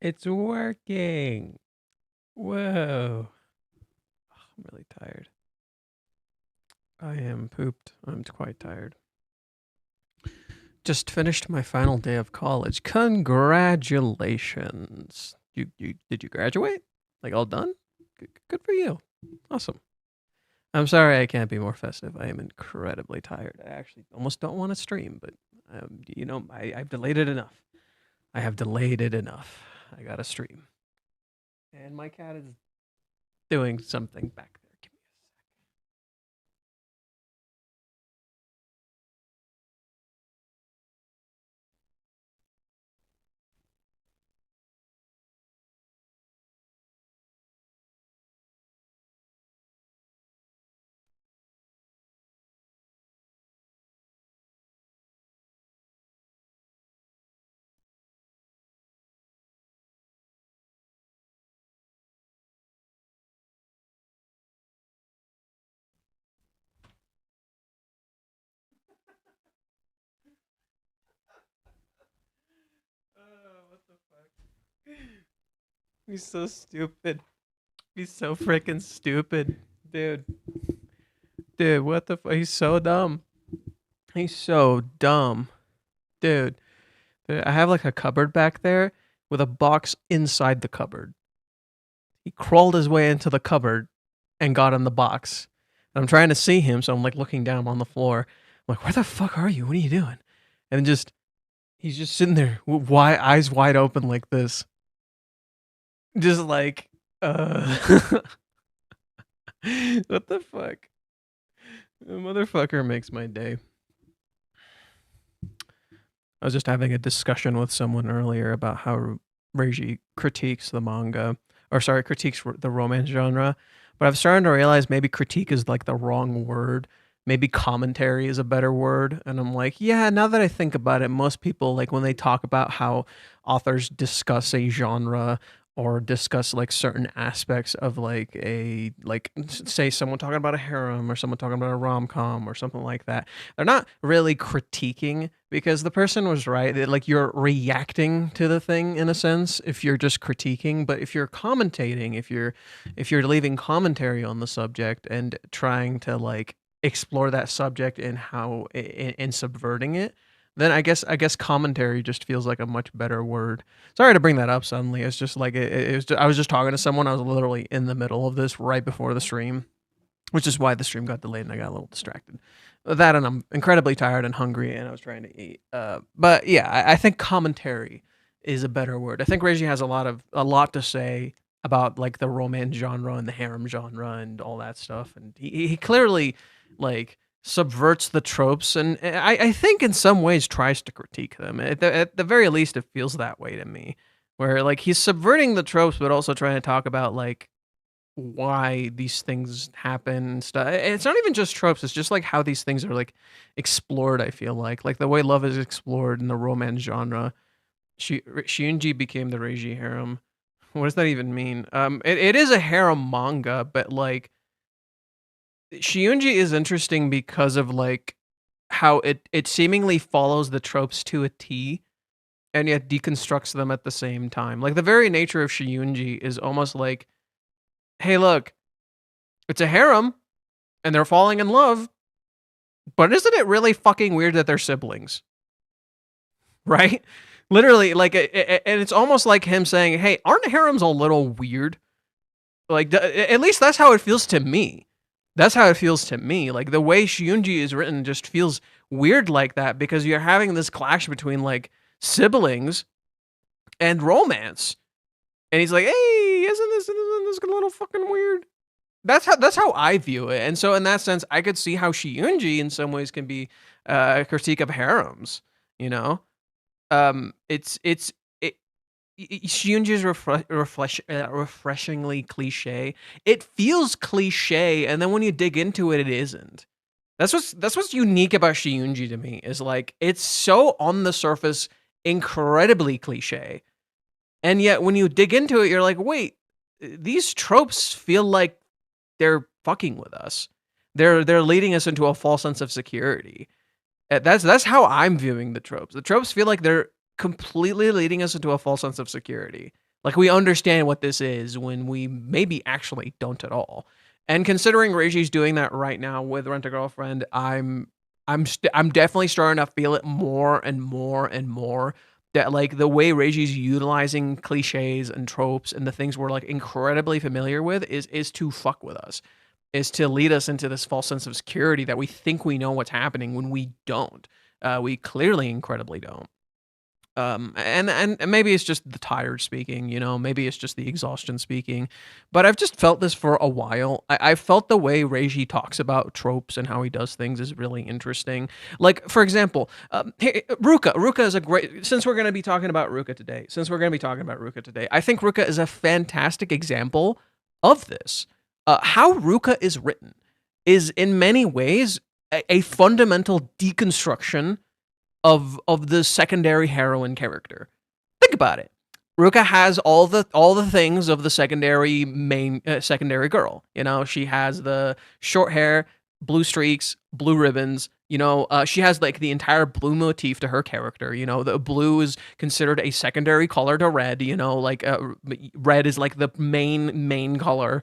It's working. Whoa. I'm really tired. I am pooped. I'm quite tired. Just finished my final day of college. Congratulations. Did you graduate? Like all done? Good for you. Awesome. I'm sorry I can't be more festive. I am incredibly tired. I actually almost don't want to stream, but I've delayed it enough. I have delayed it enough. I gotta stream. And my cat is doing something back there. Give me a sec. What the fuck? He's so stupid. He's so freaking stupid. Dude. Dude, what the fuck? He's so dumb. He's so dumb. Dude. I have like a cupboard back there with a box inside the cupboard. He crawled his way into the cupboard and got in the box. And I'm trying to see him, so I'm like looking down on the floor. I'm like, where the fuck are you? What are you doing? And he's just sitting there, eyes wide open like this. Just like, what the fuck? The motherfucker makes my day. I was just having a discussion with someone earlier about how Reiji critiques the manga, critiques the romance genre. But I'm starting to realize maybe critique is like the wrong word. Maybe commentary is a better word. And I'm like, yeah, now that I think about it, most people, like when they talk about how authors discuss a genre or discuss like certain aspects of like say someone talking about a harem or someone talking about a rom-com or something like that, they're not really critiquing because the person was right. Like you're reacting to the thing in a sense if you're just critiquing, but if you're commentating, if you're leaving commentary on the subject and trying to like explore that subject and how in subverting it, then I guess commentary just feels like a much better word. Sorry to bring that up suddenly. It's just like I was just talking to someone. I was literally in the middle of this right before the stream, which is why the stream got delayed and I got a little distracted. That and I'm incredibly tired and hungry and I was trying to eat. But yeah, I think commentary is a better word. I think Reiji has a lot to say about like the romance genre and the harem genre and all that stuff, and he clearly like subverts the tropes and I think in some ways tries to critique them. At the very least, it feels that way to me, where like he's subverting the tropes but also trying to talk about like why these things happen and stuff. It's not even just tropes, it's just like how these things are like explored. I feel like the way love is explored in the romance genre. Shiunji became the Reiji harem. What does that even mean? It is a harem manga, but like Shiunji is interesting because of like how it seemingly follows the tropes to a T and yet deconstructs them at the same time. Like the very nature of Shiunji is almost like, hey, look, it's a harem and they're falling in love, but isn't it really fucking weird that they're siblings? Right? Literally, like, and it's almost like him saying, hey, aren't harems a little weird? Like, at least that's how it feels to me. That's how it feels to me. Like the way Shiunji is written just feels weird like that because you're having this clash between like siblings and romance. And he's like, "Hey, isn't this a little fucking weird?" That's how I view it. And so in that sense, I could see how Shiunji in some ways can be a critique of harems, you know? It's Shiunji is refreshingly cliche. It feels cliche, and then when you dig into it, it isn't. That's what's unique about Shiunji to me, is like it's so on the surface incredibly cliche, and yet when you dig into it, you're like, wait, these tropes feel like they're fucking with us. They're leading us into a false sense of security. That's how I'm viewing the tropes. The tropes feel like they're completely leading us into a false sense of security. Like, we understand what this is when we maybe actually don't at all. And considering Reiji's doing that right now with Rent a Girlfriend, I'm definitely starting to feel it more and more and more. That, like, the way Reiji's utilizing cliches and tropes and the things we're, like, incredibly familiar with is to fuck with us, is to lead us into this false sense of security that we think we know what's happening when we don't. We clearly incredibly don't. And maybe it's just the tired speaking, you know, maybe it's just the exhaustion speaking, but I've just felt this for a while. I felt the way Reiji talks about tropes and how he does things is really interesting. Like, for example, Ruka is a great, since we're going to be talking about Ruka today, I think Ruka is a fantastic example of this. How Ruka is written is in many ways a fundamental deconstruction of the secondary heroine character. Think about it. Ruka has all the things of the secondary girl. You know, she has the short hair, blue streaks, blue ribbons. You know, she has like the entire blue motif to her character. You know, the blue is considered a secondary color to red. You know, like red is like the main color,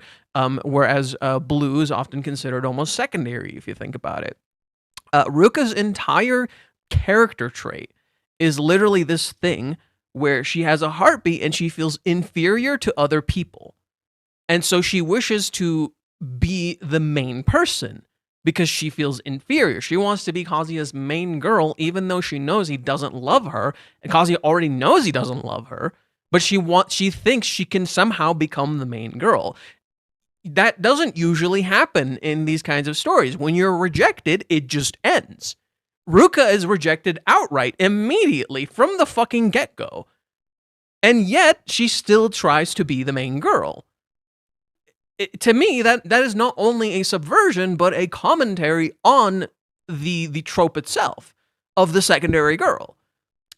whereas blue is often considered almost secondary if you think about it. Ruka's entire character trait is literally this thing where she has a heartbeat and she feels inferior to other people. And so she wishes to be the main person because she feels inferior. She wants to be Kazuya's main girl, even though she knows he doesn't love her, and Kazuya already knows he doesn't love her, but she thinks she can somehow become the main girl. That doesn't usually happen in these kinds of stories. When you're rejected, it just ends. Ruka is rejected outright, immediately, from the fucking get-go. And yet, she still tries to be the main girl. To me, that is not only a subversion, but a commentary on the trope itself of the secondary girl.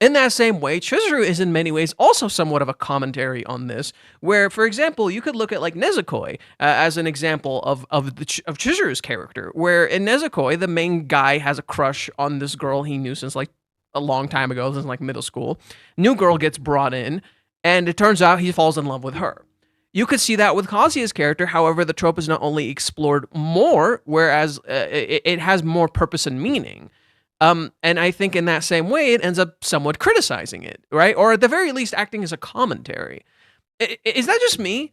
In that same way, Chizuru is in many ways also somewhat of a commentary on this, where, for example, you could look at like Nezukoi as an example of Chizuru's character, where in Nezukoi, the main guy has a crush on this girl he knew since like a long time ago, since like middle school. New girl gets brought in, and it turns out he falls in love with her. You could see that with Kazuya's character, however, the trope is not only explored more, whereas it has more purpose and meaning. And I think in that same way, it ends up somewhat criticizing it, right? Or at the very least, acting as a commentary. Is that just me?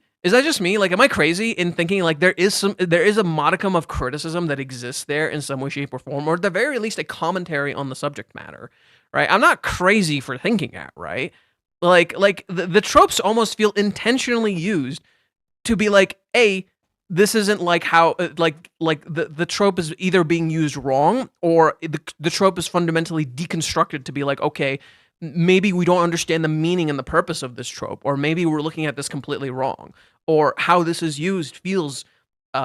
Like, am I crazy in thinking like there is a modicum of criticism that exists there in some way, shape, or form, or at the very least, a commentary on the subject matter, right? I'm not crazy for thinking that, right? Like the tropes almost feel intentionally used to be like, this isn't like how the trope is either being used wrong, or the trope is fundamentally deconstructed to be like, okay, maybe we don't understand the meaning and the purpose of this trope, or maybe we're looking at this completely wrong, or how this is used feels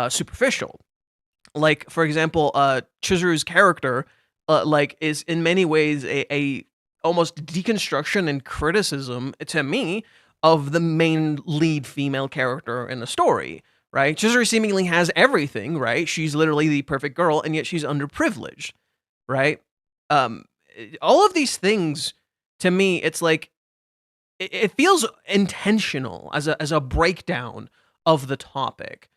superficial. Like, for example, Chizuru's character like is in many ways a almost deconstruction and criticism to me of the main lead female character in the story. Right? Chizuru seemingly has everything, right? She's literally the perfect girl, and yet she's underprivileged, right? All of these things, to me, it's like, it feels intentional as a breakdown of the topic.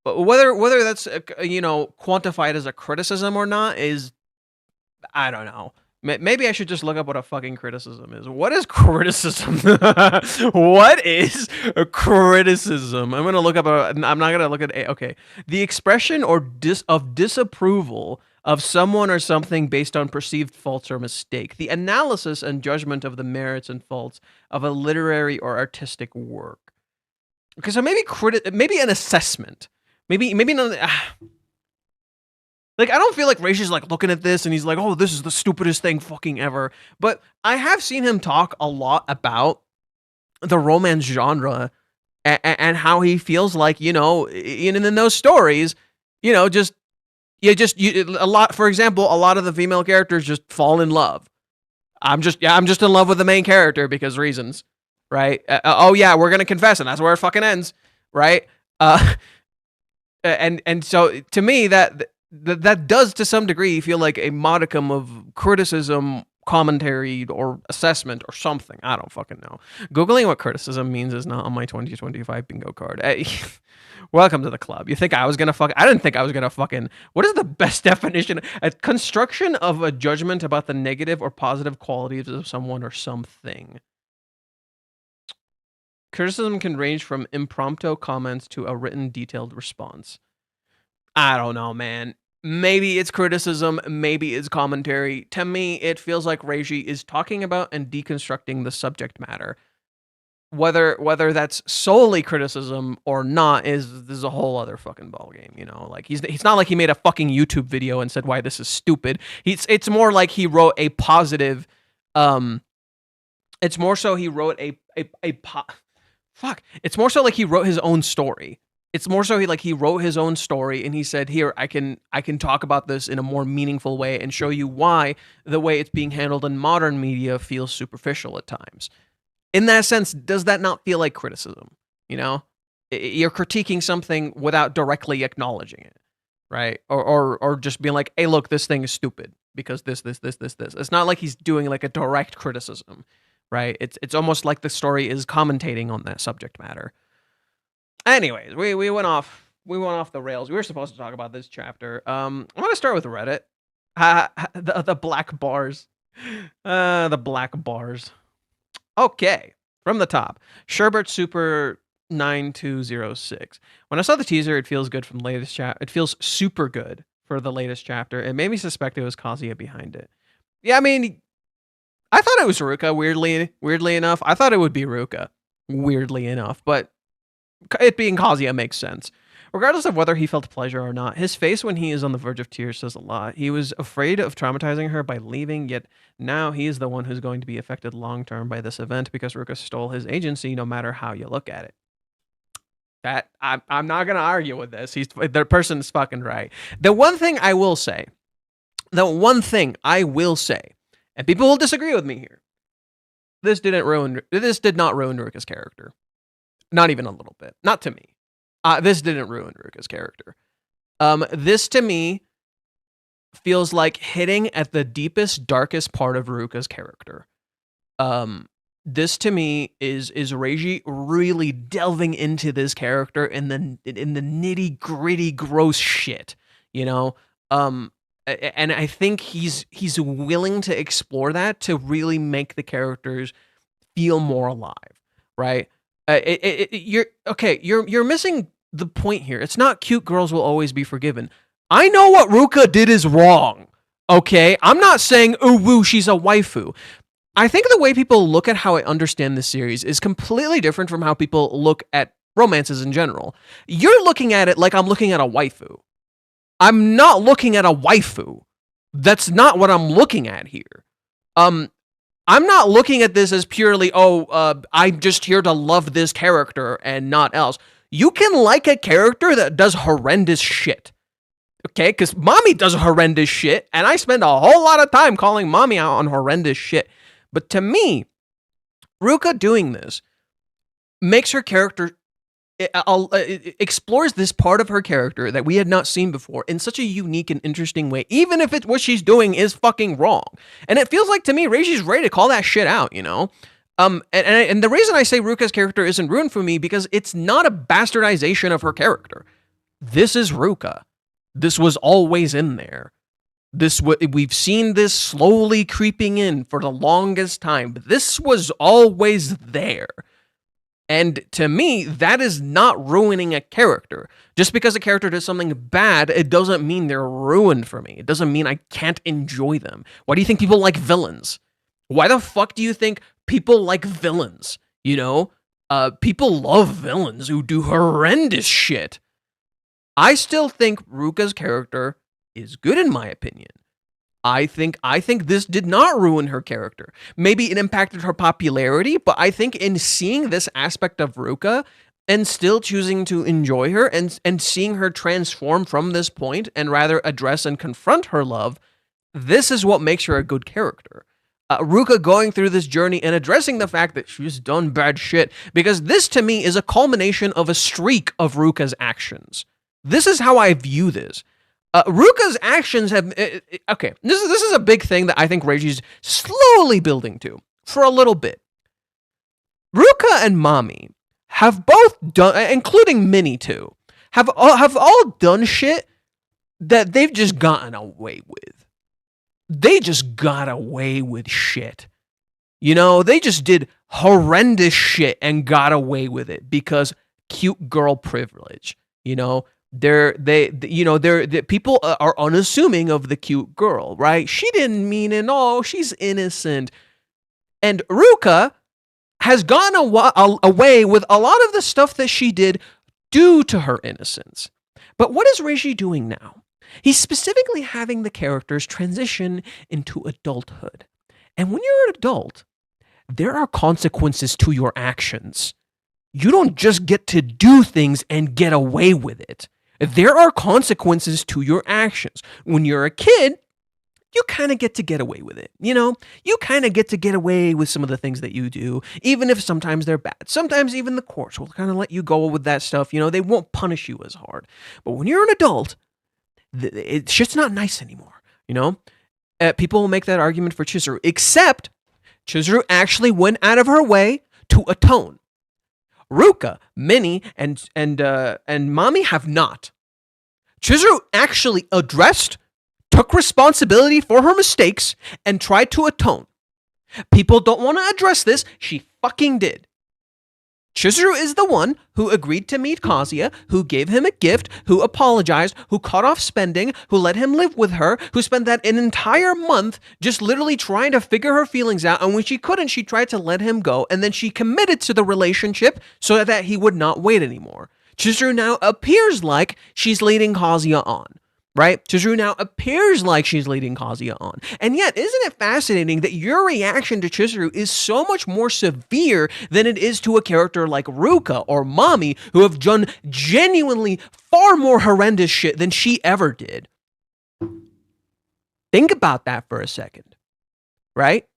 But whether that's, quantified as a criticism or not is, I don't know. Maybe I should just look up what a fucking criticism is. What is criticism? What is a criticism? I'm gonna look up. I'm not gonna look at. Okay, the expression or disapproval of someone or something based on perceived faults or mistake. The analysis and judgment of the merits and faults of a literary or artistic work. Okay, so maybe an assessment. Maybe not. Like, I don't feel like Reiji's like looking at this and he's like, oh, this is the stupidest thing fucking ever. But I have seen him talk a lot about the romance genre and how he feels like, in those stories, a lot, for example, a lot of the female characters just fall in love. I'm just in love with the main character because reasons, right? We're going to confess, and that's where it fucking ends, right? And so to me, that does to some degree feel like a modicum of criticism commentary or assessment or something. I don't fucking know. Googling what criticism means is not on my 2025 bingo card. Hey, welcome to the club. You think I was gonna I didn't think I was gonna fucking. What is the best definition? A construction of a judgment about the negative or positive qualities of someone or something. Criticism can range from impromptu comments to a written, detailed response. I don't know, man. Maybe it's criticism, maybe it's commentary. To me, it feels like Reiji is talking about and deconstructing the subject matter. Whether that's solely criticism or not is a whole other fucking ballgame, you know? Like, he's not like he made a fucking YouTube video and said why this is stupid. It's more like he wrote a positive, it's more so he wrote it's more so like he wrote his own story. It's more so he wrote his own story and he said, here, I can talk about this in a more meaningful way and show you why the way it's being handled in modern media feels superficial at times. In that sense, does that not feel like criticism? You know, you're critiquing something without directly acknowledging it, right? Or just being like, hey, look, this thing is stupid because this. It's not like he's doing like a direct criticism. Right? It's almost like the story is commentating on that subject matter. Anyways, we went off the rails. We were supposed to talk about this chapter. I'm gonna start with Reddit. The black bars. The black bars. Okay, from the top. Sherbert Super 9206. When I saw the teaser, it feels good from the latest chapter. It feels super good for the latest chapter. It made me suspect it was Kazuya behind it. Yeah, I mean, I thought it was Ruka, weirdly enough. I thought it would be Ruka, weirdly enough. But it being Kazuya makes sense. Regardless of whether he felt pleasure or not, his face when he is on the verge of tears says a lot. He was afraid of traumatizing her by leaving, yet now he is the one who's going to be affected long-term by this event because Ruka stole his agency no matter how you look at it. That I'm not going to argue with this. The person's fucking right. The one thing I will say, and people will disagree with me here, this did not ruin Ruka's character. Not even a little bit. Not to me. This didn't ruin Ruka's character. This to me feels like hitting at the deepest, darkest part of Ruka's character. This to me is Reiji really delving into this character in the nitty gritty, gross shit. You know, and I think he's willing to explore that to really make the characters feel more alive, right? You're missing the point here. It's not cute girls will always be forgiven. I know what Ruka did is wrong. Okay, I'm not saying ooh woo she's a waifu. I think the way people look at how I understand this series is completely different from how people look at romances in general. You're looking at it like I'm looking at a waifu. I'm not looking at a waifu. That's not what I'm looking at here. I'm not looking at this as purely, I'm just here to love this character and not else. You can like a character that does horrendous shit. Okay, because mommy does horrendous shit, and I spend a whole lot of time calling mommy out on horrendous shit. But to me, Ruka doing this makes her character, explores this part of her character that we had not seen before in such a unique and interesting way, even if what she's doing is fucking wrong. And it feels like, to me, Reiji's ready to call that shit out, you know? And the reason I say Ruka's character isn't ruined for me, because it's not a bastardization of her character. This is Ruka. This was always in there. We've seen this slowly creeping in for the longest time, but this was always there. And to me, that is not ruining a character. Just because a character does something bad, it doesn't mean they're ruined for me. It doesn't mean I can't enjoy them. Why do you think people like villains? Why the fuck do you think people like villains? You know, people love villains who do horrendous shit. I still think Ruka's character is good, in my opinion. I think this did not ruin her character. Maybe it impacted her popularity, but I think in seeing this aspect of Ruka and still choosing to enjoy her and seeing her transform from this point and rather address and confront her love, this is what makes her a good character. Ruka going through this journey and addressing the fact that she's done bad shit, because this to me is a culmination of a streak of Ruka's actions. This is how I view this. Ruka's actions have okay. This is a big thing that I think Reiji's slowly building to for a little bit. Ruka and Mami have both done, including Minnie too, have all done shit that they've just gotten away with. They just got away with shit. You know, they just did horrendous shit and got away with it because cute girl privilege. You know, people are unassuming of the cute girl, right? She didn't mean it all. She's innocent. And Ruka has gone away with a lot of the stuff that she did due to her innocence. But what is Reiji doing now? He's specifically having the characters transition into adulthood. And when you're an adult, there are consequences to your actions. You don't just get to do things and get away with it. There are consequences to your actions. When you're a kid, you kind of get away with it. You know, you kind of get to get away with some of the things that you do, even if sometimes they're bad. Sometimes even the courts will kind of let you go with that stuff. You know, they won't punish you as hard. But when you're an adult, it's just not nice anymore. You know, people will make that argument for Chizuru, except Chizuru actually went out of her way to atone. Ruka, Minnie, and Mami have not. Chizuru actually took responsibility for her mistakes, and tried to atone. People don't want to address this. She fucking did. Chizuru is the one who agreed to meet Kazuya, who gave him a gift, who apologized, who cut off spending, who let him live with her, who spent that an entire month just literally trying to figure her feelings out, and when she couldn't, she tried to let him go, and then she committed to the relationship so that he would not wait anymore. Chizuru now appears like she's leading Kazuya on. Right? Chizuru now appears like she's leading Kazuya on. And yet, isn't it fascinating that your reaction to Chizuru is so much more severe than it is to a character like Ruka or Mami, who have done genuinely far more horrendous shit than she ever did? Think about that for a second. Right?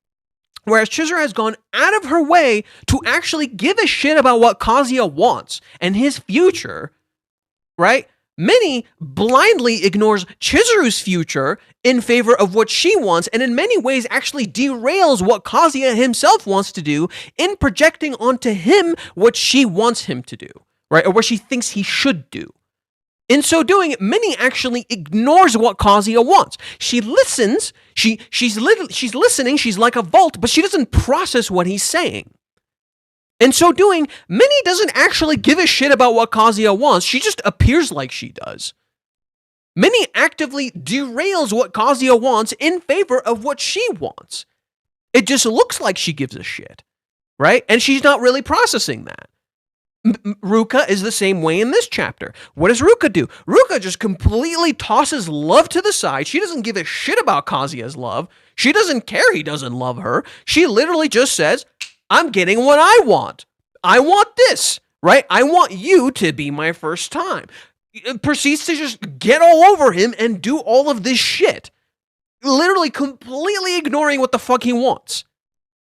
Whereas Chizuru has gone out of her way to actually give a shit about what Kazuya wants and his future. Right? Minnie blindly ignores Chizuru's future in favor of what she wants, and in many ways actually derails what Kazuya himself wants to do in projecting onto him what she wants him to do, right? Or what she thinks he should do. In so doing, Minnie actually ignores what Kazuya wants. She listens, she's listening, she's like a Wildt, but she doesn't process what he's saying. In so doing, Minnie doesn't actually give a shit about what Kazuya wants. She just appears like she does. Minnie actively derails what Kazuya wants in favor of what she wants. It just looks like she gives a shit, right? And she's not really processing that. Ruka is the same way in this chapter. What does Ruka do? Ruka just completely tosses love to the side. She doesn't give a shit about Kazuya's love. She doesn't care he doesn't love her. She literally just says, I'm getting what I want. I want this, right? I want you to be my first time. It proceeds to just get all over him and do all of this shit. Literally completely ignoring what the fuck he wants,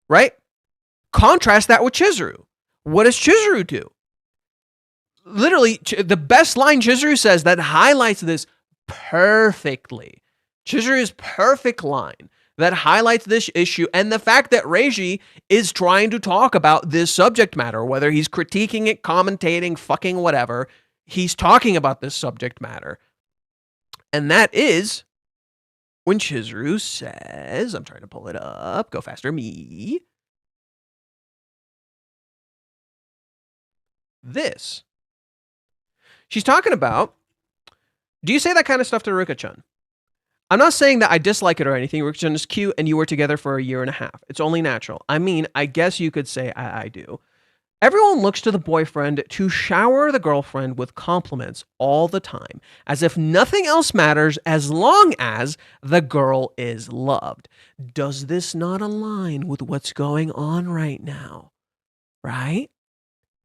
right? Contrast that with Chizuru. What does Chizuru do? Literally, the best line Chizuru says that highlights this perfectly. Chizuru's perfect line that highlights this issue and the fact that Reiji is trying to talk about this subject matter, whether he's critiquing it, commentating, fucking whatever, he's talking about this subject matter. And that is when Chizuru says, I'm trying to pull it up, go faster, me. This. She's talking about, do you say that kind of stuff to Ruka-chan? I'm not saying that I dislike it or anything. Ruka-chan is cute and you were together for a year and a half. It's only natural. I mean, I guess you could say I do. Everyone looks to the boyfriend to shower the girlfriend with compliments all the time, as if nothing else matters as long as the girl is loved. Does this not align with what's going on right now? Right?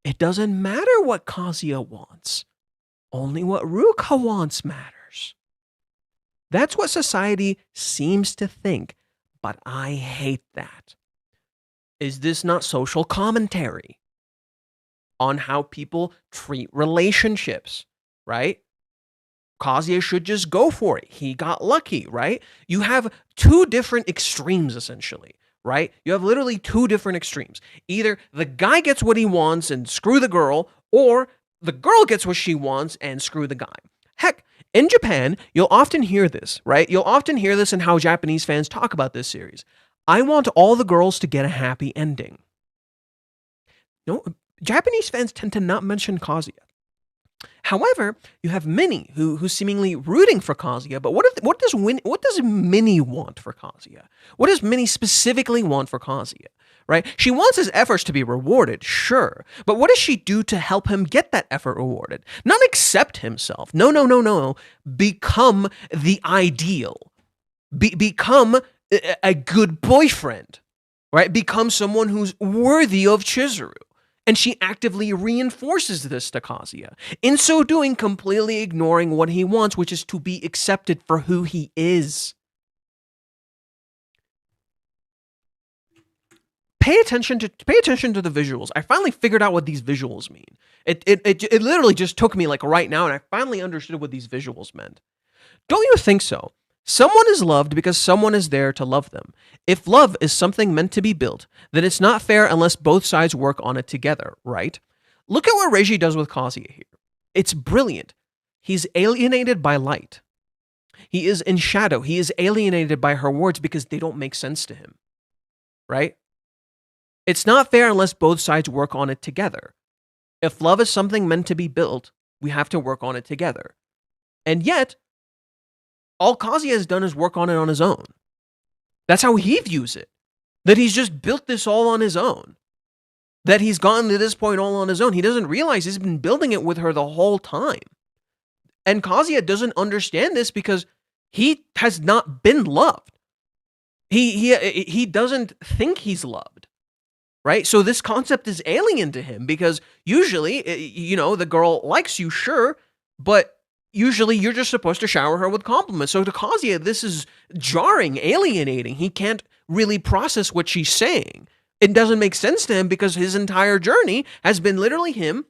It doesn't matter what Kazuya wants. Only what Ruka wants matters. That's what society seems to think, but I hate that. Is this not social commentary on how people treat relationships, right? Kazuya should just go for it. He got lucky, right? You have two different extremes, essentially, right? You have literally two different extremes. Either the guy gets what he wants and screw the girl, or the girl gets what she wants and screw the guy. Heck, in Japan, you'll often hear this, right? You'll often hear this in how Japanese fans talk about this series. I want all the girls to get a happy ending. No, Japanese fans tend to not mention Kazuya. However, you have Minnie, who's seemingly rooting for Kazuya, but what does Minnie want for Kazuya? What does Minnie specifically want for Kazuya? Right? She wants his efforts to be rewarded, sure, but what does she do to help him get that effort rewarded? Not accept himself. No. Become the ideal. Become a good boyfriend, right? Become someone who's worthy of Chizuru. And she actively reinforces this to Kazuya, in so doing completely ignoring what he wants, which is to be accepted for who he is. Pay attention to the visuals. I finally figured out what these visuals mean. It literally just took me like right now, and I finally understood what these visuals meant. Don't you think so? Someone is loved because someone is there to love them. If love is something meant to be built, then it's not fair unless both sides work on it together, right? Look at what Reiji does with Kazuya here. It's brilliant. He's alienated by light. He is in shadow. He is alienated by her words because they don't make sense to him, right? It's not fair unless both sides work on it together. If love is something meant to be built, we have to work on it together. And yet, all Kazuya has done is work on it on his own. That's how he views it. That he's just built this all on his own. That he's gotten to this point all on his own. He doesn't realize he's been building it with her the whole time. And Kazuya doesn't understand this because he has not been loved. He doesn't think he's loved. Right? So this concept is alien to him because usually, the girl likes you, sure, but usually you're just supposed to shower her with compliments. So to Kazuya, this is jarring, alienating. He can't really process what she's saying. It doesn't make sense to him because his entire journey has been literally him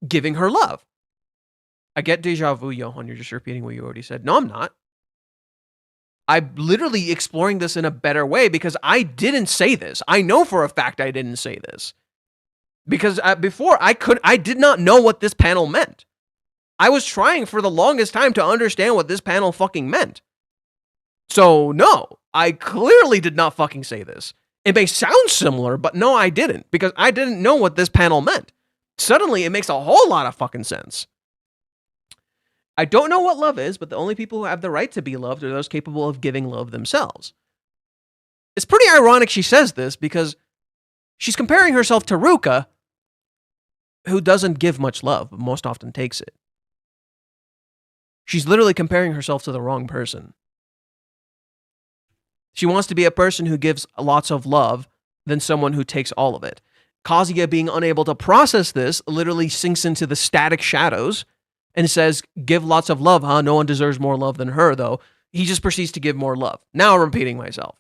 giving her love. I get deja vu, Johan. You're just repeating what you already said. No, I'm not. I'm literally exploring this in a better way because I didn't say this. I know for a fact I didn't say this. Because before, I did not know what this panel meant. I was trying for the longest time to understand what this panel fucking meant. So, no, I clearly did not fucking say this. It may sound similar, but no, I didn't, because I didn't know what this panel meant. Suddenly, it makes a whole lot of fucking sense. I don't know what love is, but the only people who have the right to be loved are those capable of giving love themselves. It's pretty ironic she says this, because she's comparing herself to Ruka, who doesn't give much love, but most often takes it. She's literally comparing herself to the wrong person. She wants to be a person who gives lots of love than someone who takes all of it. Kazuya, being unable to process this, literally sinks into the static shadows and says, give lots of love, huh? No one deserves more love than her, though. He just proceeds to give more love. Now I'm repeating myself.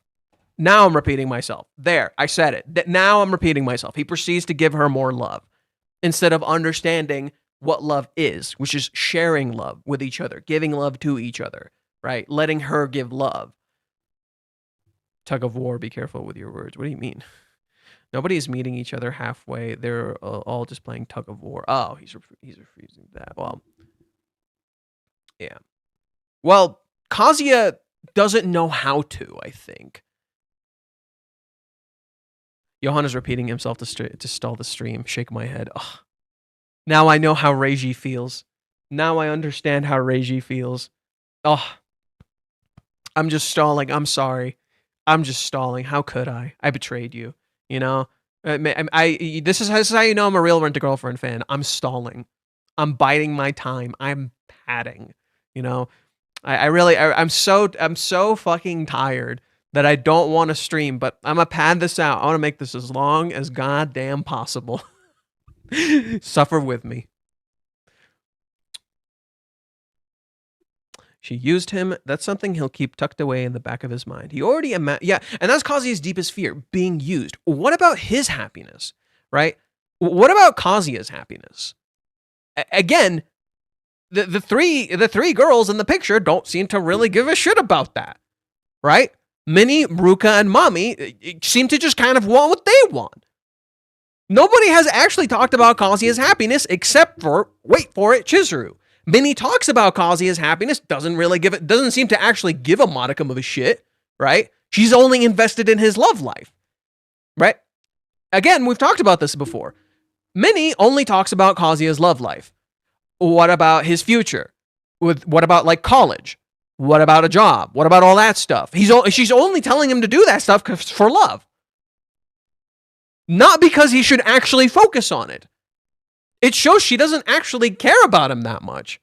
There, I said it. Now I'm repeating myself. He proceeds to give her more love instead of understanding what love is, which is sharing love with each other, giving love to each other, right? Letting her give love. Tug of war, be careful with your words. What do you mean? Nobody's meeting each other halfway. They're all just playing tug of war. Oh, he's refusing that. Well, yeah. Well, Kazuya doesn't know how to, I think. Johan is repeating himself to stall the stream. Shake my head. Ugh. Now I know how Reiji feels. Now I understand how Reiji feels. Oh, I'm just stalling. I'm sorry. I'm just stalling. How could I? I betrayed you. You know? This is how you know I'm a real Rent-A-Girlfriend fan. I'm stalling. I'm biding my time. I'm padding. You know? I'm so fucking tired that I don't want to stream, but I'm gonna pad this out. I want to make this as long as goddamn possible. Suffer with me. She used him. That's something he'll keep tucked away in the back of his mind. He already yeah, and that's Kazuya's deepest fear, being used. What about his happiness, right? What about Kazuya's happiness? Again, the three girls in the picture don't seem to really give a shit about that, right? Minnie, Ruka, and Mommy seem to just kind of want what they want. Nobody has actually talked about Kazuya's happiness except for, wait for it, Chizuru. Minnie talks about Kazuya's happiness, doesn't seem to actually give a modicum of a shit, right? She's only invested in his love life, right? Again, we've talked about this before. Minnie only talks about Kazuya's love life. What about his future? What about like college? What about a job? What about all that stuff? She's only telling him to do that stuff for love. Not because he should actually focus on it. It shows she doesn't actually care about him that much.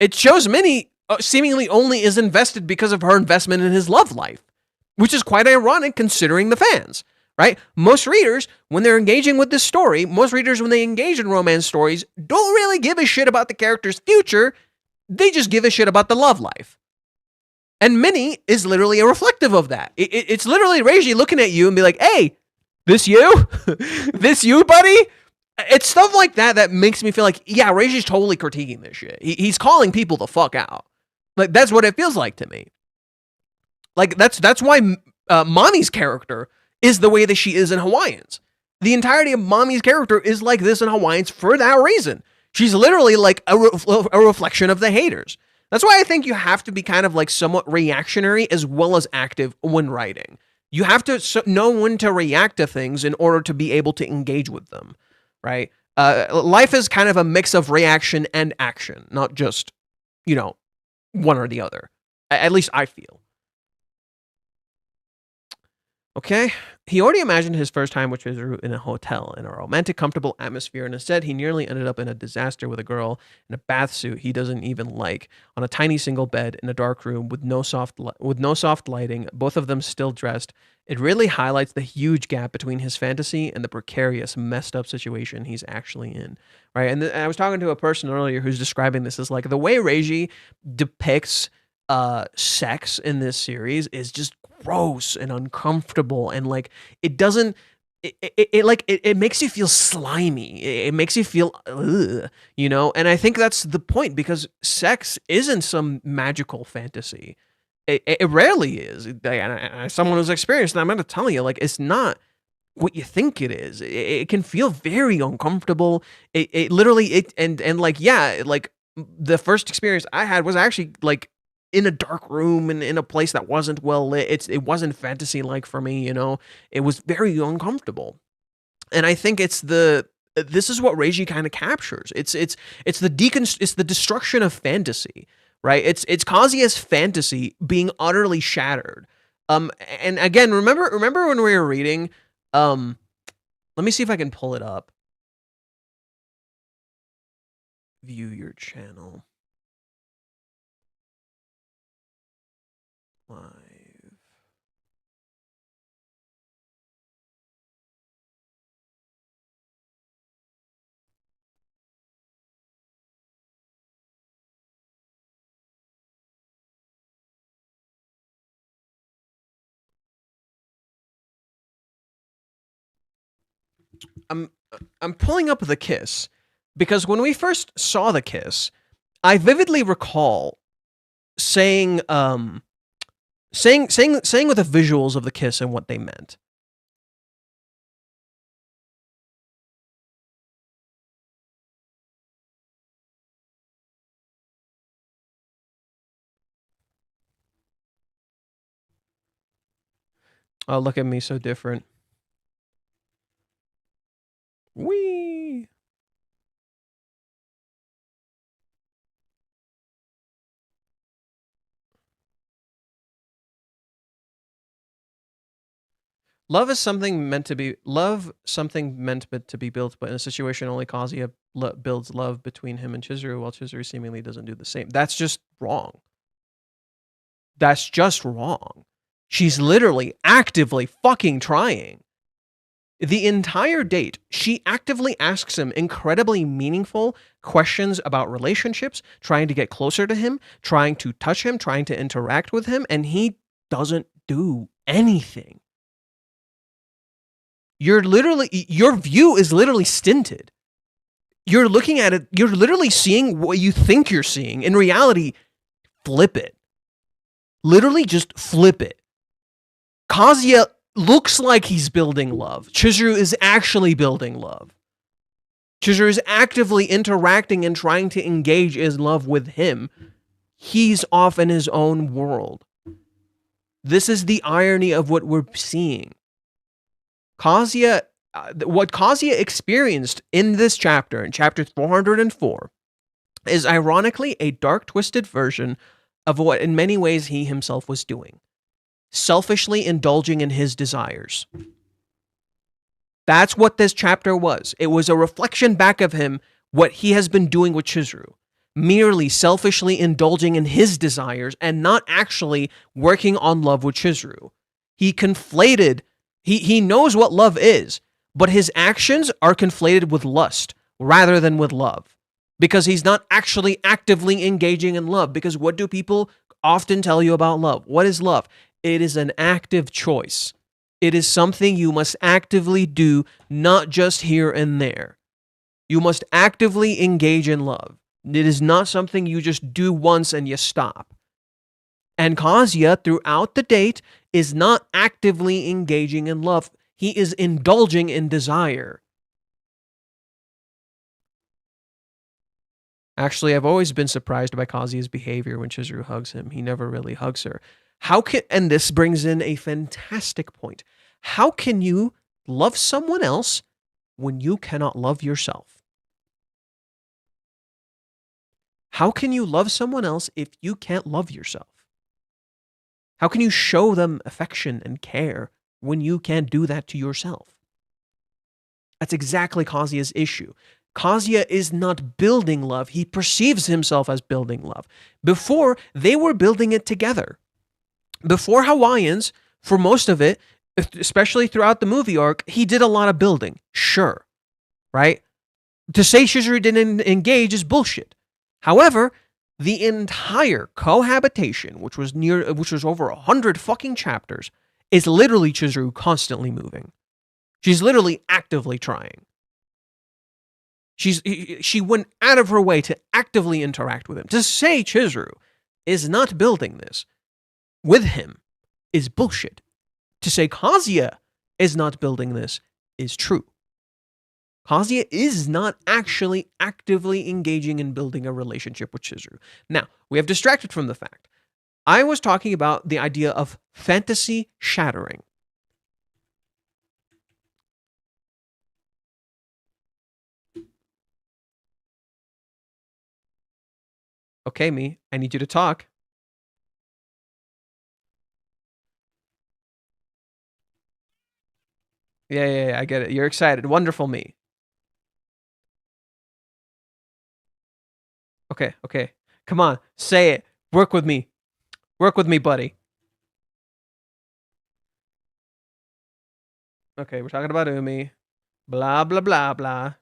It shows Minnie seemingly only is invested because of her investment in his love life, which is quite ironic considering the fans, right? Most readers, when they're engaging with this story, when they engage in romance stories, don't really give a shit about the character's future. They just give a shit about the love life. And Minnie is literally a reflective of that. It's literally Reiji looking at you and be like, hey, this you? This you, buddy? It's stuff like that that makes me feel like, yeah, Reiji's totally critiquing this shit. He's calling people the fuck out. Like, that's what it feels like to me. Like, that's why Mommy's character is the way that she is in Hawaiians. The entirety of Mommy's character is like this in Hawaiians for that reason. She's literally like a reflection of the haters. That's why I think you have to be kind of like somewhat reactionary as well as active when writing. You have to know when to react to things in order to be able to engage with them, right? Life is kind of a mix of reaction and action, not just, one or the other. At least I feel. Okay, he already imagined his first time with Chizuru in a hotel in a romantic, comfortable atmosphere, and instead he nearly ended up in a disaster with a girl in a bath suit he doesn't even like, on a tiny single bed in a dark room with no soft lighting, both of them still dressed. It really highlights the huge gap between his fantasy and the precarious, messed up situation he's actually in, right? And I was talking to a person earlier who's describing this as like the way Reiji depicts sex in this series is just gross and uncomfortable, and like it makes you feel slimy. It makes you feel ugh, and I think that's the point, because sex isn't some magical fantasy. It rarely is. As someone who's experienced, and I'm going to tell you, like, it's not what you think it is. It can feel very uncomfortable. It literally like the first experience I had was actually like in a dark room and in a place that wasn't well lit. It wasn't fantasy like for me, It was very uncomfortable. And I think this is what Reiji kind of captures. It's the destruction of fantasy, right? It's Kazuya's fantasy being utterly shattered. And again, remember when we were reading, let me see if I can pull it up. View your channel. Live. I'm pulling up the kiss because when we first saw the kiss, I vividly recall saying with the visuals of the kiss and what they meant. Oh, look at me, so different. Wee. Love something meant to be built, but in a situation only Kazuya builds love between him and Chizuru, while Chizuru seemingly doesn't do the same. That's just wrong. That's just wrong. She's literally actively fucking trying. The entire date, she actively asks him incredibly meaningful questions about relationships, trying to get closer to him, trying to touch him, trying to interact with him, and he doesn't do anything. Your view is literally stinted. You're looking at it, you're literally seeing what you think you're seeing. In reality, flip it. Literally just flip it. Kazuya looks like he's building love. Chizuru is actually building love. Chizuru is actively interacting and trying to engage in love with him. He's off in his own world. This is the irony of what we're seeing. Kazuya, what Kazuya experienced in this chapter, in chapter 404, is ironically a dark, twisted version of what in many ways he himself was doing. Selfishly indulging in his desires. That's what this chapter was. It was a reflection back of him, what he has been doing with Chizuru. Merely selfishly indulging in his desires and not actually working on love with Chizuru. He conflated, he knows what love is, but his actions are conflated with lust rather than with love. Because he's not actually actively engaging in love. Because what do people often tell you about love? What is love? It is an active choice. It is something you must actively do, not just here and there. You must actively engage in love. It is not something you just do once and you stop. And Kazuya, throughout the date, is not actively engaging in love. He is indulging in desire. Actually, I've always been surprised by Kazuya's behavior when Chizuru hugs him. He never really hugs her. And this brings in a fantastic point. How can you love someone else when you cannot love yourself? How can you love someone else if you can't love yourself? How can you show them affection and care when you can't do that to yourself? That's exactly Kazuya's issue. Kazuya is not building love. He perceives himself as building love. Before, they were building it together. Before Hawaiians, for most of it, especially throughout the movie arc, he did a lot of building. Sure. Right? To say Chizuru didn't engage is bullshit. However, the entire cohabitation, which was over 100 fucking chapters, is literally Chizuru constantly moving. She's literally actively trying. She went out of her way to actively interact with him. To say Chizuru is not building this with him is bullshit. To say Kazuya is not building this is true. Kazuya is not actually actively engaging in building a relationship with Chizuru. Now, we have distracted from the fact. I was talking about the idea of fantasy shattering. Okay, me, I need you to talk. Yeah, I get it. You're excited. Wonderful, me. Okay. Come on, say it. Work with me. Work with me, buddy. Okay, we're talking about Umi. Blah, blah, blah, blah.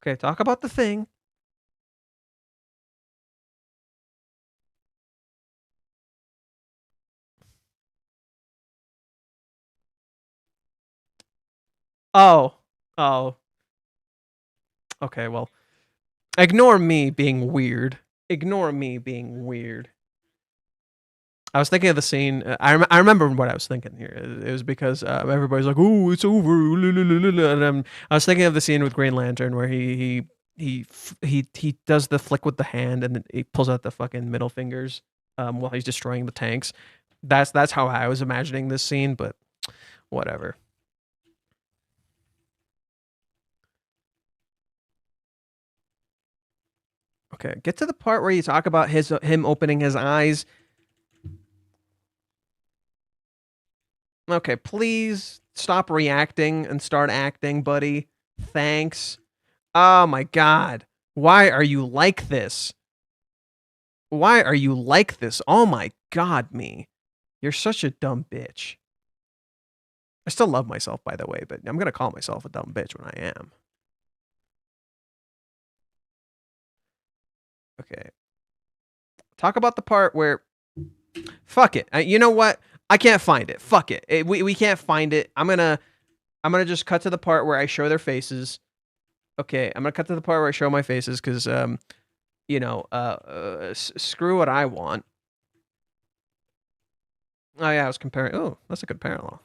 Okay, talk about the thing. Oh. Okay, well. Ignore me being weird. Ignore me being weird. I was thinking of the scene. I remember what I was thinking here. It was because everybody's like, "Oh, it's over." And I was thinking of the scene with Green Lantern where he does the flick with the hand and then he pulls out the fucking middle fingers while he's destroying the tanks. That's how I was imagining this scene, but whatever. Okay, get to the part where you talk about him opening his eyes. Okay, please stop reacting and start acting, buddy. Thanks. Oh my god. Why are you like this? Why are you like this? Oh my god, me. You're such a dumb bitch. I still love myself, by the way, but I'm gonna call myself a dumb bitch when I am. Okay. Talk about the part where Fuck it. You know what? I can't find it. Fuck it. We can't find it. I'm gonna just cut to the part where I show their faces. Okay, I'm gonna cut to the part where I show my faces because you know, screw what I want. Oh yeah, I was comparing. Oh, that's a good parallel.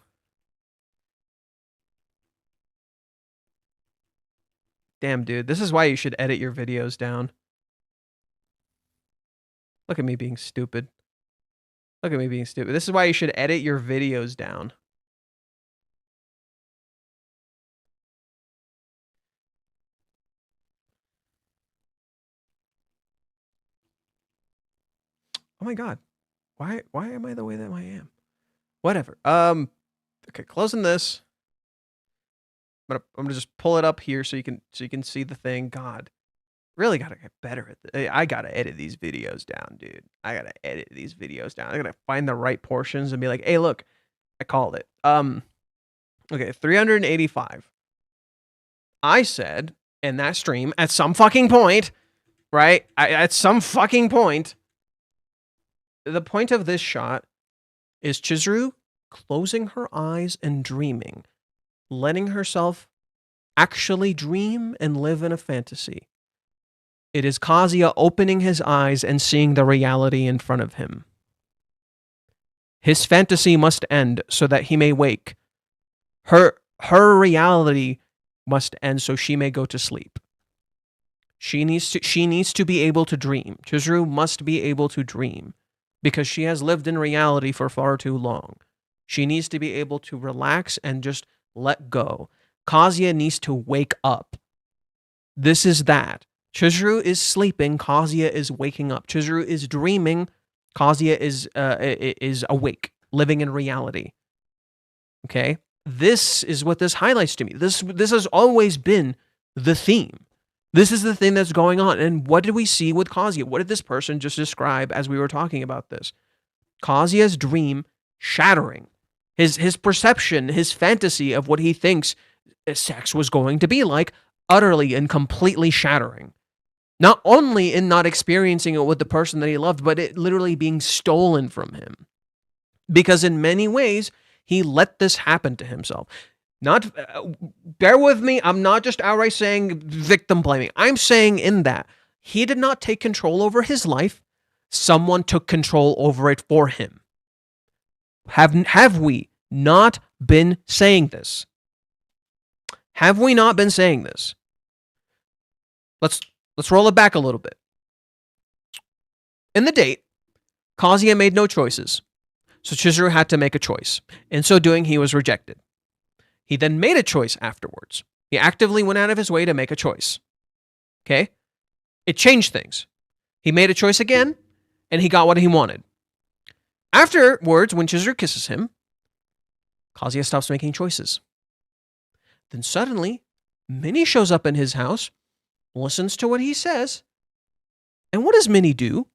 Damn, dude, this is why you should edit your videos down. Look at me being stupid. Look at me being stupid. This is why you should edit your videos down. Oh my god. Why am I the way that I am? Whatever. Okay, closing this. I'm gonna just pull it up here so you can see the thing. God. Really gotta get better at this. I gotta edit these videos down, dude. I gotta edit these videos down. I gotta find the right portions and be like, hey, look, I called it. Okay, 385. I said in that stream at some fucking point, right? At some fucking point, the point of this shot is Chizuru closing her eyes and dreaming, letting herself actually dream and live in a fantasy. It is Kazuya opening his eyes and seeing the reality in front of him. His fantasy must end so that he may wake. Her reality must end so she may go to sleep. She needs to be able to dream. Chizuru must be able to dream because she has lived in reality for far too long. She needs to be able to relax and just let go. Kazuya needs to wake up. This is that. Chizuru is sleeping, Kazuya is waking up. Chizuru is dreaming, Kazuya is awake, living in reality. Okay? This is what this highlights to me. This has always been the theme. This is the thing that's going on. And what did we see with Kazuya? What did this person just describe as we were talking about this? Kazuya's dream shattering. His perception, his fantasy of what he thinks sex was going to be like, utterly and completely shattering. Not only in not experiencing it with the person that he loved, but it literally being stolen from him. Because in many ways, he let this happen to himself. Not, bear with me, I'm not just outright saying victim blaming. I'm saying in that he did not take control over his life. Someone took control over it for him. Have we not been saying this? Have we not been saying this? Let's roll it back a little bit. In the date, Kazuya made no choices, so Chizuru had to make a choice. In so doing, he was rejected. He then made a choice afterwards. He actively went out of his way to make a choice. Okay? It changed things. He made a choice again, and he got what he wanted. Afterwards, when Chizuru kisses him, Kazuya stops making choices. Then suddenly, Minnie shows up in his house, listens to what he says, and what does Minnie do?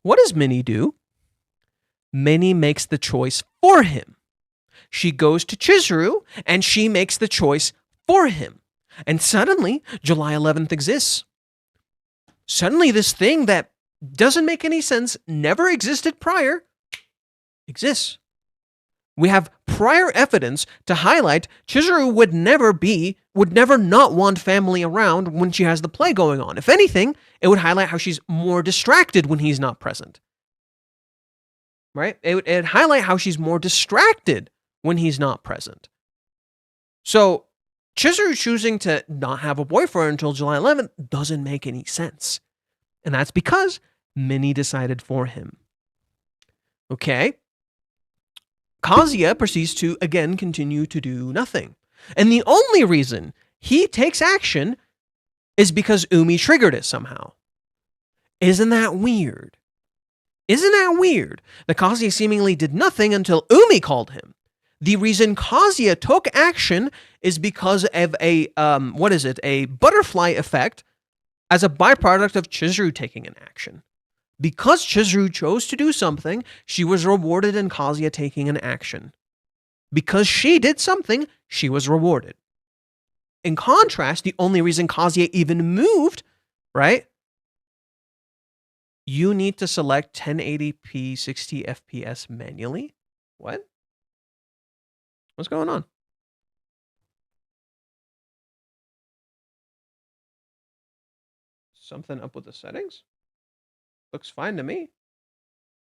What does Minnie do? Minnie makes the choice for him. She goes to Chizuru, and she makes the choice for him. And suddenly, July 11th exists. Suddenly, this thing that doesn't make any sense, never existed prior, exists. We have prior evidence to highlight Chizuru would never not want family around when she has the play going on. If anything, it would highlight how she's more distracted when he's not present. Right? It would highlight how she's more distracted when he's not present. So, Chizuru choosing to not have a boyfriend until July 11th doesn't make any sense. And that's because Minnie decided for him. Okay? Kazuya proceeds to, again, continue to do nothing. And the only reason he takes action is because Umi triggered it somehow. Isn't that weird? Isn't that weird? That Kazuya seemingly did nothing until Umi called him. The reason Kazuya took action is because of a butterfly effect as a byproduct of Chizuru taking an action. Because Chizuru chose to do something, she was rewarded in Kazuya taking an action. Because she did something, she was rewarded. In contrast, the only reason Kazuya even moved, right? You need to select 1080p 60 FPS manually. What? What's going on? Something up with the settings? Looks fine to me.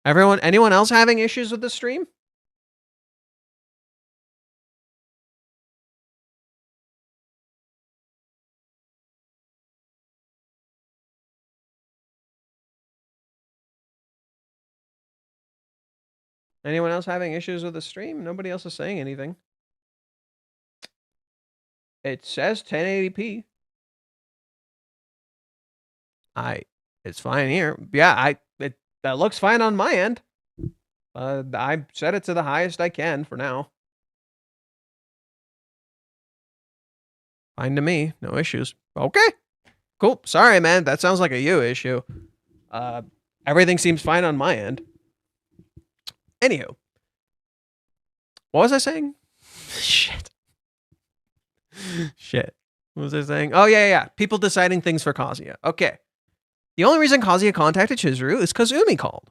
Anyone else having issues with the stream? Anyone else having issues with the stream? Nobody else is saying anything. It says 1080p. It's fine here. Yeah, that looks fine on my end. I set it to the highest I can for now. Fine to me. No issues. Okay. Cool. Sorry, man. That sounds like a you issue. Everything seems fine on my end. Anywho. What was I saying? Shit. Shit. What was I saying? Oh, yeah. People deciding things for Kazuya. Okay. The only reason Kazuya contacted Chizuru is because Umi called.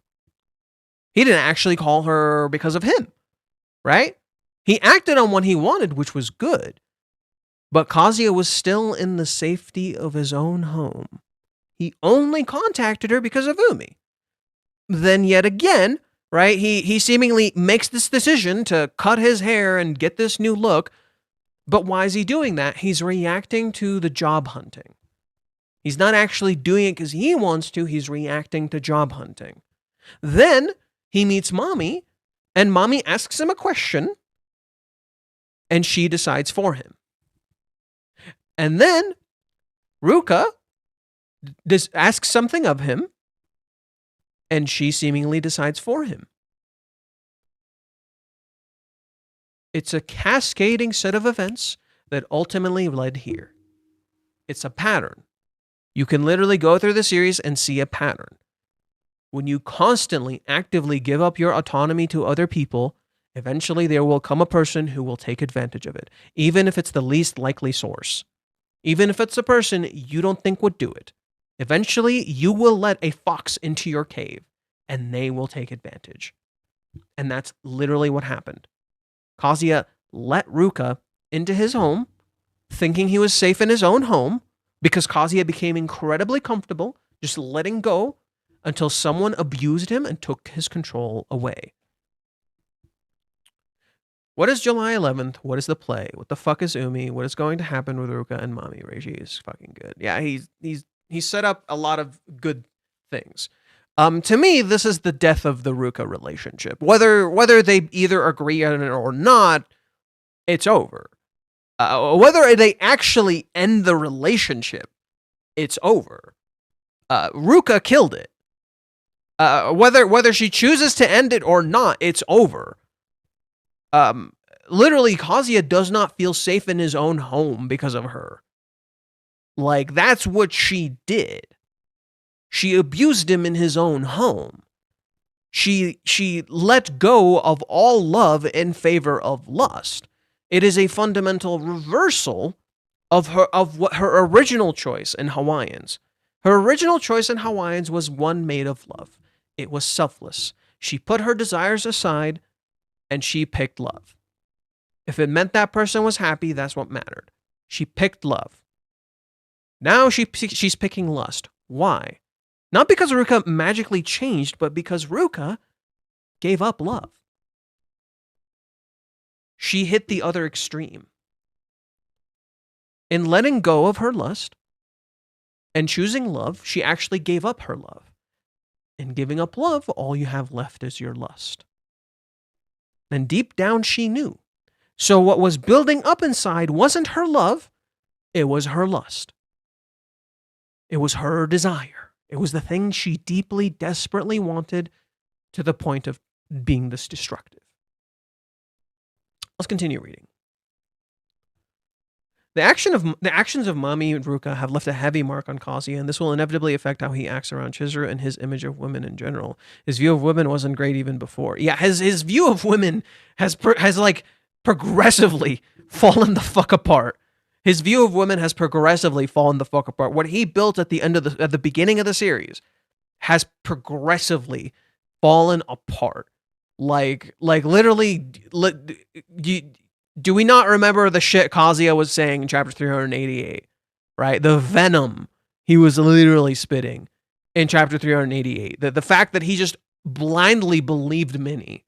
He didn't actually call her because of him, right? He acted on what he wanted, which was good. But Kazuya was still in the safety of his own home. He only contacted her because of Umi. Then yet again, right, he seemingly makes this decision to cut his hair and get this new look. But why is he doing that? He's reacting to the job hunting. He's not actually doing it because he wants to. He's reacting to job hunting. Then he meets Mommy, and Mommy asks him a question, and she decides for him. And then Ruka asks something of him, and she seemingly decides for him. It's a cascading set of events that ultimately led here. It's a pattern. You can literally go through the series and see a pattern. When you constantly, actively give up your autonomy to other people, eventually there will come a person who will take advantage of it, even if it's the least likely source. Even if it's a person you don't think would do it. Eventually, you will let a fox into your cave, and they will take advantage. And that's literally what happened. Kazuya let Ruka into his home, thinking he was safe in his own home, because Kazuya became incredibly comfortable just letting go until someone abused him and took his control away. What is July 11th? What is the play? What the fuck is Umi? What is going to happen with Ruka and Mommy? Reiji is fucking good. Yeah, he's set up a lot of good things. To me, this is the death of the Ruka relationship. Whether they either agree on it or not, it's over. Whether they actually end the relationship, it's over. Ruka killed it. Whether she chooses to end it or not, it's over. Literally, Kazuya does not feel safe in his own home because of her. Like, that's what she did. She abused him in his own home. She let go of all love in favor of lust. It is a fundamental reversal of what her original choice in Hawaiians. Her original choice in Hawaiians was one made of love. It was selfless. She put her desires aside, and she picked love. If it meant that person was happy, that's what mattered. She picked love. Now she's picking lust. Why? Not because Ruka magically changed, but because Ruka gave up love. She hit the other extreme. In letting go of her lust and choosing love, she actually gave up her love. In giving up love, all you have left is your lust. And deep down, she knew. So what was building up inside wasn't her love, it was her lust. It was her desire. It was the thing she deeply, desperately wanted to the point of being this destructive. Let's continue reading. The actions of Mommy and Ruka have left a heavy mark on Kazuya, and this will inevitably affect how he acts around Chizuru and his image of women in general. His view of women wasn't great even before. Yeah, his view of women has progressively fallen the fuck apart. His view of women has progressively fallen the fuck apart. What he built at the beginning of the series has progressively fallen apart. Like literally, do we not remember the shit Kazuya was saying in chapter 388? Right? The venom he was literally spitting in chapter 388. The fact that he just blindly believed Minnie,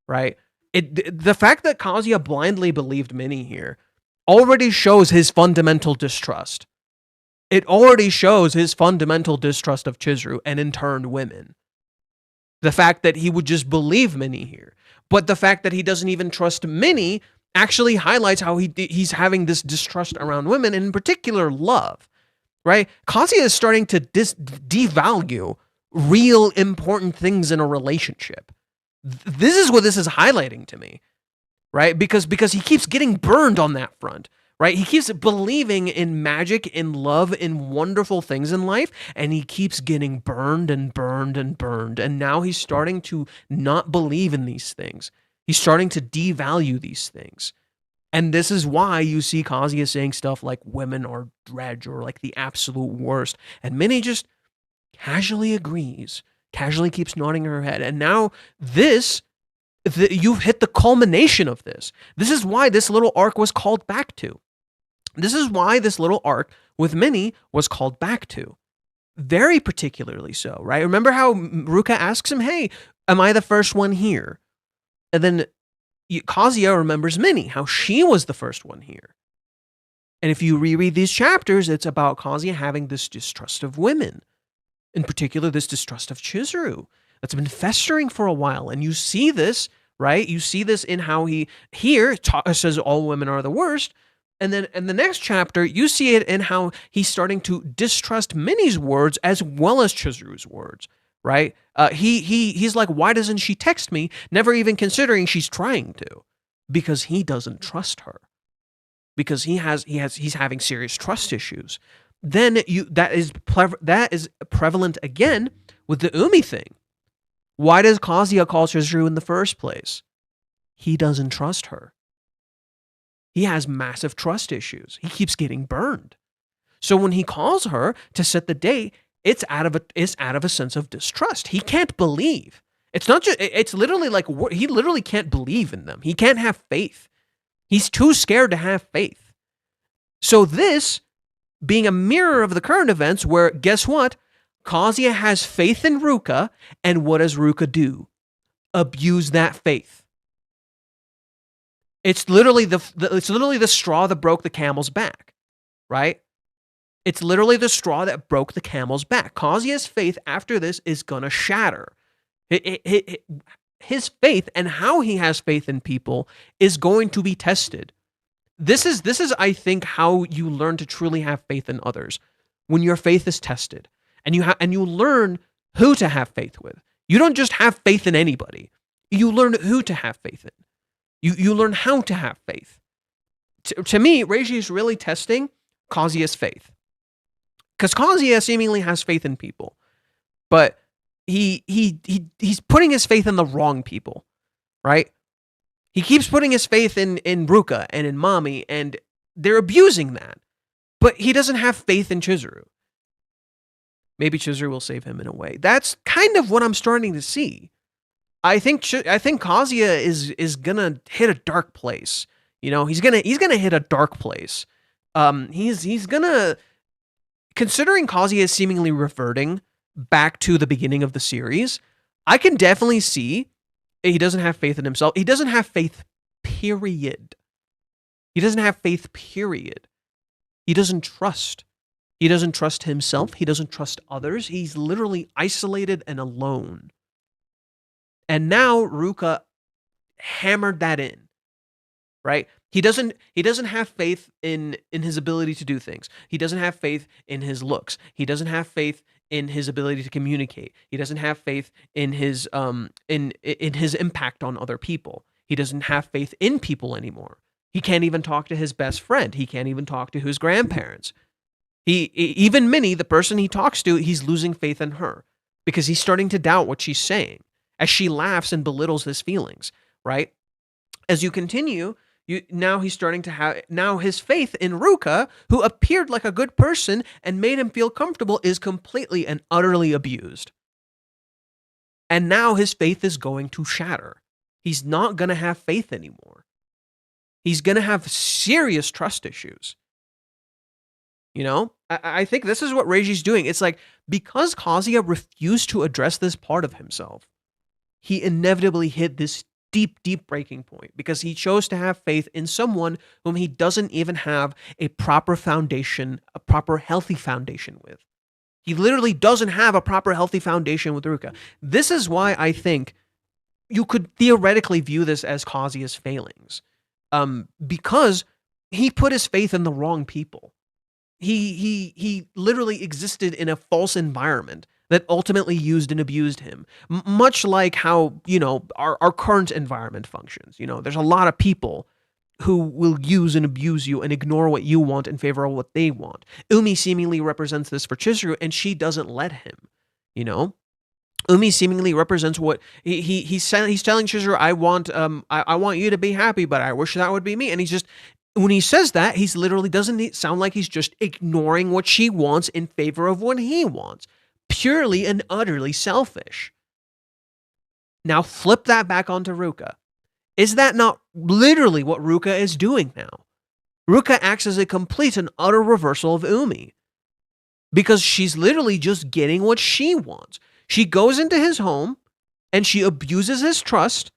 right? The fact that Kazuya blindly believed Minnie here already shows his fundamental distrust. It already shows his fundamental distrust of Chizuru and in turn women. The fact that he would just believe Minnie here. But the fact that he doesn't even trust Minnie actually highlights how he's having this distrust around women, and in particular love, right? Kazuya is starting to devalue real important things in a relationship. This is what this is highlighting to me, right? Because he keeps getting burned on that front, right? He keeps believing in magic, in love, in wonderful things in life, and he keeps getting burned and burned and burned. And now he's starting to not believe in these things. He's starting to devalue these things. And this is why you see Kazuya saying stuff like women are dredge or like the absolute worst. And Minnie just casually agrees, casually keeps nodding her head. And now you've hit the culmination of this. This is why this little arc was called back to. This is why this little arc with Minnie was called back to. Very particularly so, right? Remember how Ruka asks him, hey, am I the first one here? And then Kazuya remembers Minnie, how she was the first one here. And if you reread these chapters, it's about Kazuya having this distrust of women. In particular, this distrust of Chizuru that's been festering for a while. And you see this, right? You see this in how he here says all women are the worst. And then in the next chapter, you see it in how he's starting to distrust Minnie's words as well as Chizuru's words, right? He's like, why doesn't she text me? Never even considering she's trying to, because he doesn't trust her, because he's having serious trust issues. Then that is prevalent again with the Umi thing. Why does Kazuya call Chizuru in the first place? He doesn't trust her. He has massive trust issues. He keeps getting burned. So when he calls her to set the date, it's out of a sense of distrust. He can't believe. It's not just. It's literally like he literally can't believe in them. He can't have faith. He's too scared to have faith. So this being a mirror of the current events, where guess what? Kazuya has faith in Ruka, and what does Ruka do? Abuse that faith. It's literally the straw that broke the camel's back, right? It's literally the straw that broke the camel's back. Kazuya's faith after this is gonna shatter. His faith and how he has faith in people is going to be tested. This is I think how you learn to truly have faith in others, when your faith is tested, and you learn who to have faith with. You don't just have faith in anybody. You learn who to have faith in. You learn how to have faith. To me, Reiji is really testing Kazuya's faith, because Kazuya seemingly has faith in people, but he's putting his faith in the wrong people, right? He keeps putting his faith in Ruka and in Mami, and they're abusing that. But he doesn't have faith in Chizuru. Maybe Chizuru will save him in a way. That's kind of what I'm starting to see. I think Kazuya is gonna hit a dark place. You know, he's gonna hit a dark place. He's gonna, considering Kazuya is seemingly reverting back to the beginning of the series, I can definitely see he doesn't have faith in himself. He doesn't have faith, period. He doesn't have faith, period. He doesn't trust. He doesn't trust himself. He doesn't trust others. He's literally isolated and alone. And now Ruka hammered that in, right? He doesn't have faith in his ability to do things. He doesn't have faith in his looks. He doesn't have faith in his ability to communicate. He doesn't have faith in his in his impact on other people. He doesn't have faith in people anymore. He can't even talk to his best friend. He can't even talk to his grandparents. Even Minnie, the person he talks to, he's losing faith in her, because he's starting to doubt what she's saying as she laughs and belittles his feelings, right? As you continue, now he's starting to have, now his faith in Ruka, who appeared like a good person and made him feel comfortable, is completely and utterly abused. And now his faith is going to shatter. He's not going to have faith anymore. He's going to have serious trust issues. You know, I think this is what Reiji's doing. It's like, because Kazuya refused to address this part of himself, he inevitably hit this deep, deep breaking point because he chose to have faith in someone whom he doesn't even have a proper foundation, a proper healthy foundation with. He literally doesn't have a proper healthy foundation with Ruka. This is why I think you could theoretically view this as Kazuya's failings. Because he put his faith in the wrong people. He literally existed in a false environment that ultimately used and abused him. Much like how, you know, our current environment functions. You know, there's a lot of people who will use and abuse you and ignore what you want in favor of what they want. Umi seemingly represents this for Chizuru, and she doesn't let him, you know? Umi seemingly represents what he's telling Chizuru, I want you to be happy, but I wish that would be me. And he's just, when he says that, he's literally doesn't sound like he's just ignoring what she wants in favor of what he wants. Purely and utterly selfish. Now flip that back onto Ruka. Is that not literally what Ruka is doing now? Ruka acts as a complete and utter reversal of Umi. Because she's literally just getting what she wants. She goes into his home and she abuses his trust,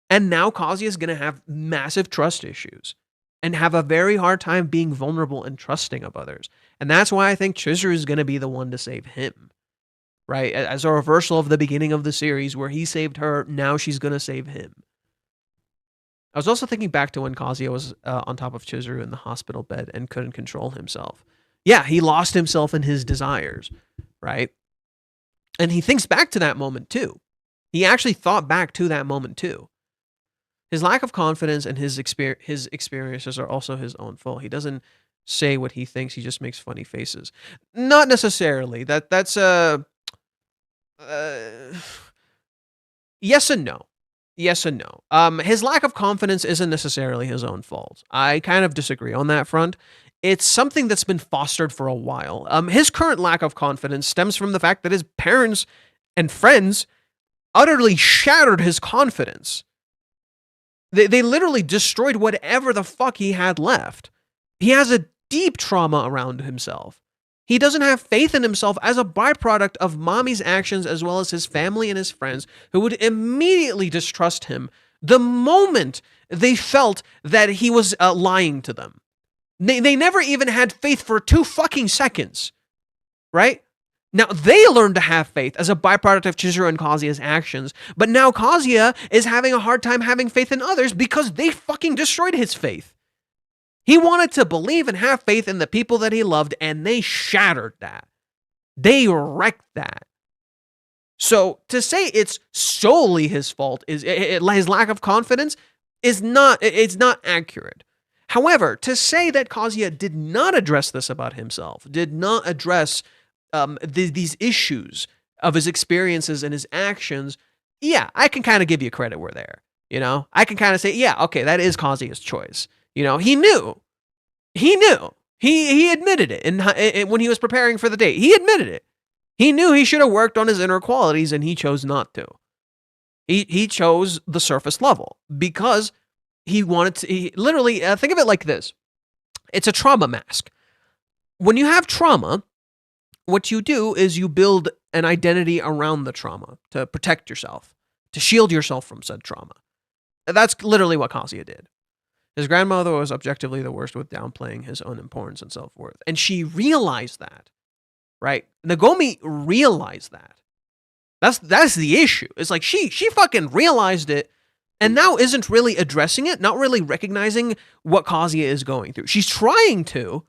and now Kazuya is going to have massive trust issues and have a very hard time being vulnerable and trusting of others. And that's why I think Chizuru is going to be the one to save him. Right? As a reversal of the beginning of the series where he saved her, now she's going to save him. I was also thinking back to when Kazuya was on top of Chizuru in the hospital bed and couldn't control himself. Yeah, he lost himself in his desires, right? And he thinks back to that moment too. He actually thought back to that moment too. His lack of confidence and his experiences are also his own fault. He doesn't say what he thinks. He just makes funny faces. Not necessarily. That's yes and no. Yes and no. His lack of confidence isn't necessarily his own fault. I kind of disagree on that front. It's something that's been fostered for a while. His current lack of confidence stems from the fact that his parents and friends utterly shattered his confidence. They literally destroyed whatever the fuck he had left. He has a deep trauma around himself. He doesn't have faith in himself as a byproduct of mommy's actions, as well as his family and his friends, who would immediately distrust him the moment they felt that he was lying to them. They never even had faith for 2 fucking seconds, right? Now, they learned to have faith as a byproduct of Chizuru and Kazuya's actions, but now Kazuya is having a hard time having faith in others because they fucking destroyed his faith. He wanted to believe and have faith in the people that he loved, and they shattered that. They wrecked that. So to say it's solely his fault, his lack of confidence, it's not accurate. However, to say that Kazuya did not address this about himself, did not address these issues of his experiences and his actions, yeah, I can kind of give you credit where there. You know, I can kind of say, yeah, okay, that is Kazuya's choice. You know, he knew. He admitted it, and when he was preparing for the date, he admitted it. He knew he should have worked on his inner qualities, and he chose not to. He chose the surface level because he wanted to. Literally, think of it like this: it's a trauma mask. When you have trauma, what you do is you build an identity around the trauma to protect yourself, to shield yourself from said trauma. That's literally what Kazuya did. His grandmother was objectively the worst with downplaying his own importance and self-worth. And she realized that, right? Nagomi realized that. That's the issue. It's like she fucking realized it and now isn't really addressing it, not really recognizing what Kazuya is going through. She's trying to,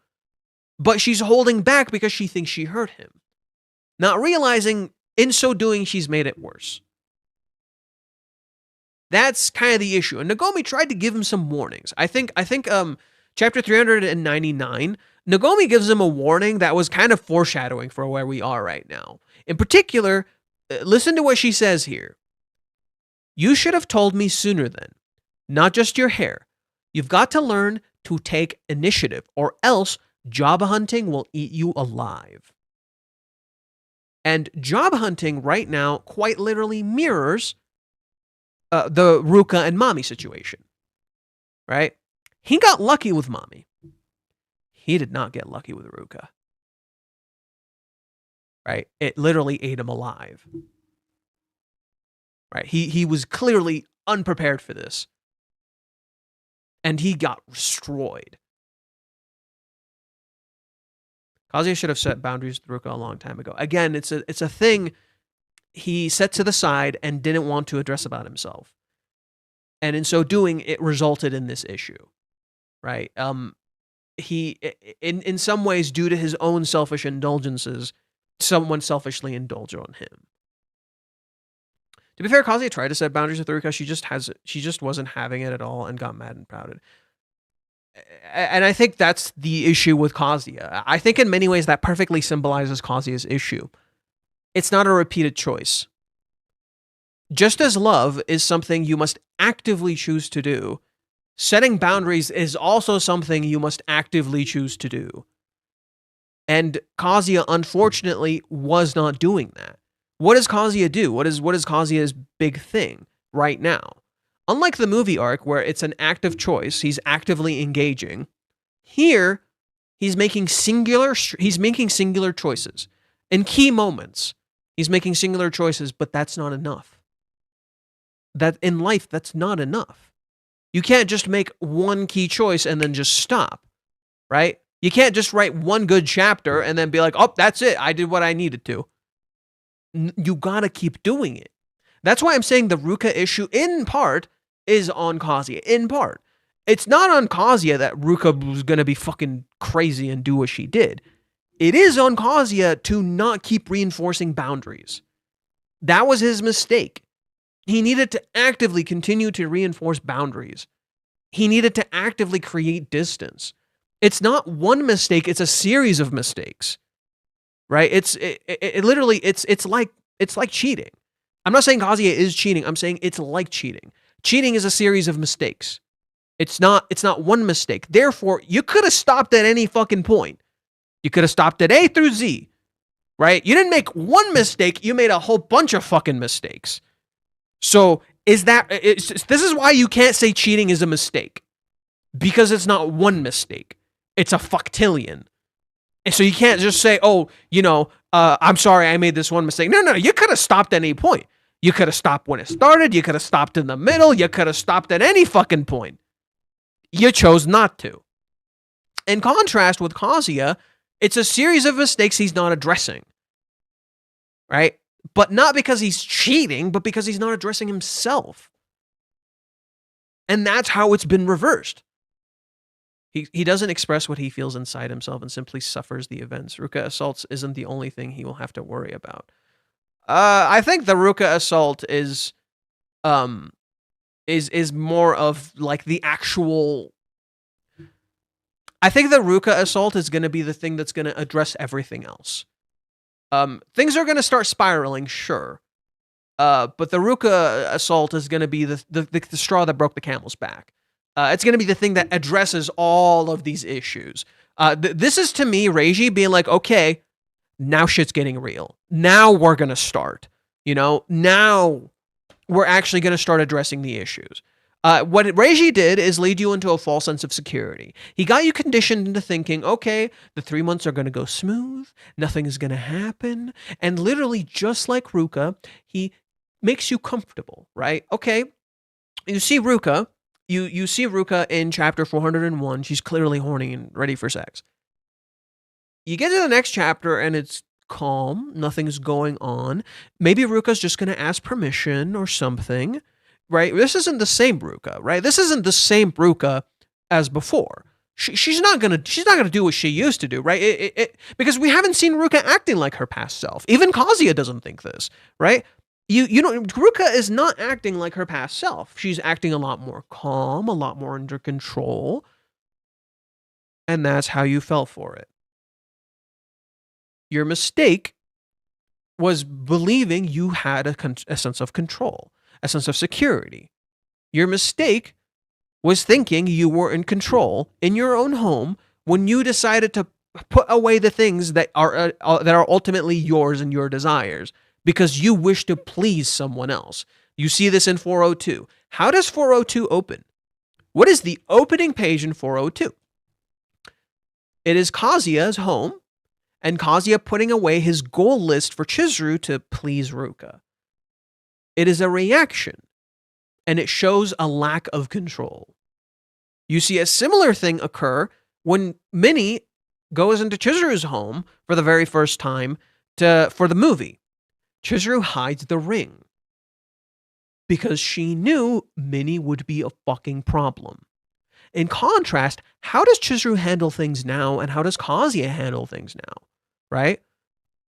but she's holding back because she thinks she hurt him. Not realizing in so doing she's made it worse. That's kind of the issue. And Nagomi tried to give him some warnings. I think chapter 399, Nagomi gives him a warning that was kind of foreshadowing for where we are right now. In particular, listen to what she says here. You should have told me sooner then, not just your hair. You've got to learn to take initiative or else job hunting will eat you alive. And job hunting right now quite literally mirrors the Ruka and Mami situation, right? He got lucky with Mami. He did not get lucky with Ruka, right? It literally ate him alive, right? He was clearly unprepared for this, and he got destroyed. Kazuya should have set boundaries with Ruka a long time ago. Again, it's a thing he set to the side and didn't want to address about himself. And in so doing, it resulted in this issue, right? He, in some ways, due to his own selfish indulgences, someone selfishly indulged on him. To be fair, Kazuya tried to set boundaries with Ruka. She just wasn't having it at all and got mad and pouted. And I think that's the issue with Kazuya. I think in many ways that perfectly symbolizes Kazuya's issue. It's not a repeated choice. Just as love is something you must actively choose to do, setting boundaries is also something you must actively choose to do. And Kazuya, unfortunately, was not doing that. What does Kazuya do? What is Kazuya's big thing right now? Unlike the movie arc, where it's an active choice, he's actively engaging. Here, he's making singular choices. In key moments, he's making singular choices, but that's not enough. That in life, that's not enough. You can't just make one key choice and then just stop, right? You can't just write one good chapter and then be like, oh, that's it. I did what I needed to. You gotta keep doing it. That's why I'm saying the Ruka issue, in part, is on Kazuya. In part. It's not on Kazuya that Ruka was going to be fucking crazy and do what she did. It is on Kazuya to not keep reinforcing boundaries. That was his mistake. He needed to actively continue to reinforce boundaries. He needed to actively create distance. It's not one mistake, it's a series of mistakes. Right? It's like cheating. I'm not saying Kazuya is cheating. I'm saying it's like cheating. Cheating is a series of mistakes. It's not one mistake. Therefore, you could have stopped at any fucking point. You could have stopped at A through Z, right? You didn't make one mistake. You made a whole bunch of fucking mistakes. So this is why you can't say cheating is a mistake, because it's not one mistake. It's a fucktillion. And so you can't just say, oh, I'm sorry, I made this one mistake. No, you could have stopped at any point. You could have stopped when it started. You could have stopped in the middle. You could have stopped at any fucking point. You chose not to. In contrast with Kazuya, it's a series of mistakes he's not addressing. Right? But not because he's cheating, but because he's not addressing himself. And that's how it's been reversed. He doesn't express what he feels inside himself and simply suffers the events. Ruka assaults isn't the only thing he will have to worry about. I think the Ruka assault is more of like the actual. I think the Ruka assault is going to be the thing that's going to address everything else. Things are going to start spiraling, sure, but the Ruka assault is going to be the straw that broke the camel's back. It's going to be the thing that addresses all of these issues. This is, to me, Reiji being like, okay, now shit's getting real. Now we're going to start. Now we're actually going to start addressing the issues. What Reiji did is lead you into a false sense of security. He got you conditioned into thinking, okay, the 3 months are going to go smooth, nothing is going to happen, and literally, just like Ruka, he makes you comfortable, right? Okay, you see Ruka, you see Ruka in chapter 401, she's clearly horny and ready for sex. You get to the next chapter and it's calm, nothing's going on. Maybe Ruka's just going to ask permission or something. Right? This isn't the same Ruka, right? This isn't the same Ruka as before. She's not gonna do what she used to do, right? Because we haven't seen Ruka acting like her past self. Even Kazuya doesn't think this, right? Ruka is not acting like her past self. She's acting a lot more calm, a lot more under control, and that's how you fell for it. Your mistake was believing you had a sense of control. A sense of security. Your mistake was thinking you were in control in your own home when you decided to put away the things that are ultimately yours and your desires because you wish to please someone else. You see this in 402. How does 402 open? What is the opening page in 402? It is Kazuya's home and Kazuya putting away his goal list for Chizuru to please Ruka. It is a reaction, and it shows a lack of control. You see a similar thing occur when Minnie goes into Chizuru's home for the very first time for the movie. Chizuru hides the ring because she knew Minnie would be a fucking problem. In contrast, how does Chizuru handle things now, and how does Kazuya handle things now? Right?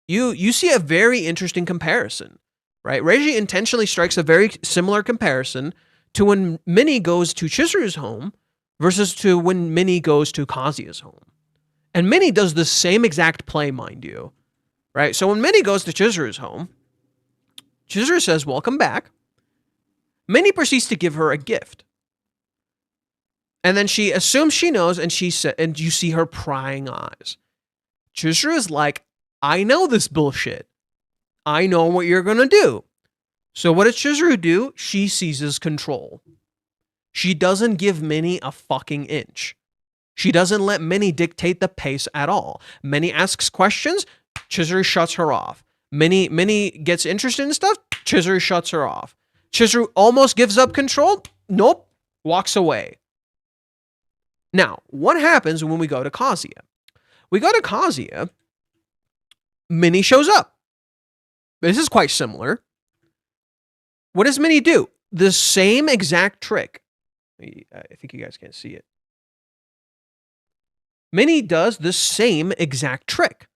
You see a very interesting comparison, right? Reiji intentionally strikes a very similar comparison to when Minnie goes to Chizuru's home versus to when Minnie goes to Kazuya's home. And Minnie does the same exact play, mind you, right? So when Minnie goes to Chizuru's home, Chizuru says, "Welcome back." Minnie proceeds to give her a gift. And then she assumes she knows, and and you see her prying eyes. Chizuru is like, "I know this bullshit. I know what you're going to do." So what does Chizuru do? She seizes control. She doesn't give Minnie a fucking inch. She doesn't let Minnie dictate the pace at all. Minnie asks questions, Chizuru shuts her off. Minnie gets interested in stuff, Chizuru shuts her off. Chizuru almost gives up control, nope, walks away. Now, what happens when we go to Kazuya? We go to Kazuya, Minnie shows up. This is quite similar. What does Minnie do? The same exact trick. I think you guys can't see it. Minnie does the same exact trick.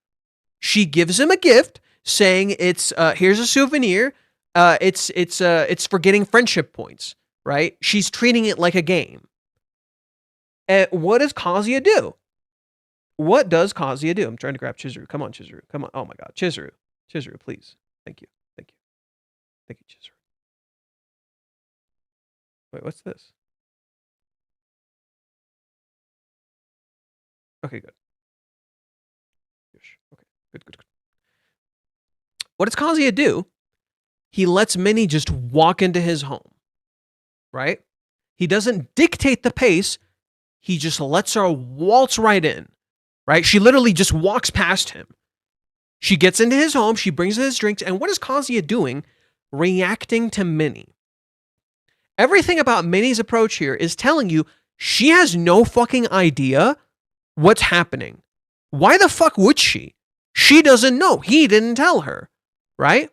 She gives him a gift, saying it's here's a souvenir. It's for getting friendship points, right? She's treating it like a game. And what does Kazuya do? What does Kazuya do? I'm trying to grab Chizuru. Come on, Chizuru. Come on. Oh my God, Chizuru, please. Thank you, Chizuru. Wait, what's this? Okay, good. Okay, good. What does Kazuya do? He lets Minnie just walk into his home, right? He doesn't dictate the pace. He just lets her waltz right in, right? She literally just walks past him. She gets into his home. She brings his drinks. And what is Kazuya doing? Reacting to Minnie. Everything about Minnie's approach here is telling you she has no fucking idea what's happening. Why the fuck would she? She doesn't know. He didn't tell her, right?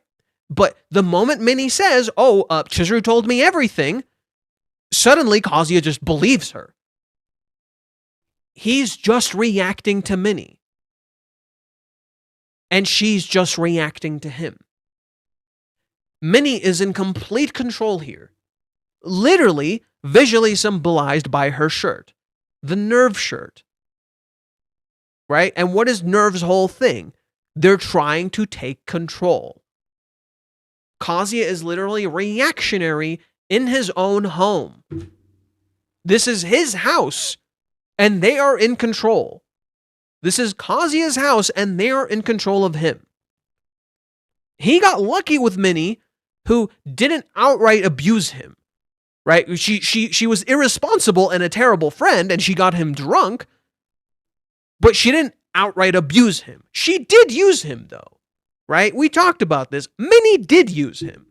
But the moment Minnie says, Chizuru told me everything, suddenly Kazuya just believes her. He's just reacting to Minnie. And she's just reacting to him. Minnie is in complete control here. Literally, visually symbolized by her shirt. The Nerve shirt. Right? And what is Nerve's whole thing? They're trying to take control. Kazuya is literally reactionary in his own home. This is his house, and they are in control. This is Kazuya's house, and they are in control of him. He got lucky with Minnie, who didn't outright abuse him. Right? She was irresponsible and a terrible friend, and she got him drunk, but she didn't outright abuse him. She did use him, though. Right? We talked about this. Minnie did use him.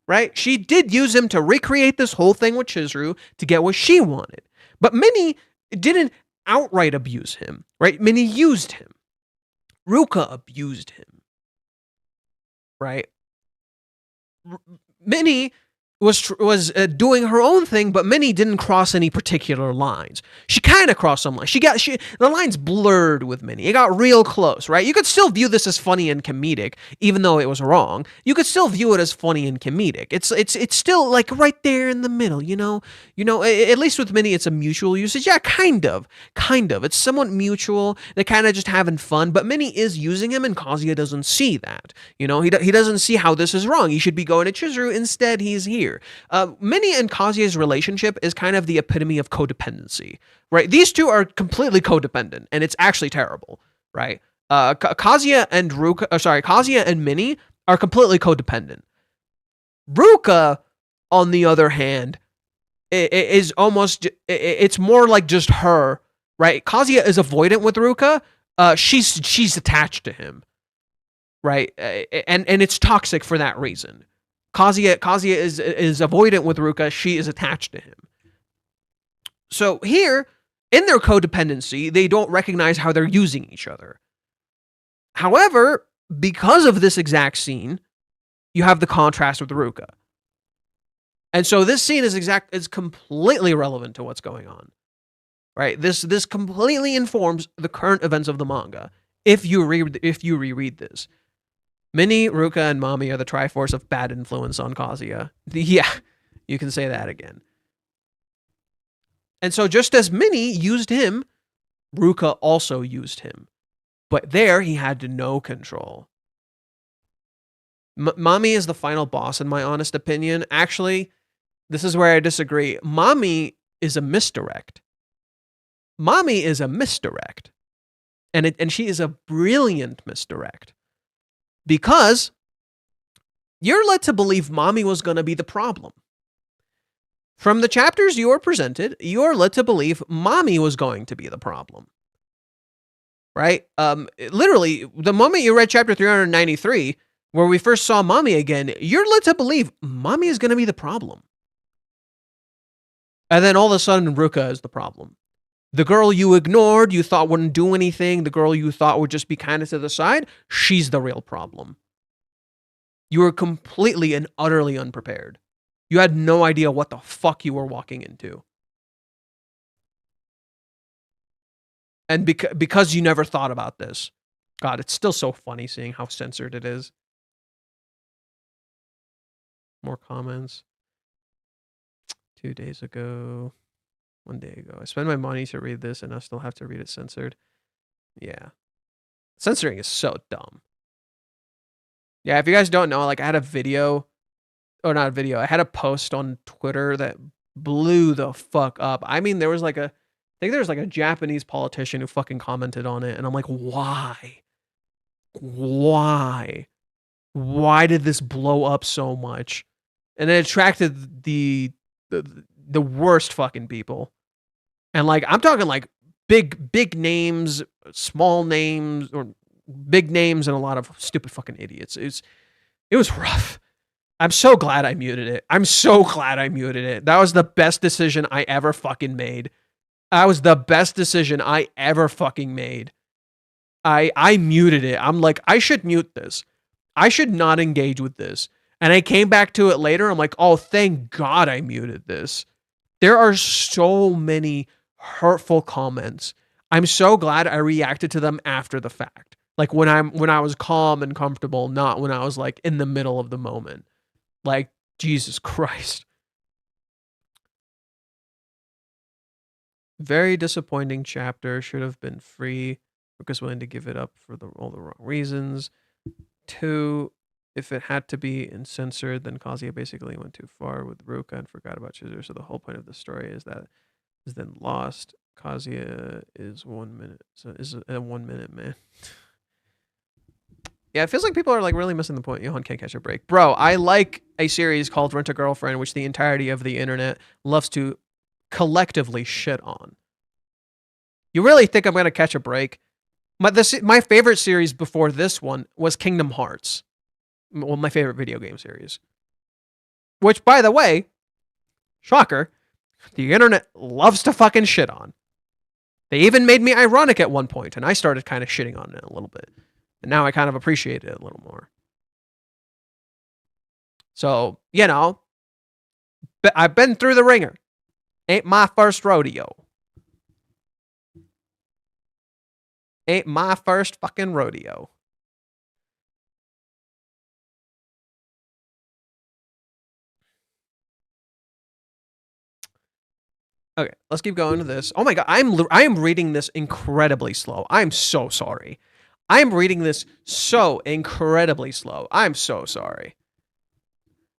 Right? She did use him to recreate this whole thing with Chizuru to get what she wanted. But Minnie didn't outright abuse him. Right? Minnie used him. Ruka abused him. Right? Minnie was doing her own thing, but Minnie didn't cross any particular lines. She kind of crossed some lines. The lines blurred with Minnie. It got real close, right? You could still view this as funny and comedic, even though it was wrong. You could still view it as funny and comedic. It's still like right there in the middle, you know. At least with Minnie, it's a mutual usage. Yeah, kind of. It's somewhat mutual. They're kind of just having fun, but Minnie is using him, and Kazuya doesn't see that. He doesn't see how this is wrong. He should be going to Chizuru. Instead, he's here. here. Minnie and Kazuya's relationship is kind of the epitome of codependency, right? These two are completely codependent, and it's actually terrible, right? Kazuya and Minnie are completely codependent. Ruka, on the other hand, is almost, it's more like just her, right? Kazuya is avoidant with Ruka. She's attached to him, right? And it's toxic for that reason. Kazuya is avoidant with Ruka. She is attached to him. So here, in their codependency, they don't recognize how they're using each other. However, because of this exact scene, you have the contrast with Ruka. And so this scene is completely relevant to what's going on. Right? This completely informs the current events of the manga. If you reread this. Minnie, Ruka, and Mami are the Triforce of bad influence on Kazuya. Yeah, you can say that again. And so just as Minnie used him, Ruka also used him. But there, he had no control. Mami is the final boss, in my honest opinion. Actually, this is where I disagree. Mami is a misdirect. Mami is a misdirect. And she is a brilliant misdirect. Because you're led to believe Mami was going to be the problem. From the chapters you are presented, you're led to believe Mami was going to be the problem. Right? Literally, the moment you read chapter 393, where we first saw Mami again, you're led to believe Mami is going to be the problem. And then all of a sudden, Ruka is the problem. The girl you ignored, you thought wouldn't do anything, the girl you thought would just be kind of to the side, she's the real problem. You were completely and utterly unprepared. You had no idea what the fuck you were walking into. And because you never thought about this. God, it's still so funny seeing how censored it is. More comments. 2 days ago. 1 day ago. I spent my money to read this and I still have to read it censored. Yeah. Censoring is so dumb. Yeah, if you guys don't know, like I had a video, or not a video, I had a post on Twitter that blew the fuck up. I mean, there was like I think there was like a Japanese politician who fucking commented on it and I'm like, why? Why? Why did this blow up so much? And it attracted the worst fucking people. And like, I'm talking like big names, small names, or big names and a lot of stupid fucking idiots. It was rough. I'm so glad I muted it. I'm so glad I muted it. That was the best decision I ever fucking made. That was the best decision I ever fucking made. I muted it. I'm like, I should mute this. I should not engage with this. And I came back to it later. I'm like, oh, thank God I muted this. There are so many hurtful comments. I'm so glad I reacted to them after the fact. Like when I was calm and comfortable, not when I was like in the middle of the moment. Like, Jesus Christ. Very disappointing chapter. Should have been free. Ruka's willing to give it up for all the wrong reasons. 2, if it had to be censored, then Kazuya basically went too far with Ruka and forgot about Chizuru. So the whole point of the story is that is then lost. Kazuya is 1 minute. So is a 1 minute man. Yeah, it feels like people are like really missing the point. Johan can't catch a break. Bro, I like a series called Rent a Girlfriend, which the entirety of the internet loves to collectively shit on. You really think I'm going to catch a break? My favorite series before this one was Kingdom Hearts. Well, my favorite video game series. Which, by the way, shocker, the internet loves to fucking shit on. They even made me ironic at one point, and I started kind of shitting on it a little bit. And now I kind of appreciate it a little more. So, you know, I've been through the ringer. Ain't my first rodeo. Ain't my first fucking rodeo. Okay, let's keep going to this. Oh my God, I am reading this incredibly slow. I'm so sorry. I'm reading this so incredibly slow. I'm so sorry.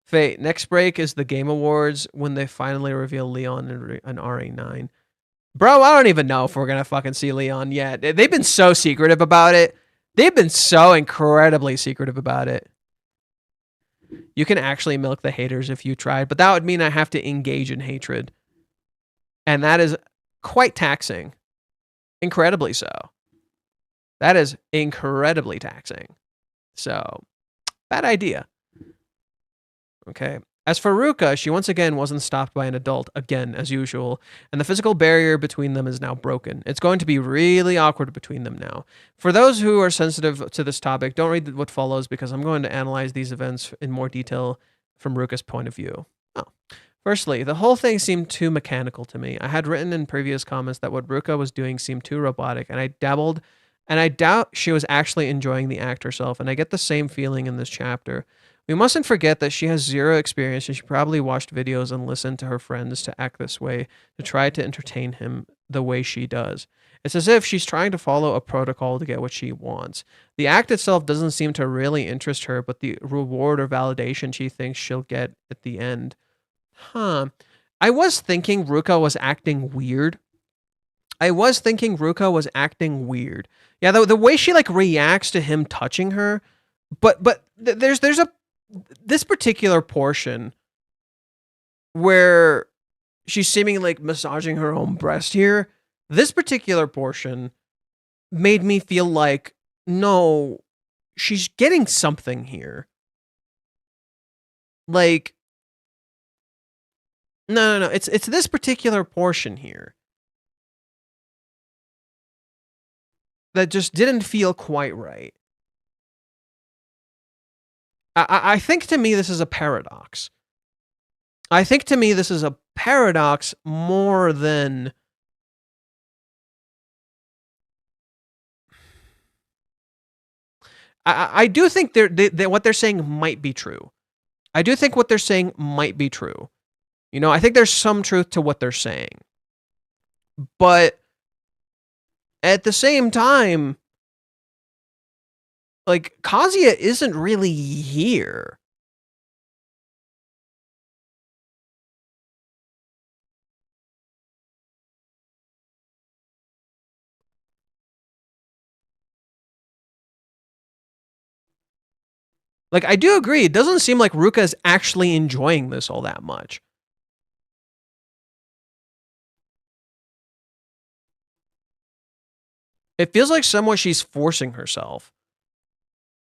Fate, next break is the Game Awards when they finally reveal Leon and RA9. Bro, I don't even know if we're going to fucking see Leon yet. They've been so secretive about it. They've been so incredibly secretive about it. You can actually milk the haters if you tried, but that would mean I have to engage in hatred. And that is quite taxing. Incredibly so. That is incredibly taxing. So, bad idea. Okay. As for Ruka, she once again wasn't stopped by an adult, again, as usual, and the physical barrier between them is now broken. It's going to be really awkward between them now. For those who are sensitive to this topic, don't read what follows because I'm going to analyze these events in more detail from Ruka's point of view. Oh. Firstly, the whole thing seemed too mechanical to me. I had written in previous comments that what Ruka was doing seemed too robotic, and I dabbled, and I doubt she was actually enjoying the act herself, and I get the same feeling in this chapter. We mustn't forget that she has zero experience and she probably watched videos and listened to her friends to act this way, to try to entertain him the way she does. It's as if she's trying to follow a protocol to get what she wants. The act itself doesn't seem to really interest her, but the reward or validation she thinks she'll get at the end. Huh. I was thinking Ruka was acting weird. Yeah, the way she like reacts to him touching her, but there's this particular portion where she's seemingly like massaging her own breast here. This particular portion made me feel like, no, she's getting something here. Like, no. It's this particular portion here that just didn't feel quite right. I think to me this is a paradox. More than I do think what they're saying might be true. You know, I think there's some truth to what they're saying. But at the same time, like, Kazuya isn't really here. Like, I do agree, it doesn't seem like Ruka is actually enjoying this all that much. It feels like somewhat she's forcing herself.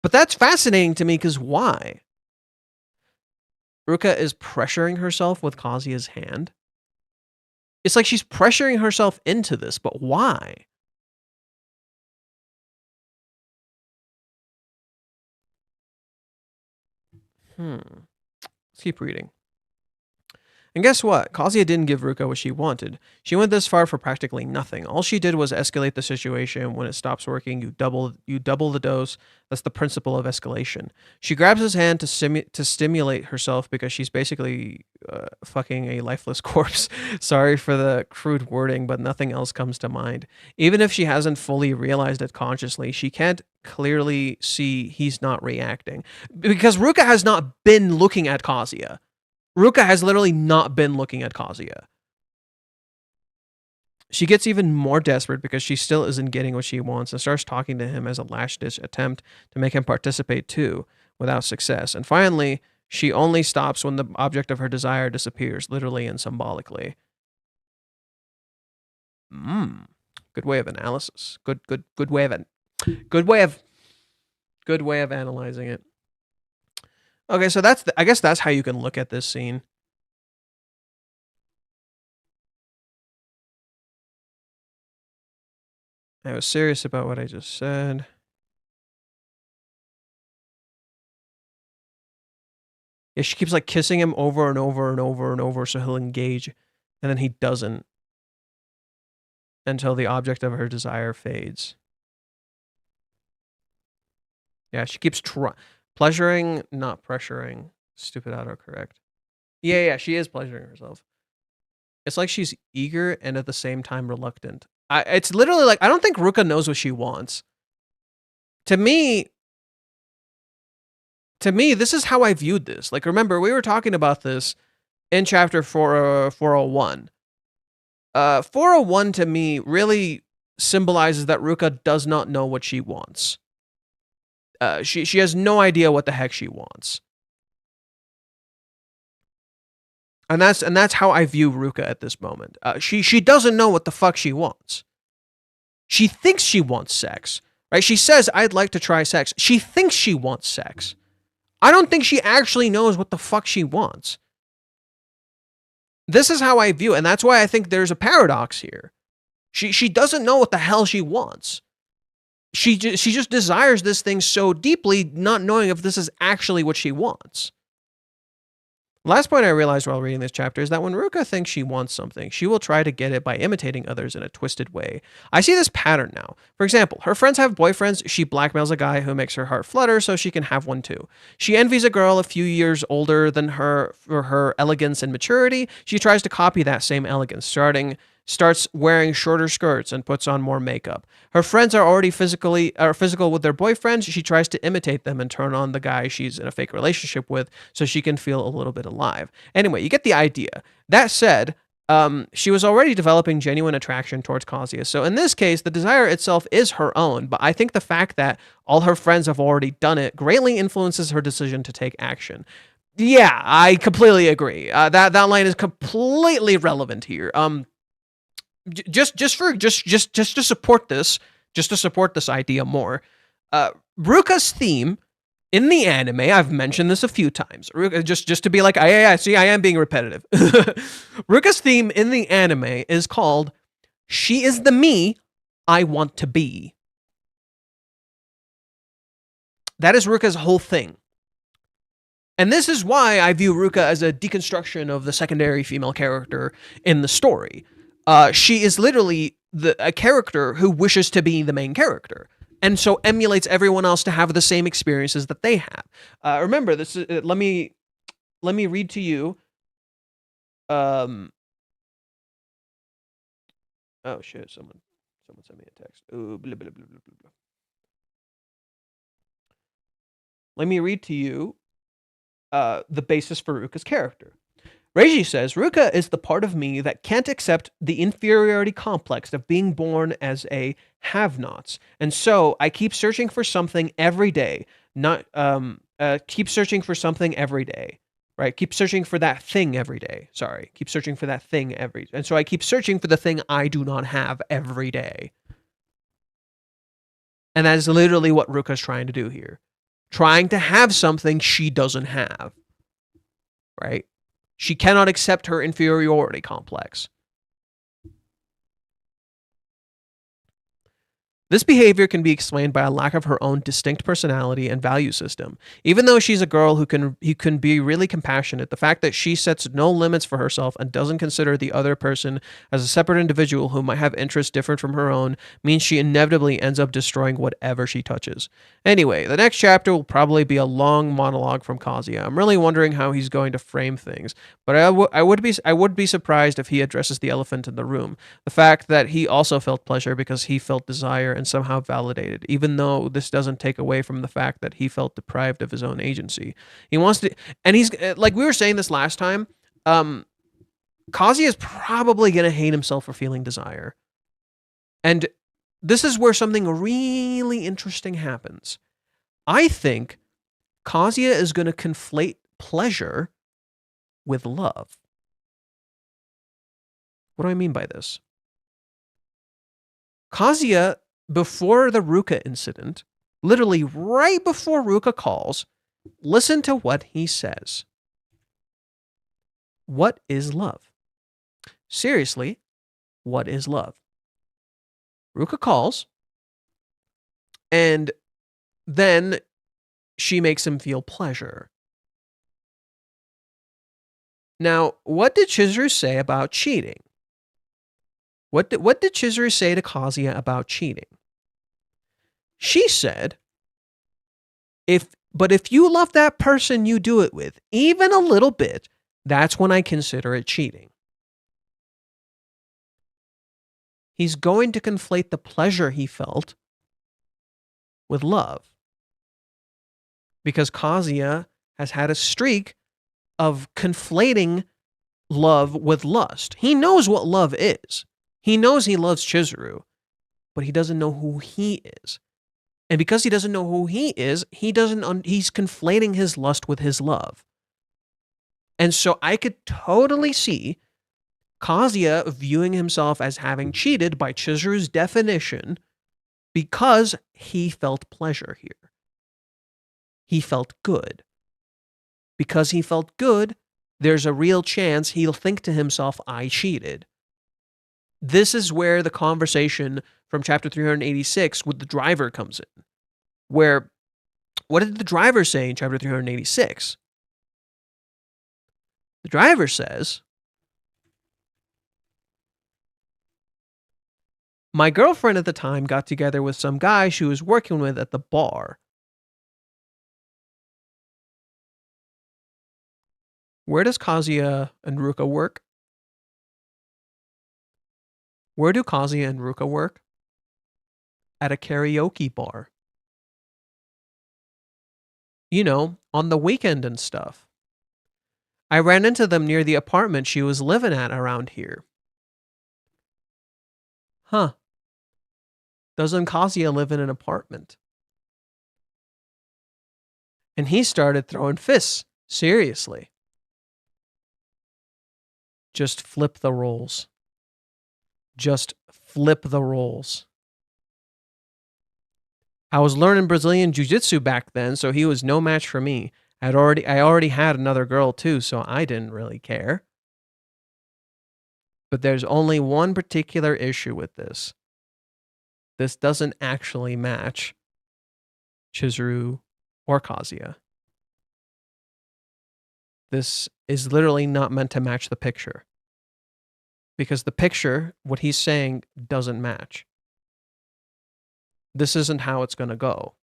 But that's fascinating to me, because why? Ruka is pressuring herself with Kazuya's hand. It's like she's pressuring herself into this, but why? Let's keep reading. And guess what? Kazuya didn't give Ruka what she wanted. She went this far for practically nothing. All she did was escalate the situation. When it stops working, you double the dose. That's the principle of escalation. She grabs his hand to stimulate herself because she's basically fucking a lifeless corpse. Sorry for the crude wording, but nothing else comes to mind. Even if she hasn't fully realized it consciously, she can't clearly see he's not reacting. Because Ruka has not been looking at Kazuya. Ruka has literally not been looking at Kazuya. She gets even more desperate because she still isn't getting what she wants and starts talking to him as a last-ditch attempt to make him participate too, without success. And finally, she only stops when the object of her desire disappears, literally and symbolically. Good way of analysis. Good way of analyzing it. Okay, so I guess that's how you can look at this scene. I was serious about what I just said. Yeah, she keeps like kissing him over and over and over and over so he'll engage, and then he doesn't until the object of her desire fades. Yeah, she keeps pleasuring, not pressuring. Stupid autocorrect. Yeah, she is pleasuring herself. It's like she's eager and at the same time reluctant. It's literally like, I don't think Ruka knows what she wants. To me, to me, this is how I viewed this. Like, remember, we were talking about this in chapter 401. 401 to me really symbolizes that Ruka does not know what she wants. She has no idea what the heck she wants. And that's how I view Ruka at this moment. She doesn't know what the fuck she wants. She thinks she wants sex, right? She says, I'd like to try sex. She thinks she wants sex. I don't think she actually knows what the fuck she wants. This is how I view it, and that's why I think there's a paradox here. She doesn't know what the hell she wants. She just desires this thing so deeply, not knowing if this is actually what she wants. Last point I realized while reading this chapter is that when Ruka thinks she wants something, she will try to get it by imitating others in a twisted way. I see this pattern now. For example, her friends have boyfriends, she blackmails a guy who makes her heart flutter so she can have one too. She envies a girl a few years older than her for her elegance and maturity. She tries to copy that same elegance, starts wearing shorter skirts and puts on more makeup. Her friends are already physical with their boyfriends. She tries to imitate them and turn on the guy she's in a fake relationship with so she can feel a little bit alive. Anyway, you get the idea. That said, she was already developing genuine attraction towards Kazuya. So in this case, the desire itself is her own, but I think the fact that all her friends have already done it greatly influences her decision to take action. Yeah, I completely agree. That line is completely relevant here. Just to support this idea more, Ruka's theme in the anime, I've mentioned this a few times. Just to be like, I am being repetitive. Ruka's theme in the anime is called "She is the me I want to be." That is Ruka's whole thing. And this is why I view Ruka as a deconstruction of the secondary female character in the story. She is literally a character who wishes to be the main character, and so emulates everyone else to have the same experiences that they have. Remember, this is, let me read to you. Oh shit! Someone sent me a text. Ooh, blah, blah, blah, blah, blah. Let me read to you the basis for Ruka's character. Reiji says, Ruka is the part of me that can't accept the inferiority complex of being born as a have-nots. And so I keep searching for something every day. Keep searching for something every day. Right? Keep searching for that thing every day. Sorry. Keep searching for that thing and so I keep searching for the thing I do not have every day. And that is literally what Ruka's trying to do here. Trying to have something she doesn't have. Right? She cannot accept her inferiority complex. This behavior can be explained by a lack of her own distinct personality and value system. Even though she's a girl who can be really compassionate, the fact that she sets no limits for herself and doesn't consider the other person as a separate individual who might have interests different from her own means she inevitably ends up destroying whatever she touches. Anyway, the next chapter will probably be a long monologue from Kazuya. I'm really wondering how he's going to frame things, but I would be surprised if he addresses the elephant in the room. The fact that he also felt pleasure because he felt desire and somehow validated, even though this doesn't take away from the fact that he felt deprived of his own agency. He wants to, and he's, like we were saying this last time, Kazuya is probably going to hate himself for feeling desire. And this is where something really interesting happens. I think Kazuya is going to conflate pleasure with love. What do I mean by this? Kazuya, before the Ruka incident, literally right before Ruka calls, listen to what he says. What is love? Seriously, what is love? Ruka calls, and then she makes him feel pleasure. Now, what did Chizuru say about cheating? What did Chizuru say to Kazuya about cheating? She said, if you love that person you do it with, even a little bit, that's when I consider it cheating. He's going to conflate the pleasure he felt with love. because Kazuya has had a streak of conflating love with lust. He knows what love is. He knows he loves Chizuru, but he doesn't know who he is. And because he doesn't know who he is, he's conflating his lust with his love. And so I could totally see Kazuya viewing himself as having cheated by Chizuru's definition because he felt pleasure here. He felt good. Because he felt good, there's a real chance he'll think to himself, I cheated. This is where the conversation from chapter 386 with the driver comes in. Where, what did the driver say in chapter 386? The driver says, my girlfriend at the time got together with some guy she was working with at the bar. Where does Kazuya and Ruka work? Where do Kazuya and Ruka work? At a karaoke bar. You know, on the weekend and stuff. I ran into them near the apartment she was living at around here. Huh. Doesn't Kazuya live in an apartment? And he started throwing fists. Seriously. Just flip the roles. Just flip the roles. I was learning Brazilian Jiu-Jitsu back then, so he was no match for me. I already had another girl too, so I didn't really care. But there's only one particular issue with this. This doesn't actually match Chizuru or Kazuya. This is literally not meant to match the picture. Because the picture, what he's saying, doesn't match. This isn't how it's going to go.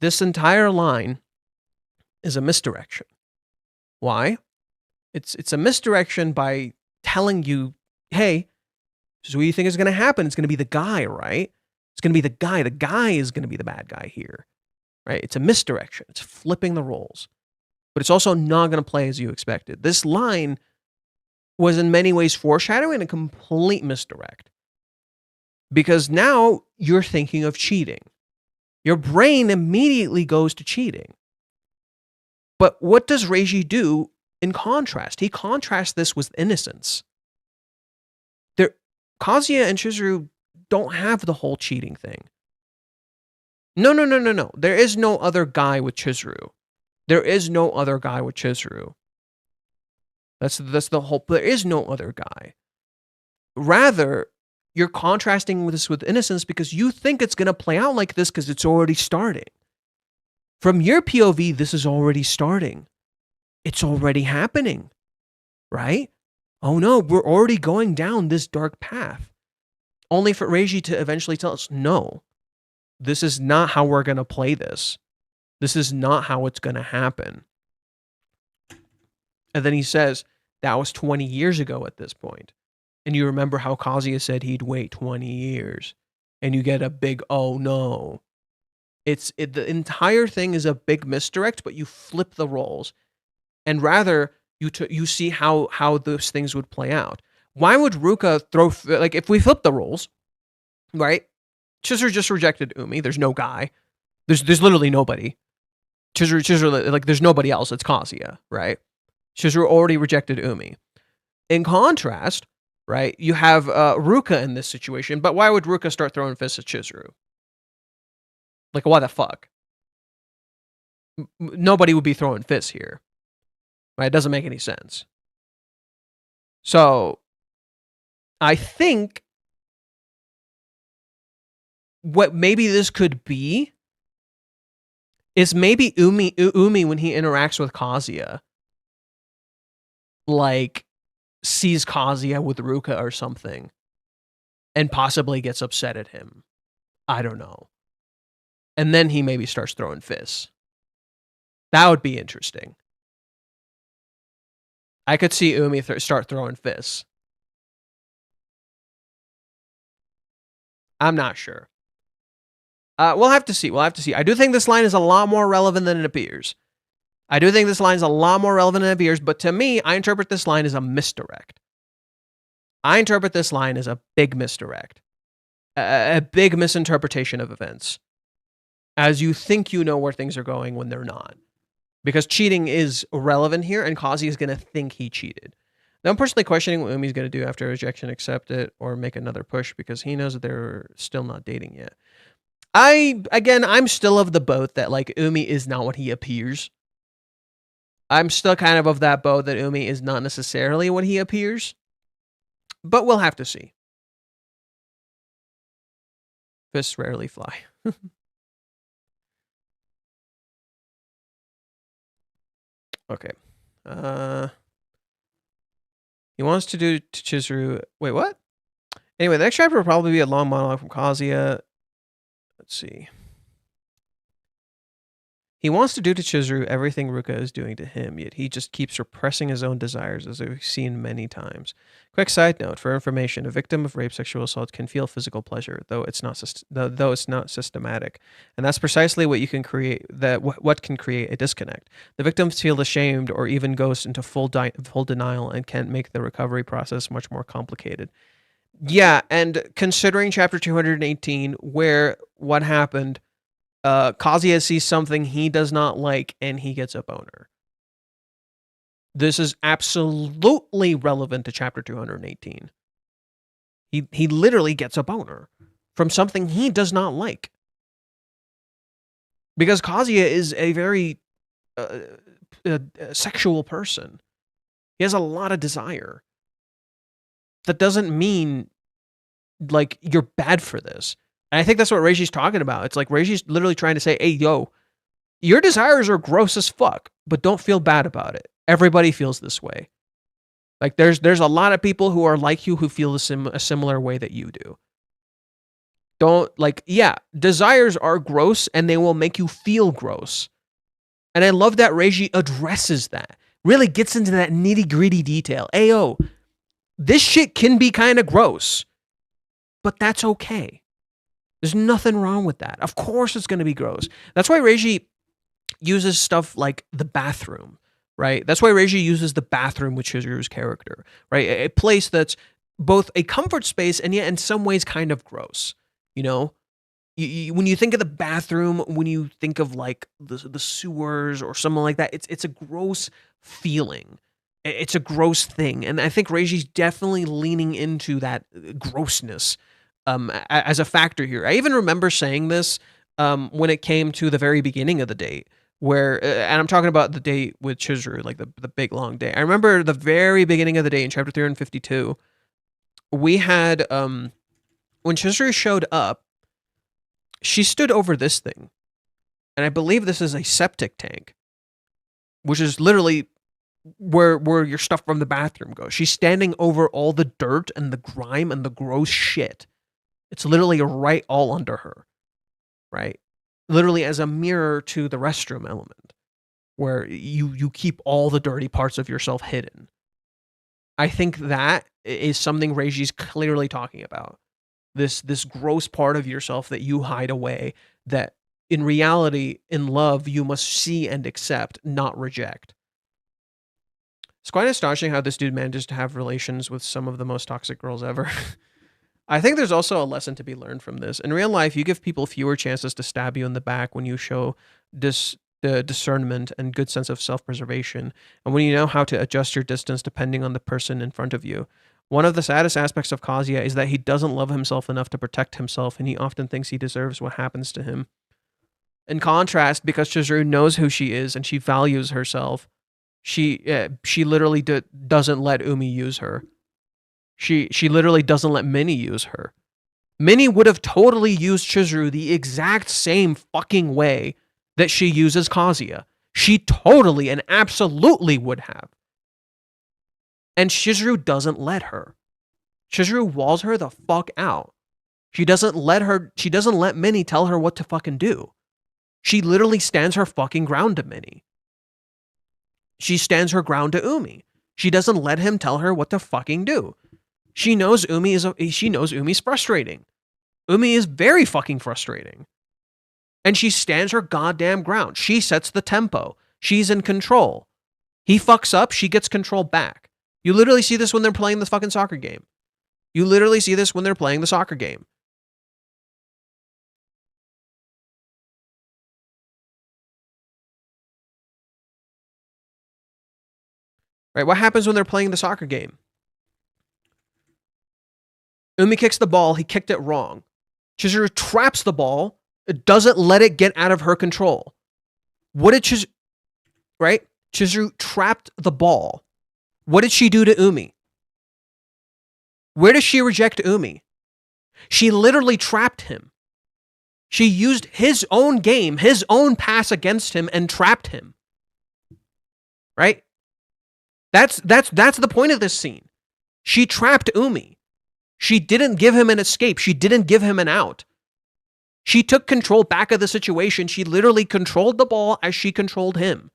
This entire line is a misdirection. Why? It's a misdirection by telling you, hey, this is what you think is going to happen. It's going to be the guy, right? It's going to be the guy. The guy is going to be the bad guy here, right? It's a misdirection. It's flipping the roles. But it's also not going to play as you expected. This line was in many ways foreshadowing a complete misdirect. Because now you're thinking of cheating. Your brain immediately goes to cheating. But what does Reiji do in contrast? He contrasts this with innocence. Kazuya and Chizuru don't have the whole cheating thing. No. There is no other guy with Chizuru. There is no other guy with Chizuru. That's the whole. There is no other guy. Rather, you're contrasting this with innocence because you think it's going to play out like this because it's already starting. From your POV, this is already starting. It's already happening, right? Oh no, we're already going down this dark path. Only for Reiji to eventually tell us, no, this is not how we're going to play this. This is not how it's going to happen. And then he says, that was 20 years ago at this point. And you remember how Kazuya said he'd wait 20 years. And you get a big, oh no. The entire thing is a big misdirect, but you flip the roles. And rather, you see how those things would play out. Why would Ruka throw, like, if we flip the roles, right? Chizuru just rejected Umi. There's no guy. There's literally nobody. Chizuru, like, there's nobody else. It's Kazuya, right? Chizuru already rejected Umi. In contrast, right, you have Ruka in this situation, but why would Ruka start throwing fists at Chizuru? Like, why the fuck? Nobody would be throwing fists here. Right? It doesn't make any sense. So, I think what maybe this could be is maybe Umi when he interacts with Kazuya, like, sees Kazuya with Ruka or something and possibly gets upset at him. I don't know. And then he maybe starts throwing fists. That would be interesting. I could see Umi start throwing fists. I'm not sure. We'll have to see. We'll have to see. I do think this line is a lot more relevant than it appears. But to me, I interpret this line as a misdirect. I interpret this line as a big misdirect. A big misinterpretation of events. As you think you know where things are going when they're not. Because cheating is relevant here, and Kazi is going to think he cheated. Now, I'm personally questioning what Umi's going to do after rejection, accept it, or make another push, because he knows that they're still not dating yet. I'm still of the boat that, like, Umi is not what he appears. I'm still kind of that boat that Umi is not necessarily what he appears. But we'll have to see. Fists rarely fly. Okay. He wants to do to Chizuru. Wait, what? Anyway, the next chapter will probably be a long monologue from Kazuya. Let's see. He wants to do to Chizuru everything Ruka is doing to him, yet he just keeps repressing his own desires, as we've seen many times. Quick side note for information: a victim of rape, sexual assault can feel physical pleasure, though it's not systematic, and that's precisely what you can create. What can create a disconnect. The victims feel ashamed or even goes into full denial and can make the recovery process much more complicated. Yeah, and considering chapter 218, where what happened. Kazuya sees something he does not like, and he gets a boner. This is absolutely relevant to chapter 218. He literally gets a boner from something he does not like. Because Kazuya is a very sexual person. He has a lot of desire. That doesn't mean, like, you're bad for this. And I think that's what Reiji's talking about. It's like Reiji's literally trying to say, hey, yo, your desires are gross as fuck, but don't feel bad about it. Everybody feels this way. Like, there's a lot of people who are like you who feel a similar way that you do. Desires are gross and they will make you feel gross. And I love that Reiji addresses that. Really gets into that nitty-gritty detail. Hey, yo, this shit can be kind of gross, but that's okay. There's nothing wrong with that. Of course it's going to be gross. That's why Reiji uses stuff like the bathroom, right? That's why Reiji uses the bathroom with Chizuru's character, right? A place that's both a comfort space and yet in some ways kind of gross, you know? When you think of the bathroom, when you think of like the sewers or something like that, it's a gross feeling. It's a gross thing. And I think Reiji's definitely leaning into that grossness as a factor here. I even remember saying this when it came to the very beginning of the date, where, and I'm talking about the date with Chizuru, like the big long day. I remember the very beginning of the date in chapter 352, we had, when Chizuru showed up, she stood over this thing. And I believe this is a septic tank, which is literally where your stuff from the bathroom goes. She's standing over all the dirt and the grime and the gross shit. It's literally right all under her, right? Literally as a mirror to the restroom element, where you keep all the dirty parts of yourself hidden. I think that is something Reiji's clearly talking about. This gross part of yourself that you hide away, that in reality, in love, you must see and accept, not reject. It's quite astonishing how this dude manages to have relations with some of the most toxic girls ever. I think there's also a lesson to be learned from this. In real life, you give people fewer chances to stab you in the back when you show the discernment and good sense of self-preservation, and when you know how to adjust your distance depending on the person in front of you. One of the saddest aspects of Kazuya is that he doesn't love himself enough to protect himself, and he often thinks he deserves what happens to him. In contrast, because Chizuru knows who she is and she values herself, she literally doesn't let Umi use her. She literally doesn't let Minnie use her. Minnie would have totally used Chizuru the exact same fucking way that she uses Kazuya. She totally and absolutely would have. And Chizuru doesn't let her. Chizuru walls her the fuck out. She doesn't let Minnie tell her what to fucking do. She literally stands her fucking ground to Minnie. She stands her ground to Umi. She doesn't let him tell her what to fucking do. She knows Umi's frustrating. Umi is very fucking frustrating. And she stands her goddamn ground. She sets the tempo. She's in control. He fucks up, she gets control back. You literally see this when they're playing the fucking soccer game. You literally see this when they're playing the soccer game. Right? What happens when they're playing the soccer game? Umi kicks the ball, he kicked it wrong. Chizuru traps the ball, it doesn't let it get out of her control. What did Chizuru... Right? Chizuru trapped the ball. What did she do to Umi? Where does she reject Umi? She literally trapped him. She used his own game, his own pass against him and trapped him. Right? That's the point of this scene. She trapped Umi. She didn't give him an escape. She didn't give him an out. She took control back of the situation. She literally controlled the ball as she controlled him.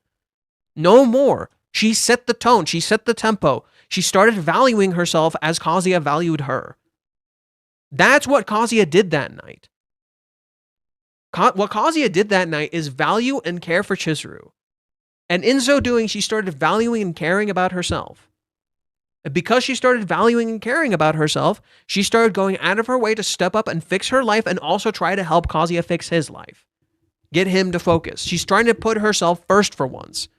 No more. She set the tone. She set the tempo. She started valuing herself as Kazuya valued her. That's what Kazuya did that night. What Kazuya did that night is value and care for Chizuru. And in so doing, she started valuing and caring about herself. And because she started valuing and caring about herself, she started going out of her way to step up and fix her life and also try to help Kazuya fix his life. Get him to focus. She's trying to put herself first for once.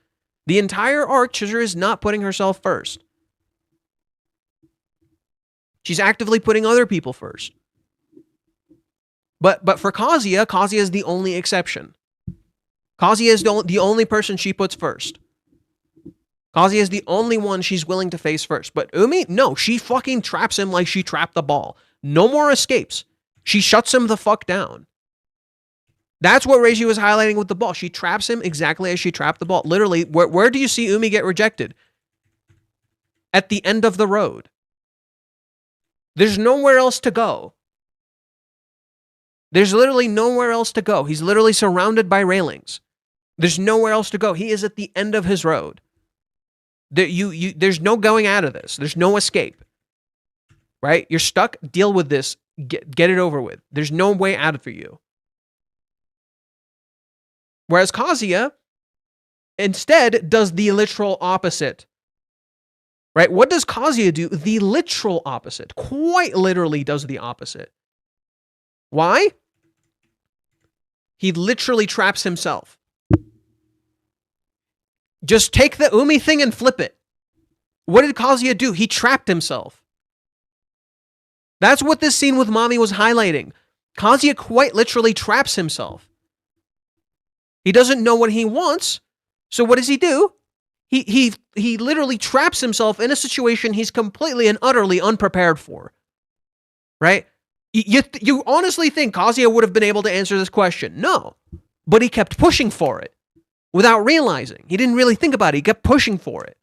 The entire arc, Chizuru is not putting herself first. She's actively putting other people first. But for Kazuya, Kazuya is the only exception. Kazuya is the only person she puts first. Kazuya is the only one she's willing to face first. But Umi, no, she fucking traps him like she trapped the ball. No more escapes. She shuts him the fuck down. That's what Reiji was highlighting with the ball. She traps him exactly as she trapped the ball. Literally, where do you see Umi get rejected? At the end of the road. There's nowhere else to go. There's literally nowhere else to go. He's literally surrounded by railings. There's nowhere else to go. He is at the end of his road. There's no going out of this. There's no escape. Right? You're stuck. Deal with this. Get it over with. There's no way out for you. Whereas Kazuya instead does the literal opposite. Right? What does Kazuya do? The literal opposite. Quite literally does the opposite. Why? He literally traps himself. Just take the Umi thing and flip it. What did Kazuya do? He trapped himself. That's what this scene with Mommy was highlighting. Kazuya quite literally traps himself. He doesn't know what he wants, so what does he do? He literally traps himself in a situation he's completely and utterly unprepared for. Right? You honestly think Kazuya would have been able to answer this question? No. But he kept pushing for it without realizing. He didn't really think about it. He kept pushing for it.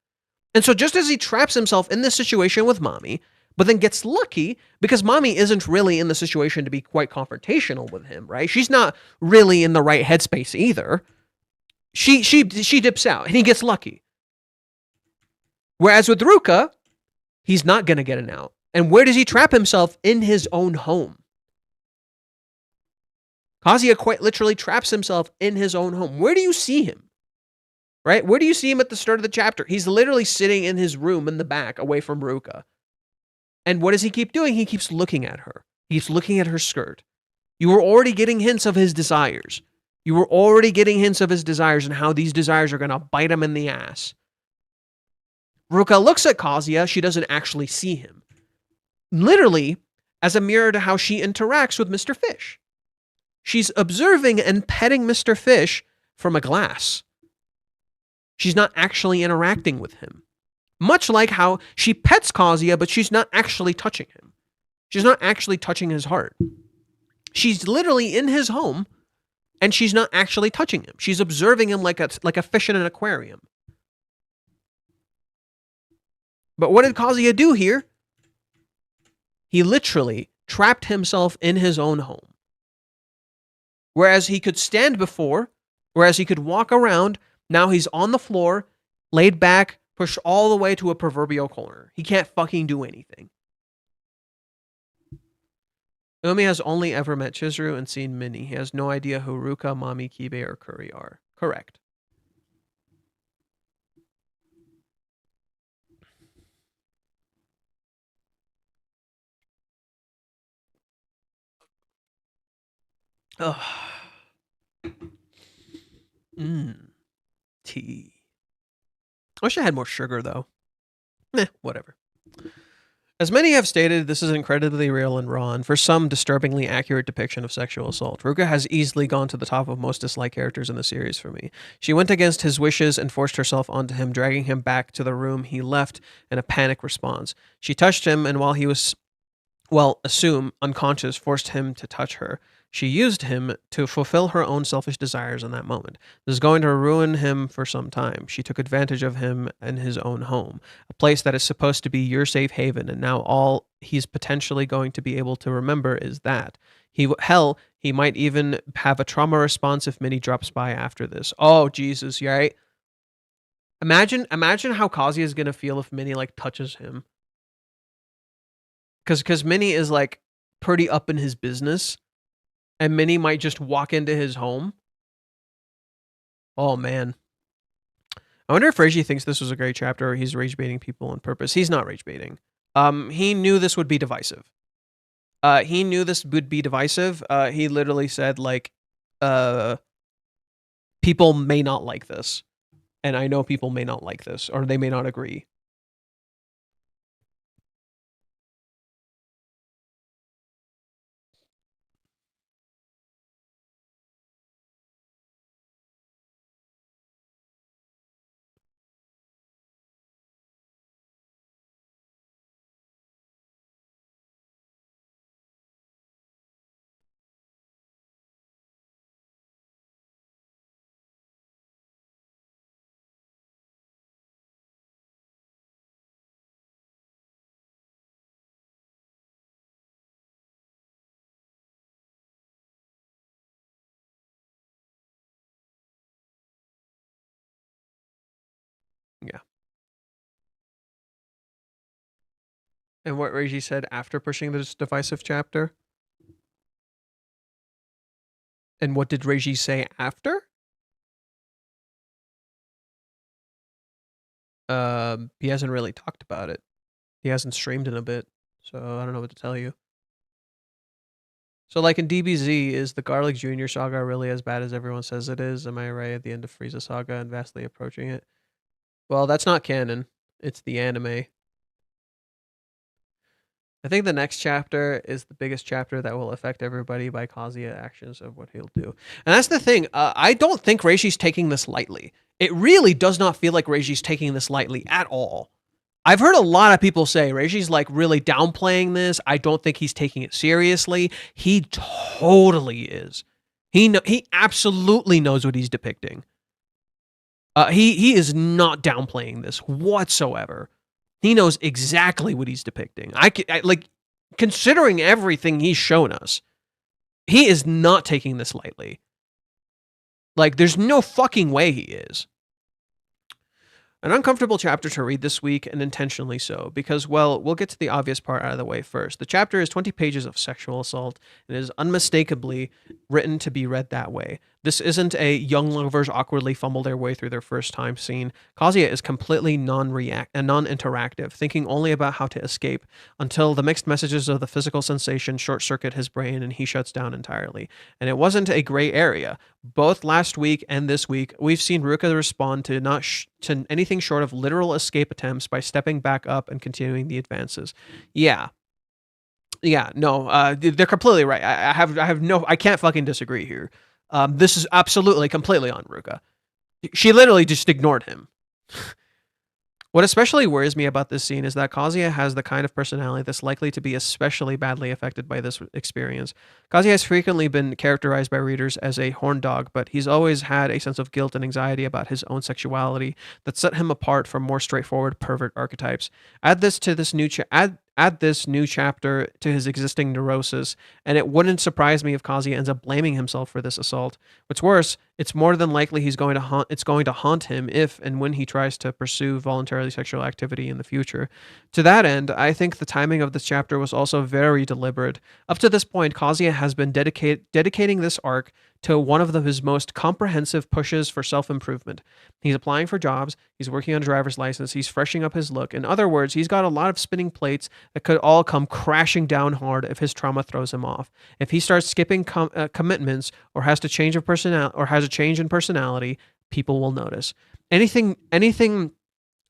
And so just as he traps himself in this situation with Mommy, but then gets lucky because Mommy isn't really in the situation to be quite confrontational with him, right? She's not really in the right headspace either. She dips out and he gets lucky. Whereas with Ruka, he's not going to get an out. And where does he trap himself? In his own home. Kazuya quite literally traps himself in his own home. Where do you see him? Right? Where do you see him at the start of the chapter? He's literally sitting in his room in the back away from Ruka. And what does he keep doing? He keeps looking at her. He keeps looking at her skirt. You were already getting hints of his desires. You were already getting hints of his desires and how these desires are going to bite him in the ass. Ruka looks at Kazuya. She doesn't actually see him. Literally, as a mirror to how she interacts with Mr. Fish. She's observing and petting Mr. Fish from a glass. She's not actually interacting with him. Much like how she pets Kazuya, but she's not actually touching him. She's not actually touching his heart. She's literally in his home, and she's not actually touching him. She's observing him like a fish in an aquarium. But what did Kazuya do here? He literally trapped himself in his own home. Whereas he could stand before, whereas he could walk around, now he's on the floor, laid back, pushed all the way to a proverbial corner. He can't fucking do anything. Umi has only ever met Chizuru and seen Minnie. He has no idea who Ruka, Mami, Kibe, or Kuri are. Correct. Ugh. Tea. I wish I had more sugar, though. Whatever. As many have stated, this is incredibly real and raw, and for some, disturbingly accurate depiction of sexual assault. Ruka has easily gone to the top of most disliked characters in the series for me. She went against his wishes and forced herself onto him, dragging him back to the room he left in a panic response. She touched him, and while he was, assume, unconscious, forced him to touch her. She used him to fulfill her own selfish desires in that moment. This is going to ruin him for some time. She took advantage of him in his own home, a place that is supposed to be your safe haven, and now all he's potentially going to be able to remember is that. He might even have a trauma response if Minnie drops by after this. Oh, Jesus, you right? Imagine how Kazuya is going to feel if Minnie, touches him. Because Minnie is, pretty up in his business. And Minnie might just walk into his home. Oh, man. I wonder if Reiji thinks this was a great chapter or he's rage baiting people on purpose. He's not rage baiting. He knew this would be divisive. He literally said, people may not like this. And I know people may not like this, or they may not agree. Yeah. And what Reiji said after pushing this divisive chapter? And what did Reiji say after? He hasn't really talked about it. He hasn't streamed in a bit, so I don't know what to tell you. So, in DBZ, is the Garlic Jr. saga really as bad as everyone says it is? Am I right at the end of Frieza saga and vastly approaching it? Well, that's not canon. It's the anime. I think the next chapter is the biggest chapter that will affect everybody by Kazuya actions of what he'll do. And that's the thing. I don't think Reishi's taking this lightly. It really does not feel like Reishi's taking this lightly at all. I've heard a lot of people say Reishi's really downplaying this. I don't think he's taking it seriously. He totally is. He absolutely knows what he's depicting. He is not downplaying this whatsoever. He knows exactly what he's depicting. Considering everything he's shown us, he is not taking this lightly. There's no fucking way he is. An uncomfortable chapter to read this week, and intentionally so, because, we'll get to the obvious part out of the way first. The chapter is 20 pages of sexual assault, and is unmistakably written to be read that way. This isn't a young lovers awkwardly fumble their way through their first time scene. Kazuya is completely non-interactive, thinking only about how to escape, until the mixed messages of the physical sensation short-circuit his brain and he shuts down entirely. And it wasn't a gray area. Both last week and this week, we've seen Ruka respond to to anything short of literal escape attempts by stepping back up and continuing the advances. Yeah, no, they're completely right. I can't fucking disagree here. This is absolutely completely on Ruka. She literally just ignored him. What especially worries me about this scene is that Kazuya has the kind of personality that's likely to be especially badly affected by this experience. Kazuya has frequently been characterized by readers as a horn dog, but he's always had a sense of guilt and anxiety about his own sexuality that set him apart from more straightforward pervert archetypes. Add add this new chapter to his existing neurosis, and it wouldn't surprise me if Kazuya ends up blaming himself for this assault. What's worse, it's more than likely it's going to haunt him if and when he tries to pursue voluntarily sexual activity in the future. To that end, I think the timing of this chapter was also very deliberate. Up to this point, Kazuya has been dedicating this arc to one of his most comprehensive pushes for self-improvement. He's applying for jobs, he's working on a driver's license, he's freshening up his look. In other words, he's got a lot of spinning plates that could all come crashing down hard if his trauma throws him off. If he starts skipping commitments or has to change has a change in personality, people will notice.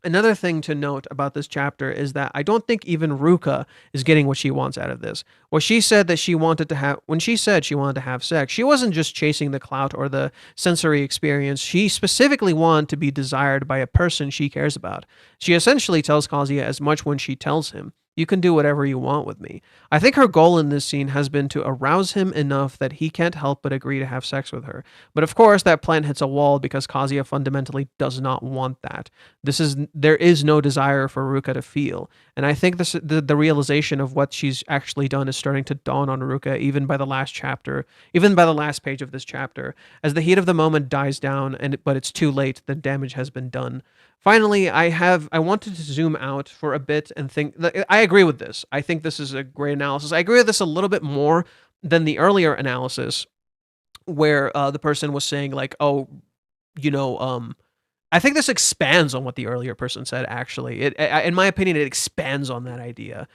Another thing to note about this chapter is that I don't think even Ruka is getting what she wants out of this. What she said that she wanted to have, when she said she wanted to have sex, she wasn't just chasing the clout or the sensory experience. She specifically wanted to be desired by a person she cares about. She essentially tells Kazuya as much when she tells him, "You can do whatever you want with me." I think her goal in this scene has been to arouse him enough that he can't help but agree to have sex with her. But of course, that plan hits a wall because Kazuya fundamentally does not want that. There is no desire for Ruka to feel. And I think the realization of what she's actually done is starting to dawn on Ruka even by the last page of this chapter. As the heat of the moment dies down, but it's too late, the damage has been done. Finally, I wanted to zoom out for a bit and think. I agree with this. I think this is a great analysis. I agree with this a little bit more than the earlier analysis, where the person was saying like, "Oh, I think this expands on what the earlier person said. Actually, in my opinion, it expands on that idea.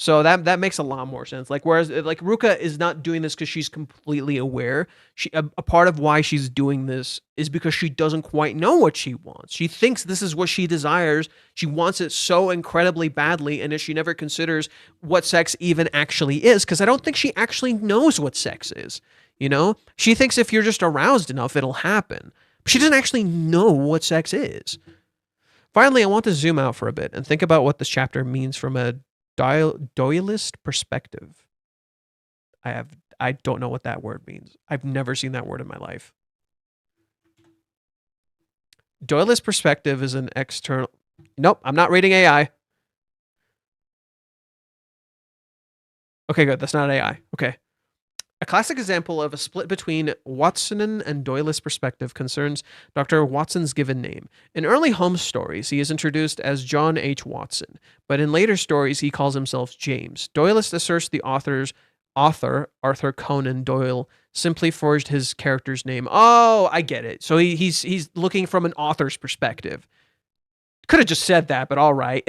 So that makes a lot more sense. Like, whereas like Ruka is not doing this because she's completely aware. A part of why she's doing this is because she doesn't quite know what she wants. She thinks this is what she desires. She wants it so incredibly badly, and she never considers what sex even actually is. Because I don't think she actually knows what sex is. She thinks if you're just aroused enough, it'll happen. But she doesn't actually know what sex is. Finally, I want to zoom out for a bit and think about what this chapter means from a doyalist perspective. I don't know what that word means. I've never seen that word in my life. Doyalist perspective is an external. Nope, I'm not reading AI. Okay, good. That's not AI. Okay. A classic example of a split between Watsonan and Doyle's perspective concerns Dr. Watson's given name. In early Holmes stories, he is introduced as John H. Watson, but in later stories, he calls himself James. Doylist asserts the author, Arthur Conan Doyle, simply forged his character's name. Oh, I get it. So he's looking from an author's perspective. Could have just said that, but all right.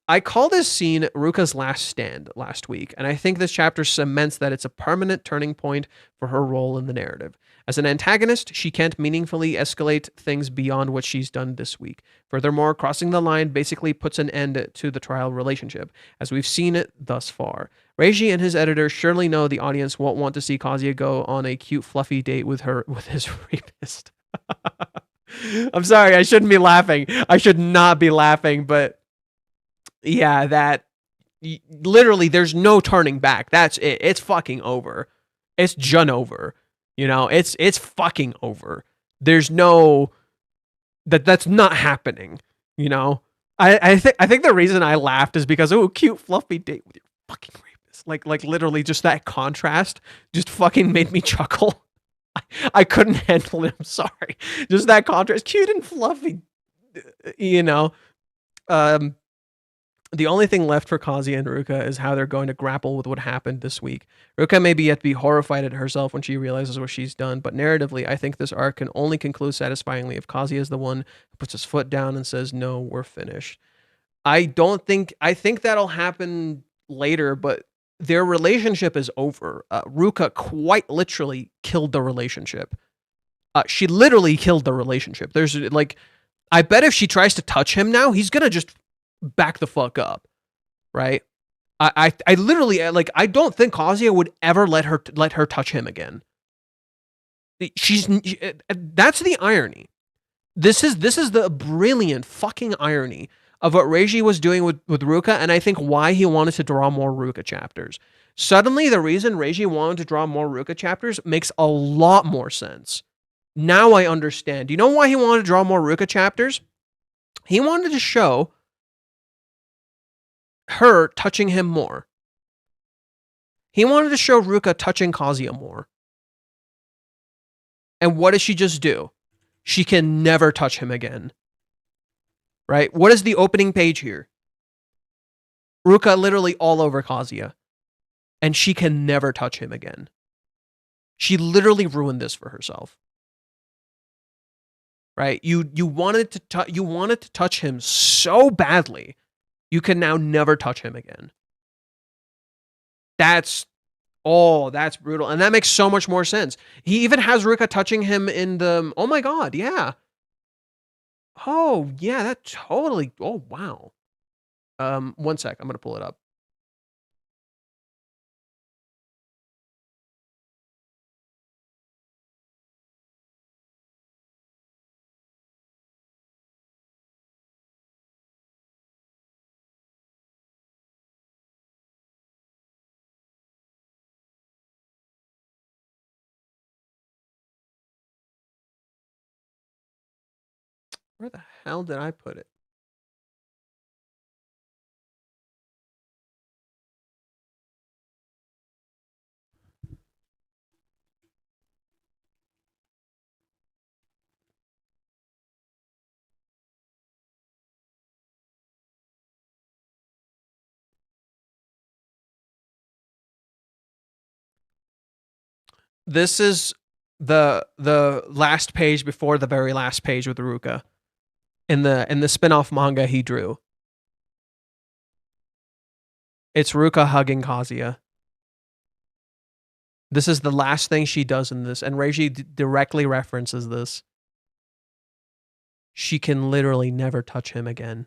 I call this scene Ruka's last stand last week, and I think this chapter cements that it's a permanent turning point for her role in the narrative. As an antagonist, she can't meaningfully escalate things beyond what she's done this week. Furthermore, crossing the line basically puts an end to the trial relationship, as we've seen it thus far. Reiji and his editor surely know the audience won't want to see Kazuya go on a cute, fluffy date with his rapist. I'm sorry, I shouldn't be laughing. I should not be laughing, but yeah, that literally there's no turning back. That's it. It's fucking over. It's jun over. It's fucking over. There's no that's not happening. I think the reason I laughed is because cute fluffy date with your fucking rapist. Like literally just that contrast just fucking made me chuckle. I couldn't handle it. I'm sorry. Just that contrast, cute and fluffy. The only thing left for Kazuya and Ruka is how they're going to grapple with what happened this week. Ruka may be yet to be horrified at herself when she realizes what she's done, but narratively, I think this arc can only conclude satisfyingly if Kazuya is the one who puts his foot down and says, "No, we're finished." I think that'll happen later, but their relationship is over. Ruka quite literally killed the relationship. She literally killed the relationship. There's I bet if she tries to touch him now, he's gonna just back the fuck up, right? I literally I don't think Kazuya would ever let her touch him again. That's the irony. This is the brilliant fucking irony of what Reiji was doing with Ruka, and I think why he wanted to draw more Ruka chapters. Suddenly, the reason Reiji wanted to draw more Ruka chapters makes a lot more sense. Now I understand. Do you know why he wanted to draw more Ruka chapters? He wanted to show her touching him more. He wanted to show Ruka touching Kazuya more. And what does she just do? She can never touch him again. Right? What is the opening page here? Ruka literally all over Kazuya. And she can never touch him again. She literally ruined this for herself. Right? You wanted to touch him so badly, you can now never touch him again. That's brutal. And that makes so much more sense. He even has Ruka touching him in the... Oh my god, yeah. Oh, yeah, that totally... Oh, wow. 1 sec, I'm going to pull it up. Where the hell did I put it? This is the last page before the very last page with Ruka. In the spin-off manga he drew. It's Ruka hugging Kazuya. This is the last thing she does in this, and Reiji directly references this. She can literally never touch him again.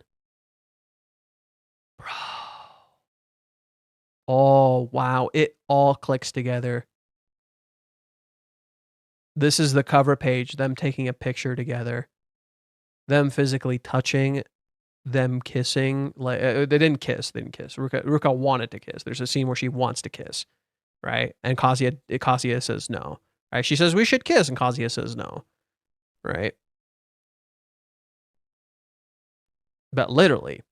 Bro. Oh, wow. It all clicks together. This is the cover page, them taking a picture together. Them physically touching, them kissing. Like they didn't kiss. Ruka wanted to kiss. There's a scene where she wants to kiss, right? And Kazuya says no. Right? She says we should kiss, and Kazuya says no. Right? But literally,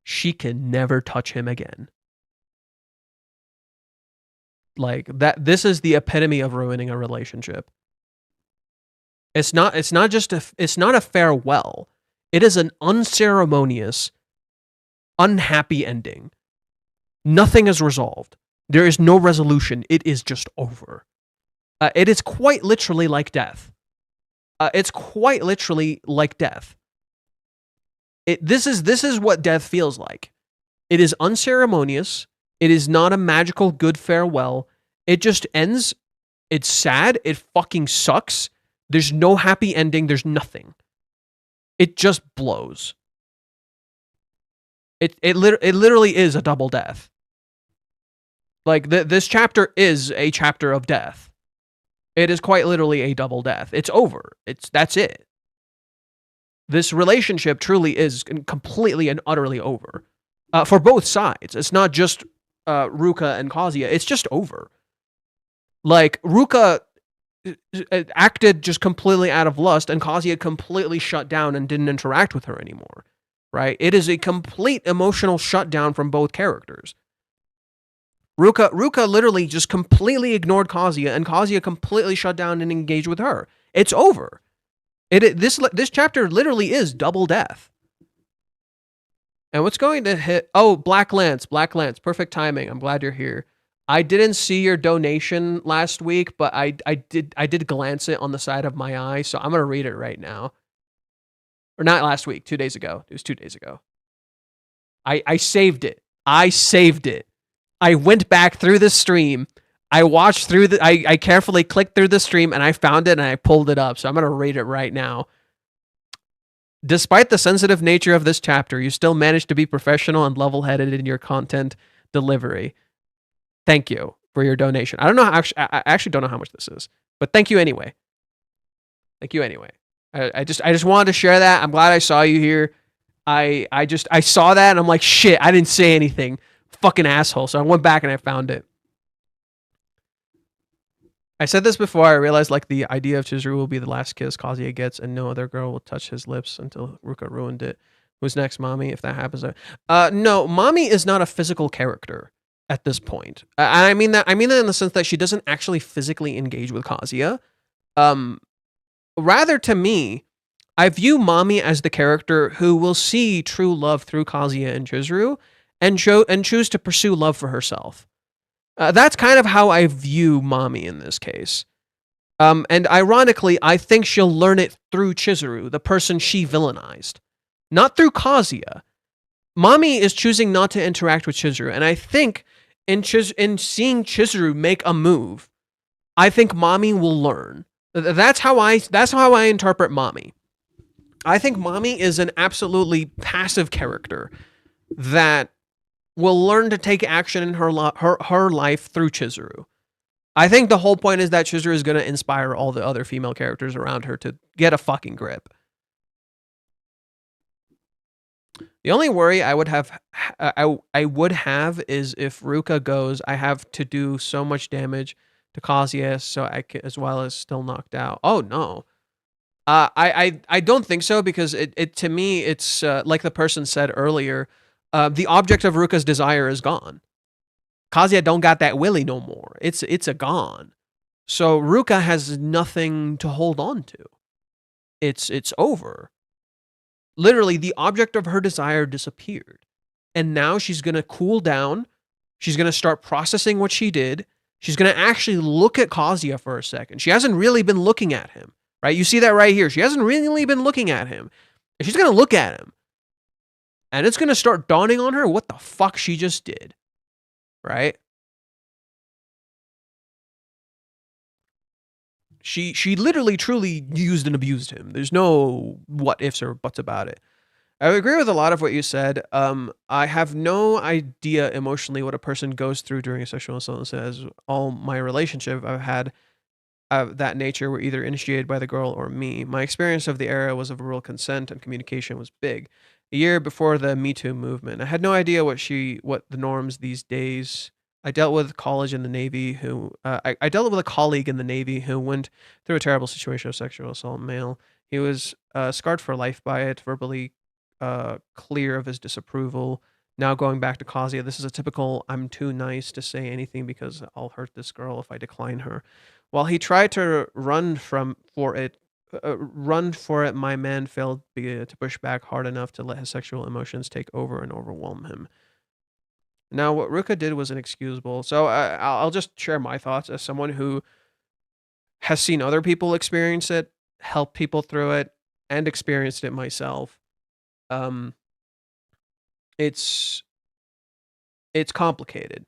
she can never touch him again. Like that. This is the epitome of ruining a relationship. It's not a farewell. It is an unceremonious, unhappy ending. Nothing is resolved. There is no resolution. It is just over. It is quite literally like death. It's quite literally like death. This is what death feels like. It is unceremonious. It is not a magical good farewell. It just ends. It's sad. It fucking sucks. There's no happy ending. There's nothing. It just blows. It literally is a double death. Like this chapter is a chapter of death. It is quite literally a double death. It's over. That's it. This relationship truly is completely and utterly over. For both sides. It's not just Ruka and Kazuya. It's just over. Like Ruka acted just completely out of lust, and Kazuya completely shut down and didn't interact with her anymore, right? It is a complete emotional shutdown from both characters. Ruka literally just completely ignored Kazuya, and Kazuya completely shut down and engaged with her. It's over. This chapter literally is double death. And what's going to hit? Oh, Black Lance, perfect timing. I'm glad you're here. I didn't see your donation last week, but I did glance it on the side of my eye, so I'm gonna read it right now. Or not last week, 2 days ago. It was 2 days ago. I saved it. I went back through the stream. I watched through I carefully clicked through the stream and I found it and I pulled it up. So I'm gonna read it right now. Despite the sensitive nature of this chapter, you still managed to be professional and level-headed in your content delivery. Thank you for your donation. I don't know how, I actually don't know how much this is, but thank you anyway. Thank you anyway. I just wanted to share that. I'm glad I saw you here. I saw that and I'm like, shit, I didn't say anything. Fucking asshole. So I went back and I found it. I said this before. I realized like the idea of Chizuru will be the last kiss Kazuya gets and no other girl will touch his lips until Ruka ruined it. Who's next, Mommy? If that happens, no, Mommy is not a physical character at this point. I mean that in the sense that she doesn't actually physically engage with Kazuya. Rather, to me, I view Mommy as the character who will see true love through Kazuya and Chizuru, and choose to pursue love for herself. That's kind of how I view Mommy in this case. And ironically, I think she'll learn it through Chizuru, the person she villainized, not through Kazuya. Mommy is choosing not to interact with Chizuru, and I think in seeing Chizuru make a move, I think Mommy will learn. That's how I interpret Mommy. I think Mommy is an absolutely passive character that will learn to take action in her life through Chizuru. I think the whole point is that Chizuru is going to inspire all the other female characters around her to get a fucking grip. The only worry I would have is if Ruka goes, I have to do so much damage to Kazuya, so I can, as well as still knocked out. Oh no, I don't think so, because it to me it's like the person said earlier, the object of Ruka's desire is gone. Kazuya don't got that willy no more. It's a gone. So Ruka has nothing to hold on to. It's over. Literally, the object of her desire disappeared. And now she's going to cool down. She's going to start processing what she did. She's going to actually look at Kazuya for a second. She hasn't really been looking at him, right? You see that right here. She hasn't really been looking at him. And she's going to look at him. And it's going to start dawning on her what the fuck she just did, right? She literally, truly used and abused him. There's no what ifs or buts about it. I agree with a lot of what you said. I have no idea emotionally what a person goes through during a sexual assault. As all my relationship I've had that nature were either initiated by the girl or me. My experience of the era was of rural consent, and communication was big. A year before the Me Too movement, I had no idea what the norms these days. I dealt with college in the Navy who I dealt with a colleague in the Navy who went through a terrible situation of sexual assault. Male. He was scarred for life by it, verbally clear of his disapproval. Now going back to Kazuya, this is a typical I'm too nice to say anything because I'll hurt this girl if I decline her. While he tried to run for it, my man failed to push back hard enough to let his sexual emotions take over and overwhelm him. Now, what Ruka did was inexcusable. So I'll just share my thoughts as someone who has seen other people experience it, helped people through it, and experienced it myself. It's complicated.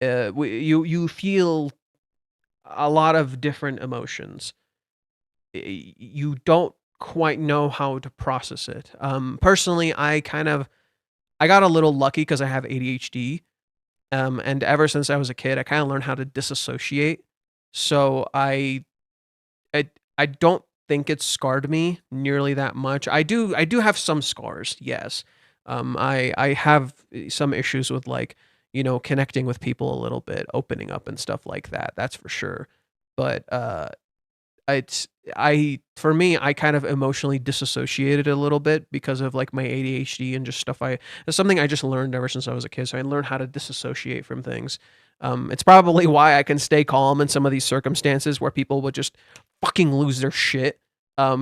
You feel a lot of different emotions. You don't quite know how to process it. Personally, I got a little lucky because I have ADHD. And ever since I was a kid, I kind of learned how to disassociate. So I don't think it scarred me nearly that much. I do have some scars, yes. I have some issues with, like, connecting with people a little bit, opening up and stuff like that. That's for sure. But for me, I kind of emotionally disassociated a little bit because of, like, my ADHD and just stuff. It's something I just learned ever since I was a kid. So I learned how to disassociate from things. It's probably why I can stay calm in some of these circumstances where people would just fucking lose their shit.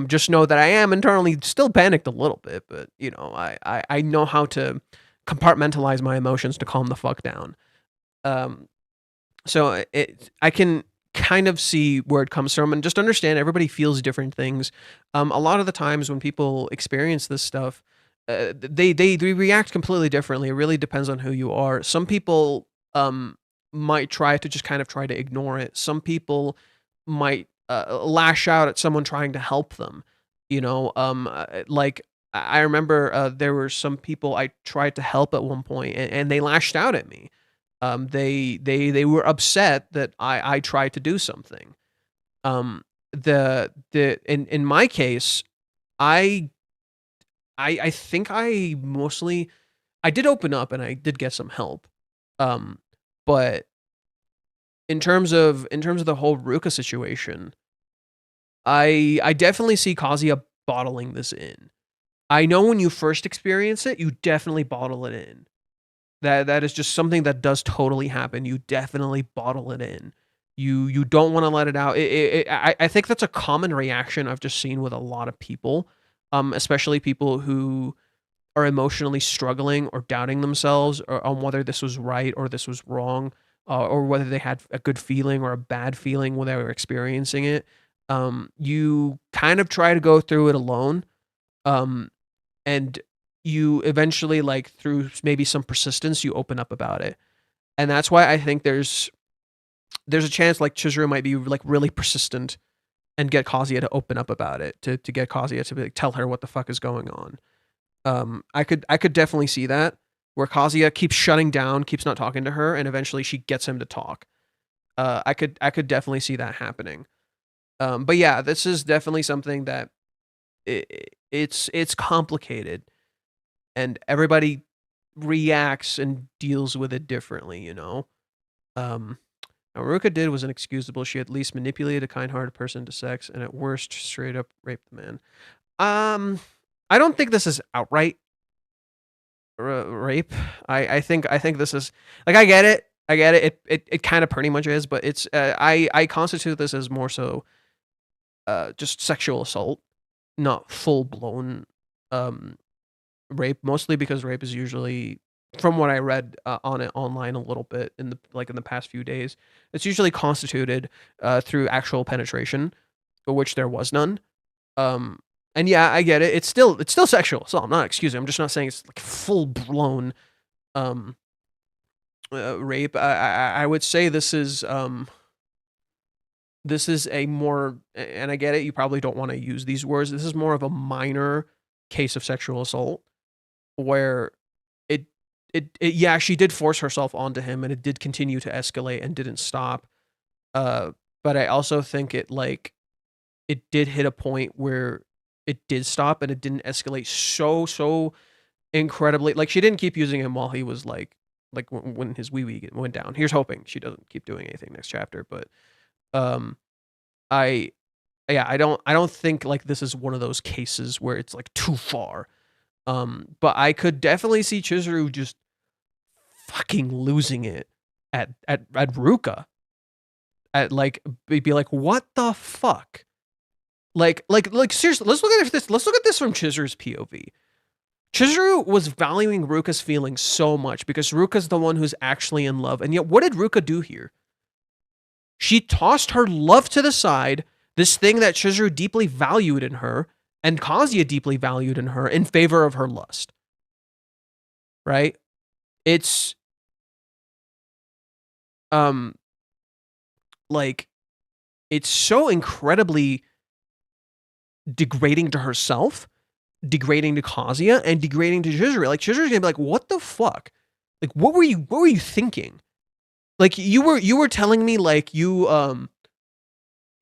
Just know that I am internally still panicked a little bit, but I know how to compartmentalize my emotions to calm the fuck down. So I can kind of see where it comes from, and just understand everybody feels different things. A lot of the times when people experience this stuff, they react completely differently. It really depends on who you are. Some people might try to ignore it. Some people might lash out at someone trying to help them. Like, I remember there were some people I tried to help at one point, and they lashed out at me. They were upset that I tried to do something. In my case, I think I did open up and I did get some help. But in terms of the whole Ruka situation, I definitely see Kazuya bottling this in. I know when you first experience it, you definitely bottle it in. That is just something that does totally happen. You definitely bottle it in. You don't want to let it out. I think that's a common reaction I've just seen with a lot of people, especially people who are emotionally struggling or doubting themselves or on whether this was right or this was wrong, or whether they had a good feeling or a bad feeling when they were experiencing it. You kind of try to go through it alone, and you eventually, like through maybe some persistence, you open up about it, and that's why I think there's a chance like Chizuru might be like really persistent and get Kazuya to open up about it, to get Kazuya to like, tell her what the fuck is going on. I could definitely see that, where Kazuya keeps shutting down, keeps not talking to her, and eventually she gets him to talk. I could definitely see that happening. But yeah, this is definitely something that it's complicated, and everybody reacts and deals with it differently, you know. What Ruka did was inexcusable. She at least manipulated a kind-hearted person to sex, and at worst, straight up raped the man. I don't think this is outright rape. I think this is like, I get it. It kind of pretty much is, but it's I constitute this as more so just sexual assault, not full blown rape. Mostly because rape is usually, from what I read on it online a little bit in the past few days, it's usually constituted through actual penetration, which there was none. And yeah, I get it. It's still sexual. So I'm not excusing. I'm just not saying it's like full blown rape. I would say this is a more, and I get it, you probably don't want to use these words. This is more of a minor case of sexual assault, where yeah, she did force herself onto him, and it did continue to escalate and didn't stop. But I also think it did hit a point where it did stop, and it didn't escalate so incredibly. Like, she didn't keep using him while he was like when his wee went down. Here's hoping she doesn't keep doing anything next chapter. But I don't think like this is one of those cases where it's like too far. But I could definitely see Chizuru just fucking losing it at Ruka. At like, be like, what the fuck? Like seriously, let's look at this from Chizuru's POV. Chizuru was valuing Ruka's feelings so much because Ruka's the one who's actually in love. And yet, what did Ruka do here? She tossed her love to the side, this thing that Chizuru deeply valued in her, and Kazuya deeply valued in her, in favor of her lust. Right? It's like, it's so incredibly degrading to herself, degrading to Kazuya, and degrading to Chizuru. Like, Chizuru's gonna be like, what the fuck? Like, what were you thinking? Like, you were telling me like you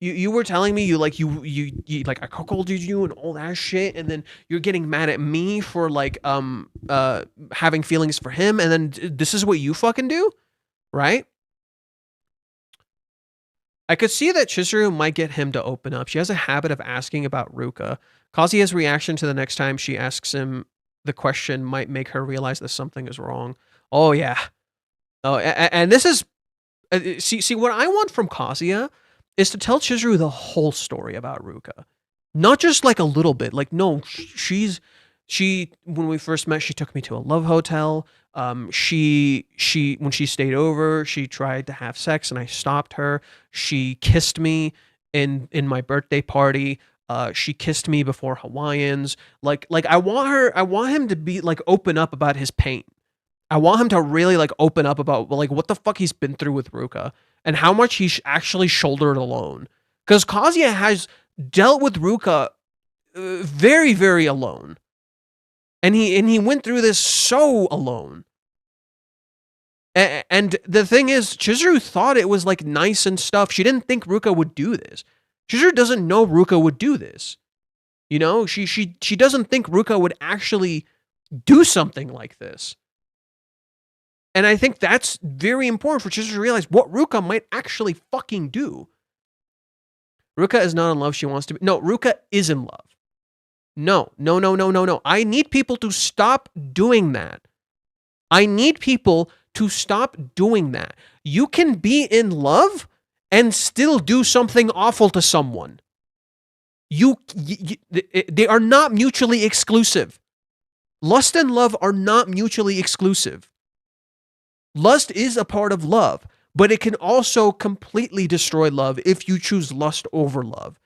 were telling me you like I cuckolded you and all that shit, and then you're getting mad at me for like having feelings for him, and then this is what you fucking do, right? I could see that Chizuru might get him to open up. She has a habit of asking about Ruka. Kazuya's reaction to the next time she asks him the question might make her realize that something is wrong. Oh yeah. Oh, and this is see what I want from Kazuya is to tell Chizuru the whole story about Ruka, not just like a little bit. Like, no, she when we first met, she took me to a love hotel. She when she stayed over, she tried to have sex and I stopped her. She kissed me in my birthday party. She kissed me before Hawaiians. Like I want him to be like open up about his pain. I want him to really like open up about like what the fuck he's been through with Ruka and how much he actually shouldered alone. Because Kazuya has dealt with Ruka very, very alone. And he went through this so alone. And the thing is, Chizuru thought it was like nice and stuff. She didn't think Ruka would do this. Chizuru doesn't know Ruka would do this. You know, she doesn't think Ruka would actually do something like this. And I think that's very important for Chizuru to realize what Ruka might actually fucking do. Ruka is not in love. She wants to be. No, Ruka is in love. No. I need people to stop doing that. I need people to stop doing that. You can be in love and still do something awful to someone. They are not mutually exclusive. Lust and love are not mutually exclusive. Lust is a part of love, but it can also completely destroy love if you choose lust over love.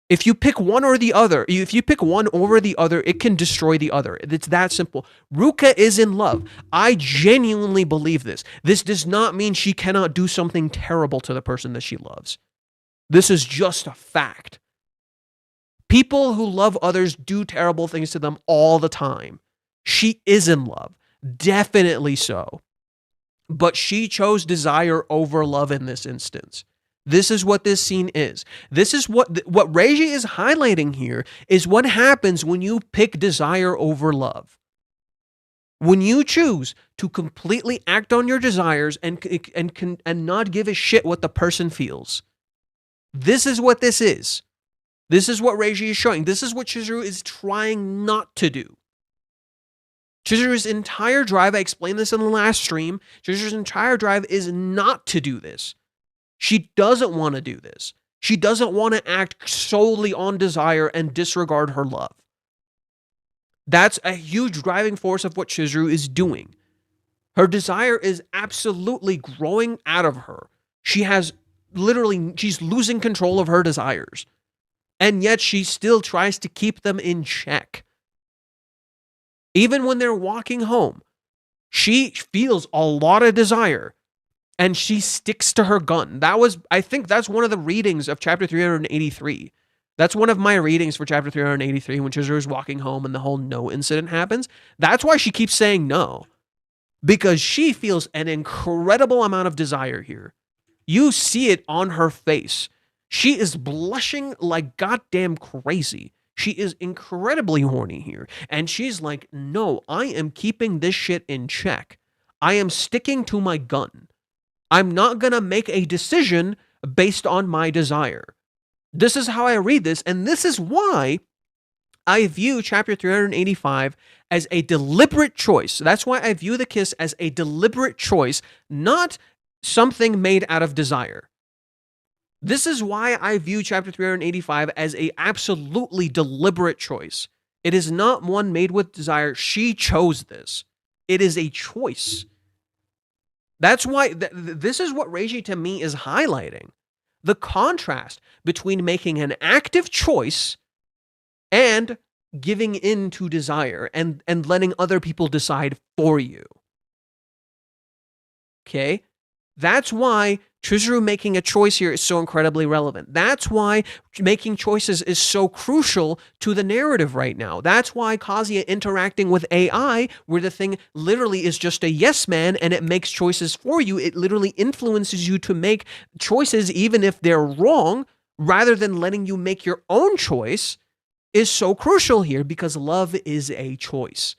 If you pick one or the other, if you pick one over the other, it can destroy the other. It's that simple. Ruka is in love. I genuinely believe this. This does not mean she cannot do something terrible to the person that she loves. This is just a fact. People who love others do terrible things to them all the time. She is in love. Definitely so. But she chose desire over love in this instance. This is what this scene is. This is what Reiji is highlighting here is what happens when you pick desire over love. When you choose to completely act on your desires and not give a shit what the person feels. This is what this is. This is what Reiji is showing. This is what Chizuru is trying not to do. Chizuru's entire drive, I explained this in the last stream, Chizuru's entire drive is not to do this. She doesn't want to do this. She doesn't want to act solely on desire and disregard her love. That's a huge driving force of what Chizuru is doing. Her desire is absolutely growing out of her. She's losing control of her desires. And yet she still tries to keep them in check. Even when they're walking home, she feels a lot of desire. And she sticks to her gun. I think that's one of the readings of chapter 383. That's one of my readings for chapter 383 when Chizuru is walking home and the whole no incident happens. That's why she keeps saying no. Because she feels an incredible amount of desire here. You see it on her face. She is blushing like goddamn crazy. She is incredibly horny here. And she's like, no, I am keeping this shit in check. I am sticking to my gun. I'm not going to make a decision based on my desire. This is how I read this, and this is why I view chapter 385 as a deliberate choice. That's why I view the kiss as a deliberate choice, not something made out of desire. This is why I view chapter 385 as a absolutely deliberate choice. It is not one made with desire. She chose this. It is a choice. That's why this is what Reiji to me is highlighting. The contrast between making an active choice and giving in to desire and letting other people decide for you. Okay? That's why Chizuru making a choice here is so incredibly relevant. That's why making choices is so crucial to the narrative right now. That's why Kazuya interacting with AI, where the thing literally is just a yes man and it makes choices for you, it literally influences you to make choices even if they're wrong, rather than letting you make your own choice, is so crucial here because love is a choice.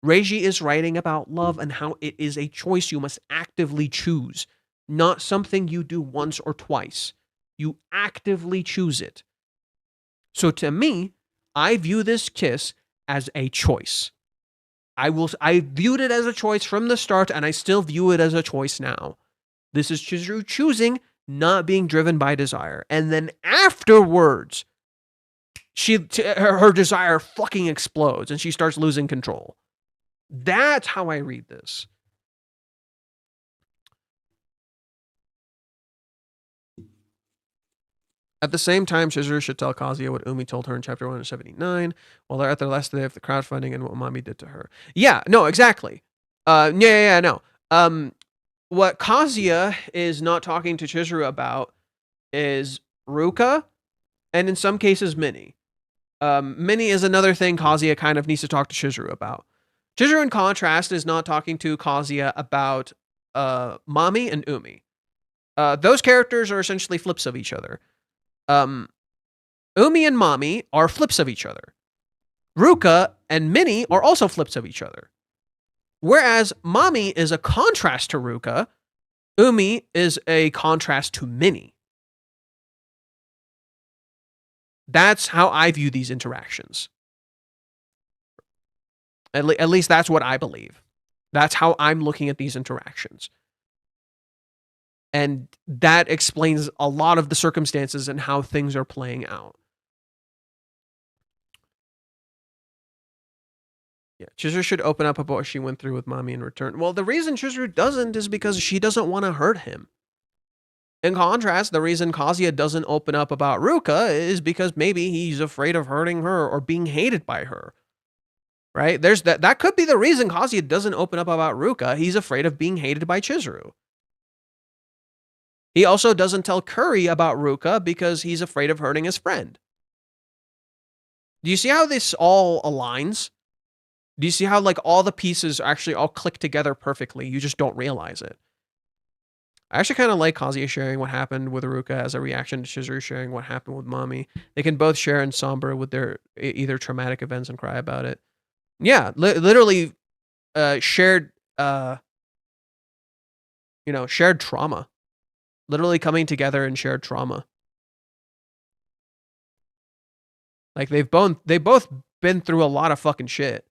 Reiji is writing about love and how it is a choice you must actively choose. Not something you do once or twice. You actively choose it. So to me, I view this kiss as a choice. I viewed it as a choice from the start, and I still view it as a choice now. This is Chizuru choosing, not being driven by desire. And then afterwards, her desire fucking explodes, and she starts losing control. That's how I read this. At the same time, Chizuru should tell Kazuya what Umi told her in chapter 179 while they're at their last day of the crowdfunding and what Mommy did to her. Yeah, no, exactly. No. What Kazuya is not talking to Chizuru about is Ruka, and in some cases, Minnie. Minnie is another thing Kazuya kind of needs to talk to Chizuru about. Chizuru, in contrast, is not talking to Kazuya about Mommy and Umi. Those characters are essentially flips of each other. Umi and Mommy are flips of each other. Ruka and Minnie are also flips of each other. Whereas Mommy is a contrast to Ruka, Umi is a contrast to Minnie. That's how I view these interactions. At least that's what I believe. That's how I'm looking at these interactions. And that explains a lot of the circumstances and how things are playing out. Yeah, Chizuru should open up about what she went through with Mommy in return. Well, the reason Chizuru doesn't is because she doesn't want to hurt him. In contrast, the reason Kazuya doesn't open up about Ruka is because maybe he's afraid of hurting her or being hated by her. Right? There's that could be the reason Kazuya doesn't open up about Ruka. He's afraid of being hated by Chizuru. He also doesn't tell Kuri about Ruka because he's afraid of hurting his friend. Do you see how this all aligns? Do you see how like all the pieces actually all click together perfectly? You just don't realize it. I actually kind of like Kazuya sharing what happened with Ruka as a reaction to Chizuru sharing what happened with Mommy. They can both share in somber with their either traumatic events and cry about it. Yeah, literally shared, shared trauma. Literally coming together and shared trauma. Like they've both been through a lot of fucking shit.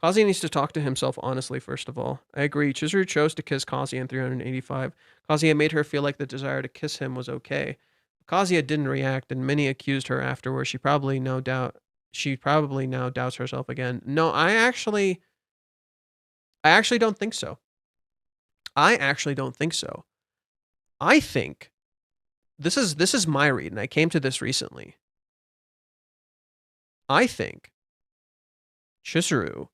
Kazuya needs to talk to himself honestly, first of all. I agree. Chizuru chose to kiss Kazuya in 385. Kazuya made her feel like the desire to kiss him was okay. Kazuya didn't react, and many accused her afterwards. She probably now doubts herself again. No, I actually don't think so. I think this is my read, and I came to this recently. I think Chizuru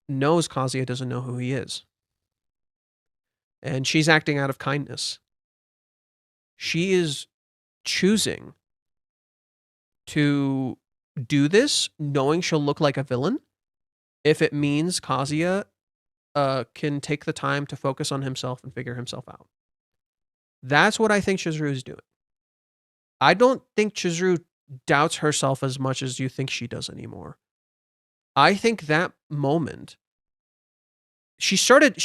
knows Kazuya doesn't know who he is. And she's acting out of kindness. She is choosing to do this knowing she'll look like a villain if it means Kazuya can take the time to focus on himself and figure himself out. That's what I think Chizuru is doing. I don't think Chizuru doubts herself as much as you think she does anymore. I think that moment, she started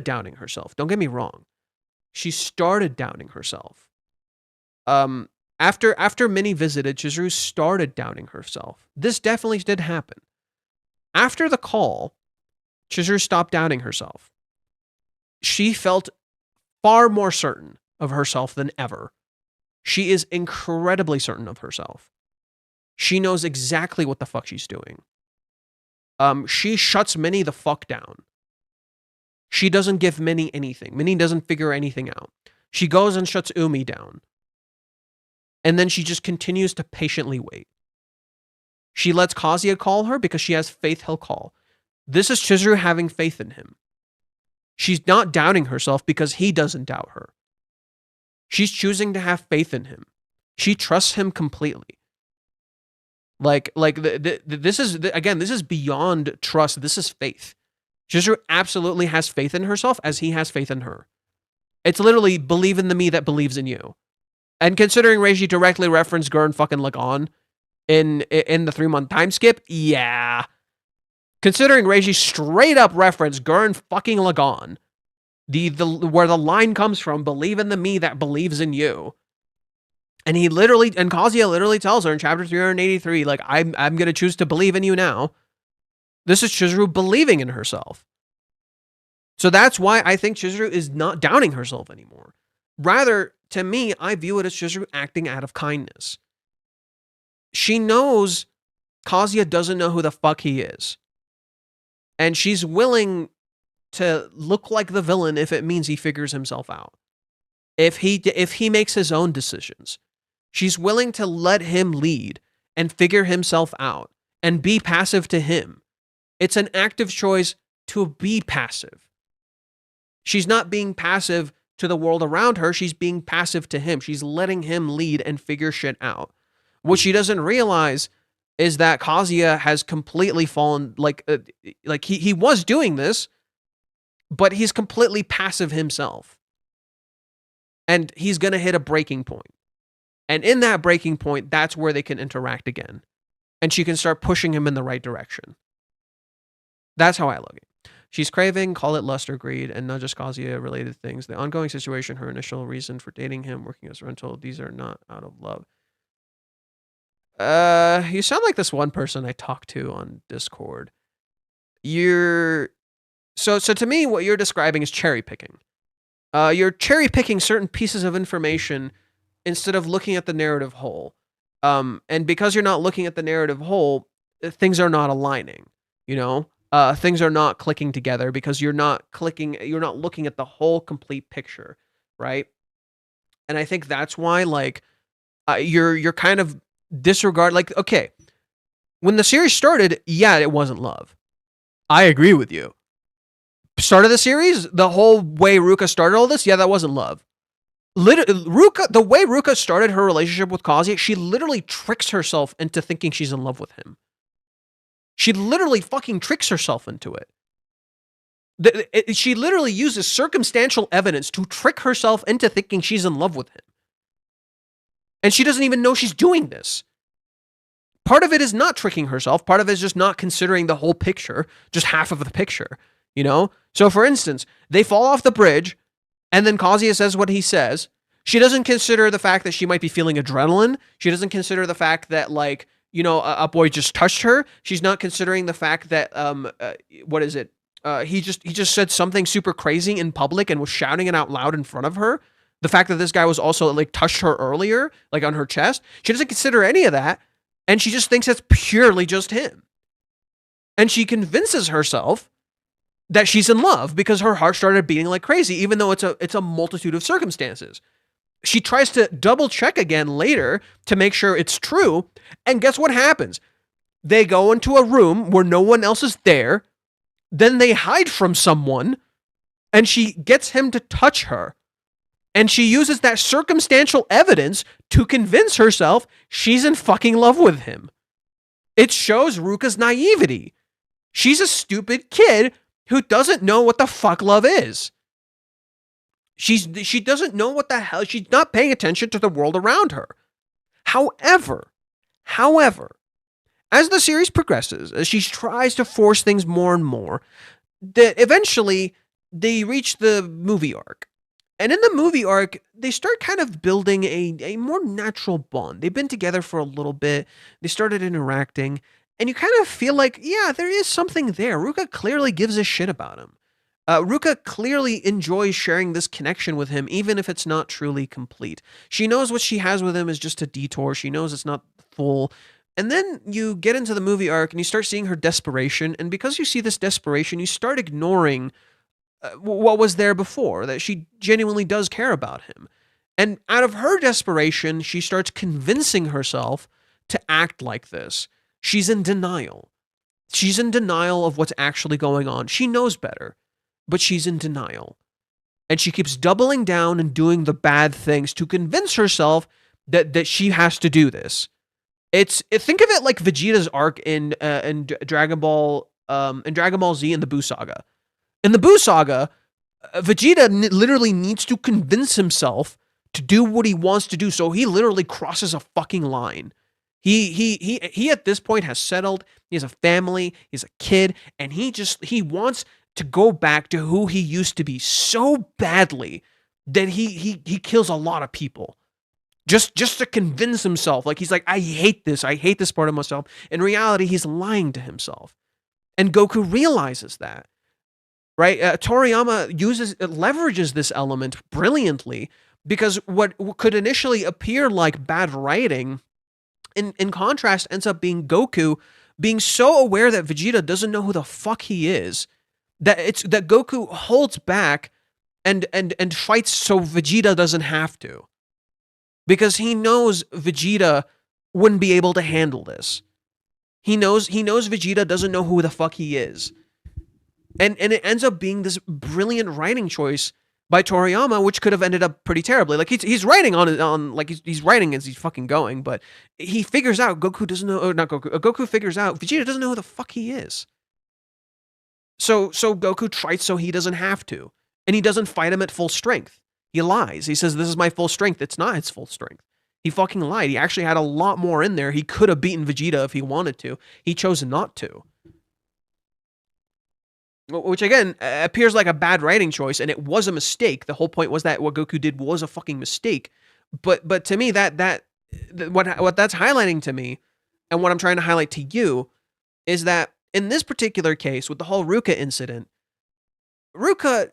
doubting herself. Don't get me wrong. She started doubting herself. After Minnie visited, Chizuru started doubting herself. This definitely did happen. After the call, Chizuru stopped doubting herself. She felt far more certain of herself than ever. She is incredibly certain of herself. She knows exactly what the fuck she's doing. She shuts Minnie the fuck down. She doesn't give Minnie anything. Minnie doesn't figure anything out. She goes and shuts Umi down. And then she just continues to patiently wait. She lets Kazuya call her because she has faith he'll call. This is Chizuru having faith in him. She's not doubting herself because he doesn't doubt her. She's choosing to have faith in him. She trusts him completely. This is beyond trust. This is faith. Chizuru absolutely has faith in herself as he has faith in her. It's literally believe in the me that believes in you. And considering Reiji directly referenced Gurren fucking Lagann in the 3-month time skip, yeah. Considering Reiji straight up referenced Gurren fucking Lagann, where the line comes from, believe in the me that believes in you. And Kazuya literally tells her in chapter 383, like, I'm going to choose to believe in you now. This is Chizuru believing in herself. So that's why I think Chizuru is not doubting herself anymore. Rather, to me, I view it as Chizuru acting out of kindness. She knows Kazuya doesn't know who the fuck he is. And she's willing to look like the villain if it means he figures himself out. If he makes his own decisions. She's willing to let him lead and figure himself out and be passive to him. It's an active choice to be passive. She's not being passive to the world around her. She's being passive to him. She's letting him lead and figure shit out. What she doesn't realize is that Kazuya has completely fallen, he was doing this, but he's completely passive himself. And he's going to hit a breaking point. And in that breaking point, that's where they can interact again. And she can start pushing him in the right direction. That's how I look at it. She's craving, call it lust or greed, and not just Kazuya-related things. The ongoing situation, her initial reason for dating him, working as a rental, these are not out of love. You sound like this one person I talked to on Discord. So to me, what you're describing is cherry picking. You're cherry picking certain pieces of information instead of looking at the narrative whole. And because you're not looking at the narrative whole, things are not aligning, you know? Things are not clicking together because you're not looking at the whole complete picture, right? And I think that's why, like, you're kind of disregard, like, okay, when the series started, yeah, it wasn't love. I agree with you. Start of the series, the whole way Ruka started all this, yeah, that wasn't love. The way Ruka started her relationship with Kazuya, she literally tricks herself into thinking she's in love with him. She literally fucking tricks herself into it. She literally uses circumstantial evidence to trick herself into thinking she's in love with him. And she doesn't even know she's doing this. Part of it is not tricking herself. Part of it is just not considering the whole picture, just half of the picture, you know? So for instance, they fall off the bridge, and then Kazuya says what he says. She doesn't consider the fact that she might be feeling adrenaline. She doesn't consider the fact that, like, you know, a boy just touched her. She's not considering the fact that, what is it? He just said something super crazy in public and was shouting it out loud in front of her. The fact that this guy was also, like, touched her earlier, like, on her chest. She doesn't consider any of that, and she just thinks it's purely just him. And she convinces herself that she's in love because her heart started beating like crazy, even though it's a multitude of circumstances. She tries to double check again later to make sure it's true. And guess what happens? They go into a room where no one else is there. Then they hide from someone and she gets him to touch her. And she uses that circumstantial evidence to convince herself she's in fucking love with him. It shows Ruka's naivety. She's a stupid kid who doesn't know what the fuck love is. She doesn't know what the hell. She's not paying attention to the world around her. However, as the series progresses, as she tries to force things more and more, eventually they reach the movie arc. And in the movie arc, they start kind of building a more natural bond. They've been together for a little bit. They started interacting. And you kind of feel like, yeah, there is something there. Ruka clearly gives a shit about him. Ruka clearly enjoys sharing this connection with him, even if it's not truly complete. She knows what she has with him is just a detour. She knows it's not full. And then you get into the movie arc and you start seeing her desperation. And because you see this desperation, you start ignoring what was there before, that she genuinely does care about him. And out of her desperation, she starts convincing herself to act like this. She's in denial. She's in denial of what's actually going on. She knows better, but she's in denial. And she keeps doubling down and doing the bad things to convince herself that she has to do this. Think of it like Vegeta's arc in Dragon Ball Z and the Buu Saga. In the Buu Saga, Vegeta literally needs to convince himself to do what he wants to do, so he literally crosses a fucking line. He at this point has settled. He has a family. He has a kid, and he wants to go back to who he used to be so badly that he kills a lot of people just to convince himself. Like, he's like, I hate this part of myself. In reality, he's lying to himself, and Goku realizes that. Right? Toriyama leverages this element brilliantly, because what could initially appear like bad writing, in contrast, ends up being Goku being so aware that Vegeta doesn't know who the fuck he is, that Goku holds back and fights so Vegeta doesn't have to. Because he knows Vegeta wouldn't be able to handle this. He knows Vegeta doesn't know who the fuck he is. And it ends up being this brilliant writing choice by Toriyama, which could have ended up pretty terribly. Like, he's writing he's writing as he's fucking going, but he figures out Goku figures out Vegeta doesn't know who the fuck he is. So Goku fights so he doesn't have to. And he doesn't fight him at full strength. He lies. He says, this is my full strength. It's not his full strength. He fucking lied. He actually had a lot more in there. He could have beaten Vegeta if he wanted to. He chose not to. which again appears like a bad writing choice, and it was a mistake. The whole point was that what Goku did was a fucking mistake. But to me, what that's highlighting to me, and what I'm trying to highlight to you, is that in this particular case with the whole Ruka incident, Ruka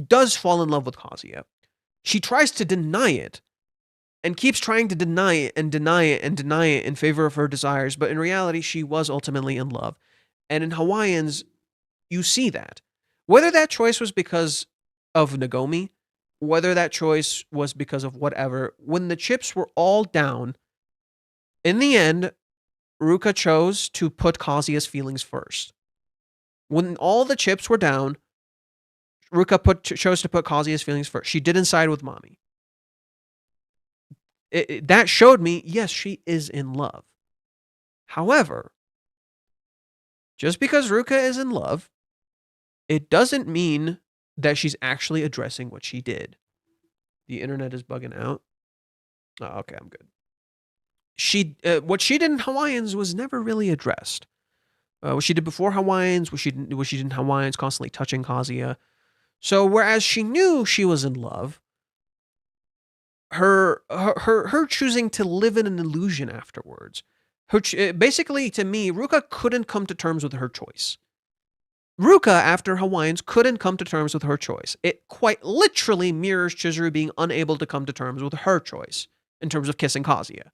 does fall in love with Kazuya. She tries to deny it, and keeps trying to deny it and deny it and deny it in favor of her desires, but in reality, she was ultimately in love. And in Hawaiians, you see that. Whether that choice was because of Nagomi, whether that choice was because of whatever, when the chips were all down, in the end, Ruka chose to put Kazuya's feelings first. When all the chips were down, Ruka chose to put Kazuya's feelings first. She didn't side with mommy. That showed me, yes, she is in love. However, just because Ruka is in love, it doesn't mean that she's actually addressing what she did. The internet is bugging out. Oh, okay, I'm good. What she did in Hawaiians was never really addressed. What she did before Hawaiians, what she did in Hawaiians, constantly touching Kazuya. So whereas she knew she was in love, her choosing to live in an illusion afterwards, basically to me, Ruka couldn't come to terms with her choice. Ruka, after Hawaiians, couldn't come to terms with her choice. It quite literally mirrors Chizuru being unable to come to terms with her choice in terms of kissing Kazuya.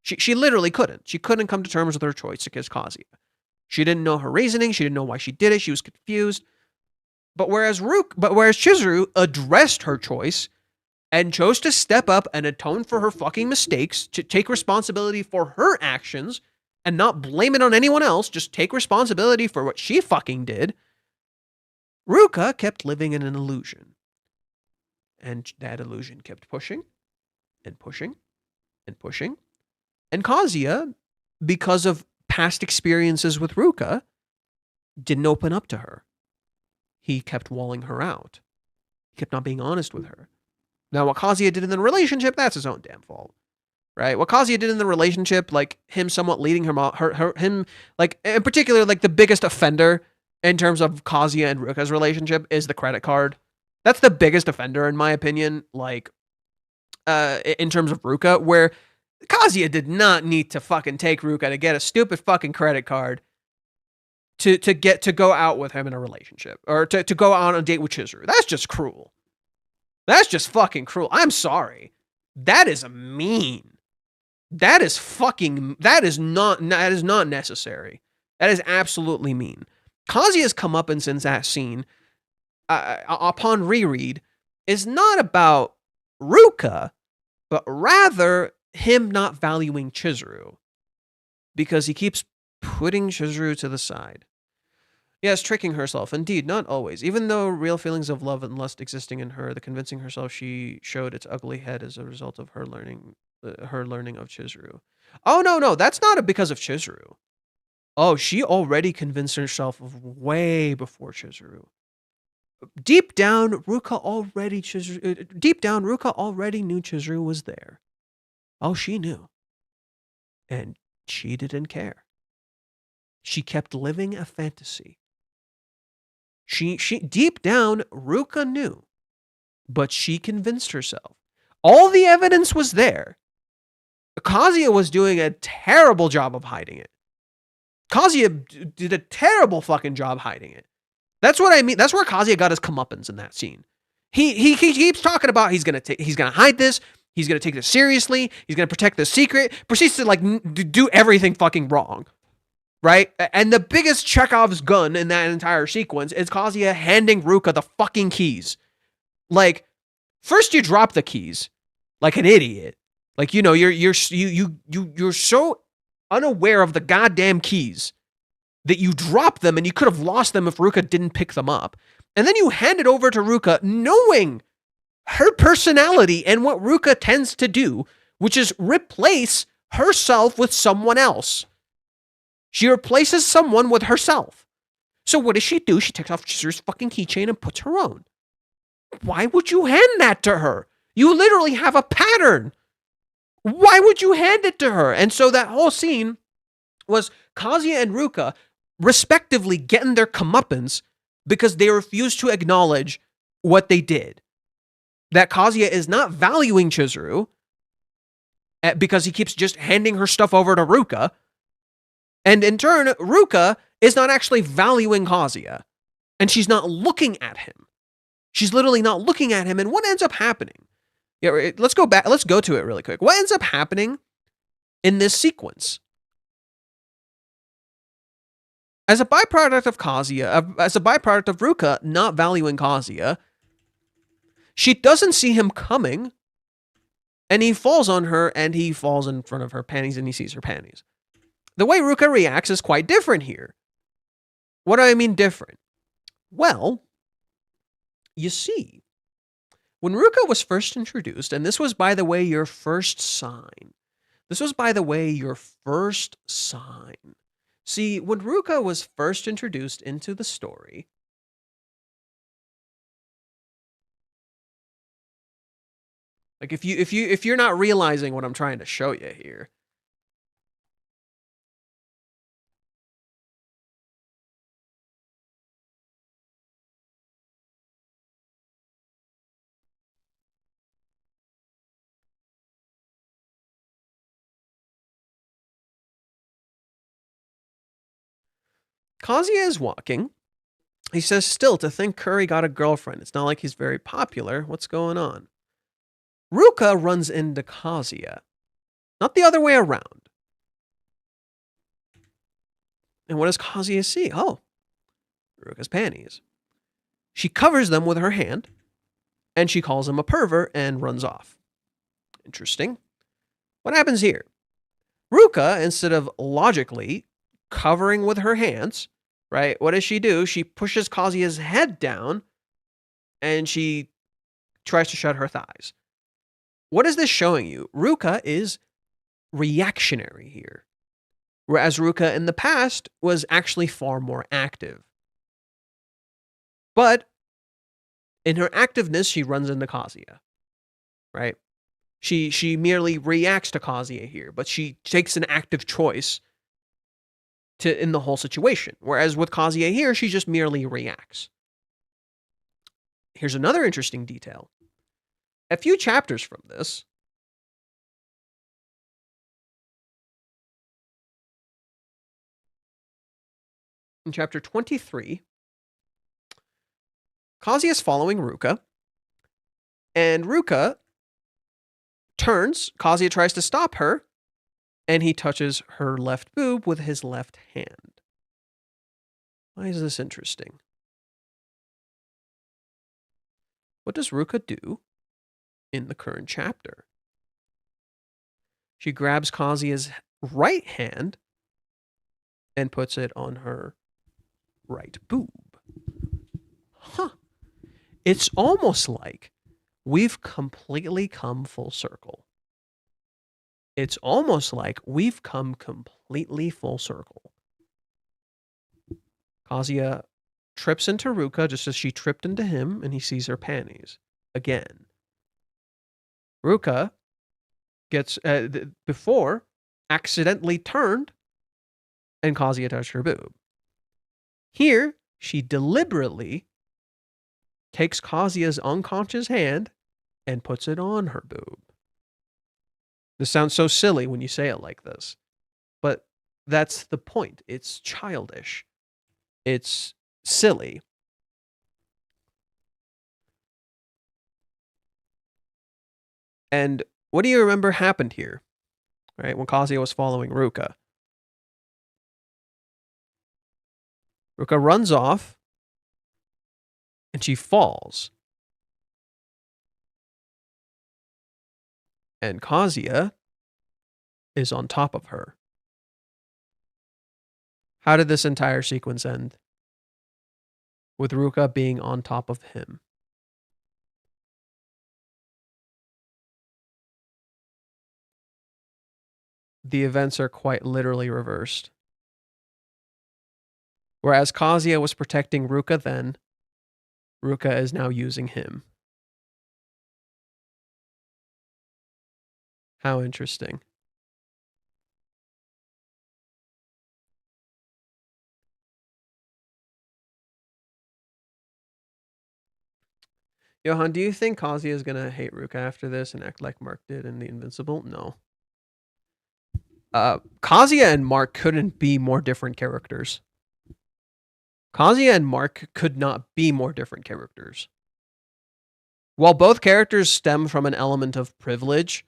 She literally couldn't. She couldn't come to terms with her choice to kiss Kazuya. She didn't know her reasoning. She didn't know why she did it. She was confused. But whereas Chizuru addressed her choice and chose to step up and atone for her fucking mistakes, to take responsibility for her actions and not blame it on anyone else, just take responsibility for what she fucking did, Ruka kept living in an illusion. And that illusion kept pushing and pushing and pushing. And Kazuya, because of past experiences with Ruka, didn't open up to her. He kept walling her out. He kept not being honest with her. Now, what Kazuya did in the relationship, that's his own damn fault, right? What Kazuya did in the relationship, like him somewhat leading him, like in particular, like the biggest offender in terms of Kazuya and Ruka's relationship is the credit card. That's the biggest offender, in my opinion, like in terms of Ruka, where Kazuya did not need to fucking take Ruka to get a stupid fucking credit card to go out with him in a relationship, or to go out on a date with Chizuru. That's just cruel. That's just fucking cruel. I'm sorry. That is mean. That is not necessary. That is absolutely mean. Kazuya's comeuppance in that scene, upon reread, is not about Ruka, but rather him not valuing Chizuru, because he keeps putting Chizuru to the side. Yes, tricking herself. Indeed, not always. Even though real feelings of love and lust existing in her, the convincing herself she showed its ugly head as a result of her learning of Chizuru. Oh, no, that's not because of Chizuru. Oh, she already convinced herself of way before Chizuru. Deep down, Ruka already knew Chizuru was there. Oh, she knew. And she didn't care. She kept living a fantasy. She deep down, Ruka knew, but she convinced herself. All the evidence was there. Kazuya was doing a terrible job of hiding it. Kazuya did a terrible fucking job hiding it. That's what I mean. That's where Kazuya got his comeuppance in that scene. He keeps talking about he's gonna hide this. He's gonna take this seriously. He's gonna protect the secret. Proceeds to do everything fucking wrong. Right? And the biggest Chekhov's gun in that entire sequence is Kazuya handing Ruka the fucking keys. Like, first you drop the keys like an idiot. Like, you know, you're so unaware of the goddamn keys that you drop them, and you could have lost them if Ruka didn't pick them up. And then you hand it over to Ruka knowing her personality and what Ruka tends to do, which is replace herself with someone else. She replaces someone with herself. So what does she do? She takes off Chizuru's fucking keychain and puts her own. Why would you hand that to her? You literally have a pattern. Why would you hand it to her? And so that whole scene was Kazuya and Ruka respectively getting their comeuppance because they refuse to acknowledge what they did. That Kazuya is not valuing Chizuru because he keeps just handing her stuff over to Ruka. And in turn, Ruka is not actually valuing Kazuya. And she's not looking at him. She's literally not looking at him. And what ends up happening? Yeah, let's go back. Let's go to it really quick. What ends up happening in this sequence? As a byproduct of Kazuya, as a byproduct of Ruka not valuing Kazuya, she doesn't see him coming, and he falls on her, and he falls in front of her panties, and he sees her panties. The way Ruka reacts is quite different here. What do I mean different? Well, you see, when Ruka was first introduced, and this was, by the way, your first sign. This was, by the way, your first sign. See, when Ruka was first introduced into the story, like if you're not realizing what I'm trying to show you here, Kazuya is walking. He says, still, to think Curry got a girlfriend. It's not like he's very popular. What's going on? Ruka runs into Kazuya. Not the other way around. And what does Kazuya see? Oh, Ruka's panties. She covers them with her hand, and she calls him a pervert and runs off. Interesting. What happens here? Ruka, instead of logically covering with her hands, right? What does she do? She pushes Kazuya's head down and she tries to shut her thighs. What is this showing you? Ruka is reactionary here, whereas Ruka in the past was actually far more active. But in her activeness, she runs into Kazuya, right? She merely reacts to Kazuya here, but she takes an active choice in the whole situation. Whereas with Kazuya here, she just merely reacts. Here's another interesting detail. A few chapters from this, in chapter 23, Kazuya is following Ruka, and Ruka turns. Kazuya tries to stop her, and he touches her left boob with his left hand. Why is this interesting? What does Ruka do in the current chapter? She grabs Kazuya's right hand and puts it on her right boob. Huh. It's almost like we've completely come full circle. It's almost like we've come completely full circle. Kazuya trips into Ruka just as she tripped into him, and he sees her panties again. Ruka gets, before, accidentally turned, and Kazuya touched her boob. Here, she deliberately takes Kazuya's unconscious hand and puts it on her boob. This sounds so silly when you say it like this, but that's the point. It's childish. It's silly. And what do you remember happened here, right? When Kazuya was following Ruka. Ruka runs off and she falls. And Kazuya is on top of her. How did this entire sequence end? With Ruka being on top of him. The events are quite literally reversed. Whereas Kazuya was protecting Ruka then, Ruka is now using him. How interesting. Johan, do you think Kazuya is gonna hate Ruka after this and act like Mark did in The Invincible? No. Kazuya and Mark couldn't be more different characters. Kazuya and Mark could not be more different characters. While both characters stem from an element of privilege,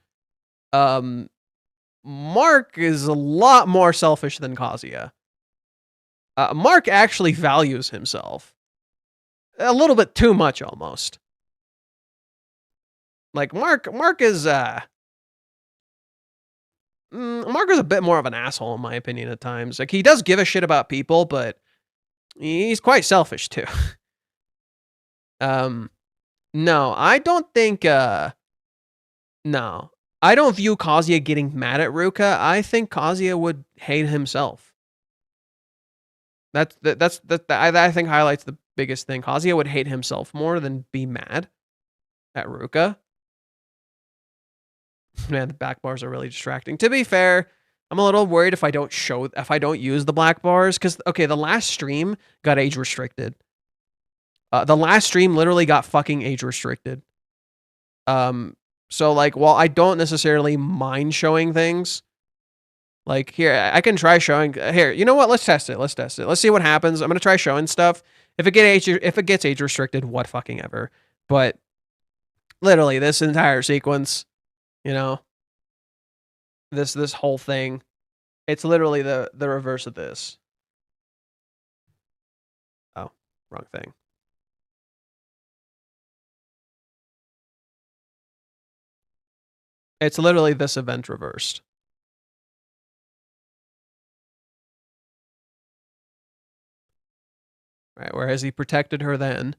Mark is a lot more selfish than Kazuya. Mark actually values himself. A little bit too much, almost. Like, Mark is a bit more of an asshole, in my opinion, at times. Like, he does give a shit about people, but he's quite selfish, too. No, I don't think, no. I don't view Kazuya getting mad at Ruka. I think Kazuya would hate himself. I think highlights the biggest thing. Kazuya would hate himself more than be mad at Ruka. Man, the back bars are really distracting. To be fair, I'm a little worried if I don't use the black bars, because okay, the last stream got age restricted. The last stream literally got fucking age restricted. So like, while I don't necessarily mind showing things, like here, I can try showing here. You know what? Let's test it. Let's see what happens. I'm gonna try showing stuff. If it gets age restricted, what fucking ever. But literally, this entire sequence, you know, this whole thing, it's literally the reverse of this. Oh, wrong thing. It's literally this event reversed. Right, whereas he protected her then,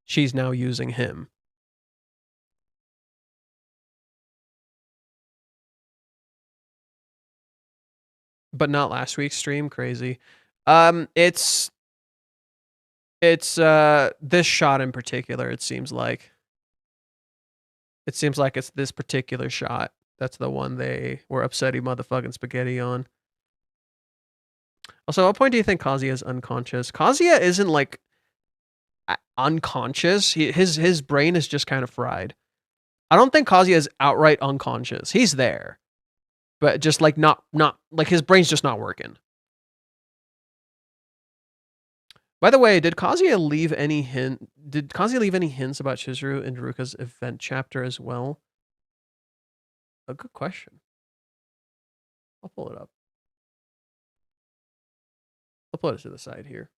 she's now using him. But not last week's stream, crazy. It's this shot in particular, it seems like. It seems like it's this particular shot. That's the one they were upsetting motherfucking spaghetti on. Also, at what point do you think Kazuya is unconscious? Kazuya isn't like unconscious. His brain is just kind of fried. I don't think Kazuya is outright unconscious. He's there, but just like not like his brain's just not working. By the way, did Kazuya leave any hints about Chizuru in Ruka's event chapter as well? A good question. I'll pull it up. I'll put it to the side here.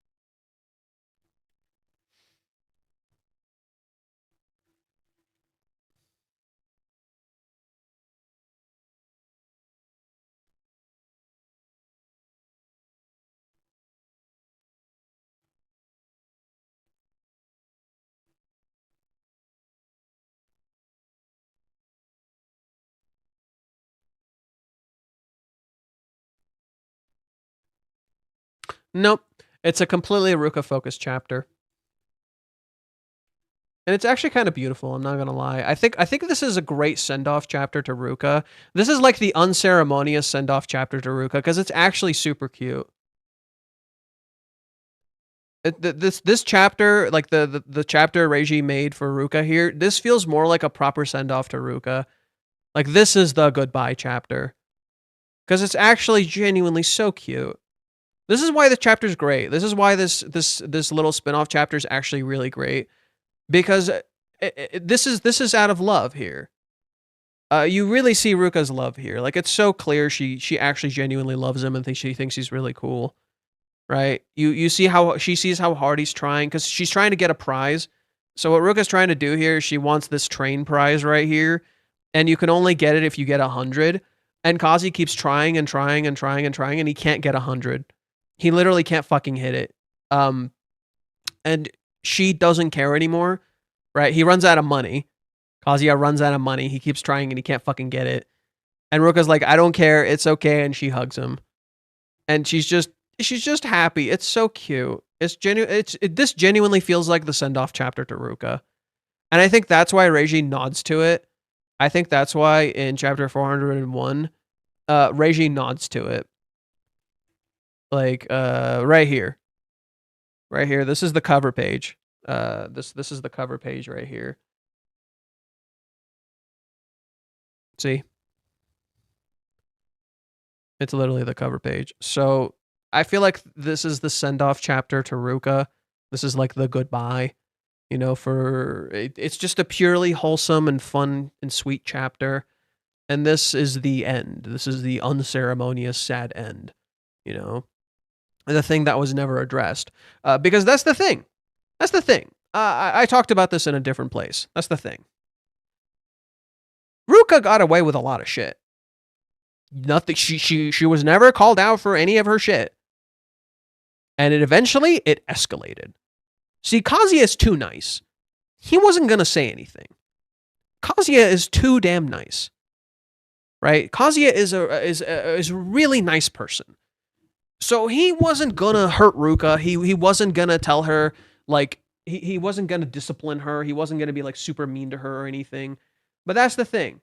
Nope. It's a completely Ruka-focused chapter. And it's actually kind of beautiful, I'm not gonna lie. I think this is a great send-off chapter to Ruka. This is like the unceremonious send-off chapter to Ruka, because it's actually super cute. This chapter, like the chapter Reiji made for Ruka here, this feels more like a proper send-off to Ruka. Like, this is the goodbye chapter. Because it's actually genuinely so cute. This is why this chapter's great. This is why this little spin-off chapter is actually really great. Because this is out of love here. You really see Ruka's love here. Like, it's so clear she actually genuinely loves him and she thinks he's really cool. Right? You see how she sees how hard he's trying, because she's trying to get a prize. So what Ruka's trying to do here, she wants this train prize right here. And you can only get it if you get 100. And Kazi keeps trying and trying and trying and trying, and he can't get 100. He literally can't fucking hit it. And she doesn't care anymore, right? He runs out of money. Kazuya runs out of money. He keeps trying and he can't fucking get it. And Ruka's like, I don't care. It's okay. And she hugs him. And she's just happy. It's so cute. It's this genuinely feels like the send-off chapter to Ruka. And I think that's why Reiji nods to it. I think that's why in chapter 401, Reiji nods to it. Like, right here. Right here. This is the cover page. This is the cover page right here. See? It's literally the cover page. So I feel like this is the send-off chapter to Ruka. This is like the goodbye, you know, it's just a purely wholesome and fun and sweet chapter. And this is the end. This is the unceremonious, sad end, you know, the thing that was never addressed. Because that's the thing. That's the thing. I talked about this in a different place. That's the thing. Ruka got away with a lot of shit. Nothing. She was never called out for any of her shit. And it escalated. See, Kazuya is too nice. He wasn't going to say anything. Kazuya is too damn nice. Right? Kazuya is a really nice person. So he wasn't going to hurt Ruka. He wasn't going to tell her, like, he wasn't going to discipline her. He wasn't going to be, like, super mean to her or anything. But that's the thing.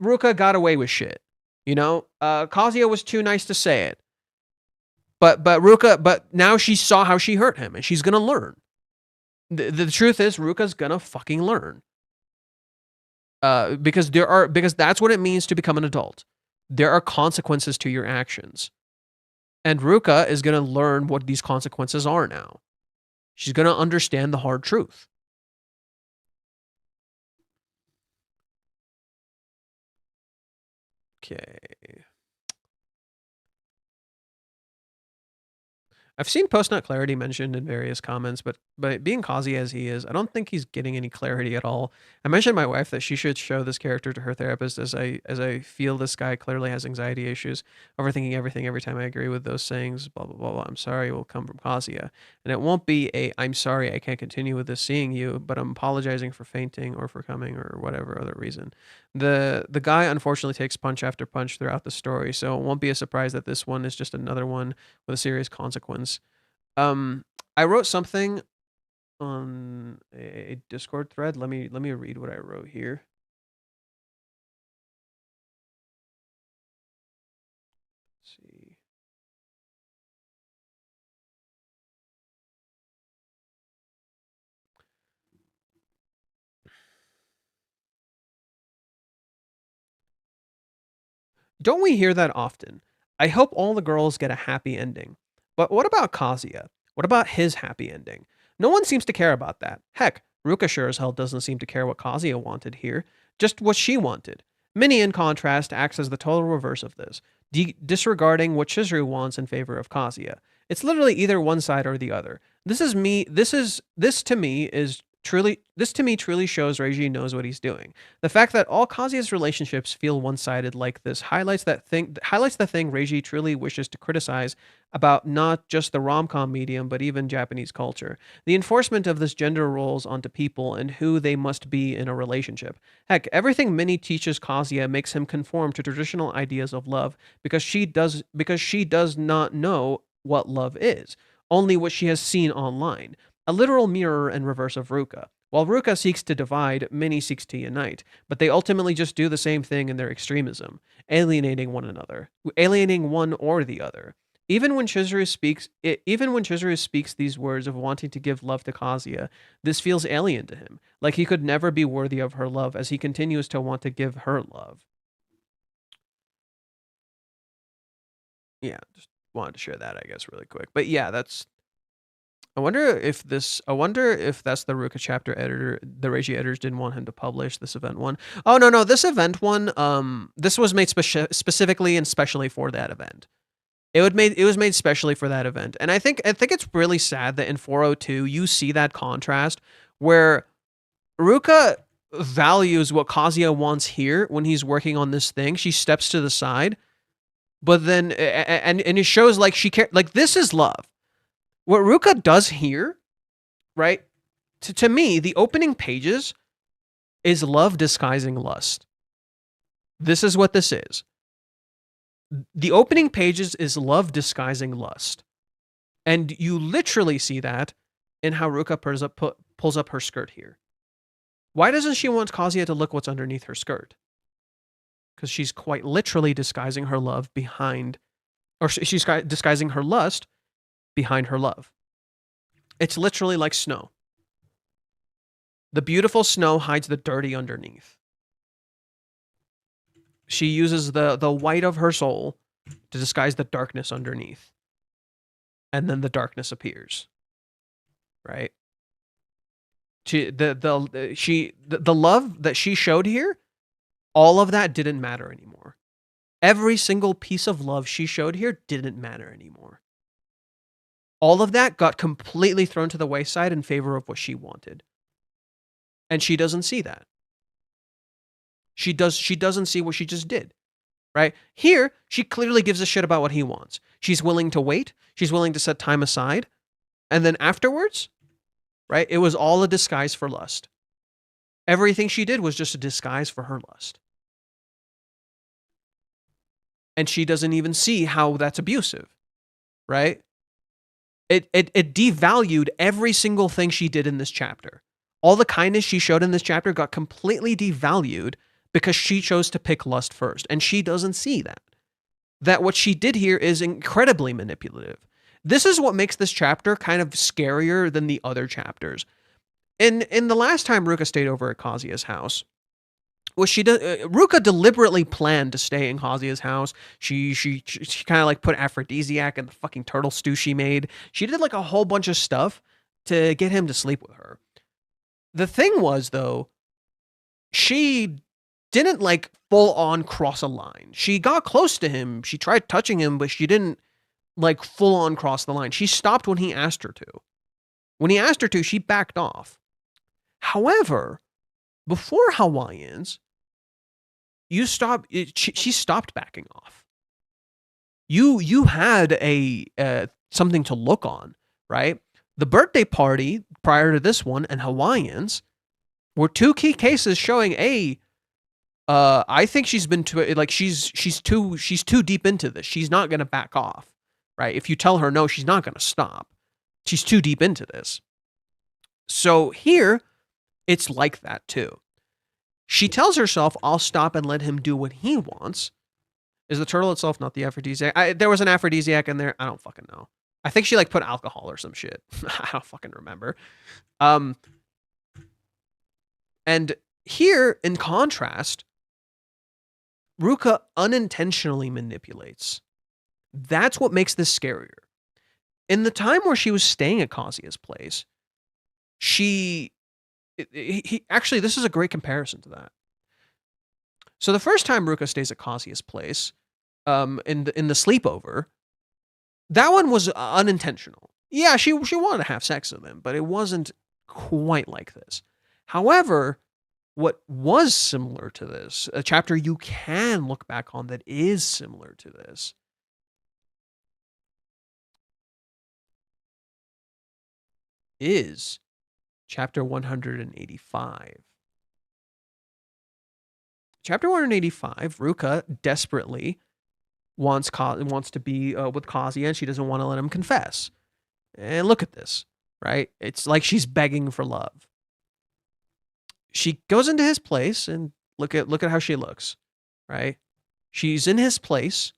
Ruka got away with shit. You know? Kazuya was too nice to say it. But now she saw how she hurt him, and she's gonna learn. The truth is, Ruka's gonna fucking learn. Because that's what it means to become an adult. There are consequences to your actions. And Ruka is gonna learn what these consequences are now. She's gonna understand the hard truth. Okay. I've seen post-nut clarity mentioned in various comments, but being Kazuya as he is, I don't think he's getting any clarity at all. I mentioned to my wife that she should show this character to her therapist, as I feel this guy clearly has anxiety issues, overthinking everything every time I agree with those sayings, blah, blah, blah, blah. I'm sorry will come from Kazuya. And it won't be I'm sorry I can't continue with this seeing you, but I'm apologizing for fainting or for coming or whatever other reason. The guy unfortunately takes punch after punch throughout the story, so it won't be a surprise that this one is just another one with a serious consequence. I wrote something on a Discord thread. Let me read what I wrote here. Let's see. Don't we hear that often? I hope all the girls get a happy ending. But what about Kazuya? What about his happy ending? No one seems to care about that. Heck, Ruka sure as hell doesn't seem to care what Kazuya wanted here, just what she wanted. Minnie, in contrast, acts as the total reverse of this, disregarding what Chizuru wants in favor of Kazuya. It's literally either one side or the other. This to me truly shows Reiji knows what he's doing. The fact that all Kazuya's relationships feel one-sided like this highlights the thing Reiji truly wishes to criticize about not just the rom-com medium, but even Japanese culture. The enforcement of this gender roles onto people and who they must be in a relationship. Heck, everything Minnie teaches Kazuya makes him conform to traditional ideas of love because she does not know what love is, only what she has seen online. A literal mirror and reverse of Ruka. While Ruka seeks to divide, Minnie seeks to unite, but they ultimately just do the same thing in their extremism, alienating one another, alienating one or the other. Even when Chizuru speaks these words of wanting to give love to Kazuya, this feels alien to him, like he could never be worthy of her love as he continues to want to give her love. Yeah, just wanted to share that, I guess, really quick. But yeah, I wonder if that's the Ruka chapter editor. The Reiji editors didn't want him to publish this event one. Oh no, this event one. This was made specifically and specially for that event. It was made specially for that event, and I think it's really sad that in 402 you see that contrast where Ruka values what Kazuya wants here when he's working on this thing. She steps to the side, but then and it shows like she cares. Like, this is love. What Ruka does here, right? To me, the opening pages is love disguising lust. This is what this is. The opening pages is love disguising lust. And you literally see that in how Ruka pulls up her skirt here. Why doesn't she want Kazuya to look what's underneath her skirt? Because she's quite literally disguising her love behind, or she's disguising her lust behind her love. It's literally like snow. The beautiful snow hides the dirty underneath. She uses the white of her soul to disguise the darkness underneath. And then the darkness appears. Right? The love that she showed here, all of that didn't matter anymore. Every single piece of love she showed here didn't matter anymore. All of that got completely thrown to the wayside in favor of what she wanted. And she doesn't see that. She doesn't see what she just did. Right? Here, she clearly gives a shit about what he wants. She's willing to wait. She's willing to set time aside. And then afterwards, right? It was all a disguise for lust. Everything she did was just a disguise for her lust. And she doesn't even see how that's abusive, right? It devalued every single thing she did in this chapter. All the kindness she showed in this chapter got completely devalued because she chose to pick lust first. And she doesn't see that. That what she did here is incredibly manipulative. This is what makes this chapter kind of scarier than the other chapters. In the last time Ruka stayed over at Kazuya's house, well, Ruka deliberately planned to stay in Kazuya's house. She kind of like put aphrodisiac in the fucking turtle stew she made. She did like a whole bunch of stuff to get him to sleep with her. The thing was, though, she didn't like full on cross a line. She got close to him. She tried touching him, but she didn't like full on cross the line. She stopped when he asked her to. When he asked her to, she backed off. However, before Hawaiians, she stopped backing off. You had a something to look on, right? The birthday party prior to this one and Hawaiians were two key cases showing I think she's been too like she's too deep into this. She's not gonna back off. Right? If you tell her no, she's not going to stop. She's too deep into this. So here, it's like that too. She tells herself, I'll stop and let him do what he wants. Is the turtle itself not the aphrodisiac? There was an aphrodisiac in there. I don't fucking know. I think she like put alcohol or some shit. I don't fucking remember. And here, in contrast, Ruka unintentionally manipulates. That's what makes this scarier. In the time where she was staying at Kazuya's place, actually, this is a great comparison to that. So the first time Ruka stays at Kazuya's place, in the sleepover, that one was unintentional. Yeah, she wanted to have sex with him, but it wasn't quite like this. However, what was similar to this, a chapter you can look back on that is similar to this, is chapter 185. Chapter 185, Ruka desperately wants to be with Kazuya, and she doesn't want to let him confess. And look at this, right? It's like she's begging for love. She goes into his place and look at how she looks, right? She's in his place,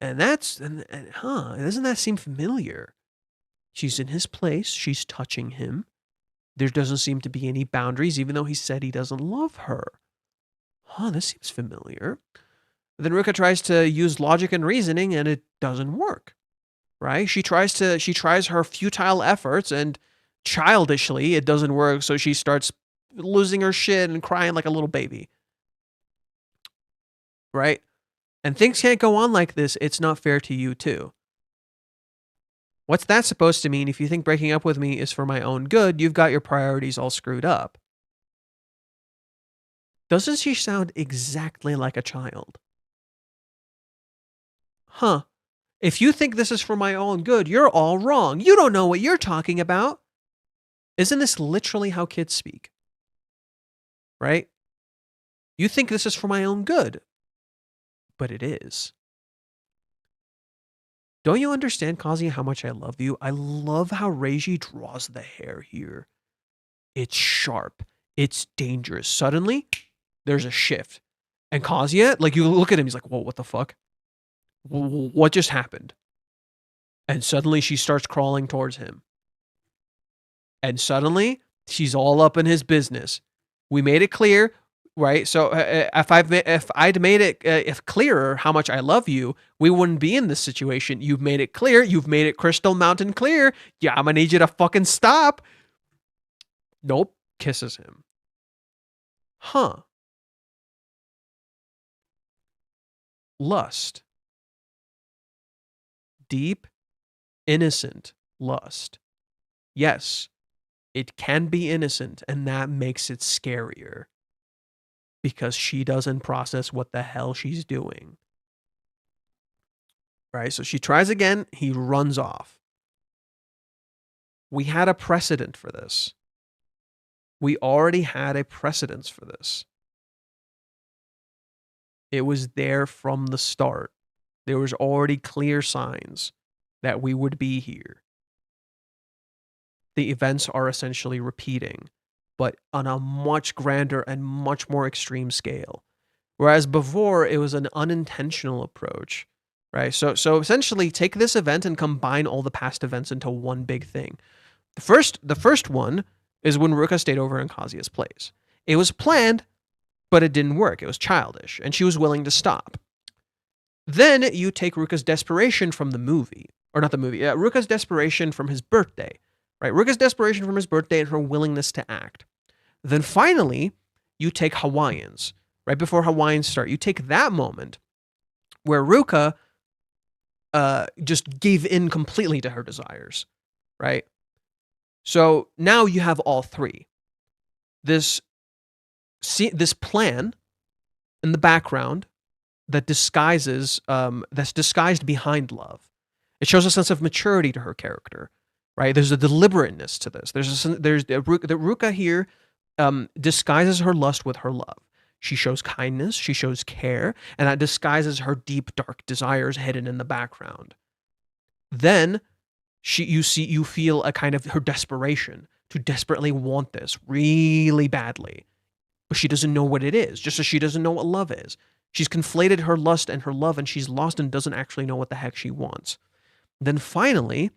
and doesn't that seem familiar? She's in his place. She's touching him. There doesn't seem to be any boundaries, even though he said he doesn't love her. This seems familiar. Then Ruka tries to use logic and reasoning, and it doesn't work, right? She tries her futile efforts, and childishly, it doesn't work, so she starts losing her shit and crying like a little baby, right? And things can't go on like this. It's not fair to you, too. What's that supposed to mean? If you think breaking up with me is for my own good, you've got your priorities all screwed up. Doesn't she sound exactly like a child? If you think this is for my own good, you're all wrong. You don't know what you're talking about. Isn't this literally how kids speak? Right? You think this is for my own good, but it is. Don't you understand, Kazuya, how much I love you? I love how Reiji draws the hair here. It's sharp. It's dangerous. Suddenly, there's a shift. And Kazuya, like, you look at him, he's like, whoa, what the fuck? What just happened? And suddenly she starts crawling towards him. And suddenly, she's all up in his business. We made it clear, right? So if I'd made it if clearer how much I love you, we wouldn't be in this situation. You've made it clear. You've made it crystal mountain clear. Yeah, I'm gonna need you to fucking stop. Nope. Kisses him. Huh. Lust. Deep, innocent lust. Yes, it can be innocent, and that makes it scarier. Because she doesn't process what the hell she's doing. Right? So she tries again, he runs off. We had a precedent for this. We already had a precedence for this. It was there from the start. There was already clear signs that we would be here. The events are essentially repeating, but on a much grander and much more extreme scale. Whereas before, it was an unintentional approach, right? So essentially, take this event and combine all the past events into one big thing. The first one is when Ruka stayed over in Kazuya's place. It was planned, but it didn't work. It was childish, and she was willing to stop. Then you take Ruka's desperation from the movie, or not the movie, Ruka's desperation from his birthday, right? Ruka's desperation from his birthday and her willingness to act. Then finally, you take Hawaiians, right before Hawaiians start. You take that moment where Ruka just gave in completely to her desires, right? So now you have all three. This plan in the background that disguises, that's disguised behind love. It shows a sense of maturity to her character, right? There's a deliberateness to this. Ruka here disguises her lust with her love. She shows kindness, she shows care, and that disguises her deep, dark desires hidden in the background. Then you feel a kind of her desperation to desperately want this really badly, but she doesn't know what it is, just as she doesn't know what love is. She's conflated her lust and her love, and she's lost and doesn't actually know what the heck she wants. Then finally,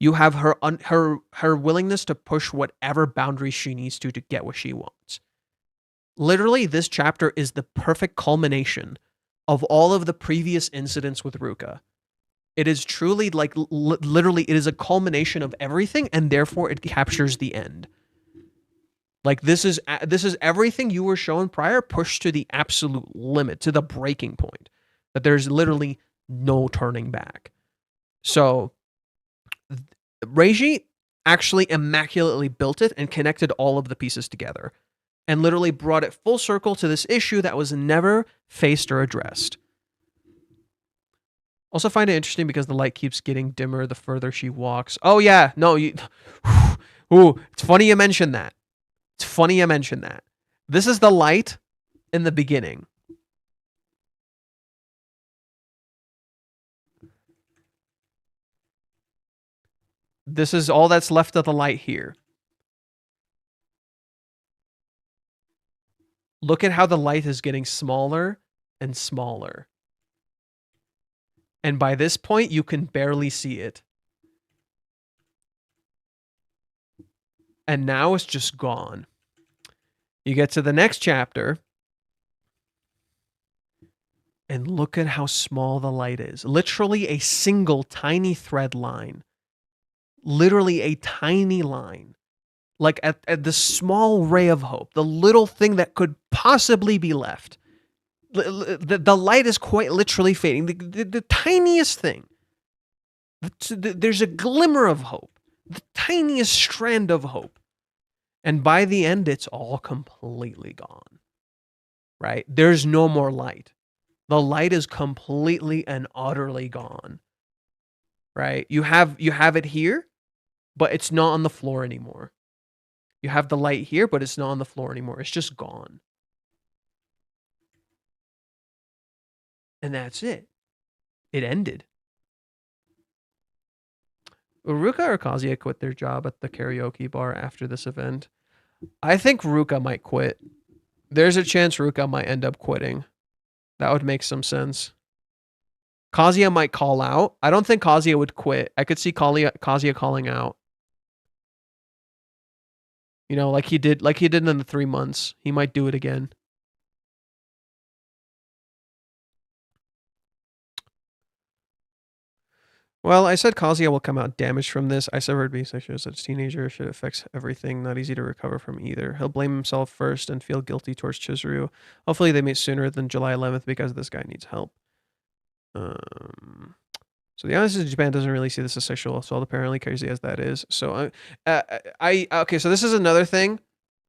you have her willingness to push whatever boundaries she needs to get what she wants. Literally, this chapter is the perfect culmination of all of the previous incidents with Ruka. It is truly like, literally, it is a culmination of everything, and therefore it captures the end. Like, this is everything you were shown prior pushed to the absolute limit, to the breaking point, that there's literally no turning back. So, Reiji actually immaculately built it and connected all of the pieces together, and literally brought it full circle to this issue that was never faced or addressed. Also find it interesting because the light keeps getting dimmer the further she walks. Oh yeah, no, ooh, it's funny you mentioned that. It's funny you mentioned that. This is the light in the beginning. This is all that's left of the light here. Look at how the light is getting smaller and smaller. And by this point, you can barely see it. And now it's just gone. You get to the next chapter, and look at how small the light is. Literally a single tiny thread line. Literally a tiny line. Like at the small ray of hope, the little thing that could possibly be left. The light is quite literally fading. The tiniest thing. There's a glimmer of hope. The tiniest strand of hope. And by the end, it's all completely gone. Right? There's no more light. The light is completely and utterly gone. Right? You have it here, but it's not on the floor anymore. You have the light here, but it's not on the floor anymore. It's just gone. And that's it. It ended. Will Ruka or Kazuya quit their job at the karaoke bar after this event? I think Ruka might quit. There's a chance Ruka might end up quitting. That would make some sense. Kazuya might call out. I don't think Kazuya would quit. I could see Kazuya calling out. You know, like he did in the 3 months. He might do it again. Well, I said Kazuya will come out damaged from this. I severed being sexual as a teenager. Shit affects everything. Not easy to recover from either. He'll blame himself first and feel guilty towards Chizuru. Hopefully they meet sooner than July 11th because this guy needs help. So the honest is Japan doesn't really see this as sexual assault, apparently, crazy as that is. So okay, so this is another thing.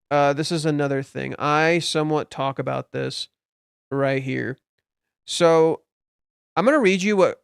I somewhat talk about this right here. So I'm gonna read you what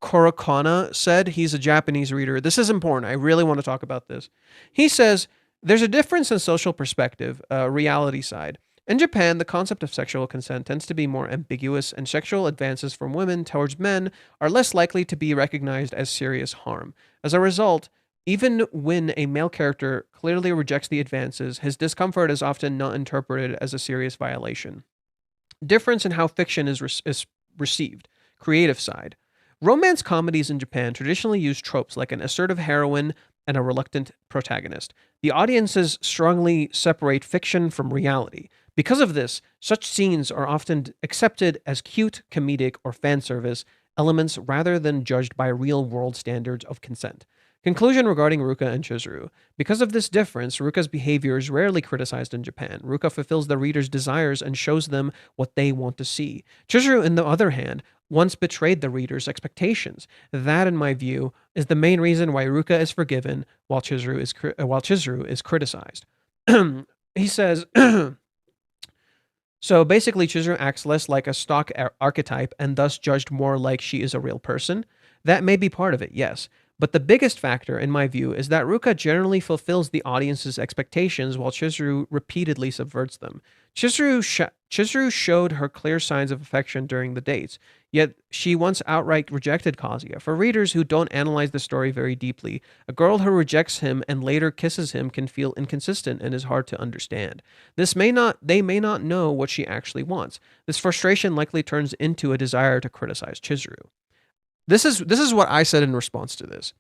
Korokana said. He's a Japanese reader. This is important. I really want to talk about this. He says, there's a difference in social perspective, reality side. In Japan, the concept of sexual consent tends to be more ambiguous, and sexual advances from women towards men are less likely to be recognized as serious harm. As a result, even when a male character clearly rejects the advances, his discomfort is often not interpreted as a serious violation. Difference in how fiction is received. Creative side. Romance comedies in Japan traditionally use tropes like an assertive heroine and a reluctant protagonist. The audiences strongly separate fiction from reality. Because of this, such scenes are often accepted as cute, comedic, or fan service elements rather than judged by real-world standards of consent. Conclusion regarding Ruka and Chizuru. Because of this difference, Ruka's behavior is rarely criticized in Japan. Ruka fulfills the reader's desires and shows them what they want to see. Chizuru, on the other hand, once betrayed the reader's expectations. That, in my view, is the main reason why Ruka is forgiven while Chizuru is criticized. He says, so basically Chizuru acts less like a stock archetype and thus judged more like she is a real person. That may be part of it, yes. But the biggest factor, in my view, is that Ruka generally fulfills the audience's expectations while Chizuru repeatedly subverts them. Chizuru showed her clear signs of affection during the dates, yet she once outright rejected Kazuya. For readers who don't analyze the story very deeply, a girl who rejects him and later kisses him can feel inconsistent and is hard to understand. They may not know what she actually wants. This frustration likely turns into a desire to criticize Chizuru. This is what I said in response to this.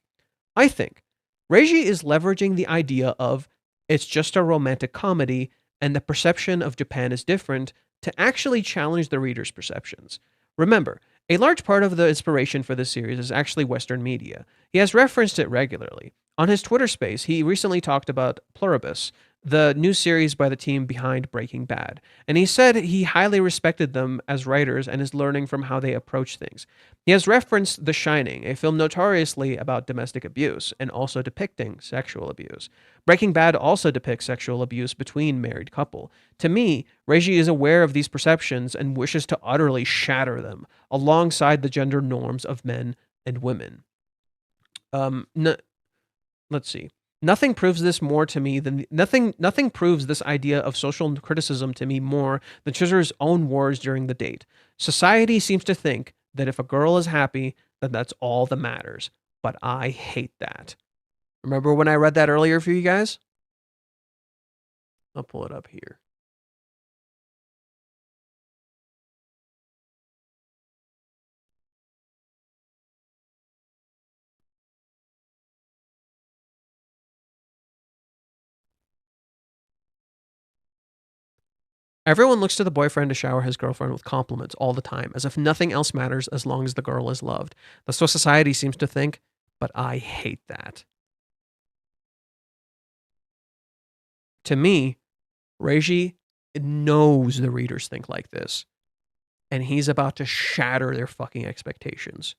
I think Reiji is leveraging the idea of it's just a romantic comedy and the perception of Japan is different to actually challenge the reader's perceptions. Remember, a large part of the inspiration for this series is actually Western media. He has referenced it regularly. On his Twitter space, he recently talked about Pluribus, the new series by the team behind Breaking Bad, and he said he highly respected them as writers and is learning from how they approach things. He has referenced The Shining, a film notoriously about domestic abuse and also depicting sexual abuse. Breaking Bad also depicts sexual abuse between married couple. To me, Reiji is aware of these perceptions and wishes to utterly shatter them alongside the gender norms of men and women. Let's see. Nothing proves this more to me than nothing proves this idea of social criticism to me more than Chizuru's own words during the date. Society seems to think that if a girl is happy, then that's all that matters. But I hate that. Remember when I read that earlier for you guys? I'll pull it up here. Everyone looks to the boyfriend to shower his girlfriend with compliments all the time, as if nothing else matters as long as the girl is loved. That's what society seems to think, but I hate that. To me, Reiji knows the readers think like this, and he's about to shatter their fucking expectations.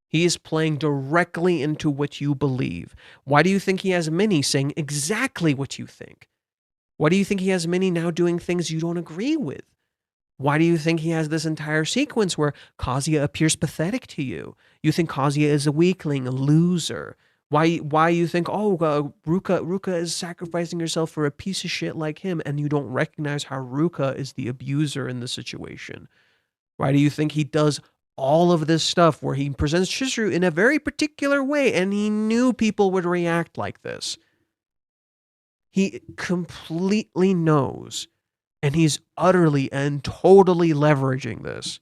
He is playing directly into what you believe. Why do you think he has Minnie saying exactly what you think? Why do you think he has Minnie now doing things you don't agree with? Why do you think he has this entire sequence where Kazuya appears pathetic to you? You think Kazuya is a weakling, a loser. Why you think, Ruka is sacrificing herself for a piece of shit like him, and you don't recognize how Ruka is the abuser in the situation? Why do you think he does all of this stuff where he presents Chizuru in a very particular way, and he knew people would react like this? He completely knows, and he's utterly and totally leveraging this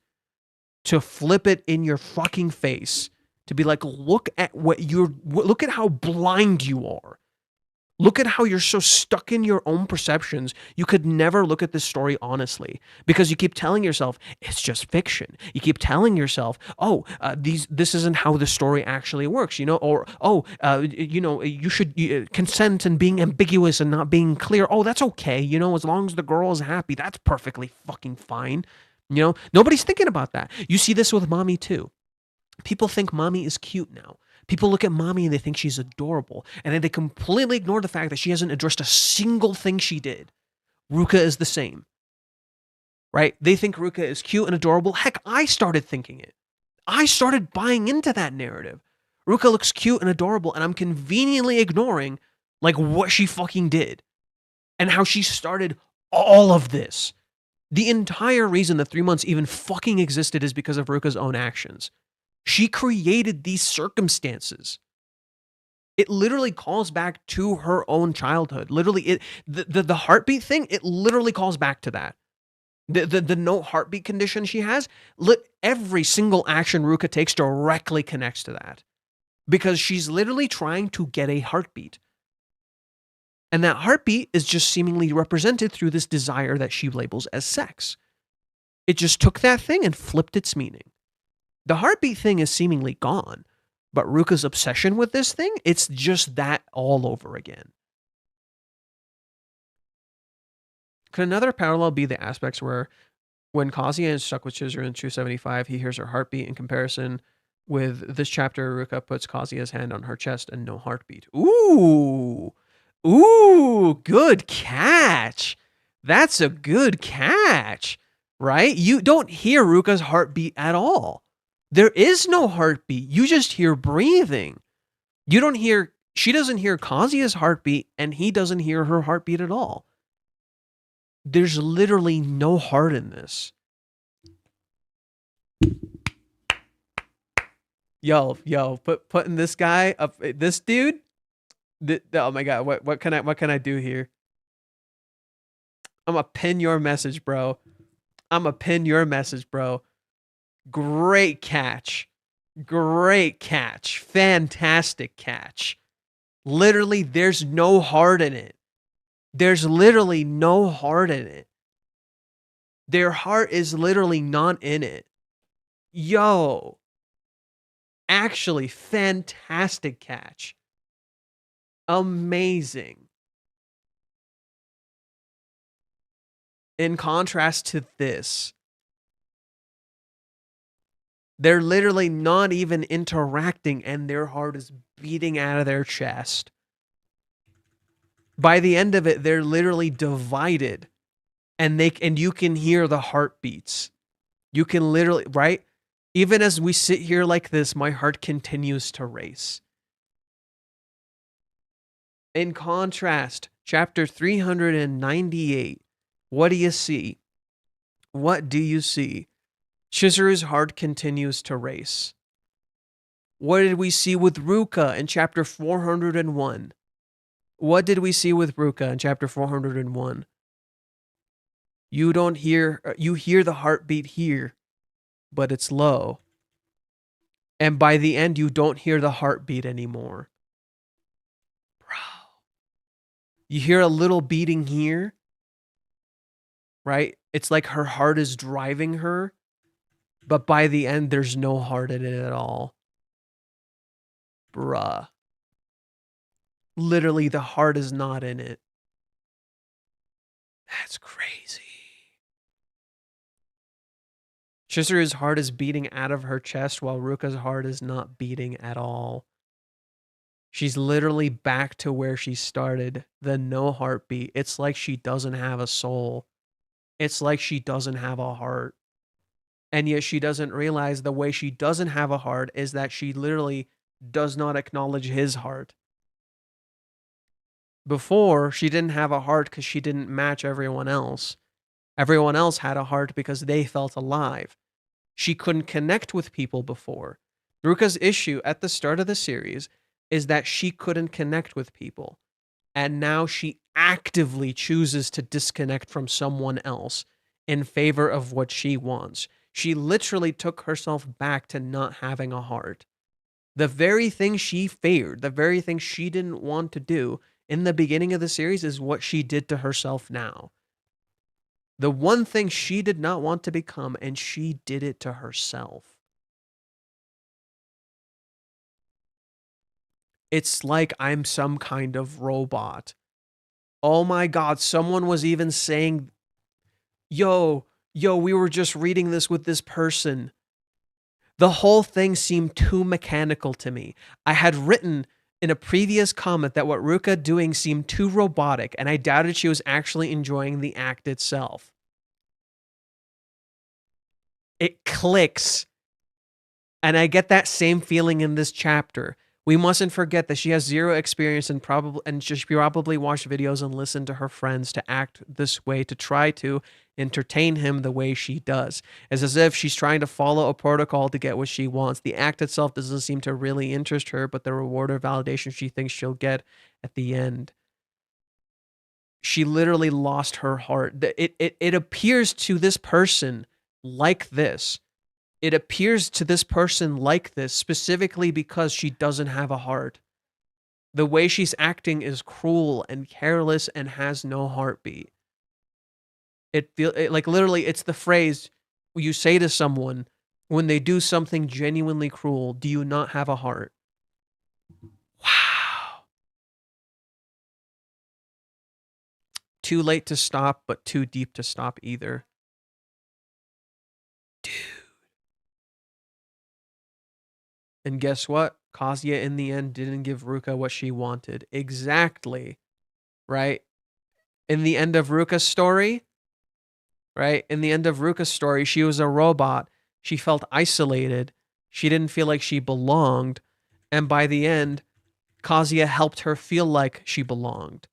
to flip it in your fucking face, to be like, look at how blind you are. Look at how you're so stuck in your own perceptions. You could never look at this story honestly because you keep telling yourself it's just fiction. You keep telling yourself, "Oh, this isn't how the story actually works," or you should consent and being ambiguous and not being clear. Oh, that's okay. As long as the girl is happy, that's perfectly fucking fine. Nobody's thinking about that. You see this with mommy too. People think mommy is cute now. People look at mommy and they think she's adorable. And then they completely ignore the fact that she hasn't addressed a single thing she did. Ruka is the same. Right? They think Ruka is cute and adorable. Heck, I started thinking it. I started buying into that narrative. Ruka looks cute and adorable, and I'm conveniently ignoring like what she fucking did. And how she started all of this. The entire reason the 3 months even fucking existed is because of Ruka's own actions. She created these circumstances. It literally calls back to her own childhood. Literally, the heartbeat thing, it literally calls back to that. The no heartbeat condition she has, every single action Ruka takes directly connects to that. Because she's literally trying to get a heartbeat. And that heartbeat is just seemingly represented through this desire that she labels as sex. It just took that thing and flipped its meaning. The heartbeat thing is seemingly gone, but Ruka's obsession with this thing, it's just that all over again. Could another parallel be the aspects where when Kazuya is stuck with Chizuru in 275, he hears her heartbeat in comparison with this chapter, Ruka puts Kazuya's hand on her chest and no heartbeat. Ooh, good catch. That's a good catch, right? You don't hear Ruka's heartbeat at all. There is no heartbeat. You just hear breathing. She doesn't hear Kazuya's heartbeat, and he doesn't hear her heartbeat at all. There's literally no heart in this. Yo, putting this guy up, this dude. Oh my god, what can I do here? I'm gonna pin your message, bro. Great catch. Fantastic catch. Literally, there's no heart in it. Their heart is literally not in it. Yo. Actually, fantastic catch. Amazing. In contrast to this, they're literally not even interacting and their heart is beating out of their chest. By the end of it, they're literally divided and you can hear the heartbeats. You can literally, right? Even as we sit here like this, my heart continues to race. In contrast, chapter 398, what do you see? Chizuru's heart continues to race. What did we see with Ruka in chapter 401? You hear the heartbeat here, but it's low. And by the end, you don't hear the heartbeat anymore. Bro. You hear a little beating here, right? It's like her heart is driving her, but by the end, there's no heart in it at all. Bruh. Literally, the heart is not in it. That's crazy. Chizuru's heart is beating out of her chest while Ruka's heart is not beating at all. She's literally back to where she started, the no heartbeat. It's like she doesn't have a soul. It's like she doesn't have a heart. And yet she doesn't realize the way she doesn't have a heart is that she literally does not acknowledge his heart. Before, she didn't have a heart because she didn't match everyone else. Everyone else had a heart because they felt alive. She couldn't connect with people before. Ruka's issue at the start of the series is that she couldn't connect with people. And now she actively chooses to disconnect from someone else in favor of what she wants. She literally took herself back to not having a heart. The very thing she feared, the very thing she didn't want to do, in the beginning of the series is what she did to herself now. The one thing she did not want to become, and she did it to herself. It's like I'm some kind of robot. Oh my god, someone was even saying, yo, we were just reading this with this person. The whole thing seemed too mechanical to me. I had written in a previous comment that what Ruka doing seemed too robotic, and I doubted she was actually enjoying the act itself. It clicks. And I get that same feeling in this chapter. We mustn't forget that she has zero experience and she probably watched videos and listened to her friends to act this way to try to entertain him the way she does. It's as if she's trying to follow a protocol to get what she wants. The act itself doesn't seem to really interest her, but the reward or validation she thinks she'll get at the end. She literally lost her heart. It appears to this person like this. It appears to this person like this specifically because she doesn't have a heart. The way she's acting is cruel and careless and has no heartbeat. Like literally, it's the phrase you say to someone when they do something genuinely cruel, do you not have a heart? Wow. Too late to stop, but too deep to stop either. Dude. And guess what? Kazuya in the end didn't give Ruka what she wanted. Exactly. Right? In the end of Ruka's story, right? In the end of Ruka's story, she was a robot. She felt isolated. She didn't feel like she belonged. And by the end, Kazuya helped her feel like she belonged.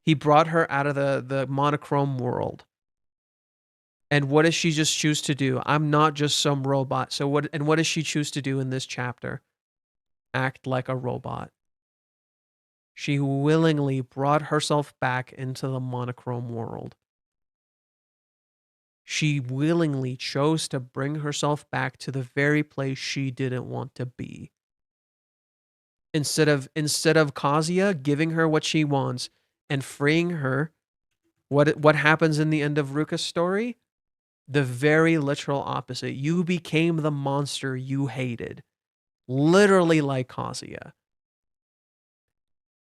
He brought her out of the monochrome world. And what does she just choose to do? I'm not just some robot. So what does she choose to do in this chapter? Act like a robot. She willingly brought herself back into the monochrome world. She willingly chose to bring herself back to the very place she didn't want to be. Instead of Kazuya giving her what she wants and freeing her, what happens in the end of Ruka's story? The very literal opposite. You became the monster you hated. Literally like Kazuya.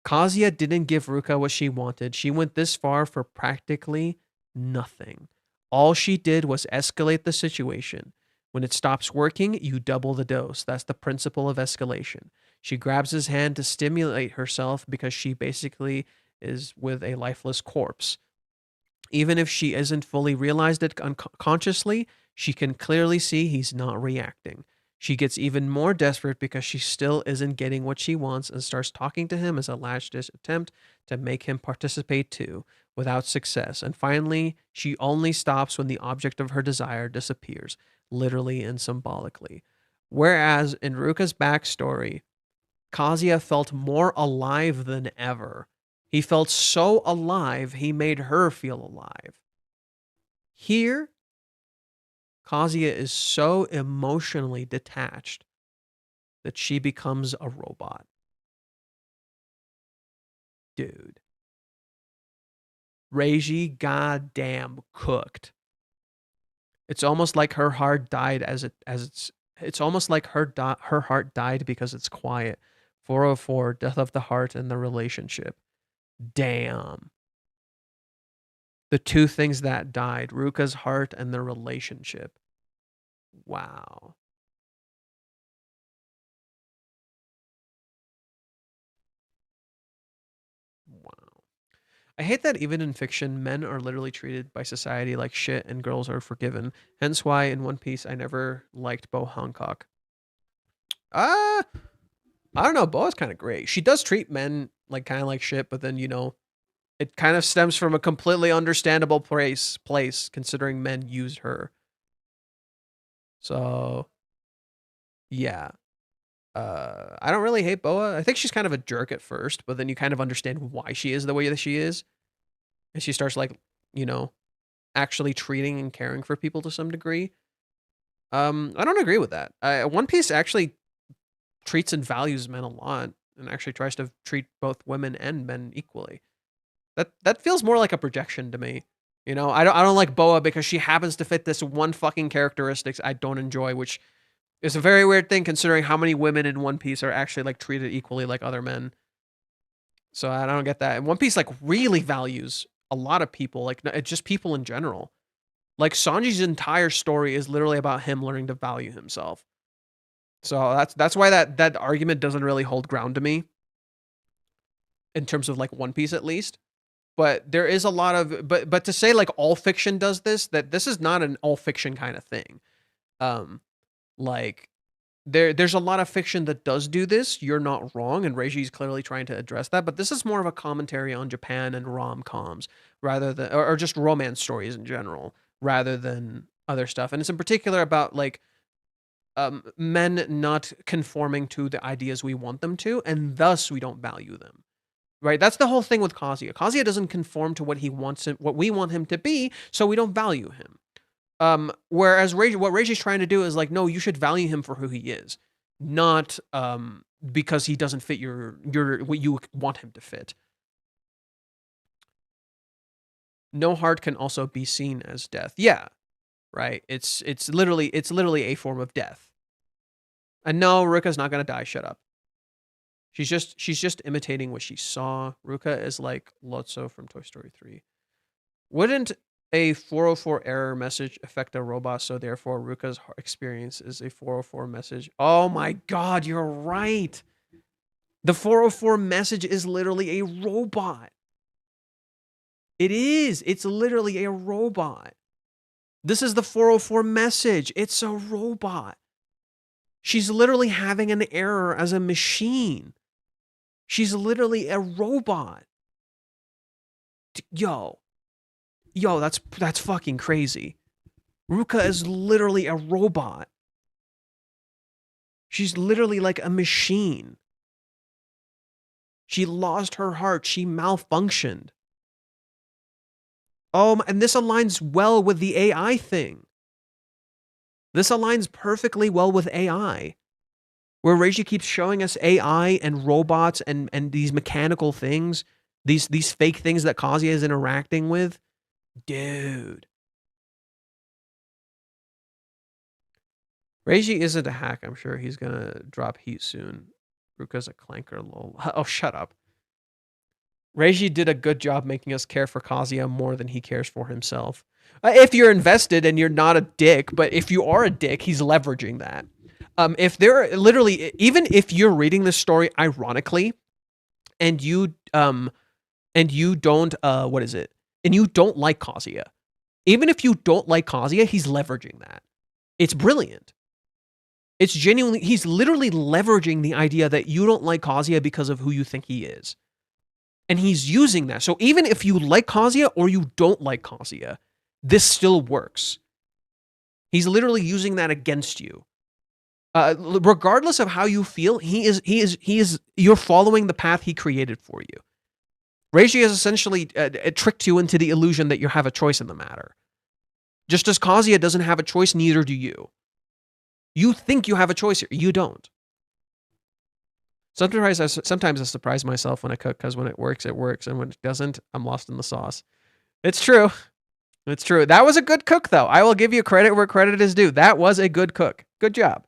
Kazuya didn't give Ruka what she wanted. She went this far for practically nothing. All she did was escalate the situation. When it stops working, you double the dose. That's the principle of escalation. She grabs his hand to stimulate herself because she basically is with a lifeless corpse. Even if she isn't fully realized it unconsciously, she can clearly see he's not reacting. She gets even more desperate because she still isn't getting what she wants and starts talking to him as a last-ditch attempt to make him participate too, without success. And finally, she only stops when the object of her desire disappears, literally and symbolically. Whereas in Ruka's backstory, Kazuya felt more alive than ever. He felt so alive, he made her feel alive. Here, Kazuya is so emotionally detached that she becomes a robot. Dude. Reiji goddamn cooked. It's almost like her heart died it's almost like her heart died because it's quiet. 404, death of the heart and the relationship. Damn. The two things that died, Ruka's heart and the relationship. Wow. Wow. I hate that even in fiction, men are literally treated by society like shit and girls are forgiven. Hence why in One Piece, I never liked Bo Hancock. I don't know. Bo's kind of great. She does treat men like kind of like shit, but then, it kind of stems from a completely understandable place considering men used her. So, yeah. I don't really hate Boa. I think she's kind of a jerk at first, but then you kind of understand why she is the way that she is. And she starts like, actually treating and caring for people to some degree. I don't agree with that. One Piece actually treats and values men a lot. and actually tries to treat both women and men equally. That feels more like a projection to me. You know, I don't like Boa because she happens to fit this one fucking characteristics I don't enjoy, which is a very weird thing considering how many women in One Piece are actually like treated equally like other men. So I don't get that. And One Piece like really values a lot of people, like just people in general. Like Sanji's entire story is literally about him learning to value himself. So that's why that argument doesn't really hold ground to me in terms of like One Piece at least. But there is a lot of but to say like all fiction does this, that this is not an all fiction kind of thing. Like there's a lot of fiction that does do this. You're not wrong, and Reiji's clearly trying to address that. But this is more of a commentary on Japan and rom-coms rather than, or just romance stories in general, rather than other stuff. And it's in particular about like men not conforming to the ideas we want them to, and thus we don't value them. Right? That's the whole thing with Kazuya. Kazuya doesn't conform to what he wants him, what we want him to be, so we don't value him. Whereas what Reiji's trying to do is like, no, you should value him for who he is, not because he doesn't fit your what you want him to fit. No heart can also be seen as death. Yeah, right. It's literally a form of death. And no, Ruka's not gonna die. Shut up. She's just imitating what she saw. Ruka is like Lotso from Toy Story 3. Wouldn't a 404 error message affect a robot, so therefore Ruka's experience is a 404 message? Oh my god, you're right. The 404 message is literally a robot. It is. It's literally a robot. This is the 404 message. It's a robot. She's literally having an error as a machine. She's literally a robot. Yo, that's fucking crazy. Ruka is literally a robot. She's literally like a machine. She lost her heart. She malfunctioned. Oh, and this aligns well with the AI thing. This aligns perfectly well with AI. Where Reiji keeps showing us AI and robots and these mechanical things, these fake things that Kazuya is interacting with. Dude. Reiji isn't a hack. I'm sure he's gonna drop heat soon. Ruka's a clanker, lol. Oh, shut up. Reiji did a good job making us care for Kazuya more than he cares for himself. If you're invested and you're not a dick, but if you are a dick, he's leveraging that. If they're literally, even if you're reading this story ironically, and you don't, and you don't like Kazuya, even if you don't like Kazuya, he's leveraging that. It's brilliant. It's genuinely, he's literally leveraging the idea that you don't like Kazuya because of who you think he is. And he's using that. So even if you like Kazuya or you don't like Kazuya, this still works. He's literally using that against you. Regardless of how you feel, you're following the path he created for you. Reiji has essentially tricked you into the illusion that you have a choice in the matter. Just as Kazuya doesn't have a choice, neither do you. You think you have a choice here. You don't. Sometimes I surprise myself when I cook, because when it works, and when it doesn't, I'm lost in the sauce. It's true. It's true. That was a good cook, though. I will give you credit where credit is due. That was a good cook. Good job.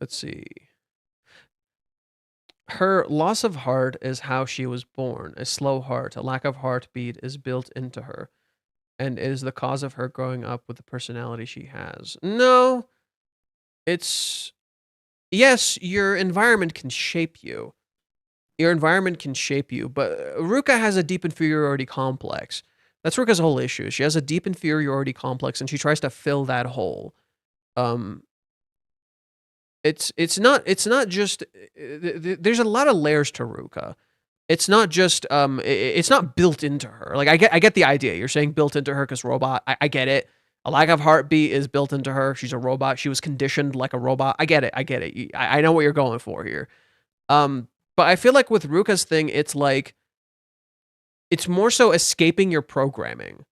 Let's see. Her loss of heart is how she was born. A slow heart, a lack of heartbeat is built into her, and is the cause of her growing up with the personality she has. No, it's... Yes, your environment can shape you. Your environment can shape you, but Ruka has a deep inferiority complex. That's Ruka's whole issue. She has a deep inferiority complex, and she tries to fill that hole. It's not just, there's a lot of layers to Ruka. it's not just it's not built into her. Like I get the idea. You're saying built into her because robot. I get it. A lack of heartbeat is built into her. She's a robot. She was conditioned like a robot. I get it. I know what you're going for here. But I feel like with Ruka's thing, it's like it's more so escaping your programming.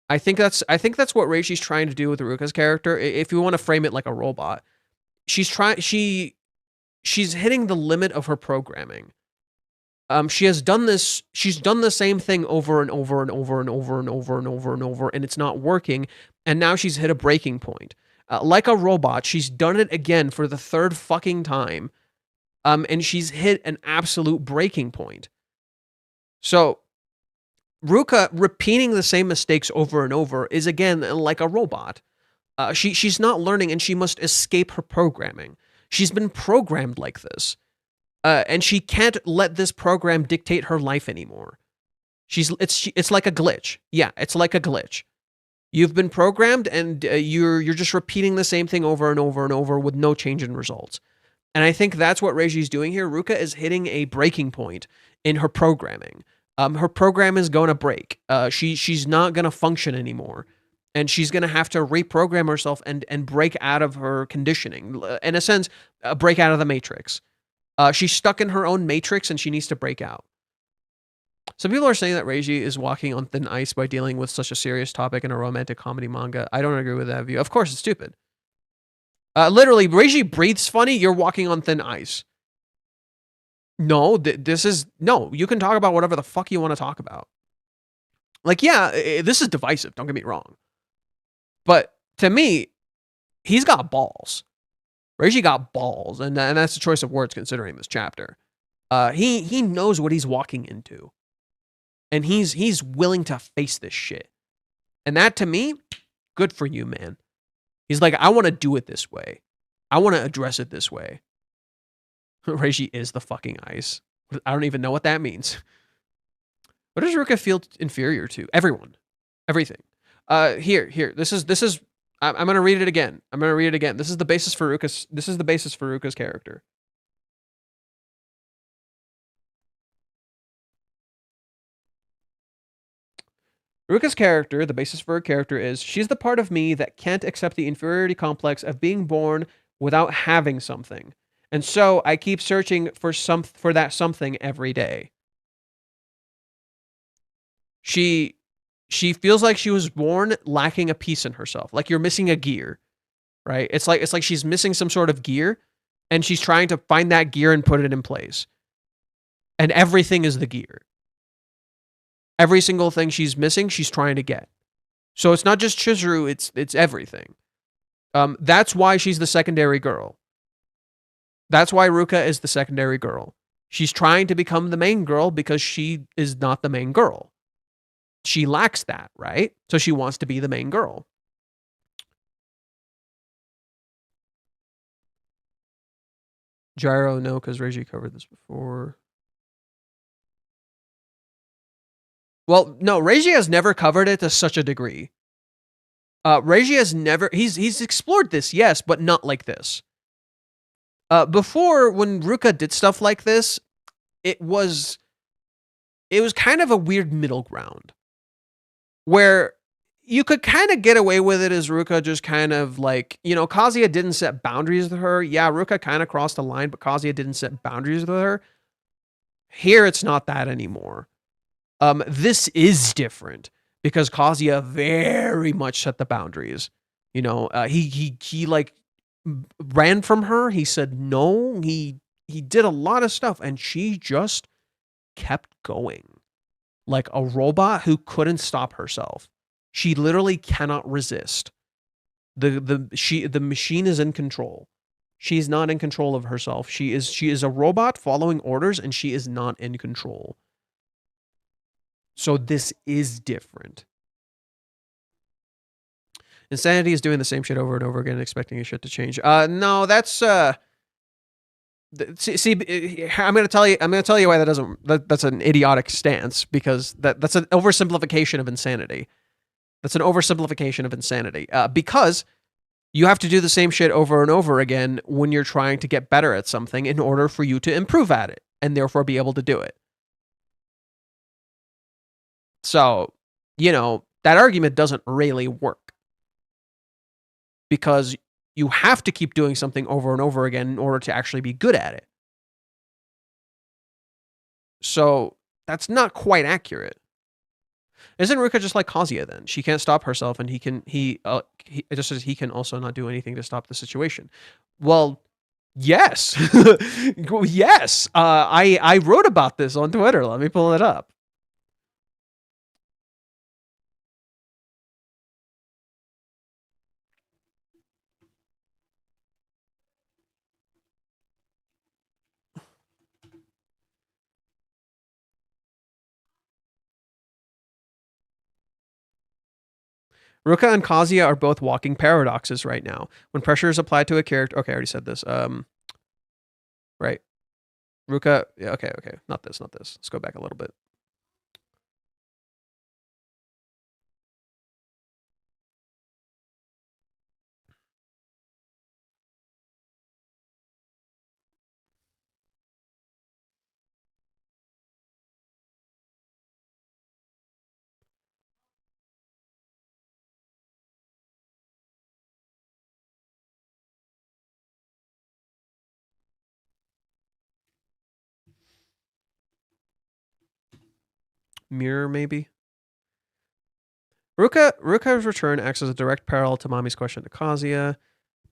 I think that's what Reishi's trying to do with Ruka's character. If you want to frame it like a robot, she's hitting the limit of her programming. She's done the same thing over and over and over and over and over and over and over, and it's not working. And now she's hit a breaking point. Like a robot, she's done it again for the third fucking time. And she's hit an absolute breaking point. So Ruka repeating the same mistakes over and over is again like a robot. She's not learning, and she must escape her programming. She's been programmed like this. And she can't let this program dictate her life anymore. It's like a glitch. Yeah, it's like a glitch. You've been programmed, and you're just repeating the same thing over and over and over with no change in results. And I think that's what Reishi's doing here. Ruka is hitting a breaking point in her programming. Her program is going to break. She's not going to function anymore, and she's going to have to reprogram herself and break out of her conditioning. In a sense, break out of the matrix. She's stuck in her own matrix, and she needs to break out. Some people are saying that Reishi is walking on thin ice by dealing with such a serious topic in a romantic comedy manga. I don't agree with that view. Of course, it's stupid. Literally, Reishi breathes funny, you're walking on thin ice. No, you can talk about whatever the fuck you want to talk about. Like, yeah, this is divisive, don't get me wrong. But to me, he's got balls. Reishi got balls, and that's a choice of words considering this chapter. He knows what he's walking into. And he's willing to face this shit. And that, to me, good for you, man. He's like, I want to do it this way. I want to address it this way. Reishi is the fucking ice. I don't even know what that means. What does Ruka feel inferior to? Everyone. Everything. Here. This is I'm going to read it again. This is the basis for Ruka's character. Ruka's character, the basis for her character is, she's the part of me that can't accept the inferiority complex of being born without having something. And so I keep searching for that something every day. She feels like she was born lacking a piece in herself. Like you're missing a gear, right? It's like she's missing some sort of gear, and she's trying to find that gear and put it in place. And everything is the gear. Every single thing she's missing, she's trying to get. So it's not just Chizuru, it's everything. That's why she's the secondary girl. That's why Ruka is the secondary girl. She's trying to become the main girl because she is not the main girl. She lacks that, right? So she wants to be the main girl. Gyro, no, because Reishi covered this before. Well, no, Reishi has never covered it to such a degree. Reishi has never... He's explored this, yes, but not like this. Before, when Ruka did stuff like this, it was kind of a weird middle ground. Where you could kind of get away with it as Ruka just kind of like... You know, Kazuya didn't set boundaries with her. Yeah, Ruka kind of crossed the line, but Kazuya didn't set boundaries with her. Here, it's not that anymore. This is different because Kazuya very much set the boundaries. You know, he like ran from her. He said no. He did a lot of stuff, and she just kept going like a robot who couldn't stop herself. She literally cannot resist. The machine is in control. She's not in control of herself. She is a robot following orders, and she is not in control. So this is different. Insanity is doing the same shit over and over again, expecting shit to change. No, that's see, I'm gonna tell you why that's an idiotic stance, because that's an oversimplification of insanity. That's an oversimplification of insanity. Because you have to do the same shit over and over again when you're trying to get better at something in order for you to improve at it. and therefore be able to do it. So, you know, that argument doesn't really work. Because you have to keep doing something over and over again in order to actually be good at it. So that's not quite accurate. Isn't Ruka just like Kazuya then? She can't stop herself, and he it just says he can also not do anything to stop the situation. Well, yes, yes. I wrote about this on Twitter. Let me pull it up. Ruka and Kazuya are both walking paradoxes right now. When pressure is applied to a character... Okay, I already said this. Right. Ruka... Yeah, okay. Not this. Let's go back a little bit. Mirror, maybe? Ruka's return acts as a direct parallel to Mami's question to Kazuya.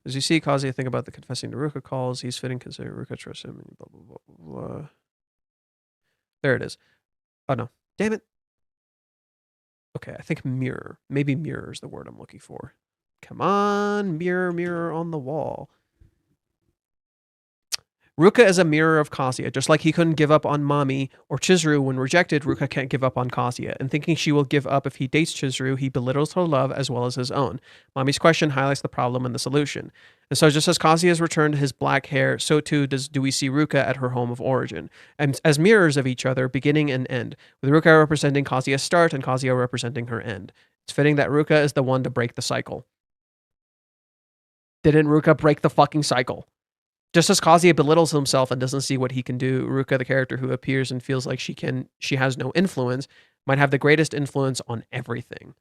As you see Kazuya think about the confessing to Ruka calls, he's fitting considering Ruka trusts him, blah, blah, blah, blah. There it is. Oh, no. Damn it. Okay, I think mirror. Maybe mirror is the word I'm looking for. Come on, mirror on the wall. Ruka is a mirror of Kazuya. Just like he couldn't give up on Mami or Chizuru when rejected, Ruka can't give up on Kazuya. And thinking she will give up if he dates Chizuru, he belittles her love as well as his own. Mami's question highlights the problem and the solution. And so just as Kazuya has returned his black hair, so too do we see Ruka at her home of origin, and as mirrors of each other, beginning and end, with Ruka representing Kazuya's start and Kazuya representing her end. It's fitting that Ruka is the one to break the cycle. Didn't Ruka break the fucking cycle? Just as Kazuya belittles himself and doesn't see what he can do, Ruka, the character who appears and feels like she has no influence, might have the greatest influence on everything.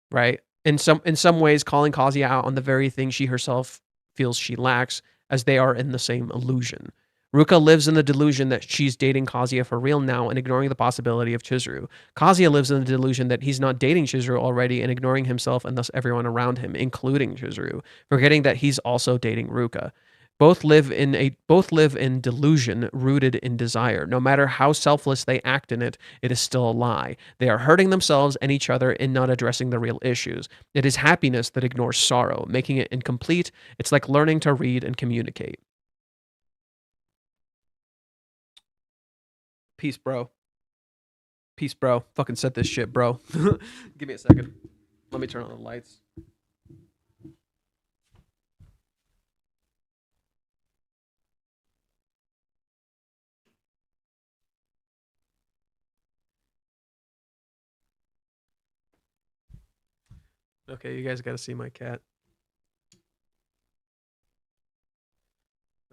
Right? In some ways, calling Kazuya out on the very thing she herself feels she lacks, as they are in the same illusion. Ruka lives in the delusion that she's dating Kazuya for real now and ignoring the possibility of Chizuru. Kazuya lives in the delusion that he's not dating Chizuru already and ignoring himself and thus everyone around him, including Chizuru, forgetting that he's also dating Ruka. Both live in delusion rooted in desire. No matter how selfless they act in it, it is still a lie. They are hurting themselves and each other in not addressing the real issues. It is happiness that ignores sorrow, making it incomplete. It's like learning to read and communicate. Peace, bro. Peace, bro. Fucking set this shit, bro. Give me a second. Let me turn on the lights. Okay, you guys got to see my cat.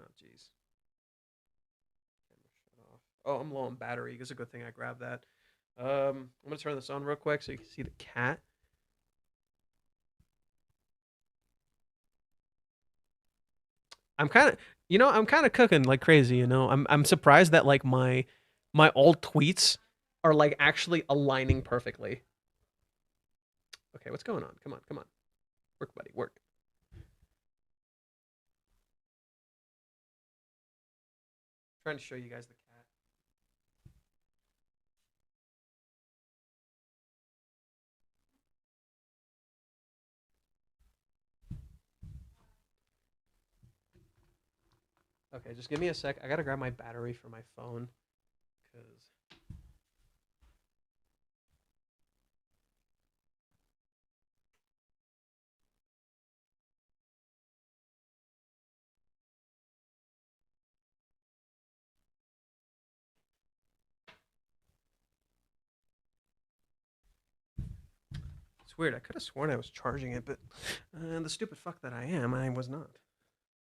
Oh, jeez. Oh, I'm low on battery. It's a good thing I grabbed that. I'm going to turn this on real quick so you can see the cat. I'm kind of cooking like crazy, you know. I'm surprised that like my old tweets are like actually aligning perfectly. Okay, what's going on? Come on. Work, buddy, work. Trying to show you guys the cat. Okay, just give me a sec. I gotta grab my battery for my phone. Because... It's weird. I could have sworn I was charging it, but the stupid fuck that I am, I was not.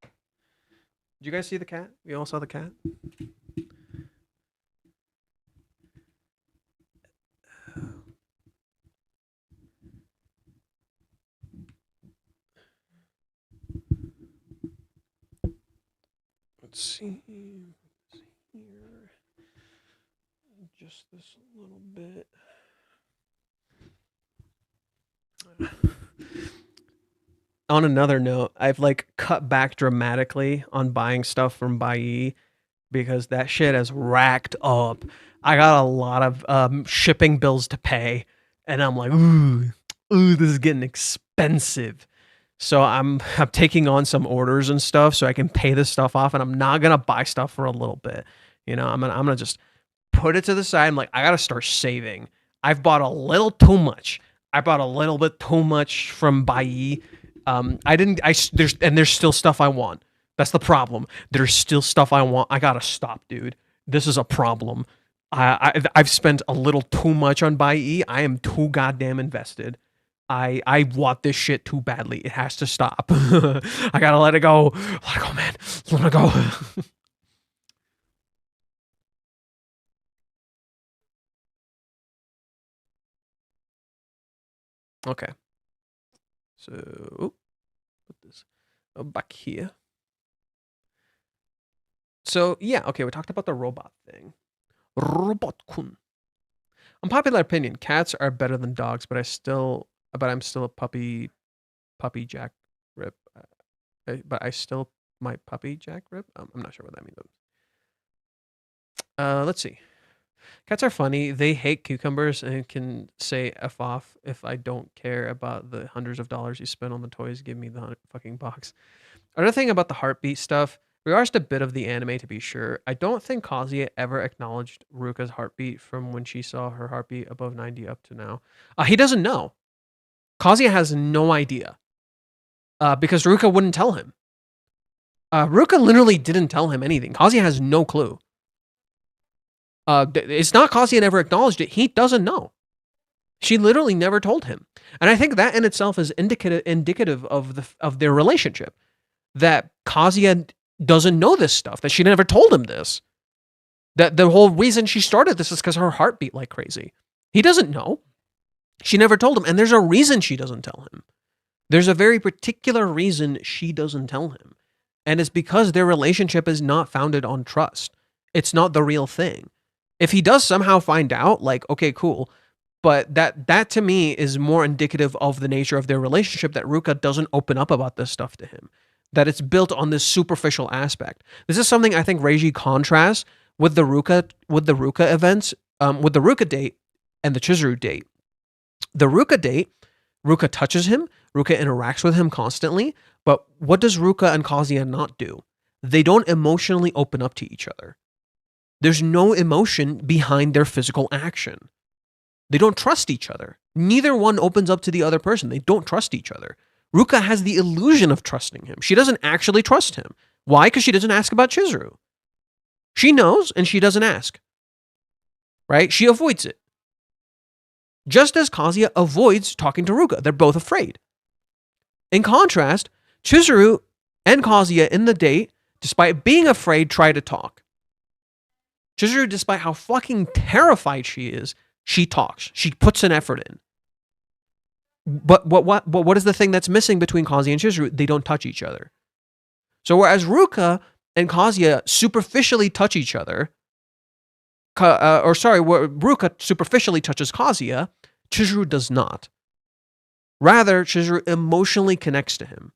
Did you guys see the cat? You all saw the cat? Let's see here. Just this little bit. On another note, I've like cut back dramatically on buying stuff from Byrd because that shit has racked up. I got a lot of shipping bills to pay, and I'm like, ooh, this is getting expensive. So I'm taking on some orders and stuff so I can pay this stuff off, and I'm not gonna buy stuff for a little bit. You know, I'm gonna just put it to the side. I'm like, I gotta start saving. I've bought a little too much. I bought a little bit too much from Byrd. There's still stuff I want. That's the problem. There's still stuff I want. I gotta stop, dude. This is a problem. I've spent a little too much on Byrd. I am too goddamn invested. I want this shit too badly. It has to stop. I gotta let it go. Let it go, man. Let it go. Okay. So put this back here. So yeah, okay, we talked about the robot thing. Robot-kun. Unpopular opinion: cats are better than dogs, but I'm still a puppy jack rip. But I still my puppy jack rip. I'm not sure what that means. Let's see. Cats are funny. They hate cucumbers and can say F off if I don't care about the hundreds of dollars you spend on the toys. Give me the fucking box. Another thing about the heartbeat stuff, regards to a bit of the anime to be sure, I don't think Kazuya ever acknowledged Ruka's heartbeat from when she saw her heartbeat above 90 up to now. He doesn't know. Kazuya has no idea. Because Ruka wouldn't tell him. Ruka literally didn't tell him anything. Kazuya has no clue. It's not Kazuya never acknowledged it. He doesn't know. She literally never told him. And I think that in itself is indicative of their relationship. That Kazuya doesn't know this stuff. That she never told him this. That the whole reason she started this is because her heart beat like crazy. He doesn't know. She never told him. And there's a reason she doesn't tell him. There's a very particular reason she doesn't tell him. And it's because their relationship is not founded on trust. It's not the real thing. If he does somehow find out, like, okay, cool. But that to me is more indicative of the nature of their relationship, that Ruka doesn't open up about this stuff to him. That it's built on this superficial aspect. This is something I think Reiji contrasts with the Ruka events, with the Ruka date and the Chizuru date. The Ruka date, Ruka touches him, Ruka interacts with him constantly, but what does Ruka and Kazuya not do? They don't emotionally open up to each other. There's no emotion behind their physical action. They don't trust each other. Neither one opens up to the other person. They don't trust each other. Ruka has the illusion of trusting him. She doesn't actually trust him. Why? Because she doesn't ask about Chizuru. She knows and she doesn't ask. Right? She avoids it. Just as Kazuya avoids talking to Ruka. They're both afraid. In contrast, Chizuru and Kazuya in the date, despite being afraid, try to talk. Chizuru, despite how fucking terrified she is, she talks. She puts an effort in. But what is the thing that's missing between Kazuya and Chizuru? They don't touch each other. So whereas Ruka and Kazuya superficially touch each other, Ruka superficially touches Kazuya, Chizuru does not. Rather, Chizuru emotionally connects to him.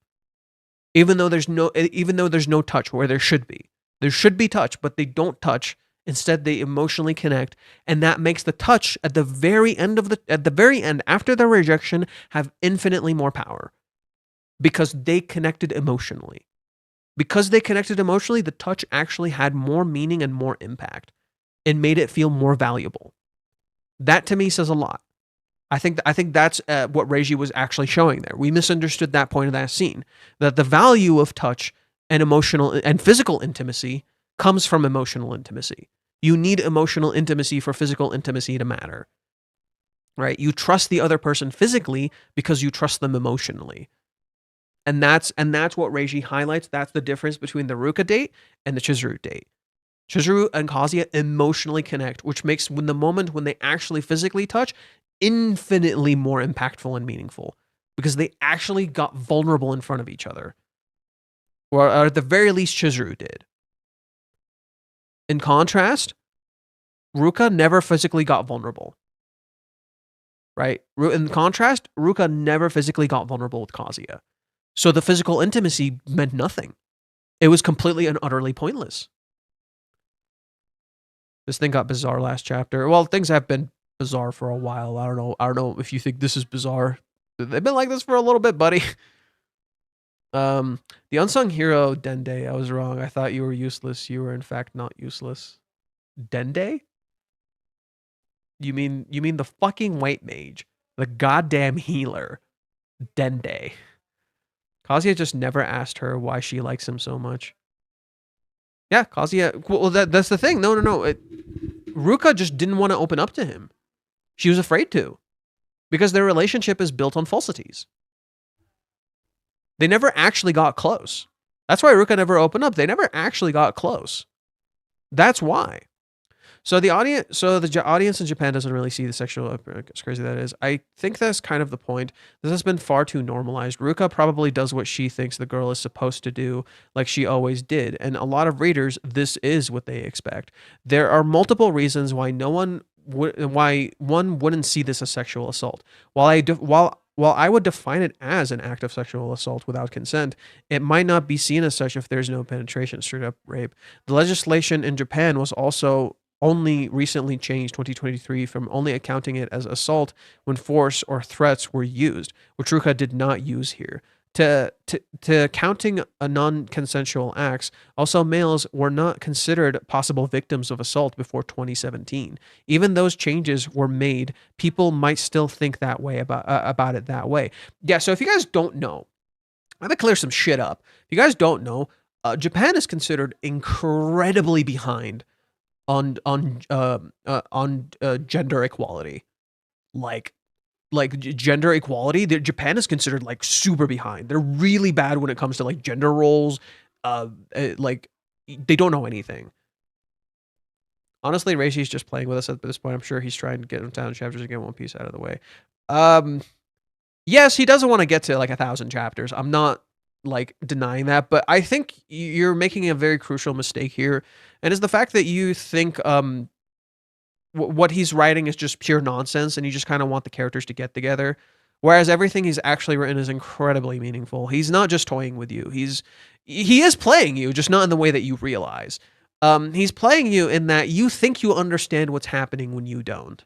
Even though there's no touch where there should be. There should be touch, but they don't touch. Instead, they emotionally connect, and that makes the touch at the very end after the rejection have infinitely more power, because they connected emotionally. Because they connected emotionally, the touch actually had more meaning and more impact, and made it feel more valuable. That to me says a lot. I think that's what Reiji was actually showing there. We misunderstood that point of that scene, that the value of touch and emotional and physical intimacy comes from emotional intimacy. You need emotional intimacy for physical intimacy to matter. Right? You trust the other person physically because you trust them emotionally. And that's what Reiji highlights. That's the difference between the Ruka date and the Chizuru date. Chizuru and Kazuya emotionally connect, which makes when they actually physically touch infinitely more impactful and meaningful, because they actually got vulnerable in front of each other. Or at the very least, Chizuru did. In contrast, Ruka never physically got vulnerable. Right? In contrast, Ruka never physically got vulnerable with Kazuya. So the physical intimacy meant nothing. It was completely and utterly pointless. This thing got bizarre last chapter. Well, things have been bizarre for a while. I don't know if you think this is bizarre. They've been like this for a little bit, buddy. The unsung hero, Dende. I was wrong. I thought you were useless. You were in fact not useless. Dende? You mean the fucking white mage, the goddamn healer, Dende. Kazuya just never asked her why she likes him so much. Yeah, Kazuya. Well, that's the thing. No. Ruka just didn't want to open up to him. She was afraid to, because their relationship is built on falsities. They never actually got close. That's why Ruka never opened up. They never actually got close. That's why. So the audience in Japan doesn't really see the sexual, as crazy that is. I think that's kind of the point. This has been far too normalized. Ruka probably does what she thinks the girl is supposed to do, like she always did. And a lot of readers, this is what they expect. There are multiple reasons why one wouldn't see this as sexual assault. While I would define it as an act of sexual assault without consent, it might not be seen as such if there's no penetration, straight up rape. The legislation in Japan was also only recently changed 2023 from only accounting it as assault when force or threats were used, which Ruka did not use here. To counting a non-consensual acts, also males were not considered possible victims of assault before 2017. Even those changes were made, people might still think that way about it that way. Yeah, so if you guys don't know, I have to clear some shit up. If you guys don't know, Japan is considered incredibly behind on gender equality. Like gender equality, Japan is considered like super behind. They're really bad when it comes to like gender roles. Like they don't know anything. Honestly, Reishi's just playing with us at this point. I'm sure he's trying to get him down chapters and get One Piece out of the way. Yes, he doesn't want to get to like 1,000 chapters. I'm not like denying that, but I think you're making a very crucial mistake here, and is the fact that you think what he's writing is just pure nonsense, and you just kind of want the characters to get together, whereas everything he's actually written is incredibly meaningful. He's not just toying with you. He is playing you, just not in the way that you realize. He's playing you in that you think you understand what's happening when you don't.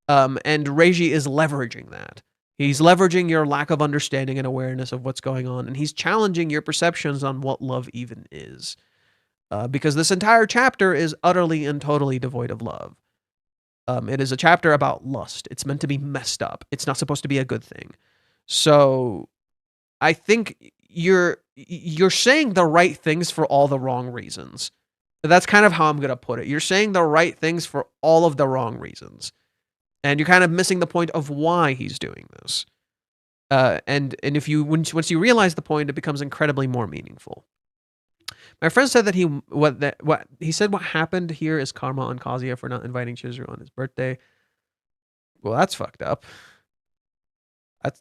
And Reiji is leveraging that. He's leveraging your lack of understanding and awareness of what's going on, and he's challenging your perceptions on what love even is. Because this entire chapter is utterly and totally devoid of love. It is a chapter about lust. It's meant to be messed up. It's not supposed to be a good thing. So I think you're saying the right things for all the wrong reasons. That's kind of how I'm going to put it. You're saying the right things for all of the wrong reasons. And you're kind of missing the point of why he's doing this. And if you once you realize the point, it becomes incredibly more meaningful. My friend said that what happened here is karma on Kazuya for not inviting Chizuru on his birthday. Well, that's fucked up.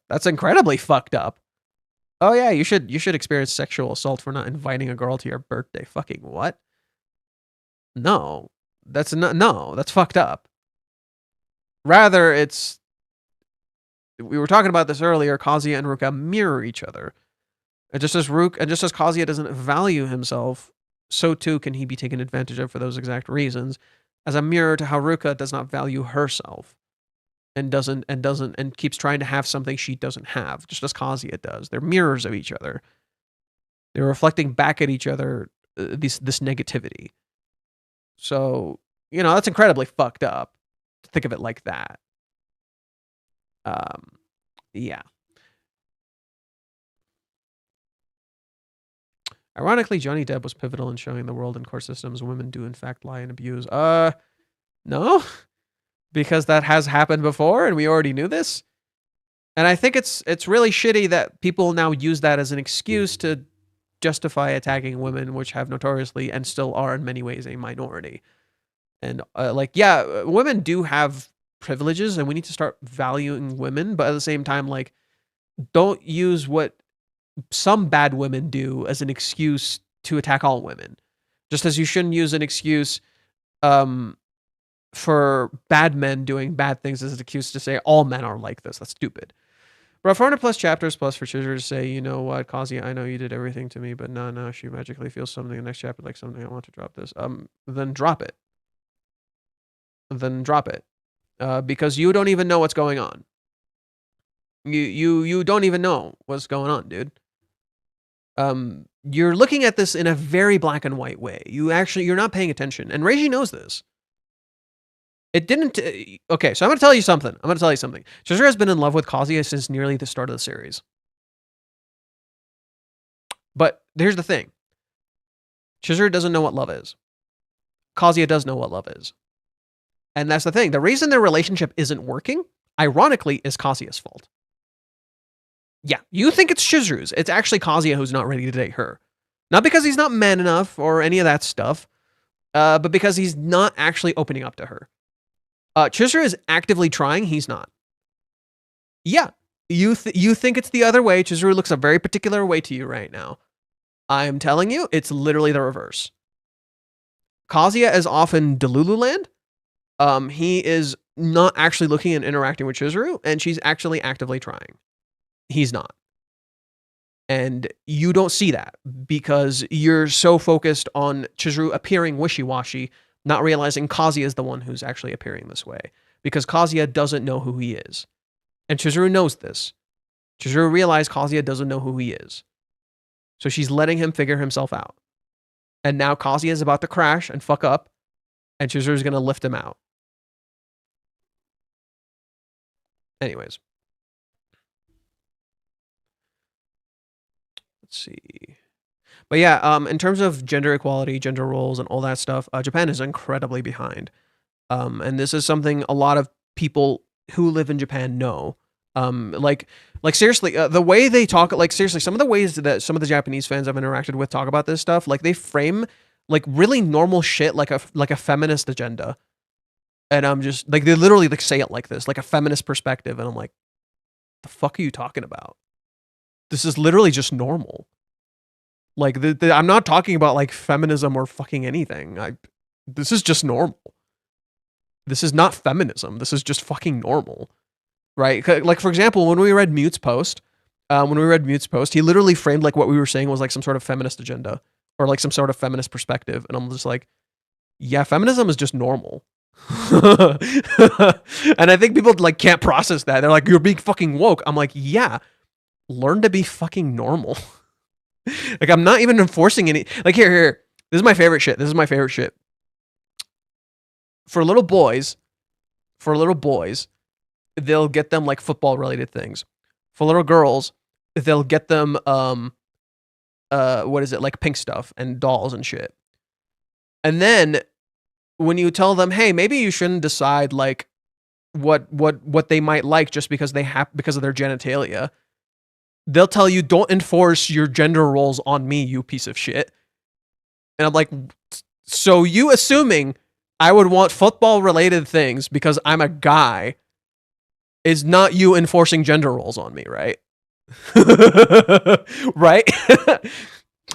That's incredibly fucked up. Oh yeah, you should experience sexual assault for not inviting a girl to your birthday. Fucking what? No, that's fucked up. Rather, we were talking about this earlier, Kazuya and Ruka mirror each other. And just as Kazuya doesn't value himself, so too can he be taken advantage of for those exact reasons, as a mirror to how Ruka does not value herself and keeps trying to have something she doesn't have, just as Kazuya does. They're mirrors of each other. They're reflecting back at each other this negativity. So, that's incredibly fucked up. Think of it like that. Yeah. Ironically, Johnny Depp was pivotal in showing the world in court systems women do in fact lie and abuse. No, because that has happened before and we already knew this. And I think it's really shitty that people now use that as an excuse to justify attacking women, which have notoriously and still are in many ways a minority. And women do have privileges and we need to start valuing women, but at the same time, like, don't use what some bad women do as an excuse to attack all women. Just as you shouldn't use an excuse for bad men doing bad things as an excuse to say all men are like this. That's stupid. But 400 plus chapters plus for Chizuru to say, you know what, Kazuya, I know you did everything to me, but no, she magically feels something in the next chapter, like something I want to drop this. Then drop it. Because you don't even know what's going on. You don't even know what's going on, dude. You're looking at this in a very black and white way. You're not paying attention, and Reiji knows this. It didn't. Okay, so I'm going to tell you something. Chizuru has been in love with Kazuya since nearly the start of the series. But here's the thing. Chizuru doesn't know what love is. Kazuya does know what love is. And that's the thing. The reason their relationship isn't working, ironically, is Kazuya's fault. Yeah, you think it's Chizuru's. It's actually Kazuya who's not ready to date her. Not because he's not man enough or any of that stuff, but because he's not actually opening up to her. Chizuru is actively trying. He's not. Yeah, you think it's the other way. Chizuru looks a very particular way to you right now. I'm telling you, it's literally the reverse. Kazuya is off in Delulu land. He is not actually looking and interacting with Chizuru, and she's actually actively trying. He's not. And you don't see that because you're so focused on Chizuru appearing wishy-washy, not realizing Kazuya is the one who's actually appearing this way. Because Kazuya doesn't know who he is. And Chizuru knows this. Chizuru realized Kazuya doesn't know who he is. So she's letting him figure himself out. And now Kazuya is about to crash and fuck up, and Chizuru is going to lift him out. Anyways. Let's see. But yeah, in terms of gender equality, gender roles, and all that stuff, Japan is incredibly behind. And this is something a lot of people who live in Japan know. Like seriously, the way they talk, like seriously, some of the ways that some of the Japanese fans I've interacted with talk about this stuff, like they frame like really normal shit like a feminist agenda. And I'm just like, they literally like say it like this, like a feminist perspective. And I'm like, the fuck are you talking about? This is literally just normal. Like I'm not talking about like feminism or fucking anything. This is just normal. This is not feminism. This is just fucking normal. Right? Like for example, when we read Mute's post, he literally framed like what we were saying was like some sort of feminist agenda or like some sort of feminist perspective. And I'm just like, yeah, feminism is just normal. And I think people like can't process that. They're like, you're being fucking woke. I'm like, yeah, learn to be fucking normal. Like I'm not even enforcing any, like here. This is my favorite shit. For little boys, they'll get them like football related things. For little girls, they'll get them like pink stuff and dolls and shit. And then when you tell them, hey, maybe you shouldn't decide like what they might like just because because of their genitalia, they'll tell you, don't enforce your gender roles on me, you piece of shit. And I'm like, so you assuming I would want football related things because I'm a guy is not you enforcing gender roles on me, right? Right?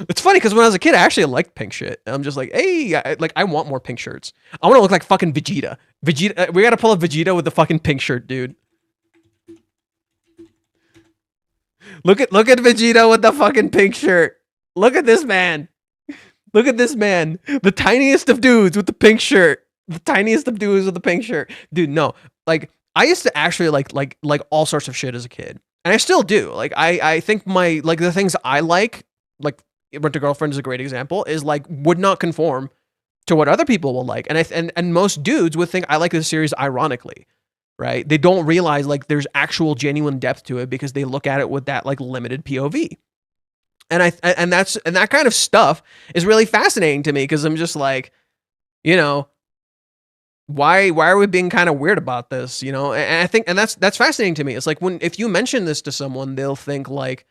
It's funny because when I was a kid, I actually liked pink shit. And I'm just like, hey, I want more pink shirts. I want to look like fucking Vegeta. We got to pull up Vegeta with the fucking pink shirt, dude. Look at Vegeta with the fucking pink shirt. Look at this man. The tiniest of dudes with the pink shirt. Dude, no. Like, I used to actually like all sorts of shit as a kid. And I still do. Like, I think the things I like Rent a Girlfriend is a great example, is like would not conform to what other people will like. And most dudes would think I like this series ironically. Right? They don't realize like there's actual genuine depth to it because they look at it with that like limited POV. And that kind of stuff is really fascinating to me because I'm just like, you know, why are we being kind of weird about this? You know, and I think that's fascinating to me. It's like if you mention this to someone, they'll think like,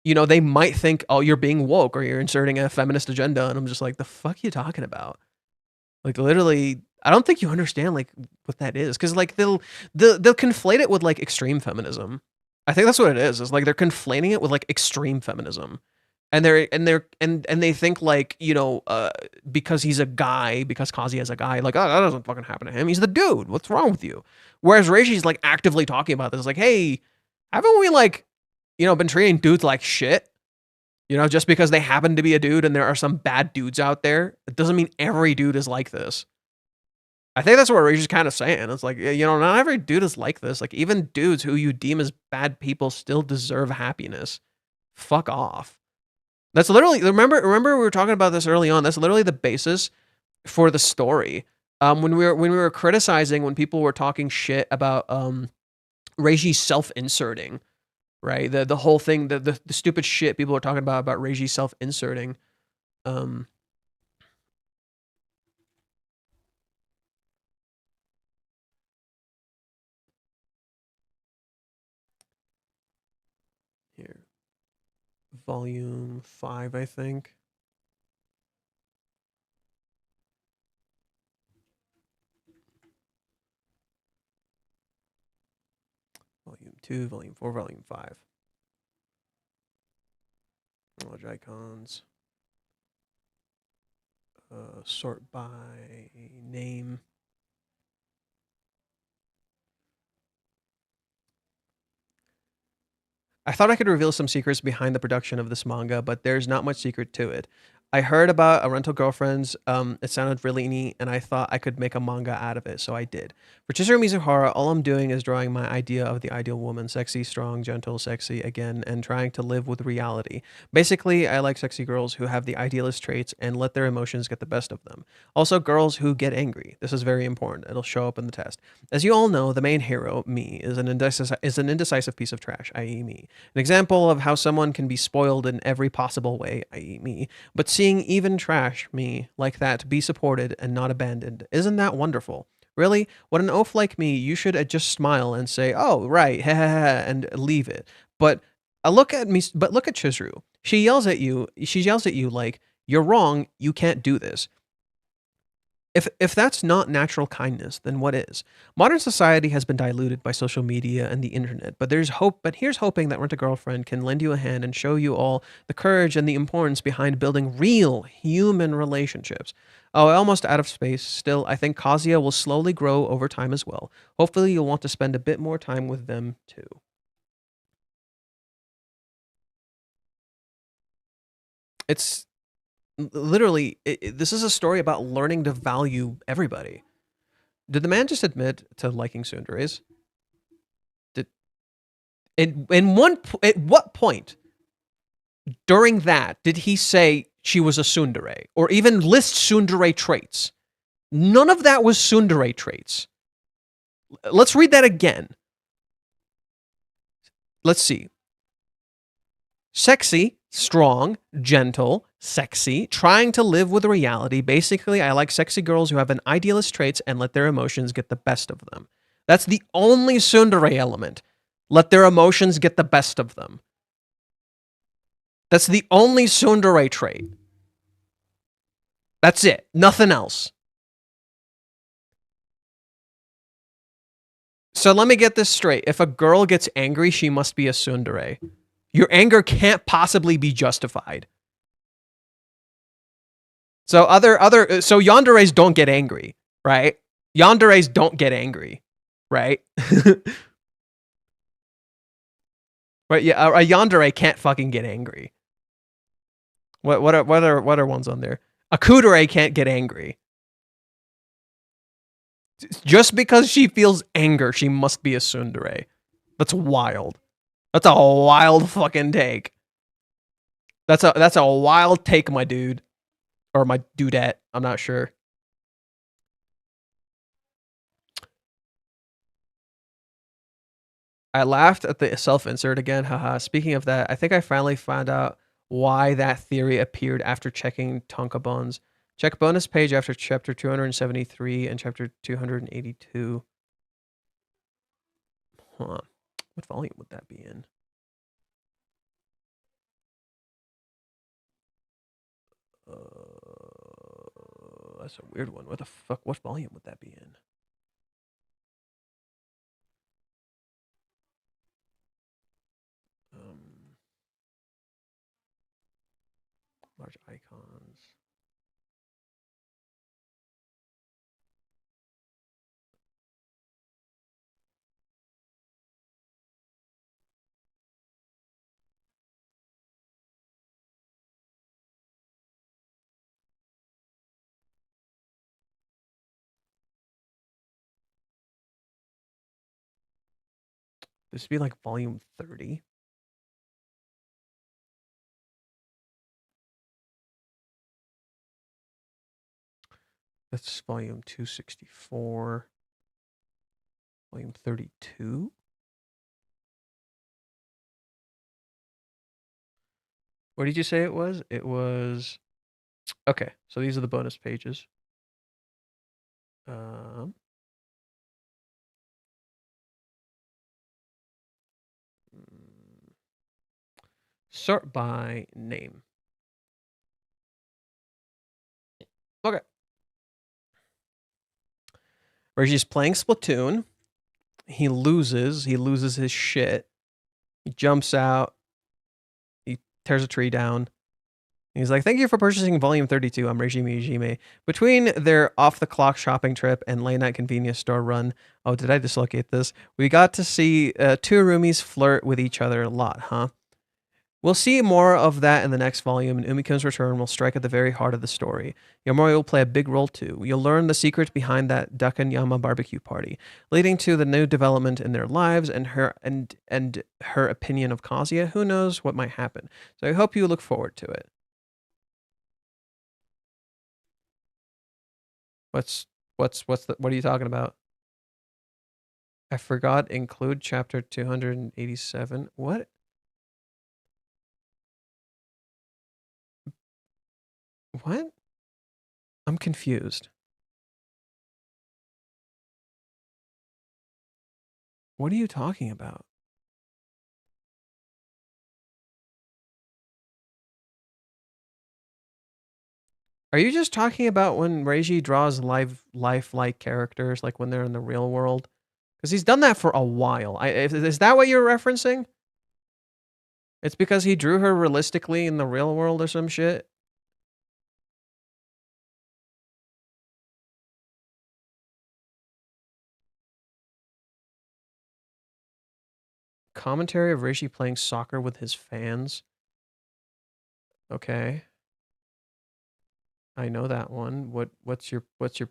you know, they might think, oh, you're being woke or you're inserting a feminist agenda, and I'm just like, the fuck are you talking about? Like literally. I don't think you understand like what that is because like they'll conflate it with like extreme feminism. I think that's what it is. It's like they're conflating it with like extreme feminism, and they think like, you know, because he's a guy, because Kazuya is a guy, like, oh, that doesn't fucking happen to him. He's the dude. What's wrong with you? Whereas Reishi's like actively talking about this, like, hey, haven't we like, you know, been treating dudes like shit? You know, just because they happen to be a dude and there are some bad dudes out there, it doesn't mean every dude is like this. I think that's what Reishi's kind of saying. It's like, you know, not every dude is like this. Like, even dudes who you deem as bad people still deserve happiness. Fuck off. That's literally, remember we were talking about this early on. That's literally the basis for the story. When we were criticizing, when people were talking shit about Reiji self-inserting, right? The whole thing, the stupid shit people were talking about Reiji self-inserting. Here, volume 5, I think. Volume 2, volume 4, volume 5. Large icons. Sort by name. I thought I could reveal some secrets behind the production of this manga, but there's not much secret to it. I heard about a rental girlfriends. It sounded really neat, and I thought I could make a manga out of it, so I did. For Chizuru Mizuhara, all I'm doing is drawing my idea of the ideal woman, sexy, strong, gentle, sexy, again, and trying to live with reality. Basically, I like sexy girls who have the idealist traits and let their emotions get the best of them. Also, girls who get angry. This is very important. It'll show up in the test. As you all know, the main hero, me, is an indecisive piece of trash, i.e. me. An example of how someone can be spoiled in every possible way, i.e. me, but seeing even trash, me, like that be supported and not abandoned, isn't that wonderful? Really? What an oaf like me, you should just smile and say, oh, right, ha ha ha, and leave it. But look at Chizuru. She yells at you like, you're wrong, you can't do this. If that's not natural kindness, then what is? Modern society has been diluted by social media and the internet, but there's hope. But here's hoping that Rent a Girlfriend can lend you a hand and show you all the courage and the importance behind building real human relationships. Oh, almost out of space. Still, I think Kazuya will slowly grow over time as well. Hopefully, you'll want to spend a bit more time with them too. It's literally, this is a story about learning to value everybody. Did the man just admit to liking tsunderes? Did at what point during that did he say she was a tsundere or even list tsundere traits? None of that was tsundere traits. Let's read that again. Let's see. Sexy, strong, gentle, sexy, trying to live with reality. Basically, I like sexy girls who have an idealist traits and let their emotions get the best of them. That's the only tsundere element. Let their emotions get the best of them. That's the only tsundere trait. That's it. Nothing else. So let me get this straight. If a girl gets angry, she must be a tsundere. Your anger can't possibly be justified. So so yanderes don't get angry, right? Yanderes don't get angry, right? Right? Yeah, a yandere can't fucking get angry. What are ones on there? A kudere can't get angry. Just because she feels anger, she must be a tsundere. That's wild. That's a wild fucking take. That's a wild take, my dude. Or my dudette. I'm not sure. I laughed at the self-insert again. Haha. Speaking of that, I think I finally found out why that theory appeared after checking Tonkabon's. Check bonus page after chapter 273 and chapter 282. Huh. What volume would that be in? That's a weird one. What the fuck? What volume would that be in? Large icons. This would be like volume 30. That's volume 264. Volume 32. What did you say it was? It was... Okay, so these are the bonus pages. Sort by name. Okay. Reggie's playing Splatoon. He loses his shit. He jumps out. He tears a tree down. He's like, thank you for purchasing volume 32. I'm Reggie Mijime. Between their off-the-clock shopping trip and late-night convenience store run, oh, did I dislocate this? We got to see two roomies flirt with each other a lot, huh? We'll see more of that in the next volume, and Umikon's return will strike at the very heart of the story. Yomori will play a big role too. You'll learn the secrets behind that Dakanyama barbecue party, leading to the new development in their lives and her opinion of Kazuya. Who knows what might happen? So I hope you look forward to it. What are you talking about? I forgot include chapter 287. What? What? I'm confused. What are you talking about? Are you just talking about when Reiji draws lifelike characters, like when they're in the real world? Because he's done that for a while. Is that what you're referencing? It's because he drew her realistically in the real world or some shit? Commentary of Reishi playing soccer with his fans. Okay. I know that one. What's your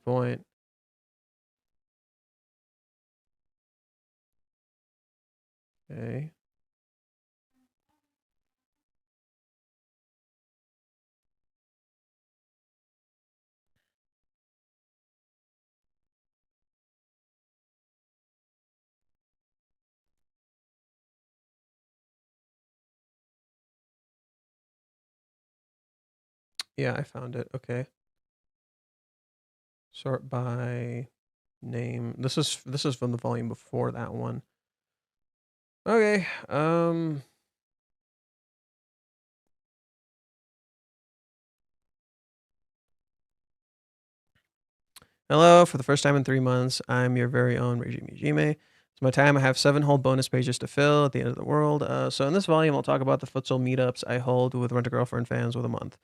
point? Okay. Yeah, I found it. Okay. Sort by name. This is from the volume before that one. Okay. Hello, for the first time in 3 months, I'm your very own Reiji Mijime. It's my time. I have 7 whole bonus pages to fill at the end of the world. So in this volume, I'll talk about the futsal meetups I hold with Rent-A-Girlfriend fans with a month.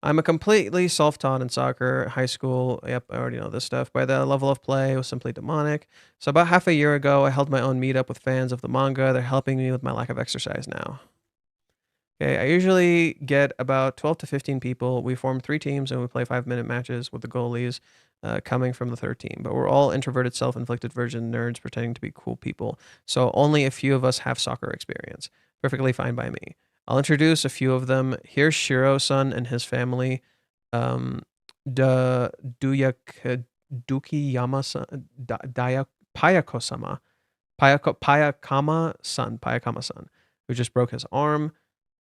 I'm a completely self-taught in soccer, high school. Yep, I already know this stuff. By the level of play was simply demonic. So about half a year ago, I held my own meetup with fans of the manga. They're helping me with my lack of exercise now. Okay, I usually get about 12 to 15 people. We form 3 teams and we play 5-minute matches with the goalies coming from the third team. But we're all introverted, self-inflicted version nerds pretending to be cool people. So only a few of us have soccer experience. Perfectly fine by me. I'll introduce a few of them. Here's Shiro-san and his family. Dukiyama-san, Payako-sama, Payakama-san, who just broke his arm.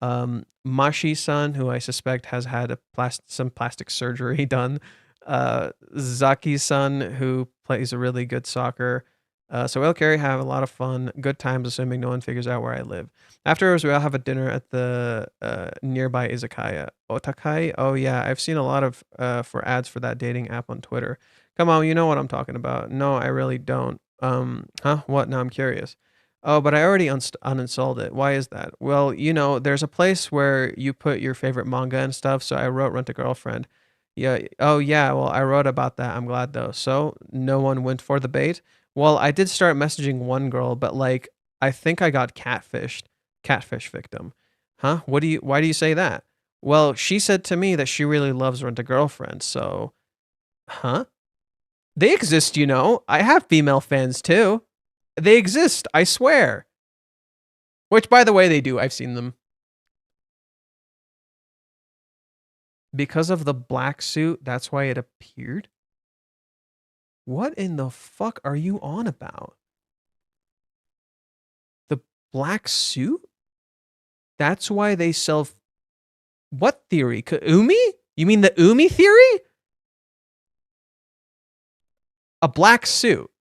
Mashi-san, who I suspect has had some plastic surgery done. Zaki-san, who plays a really good soccer. So we'll have a lot of fun, good times, assuming no one figures out where I live. Afterwards, we all have a dinner at the nearby izakaya. Otakai? Oh yeah, I've seen a lot of for ads for that dating app on Twitter. Come on, you know what I'm talking about. No, I really don't. Huh? What? Now I'm curious. Oh, but I already uninstalled it. Why is that? Well, you know, there's a place where you put your favorite manga and stuff. So I wrote Rent a Girlfriend. Yeah. Oh, yeah. Well, I wrote about that. I'm glad though. So no one went for the bait. Well, I did start messaging one girl, but like, I think I got catfished. Catfish victim. Huh? Why do you say that? Well, she said to me that she really loves Rent a Girlfriend. So, huh? They exist, you know. I have female fans too. They exist, I swear. Which, by the way, they do. I've seen them. Because of the black suit, that's why it appeared? What in the fuck are you on about? The black suit? That's why they sell... What theory? Umi? You mean the Umi theory? A black suit.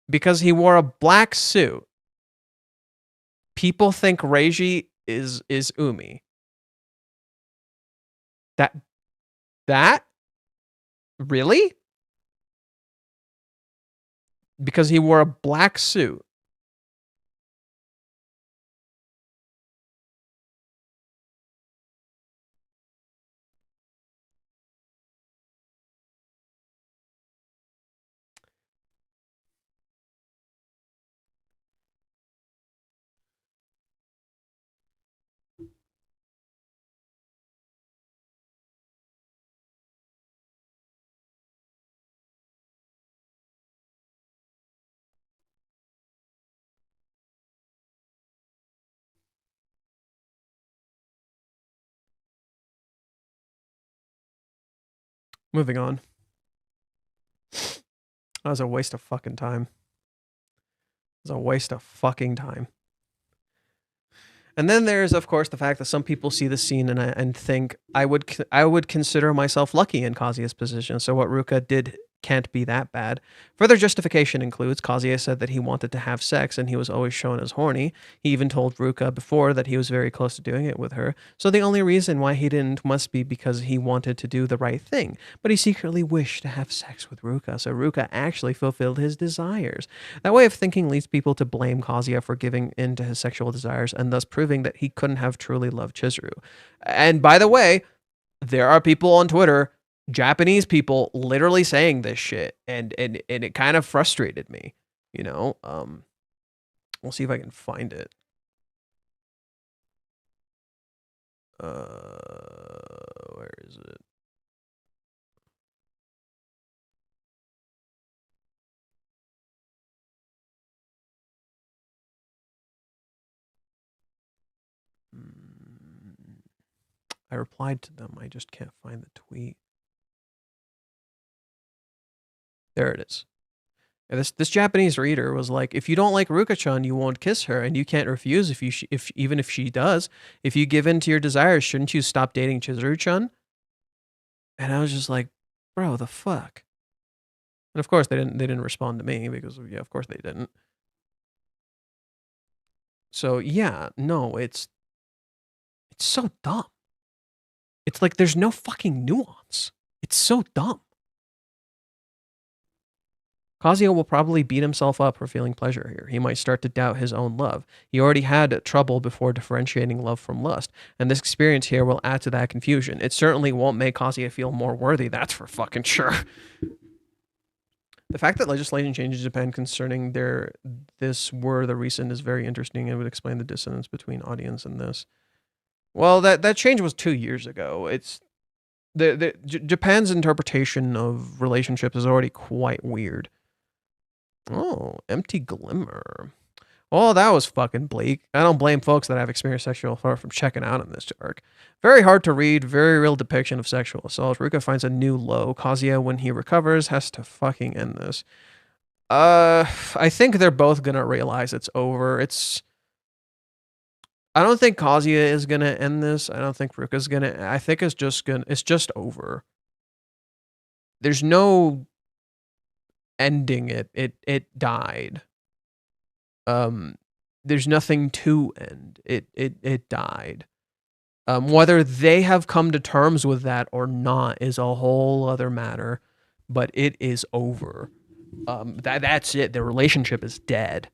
Because he wore a black suit. People think Reiji is Umi. That? Really? Because he wore a black suit. Moving on. That was a waste of fucking time. It was a waste of fucking time. And then there's, of course, the fact that some people see the scene and think I would consider myself lucky in Kazuya's position. So what Ruka did can't be that bad. Further justification includes Kazuya said that he wanted to have sex and he was always shown as horny. He even told Ruka before that he was very close to doing it with her. So the only reason why he didn't must be because he wanted to do the right thing. But he secretly wished to have sex with Ruka, so Ruka actually fulfilled his desires. That way of thinking leads people to blame Kazuya for giving in to his sexual desires and thus proving that he couldn't have truly loved Chizuru. And by the way, there are people on Twitter, Japanese people, literally saying this shit, and it kind of frustrated me, you know. We'll see if I can find it. Where is it? I replied to them. I just can't find the tweet. There it is. And this Japanese reader was like, if you don't like Ruka-chan, you won't kiss her, and you can't refuse even if she does. If you give in to your desires, shouldn't you stop dating Chizuru-chan? And I was just like, bro, the fuck. And of course they didn't respond to me because yeah, of course they didn't. So yeah, no, it's so dumb. It's like there's no fucking nuance. It's so dumb. Kazuya will probably beat himself up for feeling pleasure here. He might start to doubt his own love. He already had trouble before differentiating love from lust, and this experience here will add to that confusion. It certainly won't make Kazuya feel more worthy, that's for fucking sure. The fact that legislation changes in Japan concerning this were the recent is very interesting and would explain the dissonance between audience and this. Well, that change was 2 years ago. It's Japan's interpretation of relationships is already quite weird. Oh, empty glimmer. Oh, that was fucking bleak. I don't blame folks that have experienced sexual assault from checking out on this arc. Very hard to read, very real depiction of sexual assault. Ruka finds a new low. Kazuya, when he recovers, has to fucking end this. I think they're both gonna realize it's over. I don't think Kazuya is gonna end this. I don't think Ruka's gonna. I think it's just over. There's no ending it. It died. There's nothing to end. It died. Whether they have come to terms with that or not is a whole other matter, but it is over. That's it. The relationship is dead.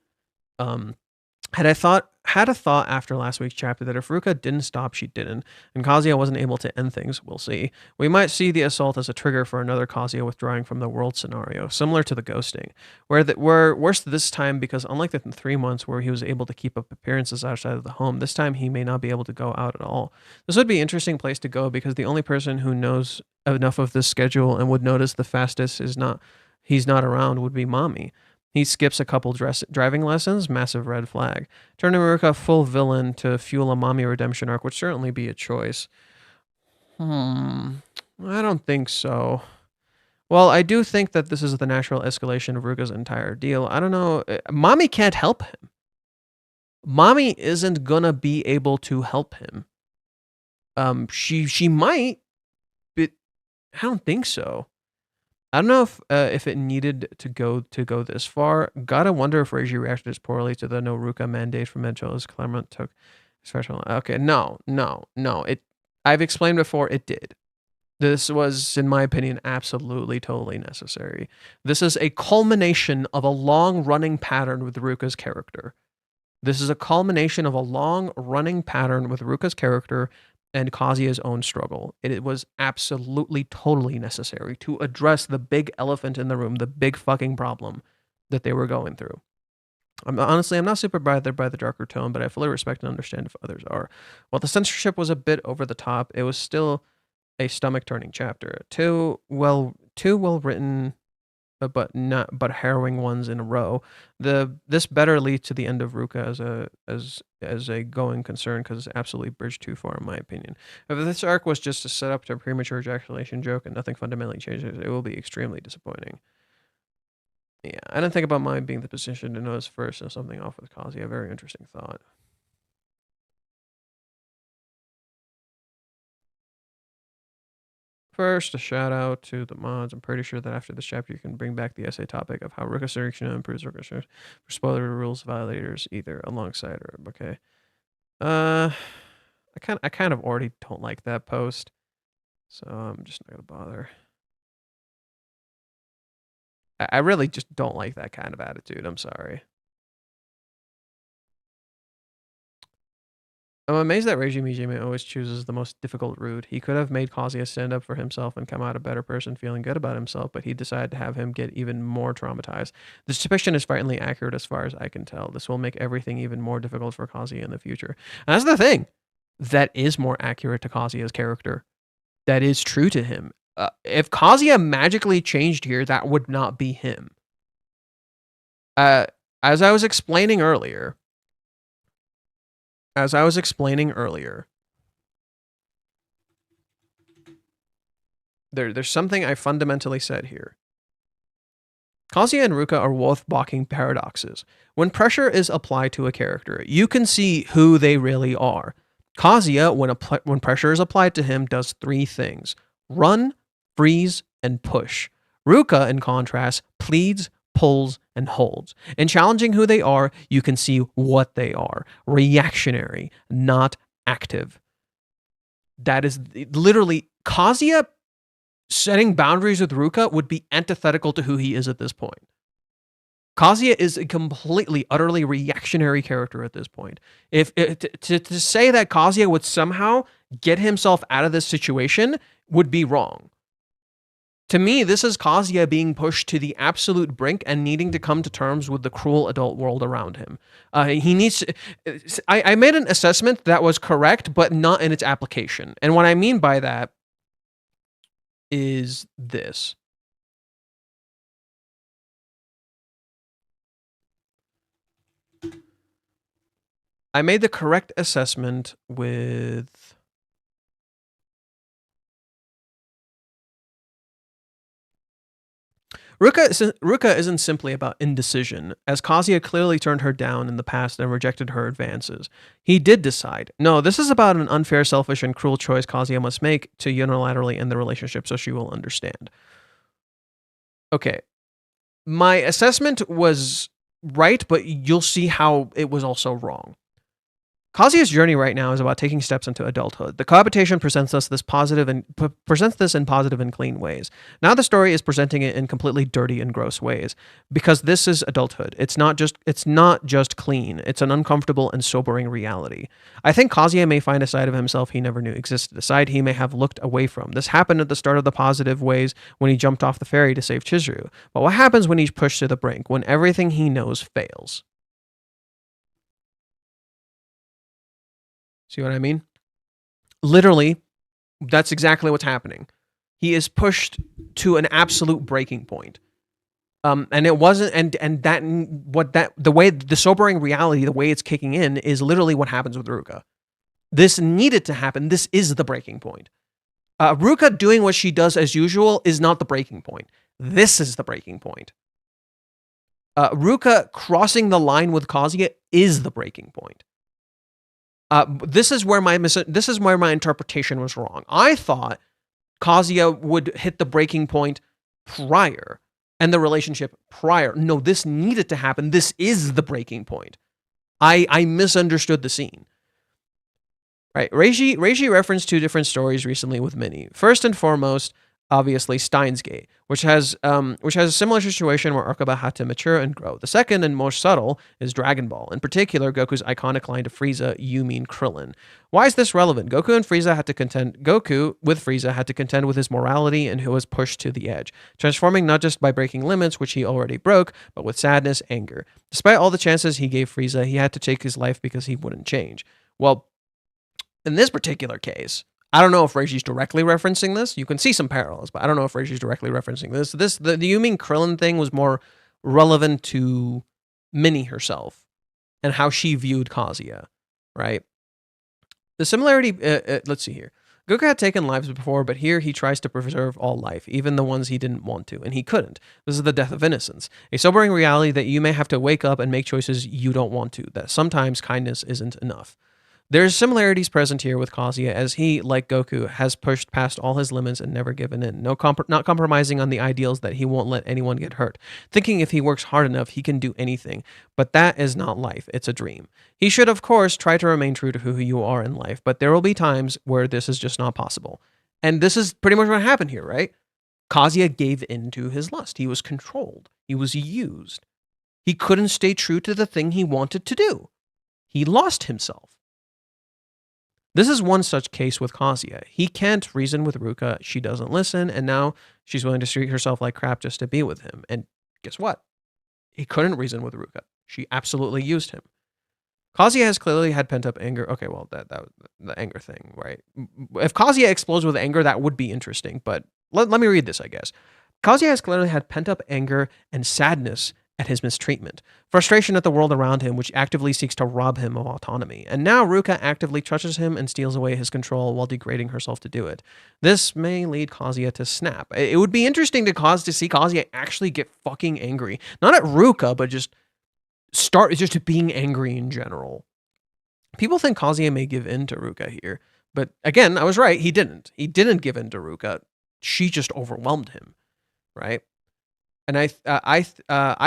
Had a thought after last week's chapter that if Ruka didn't stop, she didn't, and Kazuya wasn't able to end things. We'll see. We might see the assault as a trigger for another Kazuya withdrawing from the world scenario, similar to the ghosting, where worse this time because unlike the 3 months where he was able to keep up appearances outside of the home, this time he may not be able to go out at all. This would be an interesting place to go because the only person who knows enough of this schedule and would notice the fastest he's not around would be Mommy. He skips a couple driving lessons, massive red flag. Turning Ruka full villain to fuel a mommy redemption arc would certainly be a choice. I don't think so. Well, I do think that this is the natural escalation of Ruka's entire deal. I don't know. Mommy can't help him. Mommy isn't gonna be able to help him. She might, but I don't think so. I don't know if it needed to go this far. Gotta wonder if Reiji reacted as poorly to the no Ruka mandate from Echo as Claremont took special. Okay, no. I've explained before. It did. This was, in my opinion, absolutely totally necessary. This is a culmination of a long-running pattern with Ruka's character. This is a culmination of a long-running pattern with Ruka's character and Kazuya's own struggle. It was absolutely, totally necessary to address the big elephant in the room, the big fucking problem that they were going through. I'm not super bothered by the darker tone, but I fully respect and understand if others are. While the censorship was a bit over the top, it was still a stomach-turning chapter. Two well-written, but harrowing ones in a row. This better lead to the end of Ruka as a going concern because it's absolutely bridged too far in my opinion. If this arc was just a setup to a premature ejaculation joke and nothing fundamentally changes, it will be extremely disappointing. Yeah, I didn't think about mine being the position to notice first and something off with Kazuya. Very interesting thought. First, a shout out to the mods. I'm pretty sure that after this chapter, you can bring back the essay topic of how Ruka selection improves Ruka for spoiler rules violators, either alongside or okay. I kind of already don't like that post, so I'm just not gonna bother. I really just don't like that kind of attitude. I'm sorry. I'm amazed that Reiji Mijime always chooses the most difficult route. He could have made Kazuya stand up for himself and come out a better person feeling good about himself, but he decided to have him get even more traumatized. This depiction is finally accurate as far as I can tell. This will make everything even more difficult for Kazuya in the future. And that's the thing. That is more accurate to Kazuya's character. That is true to him. If Kazuya magically changed here, that would not be him. As I was explaining earlier, there's something I fundamentally said here. Kazuya and Ruka are both walking paradoxes. When pressure is applied to a character, you can see who they really are. Kazuya, when pressure is applied to him, does 3 things: run, freeze, and push. Ruka, in contrast, pleads, pulls, and holds. In challenging who they are, you can see what they are. Reactionary, not active. That is literally Kazuya setting boundaries with Ruka would be antithetical to who he is at this point. Kazuya is a completely, utterly reactionary character at this point. If to say that Kazuya would somehow get himself out of this situation would be wrong. To me, this is Kazuya being pushed to the absolute brink and needing to come to terms with the cruel adult world around him. He needs to, I made an assessment that was correct, but not in its application. And what I mean by that is this. I made the correct assessment with... Ruka isn't simply about indecision, as Kazuya clearly turned her down in the past and rejected her advances. He did decide. No, this is about an unfair, selfish, and cruel choice Kazuya must make to unilaterally end the relationship so she will understand. Okay. My assessment was right, but you'll see how it was also wrong. Kazuya's journey right now is about taking steps into adulthood. The cohabitation presents this in positive and clean ways. Now the story is presenting it in completely dirty and gross ways, because this is adulthood. It's not just clean. It's an uncomfortable and sobering reality. I think Kazuya may find a side of himself he never knew existed, a side he may have looked away from. This happened at the start of the positive ways when he jumped off the ferry to save Chizuru. But what happens when he's pushed to the brink, when everything he knows fails? See what I mean? Literally, that's exactly what's happening. He is pushed to an absolute breaking point. And it wasn't, the sobering reality, the way it's kicking in is literally what happens with Ruka. This needed to happen. This is the breaking point. Ruka doing what she does as usual is not the breaking point. This is the breaking point. Ruka crossing the line with Kazuya is the breaking point. This is where my interpretation was wrong. I thought Kazuya would hit the breaking point prior, and the relationship prior. No, this needed to happen. This is the breaking point. I misunderstood the scene. Right, Reiji referenced 2 different stories recently with Minnie. First and foremost, obviously Steins Gate, which has a similar situation where Arkaba had to mature and grow. The second and more subtle is Dragon Ball, in particular Goku's iconic line to Frieza, "You mean Krillin." Why is this relevant? Goku with Frieza had to contend with his morality and who was pushed to the edge, transforming not just by breaking limits, which he already broke, but with sadness, anger. Despite all the chances he gave Frieza, he had to take his life because he wouldn't change. Well, in this particular case, I don't know if Reiji's directly referencing this. You can see some parallels, but I don't know if Reiji's directly referencing this. The You Mean Krillin thing was more relevant to Minnie herself and how she viewed Kazuya, right? The similarity, let's see here. Goku had taken lives before, but here he tries to preserve all life, even the ones he didn't want to, and he couldn't. This is the death of innocence. A sobering reality that you may have to wake up and make choices you don't want to, that sometimes kindness isn't enough. There's similarities present here with Kazuya, as he, like Goku, has pushed past all his limits and never given in, not compromising on the ideals that he won't let anyone get hurt, thinking if he works hard enough, he can do anything. But that is not life, it's a dream. He should, of course, try to remain true to who you are in life, but there will be times where this is just not possible. And this is pretty much what happened here, right? Kazuya gave in to his lust. He was controlled. He was used. He couldn't stay true to the thing he wanted to do. He lost himself. This is one such case with Kazuya. He can't reason with Ruka, she doesn't listen, and now she's willing to treat herself like crap just to be with him. And guess what? He couldn't reason with Ruka. She absolutely used him. Kazuya has clearly had pent-up anger. Okay, well, that the anger thing, right? If Kazuya explodes with anger, that would be interesting, but let me read this, I guess. Kazuya has clearly had pent-up anger and sadness at his mistreatment, frustration at the world around him, which actively seeks to rob him of autonomy. And now Ruka actively touches him and steals away his control while degrading herself to do it. This may lead Kazuya to snap. It would be interesting to see Kazuya actually get fucking angry. Not at Ruka, but just being angry in general. People think Kazuya may give in to Ruka here, but again, I was right, he didn't. He didn't give in to Ruka. She just overwhelmed him, right? And I